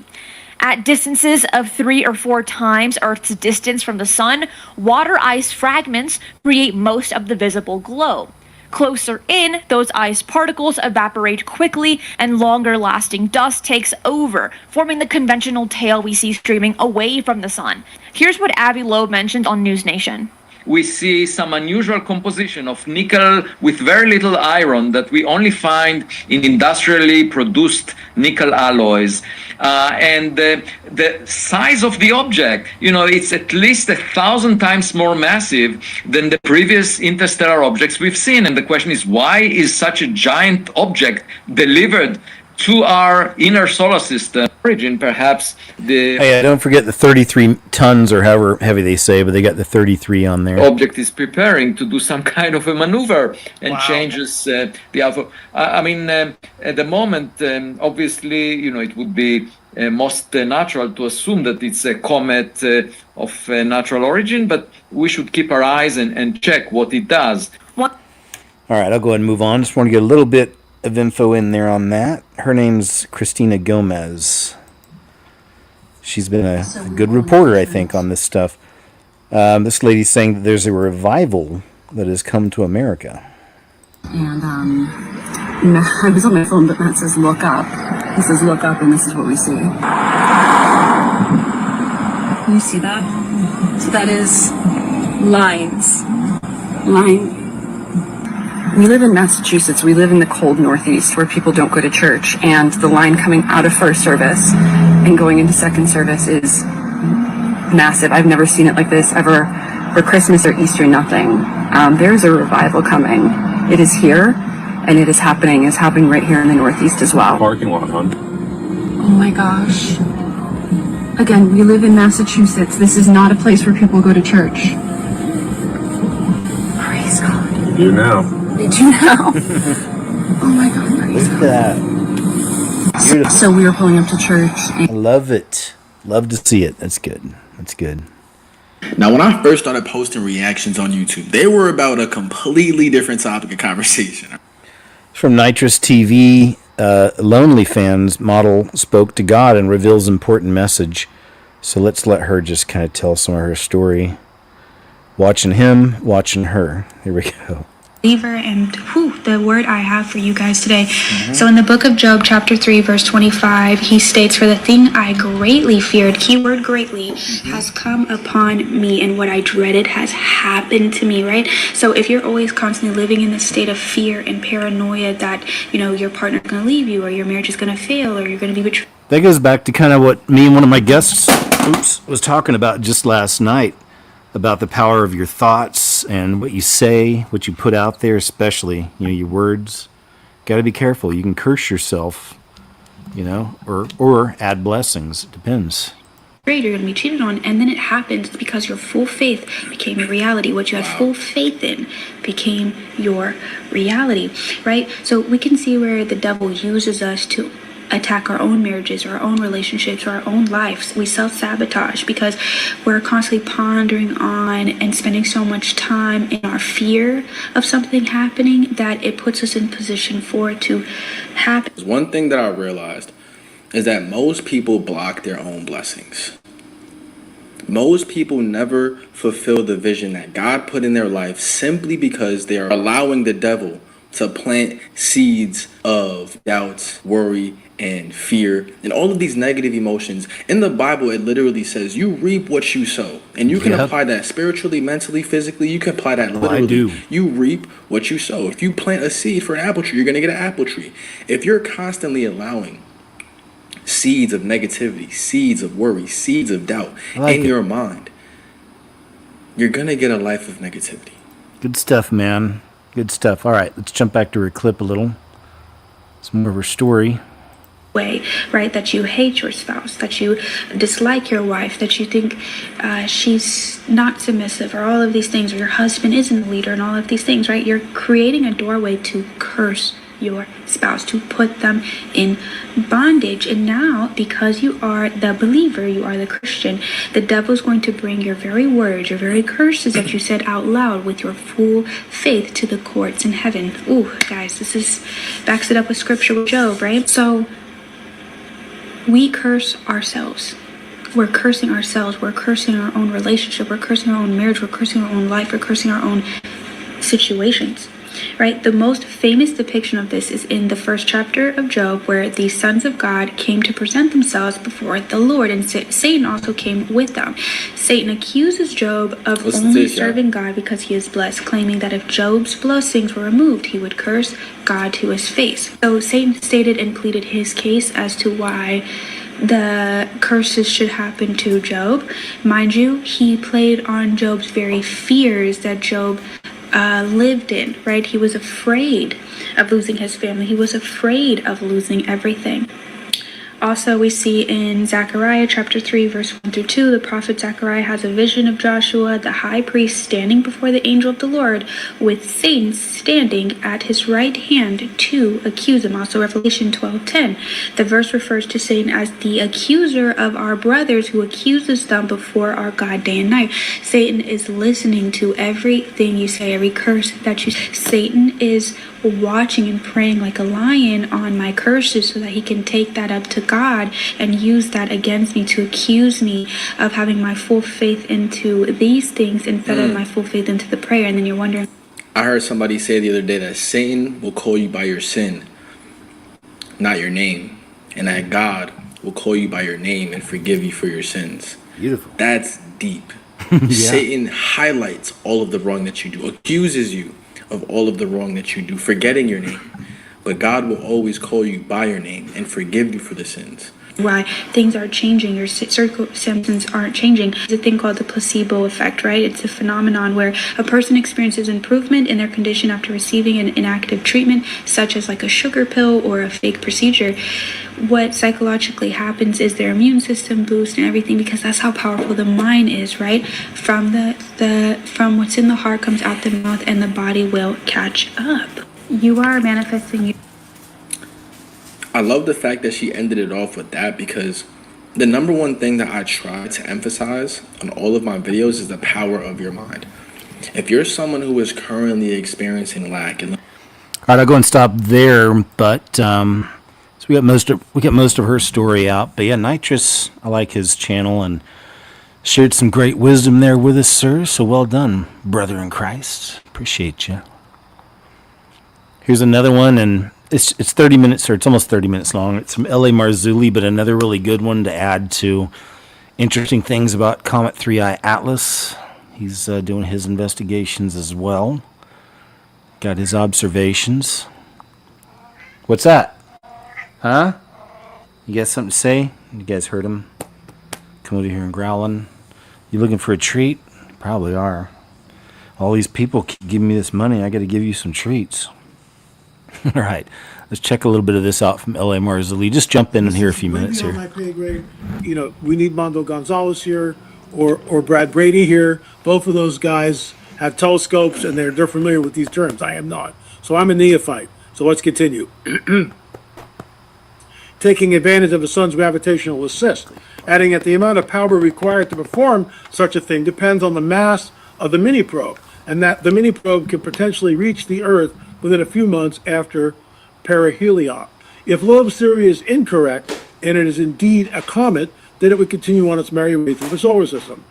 At distances of 3 or 4 times Earth's distance from the sun, water ice fragments create most of the visible glow. Closer in, those ice particles evaporate quickly and longer lasting dust takes over, forming the conventional tail we see streaming away from the sun. Here's what Avi Loeb mentioned on News Nation. We see some unusual composition of nickel with very little iron that we only find in industrially produced nickel alloys. And the size of the object, it's at least 1,000 times more massive than the previous interstellar objects we've seen. And the question is, why is such a giant object delivered to our inner solar system? Origin, perhaps don't forget the 33 tons or however heavy they say, but they got the 33 on there. Object is preparing to do some kind of a maneuver and changes the alpha. At the moment, obviously, it would be most natural to assume that it's a comet of natural origin, but we should keep our eyes and check what it does. All right, I'll go ahead and move on. Just want to get a little bit of info in there on that. Her name's Christina Gomez. She's been a good reporter, I think, on this stuff. This lady's saying that there's a revival that has come to America. And I was on my phone, but Matt says look up. He says look up, and this is what we see. You see that? So that is lines. We live in Massachusetts. We live in the cold Northeast where people don't go to church, and the line coming out of first service and going into second service is massive. I've never seen it like this ever for Christmas or Easter, nothing. There's a revival coming. It is here, and it is happening. It's happening right here in the Northeast as well. Parking lot, hon. Oh my gosh. Again, we live in Massachusetts. This is not a place where people go to church. Praise God. You do now. They do now. Oh my God, praise God. So we were pulling up to church. I love it. Love to see it. That's good. That's good. Now, when I first started posting reactions on YouTube, they were about a completely different topic of conversation. From Nitrous TV, Lonely Fans model spoke to God and reveals important message. So let's let her just kind of tell some of her story. Watching him, watching her. Here we go. Believer, and the word I have for you guys today. So in the book of Job, chapter 3, verse 25, he states, "For the thing I greatly feared," keyword greatly, "has come upon me, and what I dreaded has happened to me," right? So if you're always constantly living in this state of fear and paranoia that, your partner's going to leave you, or your marriage is going to fail, or you're going to be betrayed. That goes back to kind of what me and one of my guests was talking about just last night, about the power of your thoughts and what you say, what you put out there, especially, your words. Got to be careful. You can curse yourself, or add blessings. It depends. You're going to be cheated on, and then it happens because your full faith became your reality. What you had full faith in became your reality, right? So we can see where the devil uses us to attack our own marriages, our own relationships, our own lives. We self-sabotage because we're constantly pondering on and spending so much time in our fear of something happening that it puts us in position for it to happen. One thing that I realized is that most people block their own blessings. Most people never fulfill the vision that God put in their life simply because they are allowing the devil to plant seeds of doubt, worry, and fear, and all of these negative emotions. In the Bible, it literally says you reap what you sow. And you can apply that spiritually, mentally, physically. You can apply that literally. I do. You reap what you sow. If you plant a seed for an apple tree, you're going to get an apple tree. If you're constantly allowing seeds of negativity, seeds of worry, seeds of doubt in your mind, you're going to get a life of negativity. Good stuff, man. Good stuff. All right, let's jump back to her clip a little. It's more of her story. Way, right? That you hate your spouse, that you dislike your wife, that you think she's not submissive, or all of these things, or your husband isn't a leader, and all of these things, right? You're creating a doorway to curse your spouse, to put them in bondage. And now, because you are the believer, you are the Christian, the devil's going to bring your very words, your very curses that you said out loud with your full faith to the courts in heaven. Ooh, guys, this backs it up with scripture with Job, right? So we curse ourselves. We're cursing ourselves. We're cursing our own relationship. We're cursing our own marriage. We're cursing our own life. We're cursing our own situations, right? The most famous depiction of this is in the first chapter of Job, where the sons of God came to present themselves before the Lord, and Satan also came with them. Satan accuses Job of only serving God because he is blessed, claiming that if Job's blessings were removed, he would curse God to his face. So Satan stated and pleaded his case as to why the curses should happen to Job. Mind you, he played on Job's very fears that Job lived in, right? He was afraid of losing his family. He was afraid of losing everything. Also, we see in Zechariah chapter 3, verse 1 through 2, the prophet Zechariah has a vision of Joshua, the high priest, standing before the angel of the Lord, with Satan standing at his right hand to accuse him. Also, Revelation 12:10. The verse refers to Satan as the accuser of our brothers, who accuses them before our God day and night. Satan is listening to everything you say, every curse that you say. Satan is watching and praying like a lion on my curses so that he can take that up to God and use that against me to accuse me of having my full faith into these things instead of my full faith into the prayer. And then you're wondering. I heard somebody say the other day that Satan will call you by your sin, not your name, and that God will call you by your name and forgive you for your sins. Beautiful. That's deep. Yeah. Satan highlights all of the wrong that you do, accuses you of all of the wrong that you do, forgetting your name. But God will always call you by your name and forgive you for the sins. Why things are changing, your circumstances aren't changing. There's a thing called the placebo effect, right? It's a phenomenon where a person experiences improvement in their condition after receiving an inactive treatment, such as like a sugar pill or a fake procedure. What psychologically happens is their immune system boosts and everything, because that's how powerful the mind is, right? From from what's in the heart comes out the mouth, and the body will catch up. You are manifesting. I love the fact that she ended it off with that, because the number one thing that I try to emphasize on all of my videos is the power of your mind. If you're someone who is currently experiencing lack and right, I'll go and stop there. But so we got most of her story out. But yeah, Nitrous, I like his channel and shared some great wisdom there with us, sir. So well done, brother in Christ. Appreciate you. Here's another one, and it's 30 minutes, or it's almost 30 minutes long. It's from L.A. Marzulli, but another really good one to add to interesting things about Comet 3I Atlas. He's doing his investigations as well. Got his observations. What's that? Huh? You got something to say? You guys heard him? Come over here and growling. You looking for a treat? Probably are. All these people keep giving me this money. I got to give you some treats. All right. Let's check a little bit of this out from L.A. Marzulli. Just jump in and hear a few minutes here. My pay grade. We need Mondo Gonzalez here or Brad Brady here. Both of those guys have telescopes and they're familiar with these terms. I am not. So I'm a neophyte. So let's continue. Taking advantage of the sun's gravitational assist. Adding that the amount of power required to perform such a thing depends on the mass of the mini probe, and that the mini probe can potentially reach the Earth within a few months after perihelion. If Loeb's theory is incorrect, and it is indeed a comet, then it would continue on its merry way through the solar system.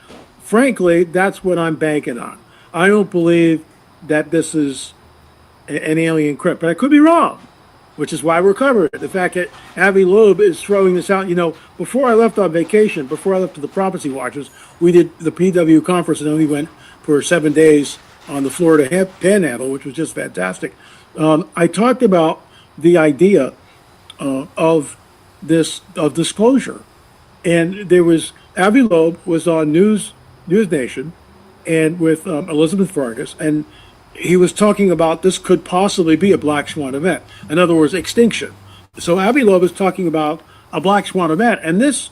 Frankly, that's what I'm banking on. I don't believe that this is an alien crypt, but I could be wrong, which is why we're covering it. The fact that Avi Loeb is throwing this out. Before I left on vacation, before I left to the Prophecy Watchers, we did the PW conference and only went for 7 days on the Florida Panhandle, which was just fantastic. I talked about the idea of disclosure, and there was Avi Loeb was on News Nation, and with Elizabeth Vargas, and he was talking about this could possibly be a black swan event. In other words, extinction. So Avi Loeb is talking about a black swan event, and this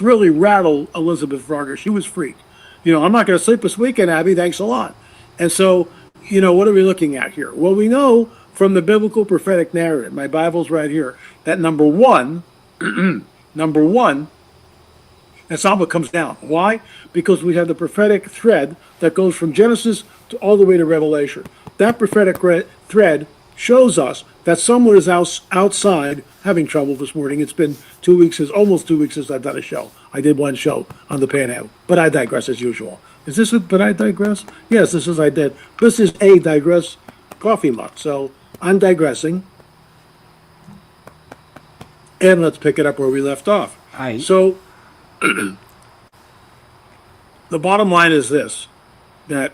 really rattled Elizabeth Vargas. She was freaked. I'm not going to sleep this weekend, Abby. Thanks a lot. And so, what are we looking at here? Well, we know from the biblical prophetic narrative, my Bible's right here, that number one, that's how it comes down. Why? Because we have the prophetic thread that goes from Genesis to all the way to Revelation. That prophetic thread shows us that someone is outside having trouble this morning. It's been almost 2 weeks since I've done a show. I did one show on the Panhandle, but I digress as usual. Is this it? But I digress? Yes, this is This is a digress coffee mug. So I'm digressing. And let's pick it up where we left off. So the bottom line is this, that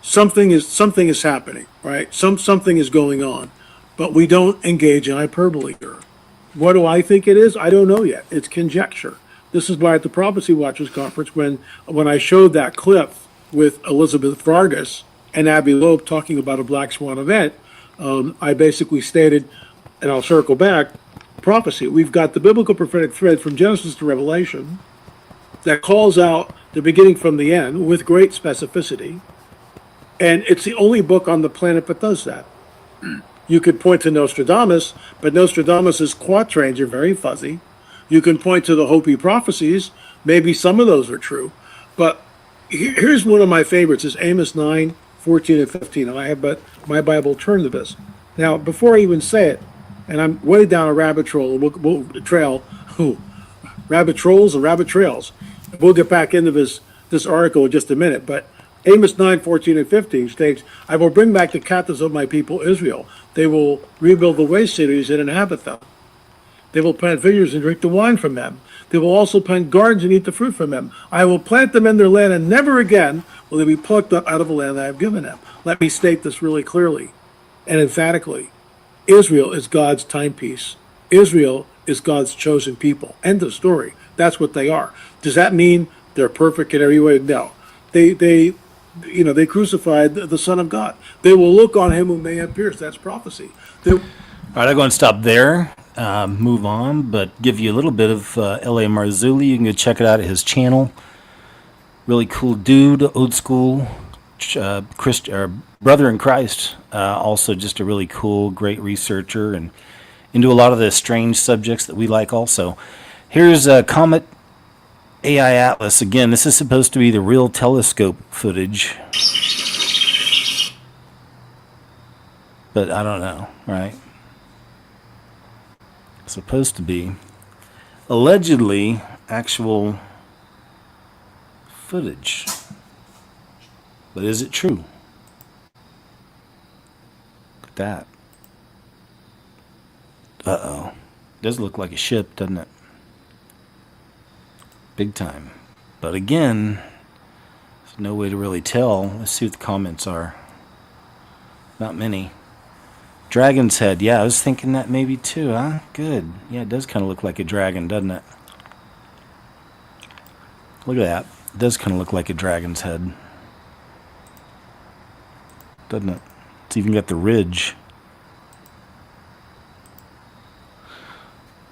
something is happening, right? Something is going on, but we don't engage in hyperbole here. What do I think it is? I don't know yet. It's conjecture. This is why at the Prophecy Watchers conference, when I showed that clip with Elizabeth Vargas and Avi Loeb talking about a black swan event, I basically stated, and I'll circle back, prophecy. We've got the biblical prophetic thread from Genesis to Revelation that calls out the beginning from the end with great specificity. And it's the only book on the planet that does that. You could point to Nostradamus, but Nostradamus's quatrains are very fuzzy. You can point to the Hopi prophecies. Maybe some of those are true. But here's one of my favorites, is Amos 9, 14 and 15. And I have my Bible turned to this. Now, before I even say it, and I'm way down a rabbit trail, rabbit trolls and rabbit trails. We'll get back into this article in just a minute, but Amos 9, 14 and 15 states, I will bring back the captives of my people Israel. They will rebuild the waste cities and inhabit them. They will plant vineyards and drink the wine from them. They will also plant gardens and eat the fruit from them. I will plant them in their land, and never again will they be plucked up out of the land that I have given them. Let me state this really clearly and emphatically. Israel is God's timepiece. Israel is God's chosen people. End of story. That's what they are. Does that mean they're perfect in every way? No. They crucified the Son of God. They will look on him whom they have pierced. That's prophecy. All right, I'm going to stop there, move on, but give you a little bit of L.A. Marzulli. You can go check it out at his channel. Really cool dude, old school, brother in Christ. Also just a really cool, great researcher and into a lot of the strange subjects that we like also. Here's Comet AI Atlas. Again, this is supposed to be the real telescope footage. But I don't know, right? It's supposed to be allegedly actual footage. But is it true? Look at that. Uh-oh. Does look like a ship, doesn't it? Big time. But again, there's no way to really tell. Let's see what the comments are. Not many. Dragon's head. Yeah, I was thinking that maybe too, huh? Good. Yeah, it does kind of look like a dragon, doesn't it? Look at that. It does kind of look like a dragon's head. Doesn't it? It's even got the ridge.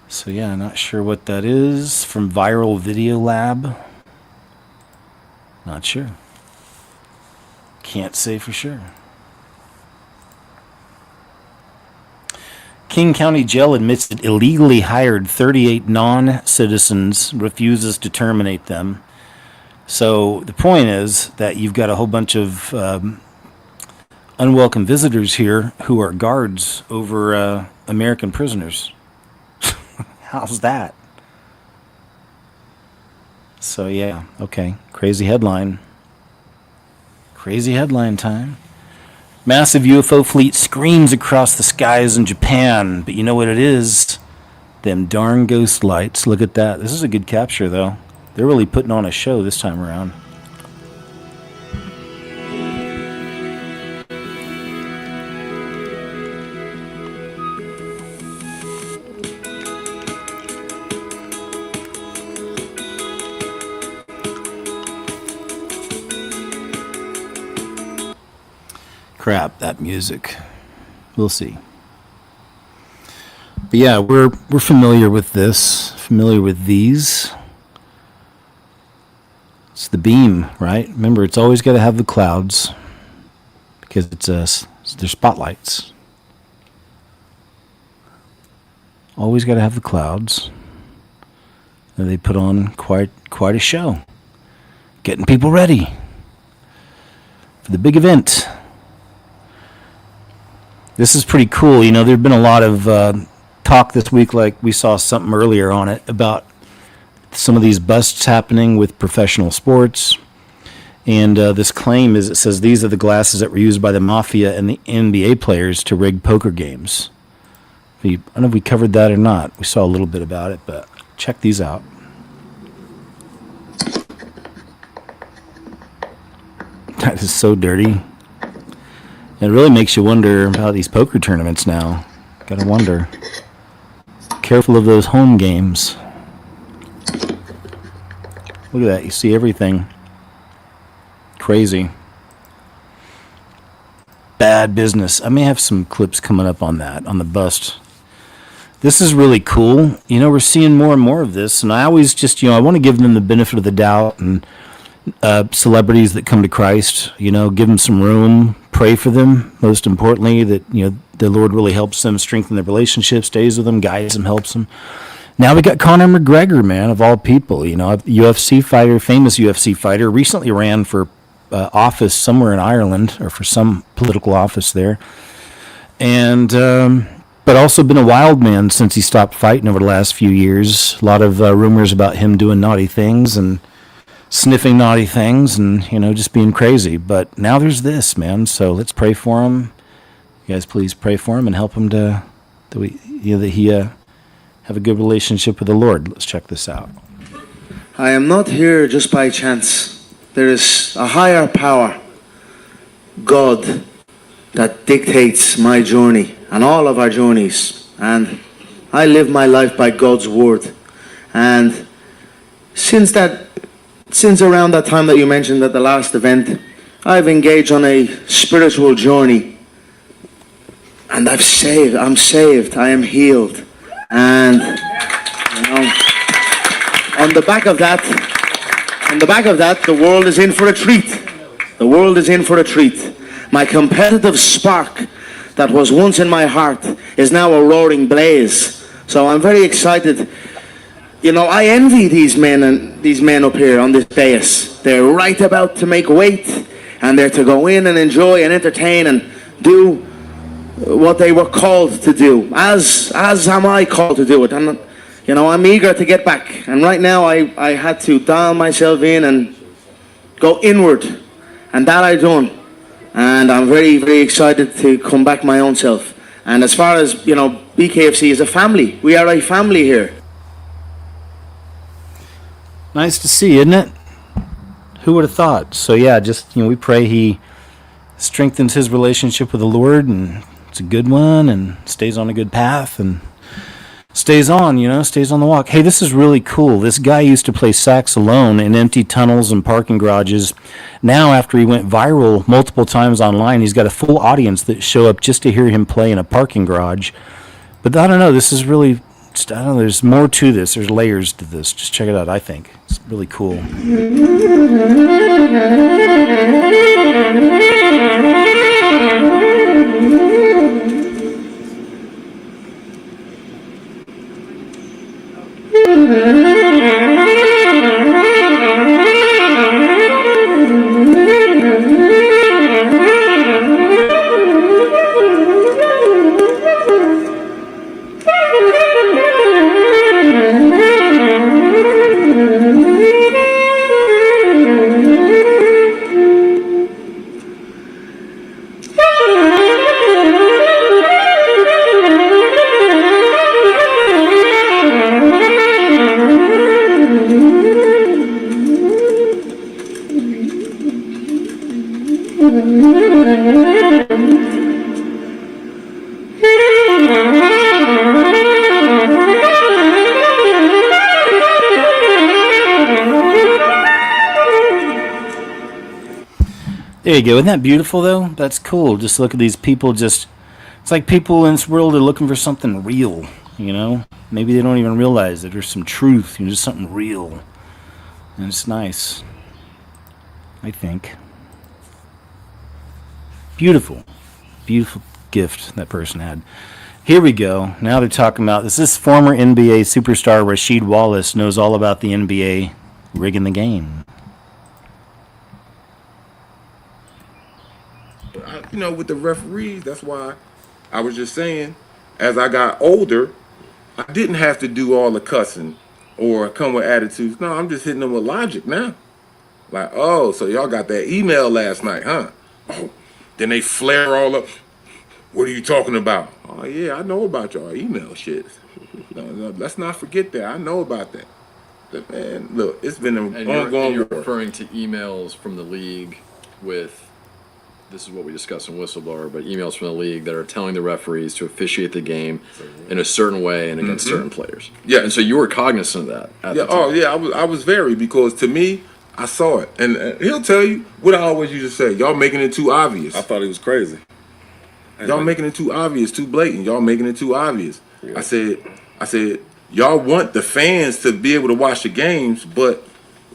So yeah, not sure what that is. From Viral Video Lab. Not sure. Can't say for sure. King County Jail admits it illegally hired 38 non-citizens, refuses to terminate them. So the point is that you've got a whole bunch of unwelcome visitors here who are guards over American prisoners. How's that? So yeah, okay. Crazy headline. Crazy headline time. Massive UFO fleet screams across the skies in Japan, but you know what it is? Them darn ghost lights. Look at that. This is a good capture, though. They're really putting on a show this time around. Crap, that music. We'll see. But yeah, we're familiar with this, familiar with these. It's the beam, right? Remember, it's always got to have the clouds because they're spotlights. Always got to have the clouds. And they put on quite a show, getting people ready for the big event. This is pretty cool. You know, there's been a lot of talk this week, like we saw something earlier on it, about some of these busts happening with professional sports. And this claim is, it says these are the glasses that were used by the mafia and the NBA players to rig poker games. I don't know if we covered that or not. We saw a little bit about it, but check these out. That is so dirty. It really makes you wonder about these poker tournaments now. Gotta wonder. Careful of those home games. Look at that. You see everything. Crazy. Bad business. I may have some clips coming up on that, on the bust. This is really cool. You know, we're seeing more and more of this, and I always just, I want to give them the benefit of the doubt, and celebrities that come to Christ, give them some room, pray for them, most importantly, that, the Lord really helps them strengthen their relationship, stays with them, guides them, helps them. Now we got Conor McGregor, man, of all people, a UFC fighter, famous UFC fighter, recently ran for office somewhere in Ireland, or for some political office there, and but also been a wild man since he stopped fighting over the last few years. A lot of rumors about him doing naughty things and sniffing naughty things and, just being crazy. But now there's this, man. So let's pray for him. You guys please pray for him and help him that he have a good relationship with the Lord. Let's check this out. I am not here just by chance. There is a higher power, God, that dictates my journey and all of our journeys. And I live my life by God's word. And since around that time that you mentioned at the last event, I've engaged on a spiritual journey. And I'm saved, I am healed. And on the back of that, the world is in for a treat. The world is in for a treat. My competitive spark that was once in my heart is now a roaring blaze. So I'm very excited. I envy these men up here on this dais. They're right about to make weight, and they're to go in and enjoy and entertain and do what they were called to do, as am I called to do it. And you know, I'm eager to get back. And right now I had to dial myself in and go inward, and that I done. And I'm very, very excited to come back my own self. And as far as, you know, BKFC is a family. We are a family here. Nice to see, isn't it? Who would have thought? So yeah, just, we pray he strengthens his relationship with the Lord, and it's a good one, and stays on a good path, and stays on the walk. Hey, this is really cool. This guy used to play sax alone in empty tunnels and parking garages. Now, after he went viral multiple times online, he's got a full audience that show up just to hear him play in a parking garage. But I don't know, this is really, there's more to this. There's layers to this. Just check it out, I think. It's really cool. There you go. Isn't that beautiful, though? That's cool. Just look at these people. It's like people in this world are looking for something real, Maybe they don't even realize that there's some truth, just something real. And it's nice, I think. Beautiful. Beautiful gift that person had. Here we go. Now they're talking about this former NBA superstar Rasheed Wallace knows all about the NBA rigging the game. With the referees, that's why I was just saying, as I got older, I didn't have to do all the cussing or come with attitudes. No, I'm just hitting them with logic now. Like, oh, so y'all got that email last night, huh? Oh, then they flare all up. What are you talking about? Oh, yeah, I know about y'all email shit. No, let's not forget that. I know about that. But, man, look, it's been an ongoing you're war. referring to emails from the league with, this is what we discussed in Whistleblower, but emails from the league that are telling the referees to officiate the game in a certain way and against certain players. Yeah. And so you were cognizant of that at the time. Oh, yeah, I was very, because to me, I saw it. And he'll tell you what I always used to say, y'all making it too obvious. I thought he was crazy. Y'all making it too obvious, too blatant. Y'all making it too obvious. Yeah. I said, y'all want the fans to be able to watch the games, but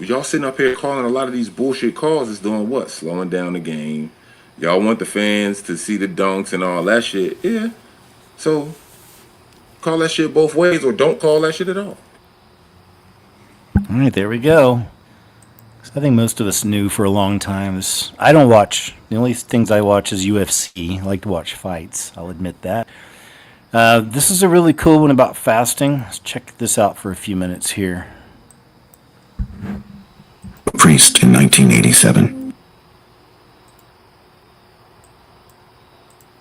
y'all sitting up here calling a lot of these bullshit calls is doing what? Slowing down the game. Y'all want the fans to see the dunks and all that shit. Yeah. So call that shit both ways, or don't call that shit at all. All right, there we go. I think most of us knew for a long time. I don't watch. The only things I watch is UFC. I like to watch fights. I'll admit that. This is a really cool one about fasting. Let's check this out for a few minutes here. Priest in 1987.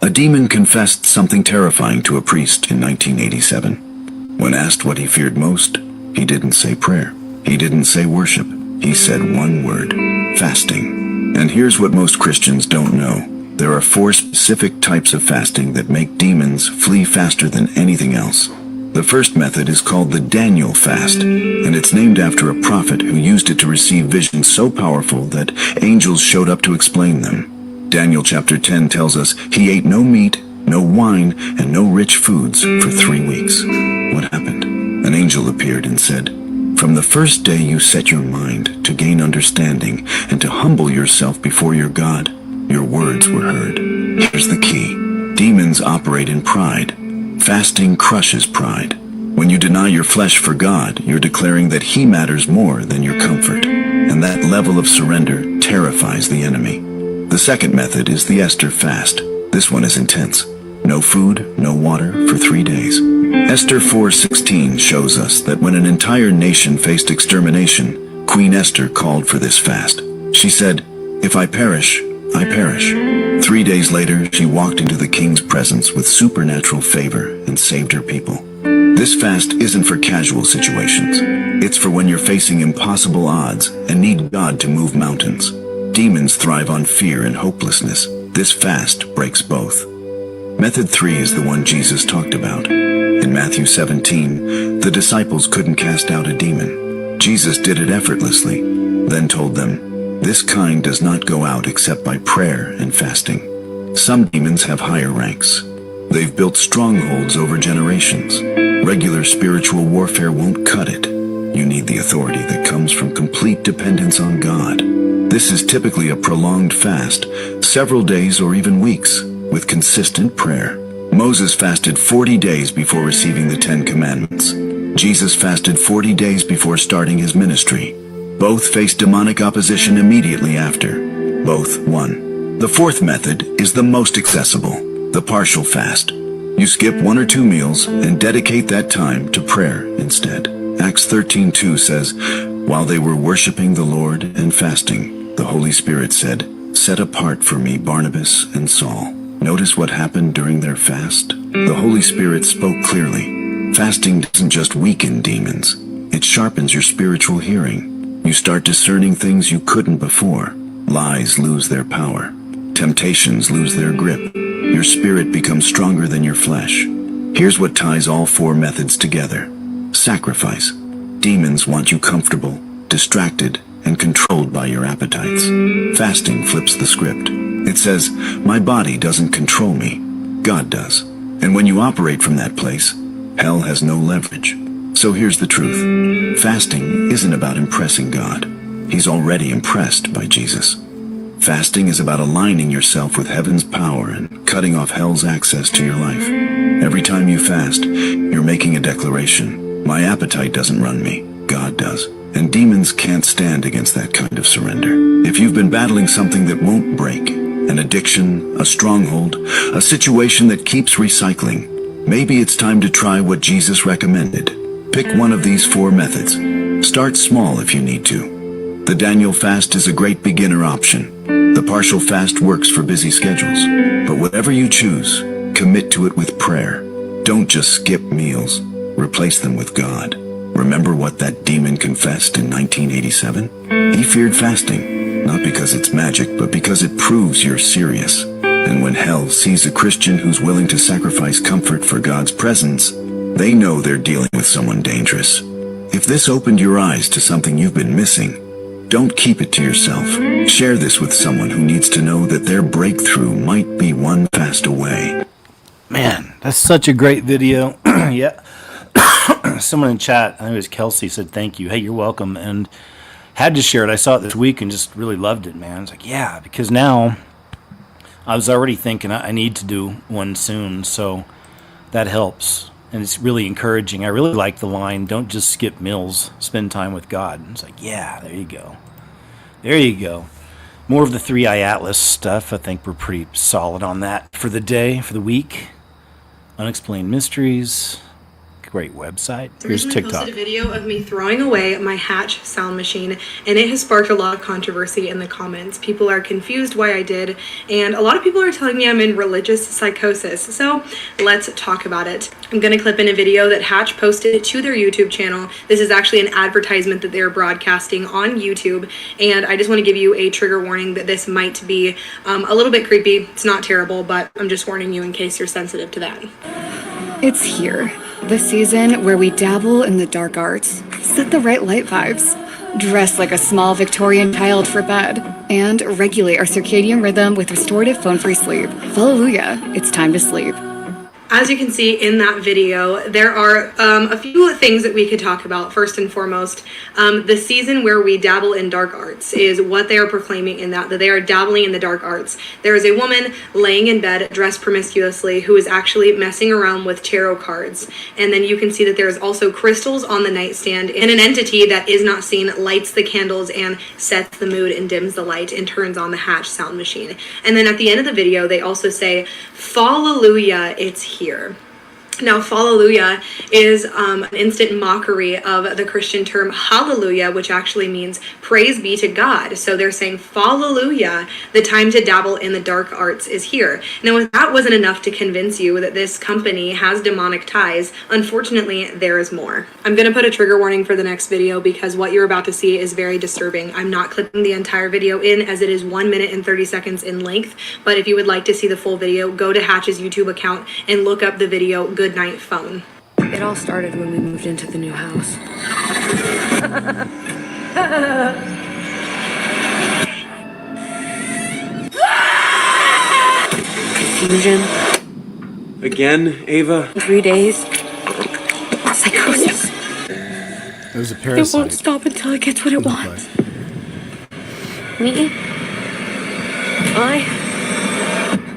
A demon confessed something terrifying to a priest in 1987. When asked what he feared most, he didn't say prayer. He didn't say worship. He said one word: fasting. And here's what most Christians don't know. There are 4 specific types of fasting that make demons flee faster than anything else. The first method is called the Daniel fast, and it's named after a prophet who used it to receive visions so powerful that angels showed up to explain them. Daniel chapter 10 tells us he ate no meat, no wine, and no rich foods for 3 weeks. What happened? An angel appeared and said, "From the first day you set your mind to gain understanding and to humble yourself before your God, your words were heard." Here's the key. Demons operate in pride. Fasting crushes pride. When you deny your flesh for God, you're declaring that He matters more than your comfort. And that level of surrender terrifies the enemy. The second method is the Esther fast. This one is intense. No food, no water for 3 days. Esther 4:16 shows us that when an entire nation faced extermination, Queen Esther called for this fast. She said, "If I perish, I perish." 3 days later, she walked into the king's presence with supernatural favor and saved her people. This fast isn't for casual situations. It's for when you're facing impossible odds and need God to move mountains. Demons thrive on fear and hopelessness. This fast breaks both. Method 3 is the one Jesus talked about. In Matthew 17, the disciples couldn't cast out a demon. Jesus did it effortlessly, then told them, "This kind does not go out except by prayer and fasting." Some demons have higher ranks. They've built strongholds over generations. Regular spiritual warfare won't cut it. You need the authority that comes from complete dependence on God. This is typically a prolonged fast, several days or even weeks, with consistent prayer. Moses fasted 40 days before receiving the 10 Commandments. Jesus fasted 40 days before starting his ministry. Both faced demonic opposition immediately after. Both won. The fourth method is the most accessible, the partial fast. You skip 1 or 2 meals and dedicate that time to prayer instead. Acts 13:2 says, "While they were worshiping the Lord and fasting, the Holy Spirit said, 'Set apart for me Barnabas and Saul.'" Notice what happened during their fast? The Holy Spirit spoke clearly. Fasting doesn't just weaken demons. It sharpens your spiritual hearing. You start discerning things you couldn't before. Lies lose their power. Temptations lose their grip. Your spirit becomes stronger than your flesh. Here's what ties all 4 methods together. Sacrifice. Demons want you comfortable, distracted, and controlled by your appetites. Fasting flips the script. It says, "My body doesn't control me. God does." And when you operate from that place, hell has no leverage. So here's the truth. Fasting isn't about impressing God. He's already impressed by Jesus. Fasting is about aligning yourself with heaven's power and cutting off hell's access to your life. Every time you fast, you're making a declaration. My appetite doesn't run me. God does. And demons can't stand against that kind of surrender. If you've been battling something that won't break, an addiction, a stronghold, a situation that keeps recycling, maybe it's time to try what Jesus recommended. Pick one of these 4 methods. Start small if you need to. The Daniel fast is a great beginner option. The partial fast works for busy schedules. But whatever you choose, commit to it with prayer. Don't just skip meals. Replace them with God. Remember what that demon confessed in 1987? He feared fasting, not because it's magic, but because it proves you're serious. And when hell sees a Christian who's willing to sacrifice comfort for God's presence, they know they're dealing with someone dangerous. If this opened your eyes to something you've been missing, don't keep it to yourself. Share this with someone who needs to know that their breakthrough might be one fast away. Man, that's such a great video. Yeah. Someone in chat, I think it was Kelsey, said thank you. Hey, you're welcome. And had to share it. I saw it this week and just really loved it, man. It's like, yeah, because now I was already thinking I need to do one soon. So that helps. And it's really encouraging. I really like the line, don't just skip meals, spend time with God. It's like, yeah, there you go. There you go. More of the 3i Atlas stuff. I think we're pretty solid on that for the day, for the week. Unexplained Mysteries. Great website. Here's TikTok. I posted a video of me throwing away my Hatch sound machine, and it has sparked a lot of controversy in the comments. People are confused why I did, and a lot of people are telling me I'm in religious psychosis. So let's talk about it. I'm going to clip in a video that Hatch posted to their YouTube channel. This is actually an advertisement that they're broadcasting on YouTube, and I just want to give you a trigger warning that this might be a little bit creepy. It's not terrible, but I'm just warning you in case you're sensitive to that. It's here, the season where we dabble in the dark arts, set the right light vibes, dress like a small Victorian child for bed, and regulate our circadian rhythm with restorative phone-free sleep. Hallelujah, it's time to sleep. As you can see in that video, there are a few things that we could talk about. First and foremost, the season where we dabble in dark arts is what they are proclaiming in that they are dabbling in the dark arts. There is a woman laying in bed dressed promiscuously who is actually messing around with tarot cards. And then you can see that there is also crystals on the nightstand, and an entity that is not seen lights the candles and sets the mood and dims the light and turns on the Hatch sound machine. And then at the end of the video, they also say, "Fallelujah, it's here." Now, Fallelujah is an instant mockery of the Christian term hallelujah, which actually means praise be to God. So they're saying, Fallelujah, the time to dabble in the dark arts is here. Now, if that wasn't enough to convince you that this company has demonic ties, unfortunately, there is more. I'm going to put a trigger warning for the next video because what you're about to see is very disturbing. I'm not clipping the entire video in as it is 1 minute and 30 seconds in length, but if you would like to see the full video, go to Hatch's YouTube account and look up the video Good Night Phone. It all started when we moved into the new house. Confusion. Again, Ava? 3 days. Psychosis. It was a It parasite. won't stop until it gets what it wants. Me?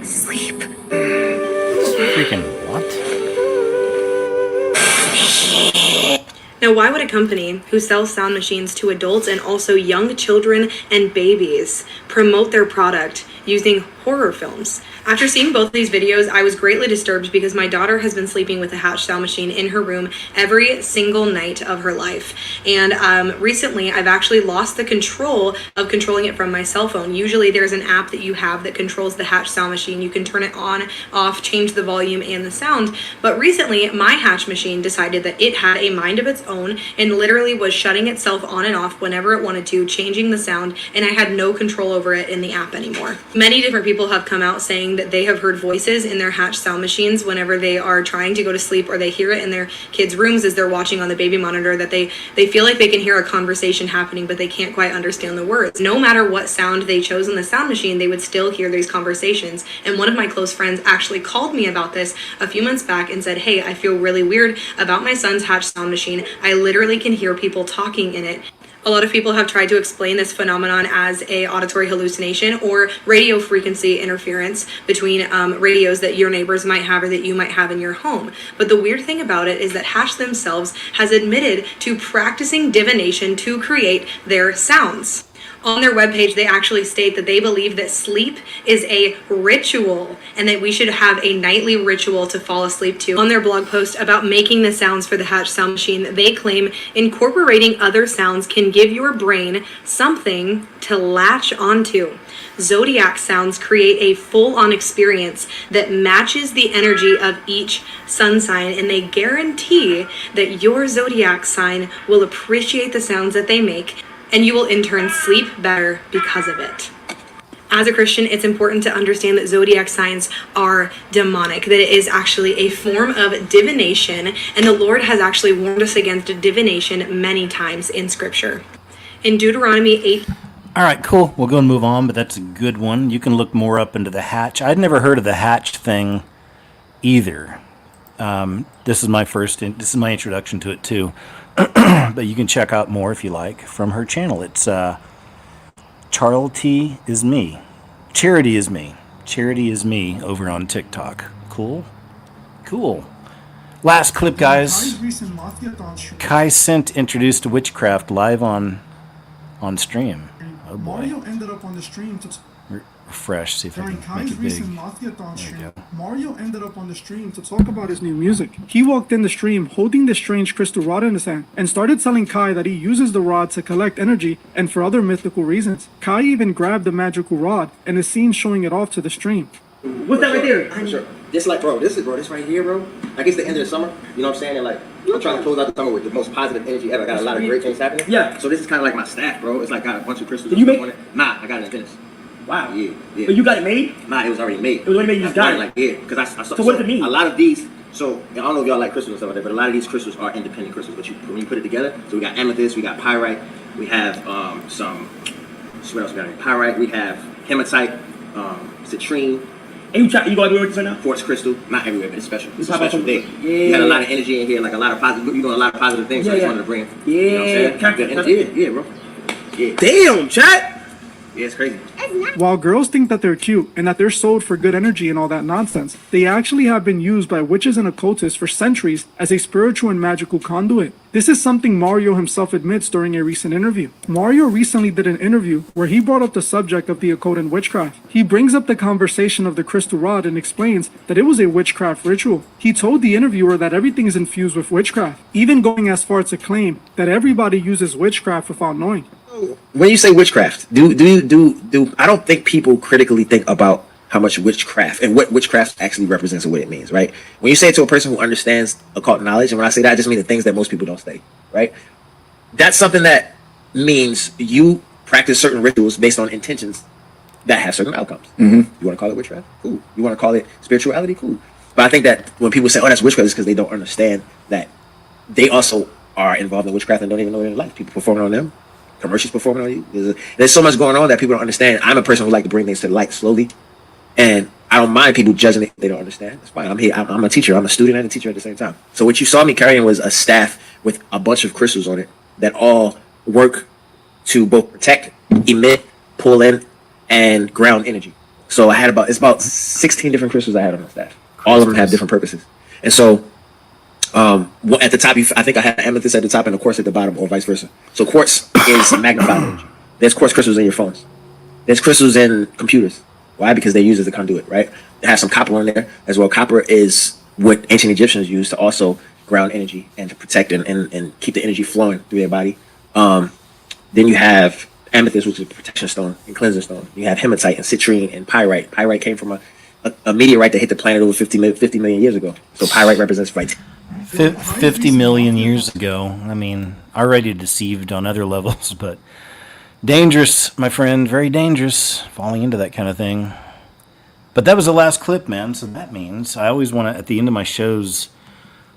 Sleep. Freaking what? Now, why would a company who sells sound machines to adults and also young children and babies promote their product using horror films? After seeing both of these videos, I was greatly disturbed because my daughter has been sleeping with a Hatch sound machine in her room every single night of her life. And recently, I've actually lost the control of controlling it from my cell phone. Usually, there's an app that you have that controls the Hatch sound machine. You can turn it on, off, change the volume and the sound. But recently, my Hatch machine decided that it had a mind of its own and literally was shutting itself on and off whenever it wanted to, changing the sound, and I had no control over it in the app anymore. Many different people have come out saying that they have heard voices in their Hatch sound machines whenever they are trying to go to sleep, or they hear it in their kids' rooms as they're watching on the baby monitor, that they feel like they can hear a conversation happening, but they can't quite understand the words. No matter what sound they chose in the sound machine, they would still hear these conversations. And one of my close friends actually called me about this a few months back and said, "Hey, I feel really weird about my son's Hatch sound machine. I literally can hear people talking in it." A lot of people have tried to explain this phenomenon as a auditory hallucination or radio frequency interference between radios that your neighbors might have or that you might have in your home. But the weird thing about it is that Hatch themselves has admitted to practicing divination to create their sounds. On their webpage, they actually state that they believe that sleep is a ritual and that we should have a nightly ritual to fall asleep to. On their blog post about making the sounds for the Hatch sound machine, they claim incorporating other sounds can give your brain something to latch onto. Zodiac sounds create a full-on experience that matches the energy of each sun sign, and they guarantee that your zodiac sign will appreciate the sounds that they make, and you will in turn sleep better because of it. As a Christian, it's important to understand that zodiac signs are demonic, that it is actually a form of divination, and the Lord has actually warned us against divination many times in Scripture. In Deuteronomy 8. All right, cool. We'll go and move on, but that's a good one. You can look more up into the Hatch. I'd never heard of the Hatch thing either. This is my introduction to it too. But you can check out more if you like from her channel. It's Charity is me. Charity is me. Charity is me over on TikTok. Cool. Last clip, guys. Kai Sent introduced witchcraft live on stream. Oh boy. Mario ended up on the stream to Refresh, see if I during can Kai's make it big. recent Mathyathon stream. Mario ended up on the stream to talk about his new music. He walked in the stream holding this strange crystal rod in his hand and started telling Kai that he uses the rod to collect energy and for other mythical reasons. Kai even grabbed the magical rod and is seen showing it off to the stream. What's that right there? Sure. This like, bro, this right here, bro. Like it's the end of the summer. You know what I'm saying? And like, I'm trying to close out the summer with the most positive energy ever. I got a lot of great things happening. Yeah. So this is kind of like my staff, bro. It's like got a bunch of crystals. Did you make it? Nah, I got it in Venice. Wow. Yeah. But you got it made? Nah, it was already made. It was already made. You just got it. Like because I saw. So what does it mean? A lot of these. So I don't know if y'all like crystals and stuff like that, but a lot of these crystals are independent crystals. But when you put it together, so we got amethyst, we got pyrite, we have some. What else we got? Pyrite. We have hematite, citrine. And you go everywhere with this right now? Quartz crystal, not everywhere, but it's special. It's a special day. You got a lot of energy in here, like a lot of positive. You're doing a lot of positive things. So I just wanted to bring. You know what I'm saying? Good energy. Yeah, bro. Yeah. Damn, chat. Yeah, it's crazy. While girls think that they're cute and that they're sold for good energy and all that nonsense, they actually have been used by witches and occultists for centuries as a spiritual and magical conduit. This is something Mario himself admits during a recent interview. Mario recently did an interview where he brought up the subject of the occult and witchcraft. He brings up the conversation of the crystal rod and explains that it was a witchcraft ritual. He told the interviewer that everything is infused with witchcraft, even going as far as to claim that everybody uses witchcraft without knowing. When you say witchcraft, do I don't think people critically think about how much witchcraft and what witchcraft actually represents and what it means, right? When you say it to a person who understands occult knowledge, and when I say that, I just mean the things that most people don't study, right? That's something that means you practice certain rituals based on intentions that have certain outcomes. You want to call it witchcraft? Cool. You want to call it spirituality? Cool. But I think that when people say, oh, that's witchcraft, it's because they don't understand that they also are involved in witchcraft and don't even know it in life. People performing on them. Commercials performing on you. There's so much going on that people don't understand. I'm a person who like to bring things to the light slowly, and I don't mind people judging it if they don't understand. It's fine. I'm here. I'm a teacher. I'm a student and a teacher at the same time. So what you saw me carrying was a staff with a bunch of crystals on it that all work to both protect, emit, pull in, and ground energy. So I had it's about 16 different crystals I had on my staff. All of them have different purposes, and so. At the top, I think I had amethyst at the top and a quartz at the bottom, or vice versa. So quartz is magnified energy. There's quartz crystals in your phones. There's crystals in computers. Why? Because they're used as a conduit, right? They have some copper in there as well. Copper is what ancient Egyptians used to also ground energy and to protect and keep the energy flowing through their body. Then you have amethyst, which is a protection stone and cleansing stone. You have hematite and citrine and pyrite. Pyrite came from a meteorite that hit the planet over 50 million years ago. So pyrite represents right. 50 million years ago. I mean, already deceived on other levels, but dangerous, my friend, very dangerous, falling into that kind of thing. But that was the last clip, man, so that means I always want to, at the end of my shows,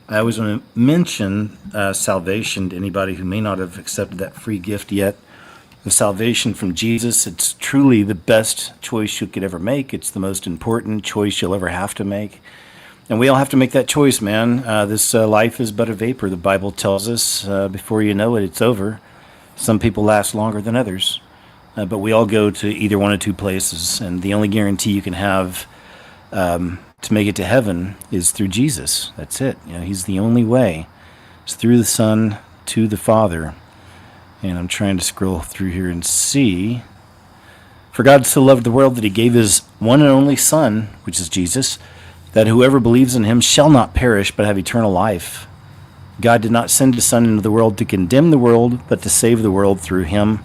I always want to mention salvation to anybody who may not have accepted that free gift yet. The salvation from Jesus, it's truly the best choice you could ever make. It's the most important choice you'll ever have to make. And we all have to make that choice, man. This life is but a vapor, the Bible tells us. Before you know it, it's over. Some people last longer than others. But we all go to either one of two places. And the only guarantee you can have to make it to heaven is through Jesus. That's it. You know, he's the only way. It's through the Son to the Father. And I'm trying to scroll through here and see. For God so loved the world that he gave his one and only Son, which is Jesus, that whoever believes in him shall not perish but have eternal life. God did not send his Son into the world to condemn the world, but to save the world through him.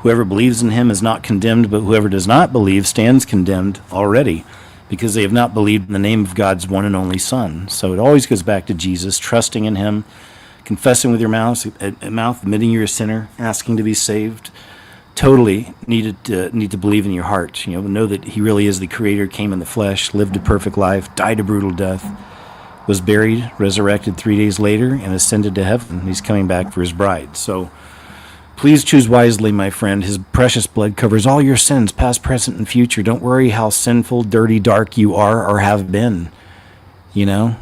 Whoever believes in him is not condemned, but whoever does not believe stands condemned already, because they have not believed in the name of God's one and only Son. So it always goes back to Jesus, trusting in him, confessing with your mouth, admitting you're a sinner, asking to be saved. Totally need to believe in your heart. You know that he really is the creator, came in the flesh, lived a perfect life, died a brutal death, was buried, resurrected 3 days later, and ascended to heaven. He's coming back for his bride. So please choose wisely, my friend. His precious blood covers all your sins, past, present, and future. Don't worry how sinful, dirty, dark you are or have been. You know,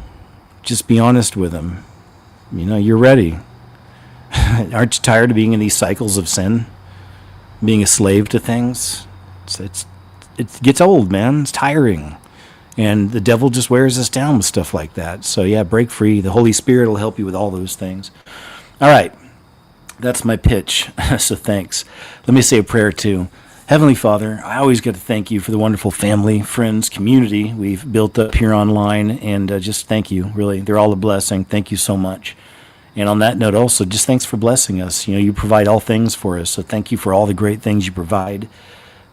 just be honest with him. You know, you're ready. Aren't you tired of being in these cycles of sin? Being a slave to things? It gets old, man. It's tiring. And the devil just wears us down with stuff like that. So yeah, break free. The Holy Spirit will help you with all those things. All right. That's my pitch. So thanks. Let me say a prayer too. Heavenly Father, I always got to thank you for the wonderful family, friends, community we've built up here online. And just thank you, really. They're all a blessing. Thank you so much. And on that note also, just thanks for blessing us. You know, you provide all things for us. So thank you for all the great things you provide.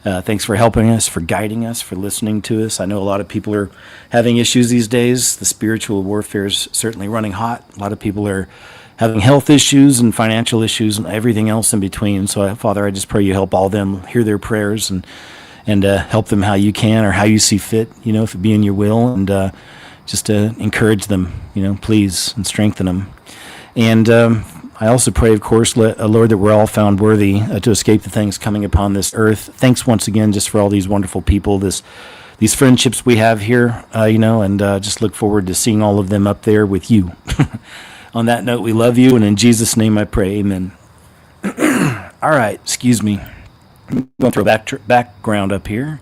Thanks for helping us, for guiding us, for listening to us. I know a lot of people are having issues these days. The spiritual warfare is certainly running hot. A lot of people are having health issues and financial issues and everything else in between. So, Father, I just pray you help all of them, hear their prayers, and help them how you can or how you see fit, you know, if it be in your will, and just encourage them, you know, please, and strengthen them. And I also pray, of course, Lord, that we're all found worthy to escape the things coming upon this earth. Thanks once again just for all these wonderful people, this these friendships we have here, and just look forward to seeing all of them up there with you. On that note, we love you, and in Jesus' name I pray, amen. All right, excuse me. I'm going to throw background up here.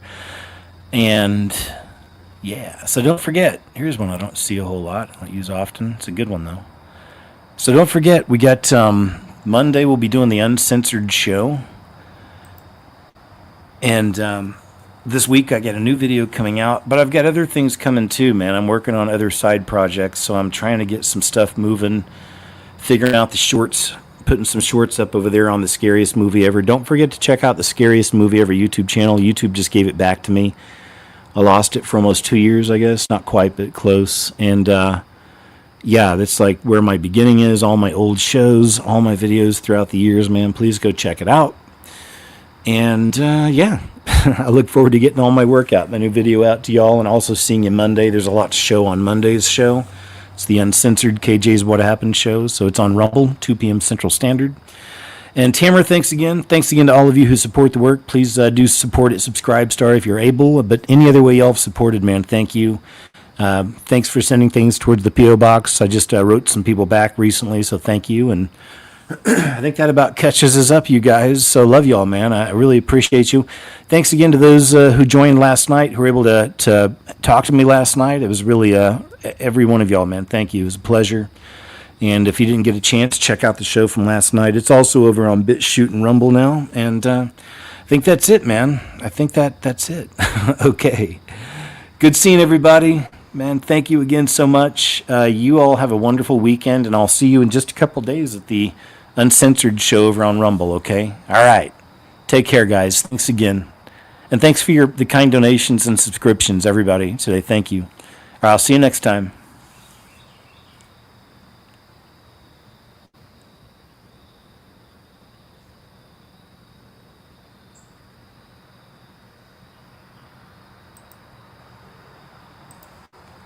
And, yeah, so don't forget, here's one I don't see a whole lot. I don't use often. It's a good one, though. So don't forget, we got Monday, we'll be doing the Uncensored Show. And this week I got a new video coming out, but I've got other things coming too, man. I'm working on other side projects, so I'm trying to get some stuff moving, figuring out the shorts, putting some shorts up over there on the Scariest Movie Ever. Don't forget to check out the Scariest Movie Ever YouTube channel. YouTube just gave it back to me. I lost it for almost 2 years, I guess. Not quite, but close. And yeah, that's like where my beginning is, all my old shows, all my videos throughout the years, man. Please go check it out. And yeah, I look forward to getting all my work out, my new video out to y'all, and also seeing you Monday. There's a lot to show on Monday's show. It's the Uncensored KJ's What Happened show, so it's on Rumble, 2 p.m. Central Standard. And Tamara, thanks again. Thanks again to all of you who support the work. Please do support at Subscribestar if you're able, but any other way y'all have supported, man, thank you. Thanks for sending things towards the P.O. Box. I just wrote some people back recently, so thank you. And I think that about catches us up, you guys. So love y'all, man. I really appreciate you. Thanks again to those who joined last night, who were able to talk to me last night. It was really every one of y'all, man. Thank you. It was a pleasure. And if you didn't get a chance, check out the show from last night. It's also over on BitChute and Rumble now. And I think that's it, man. I think that's it. Okay. Good seeing everybody. Man, thank you again so much. You all have a wonderful weekend, and I'll see you in just a couple days at the Uncensored show over on Rumble, okay? All right. Take care, guys. Thanks again. And thanks for the kind donations and subscriptions, everybody, today. Thank you. All right, I'll see you next time.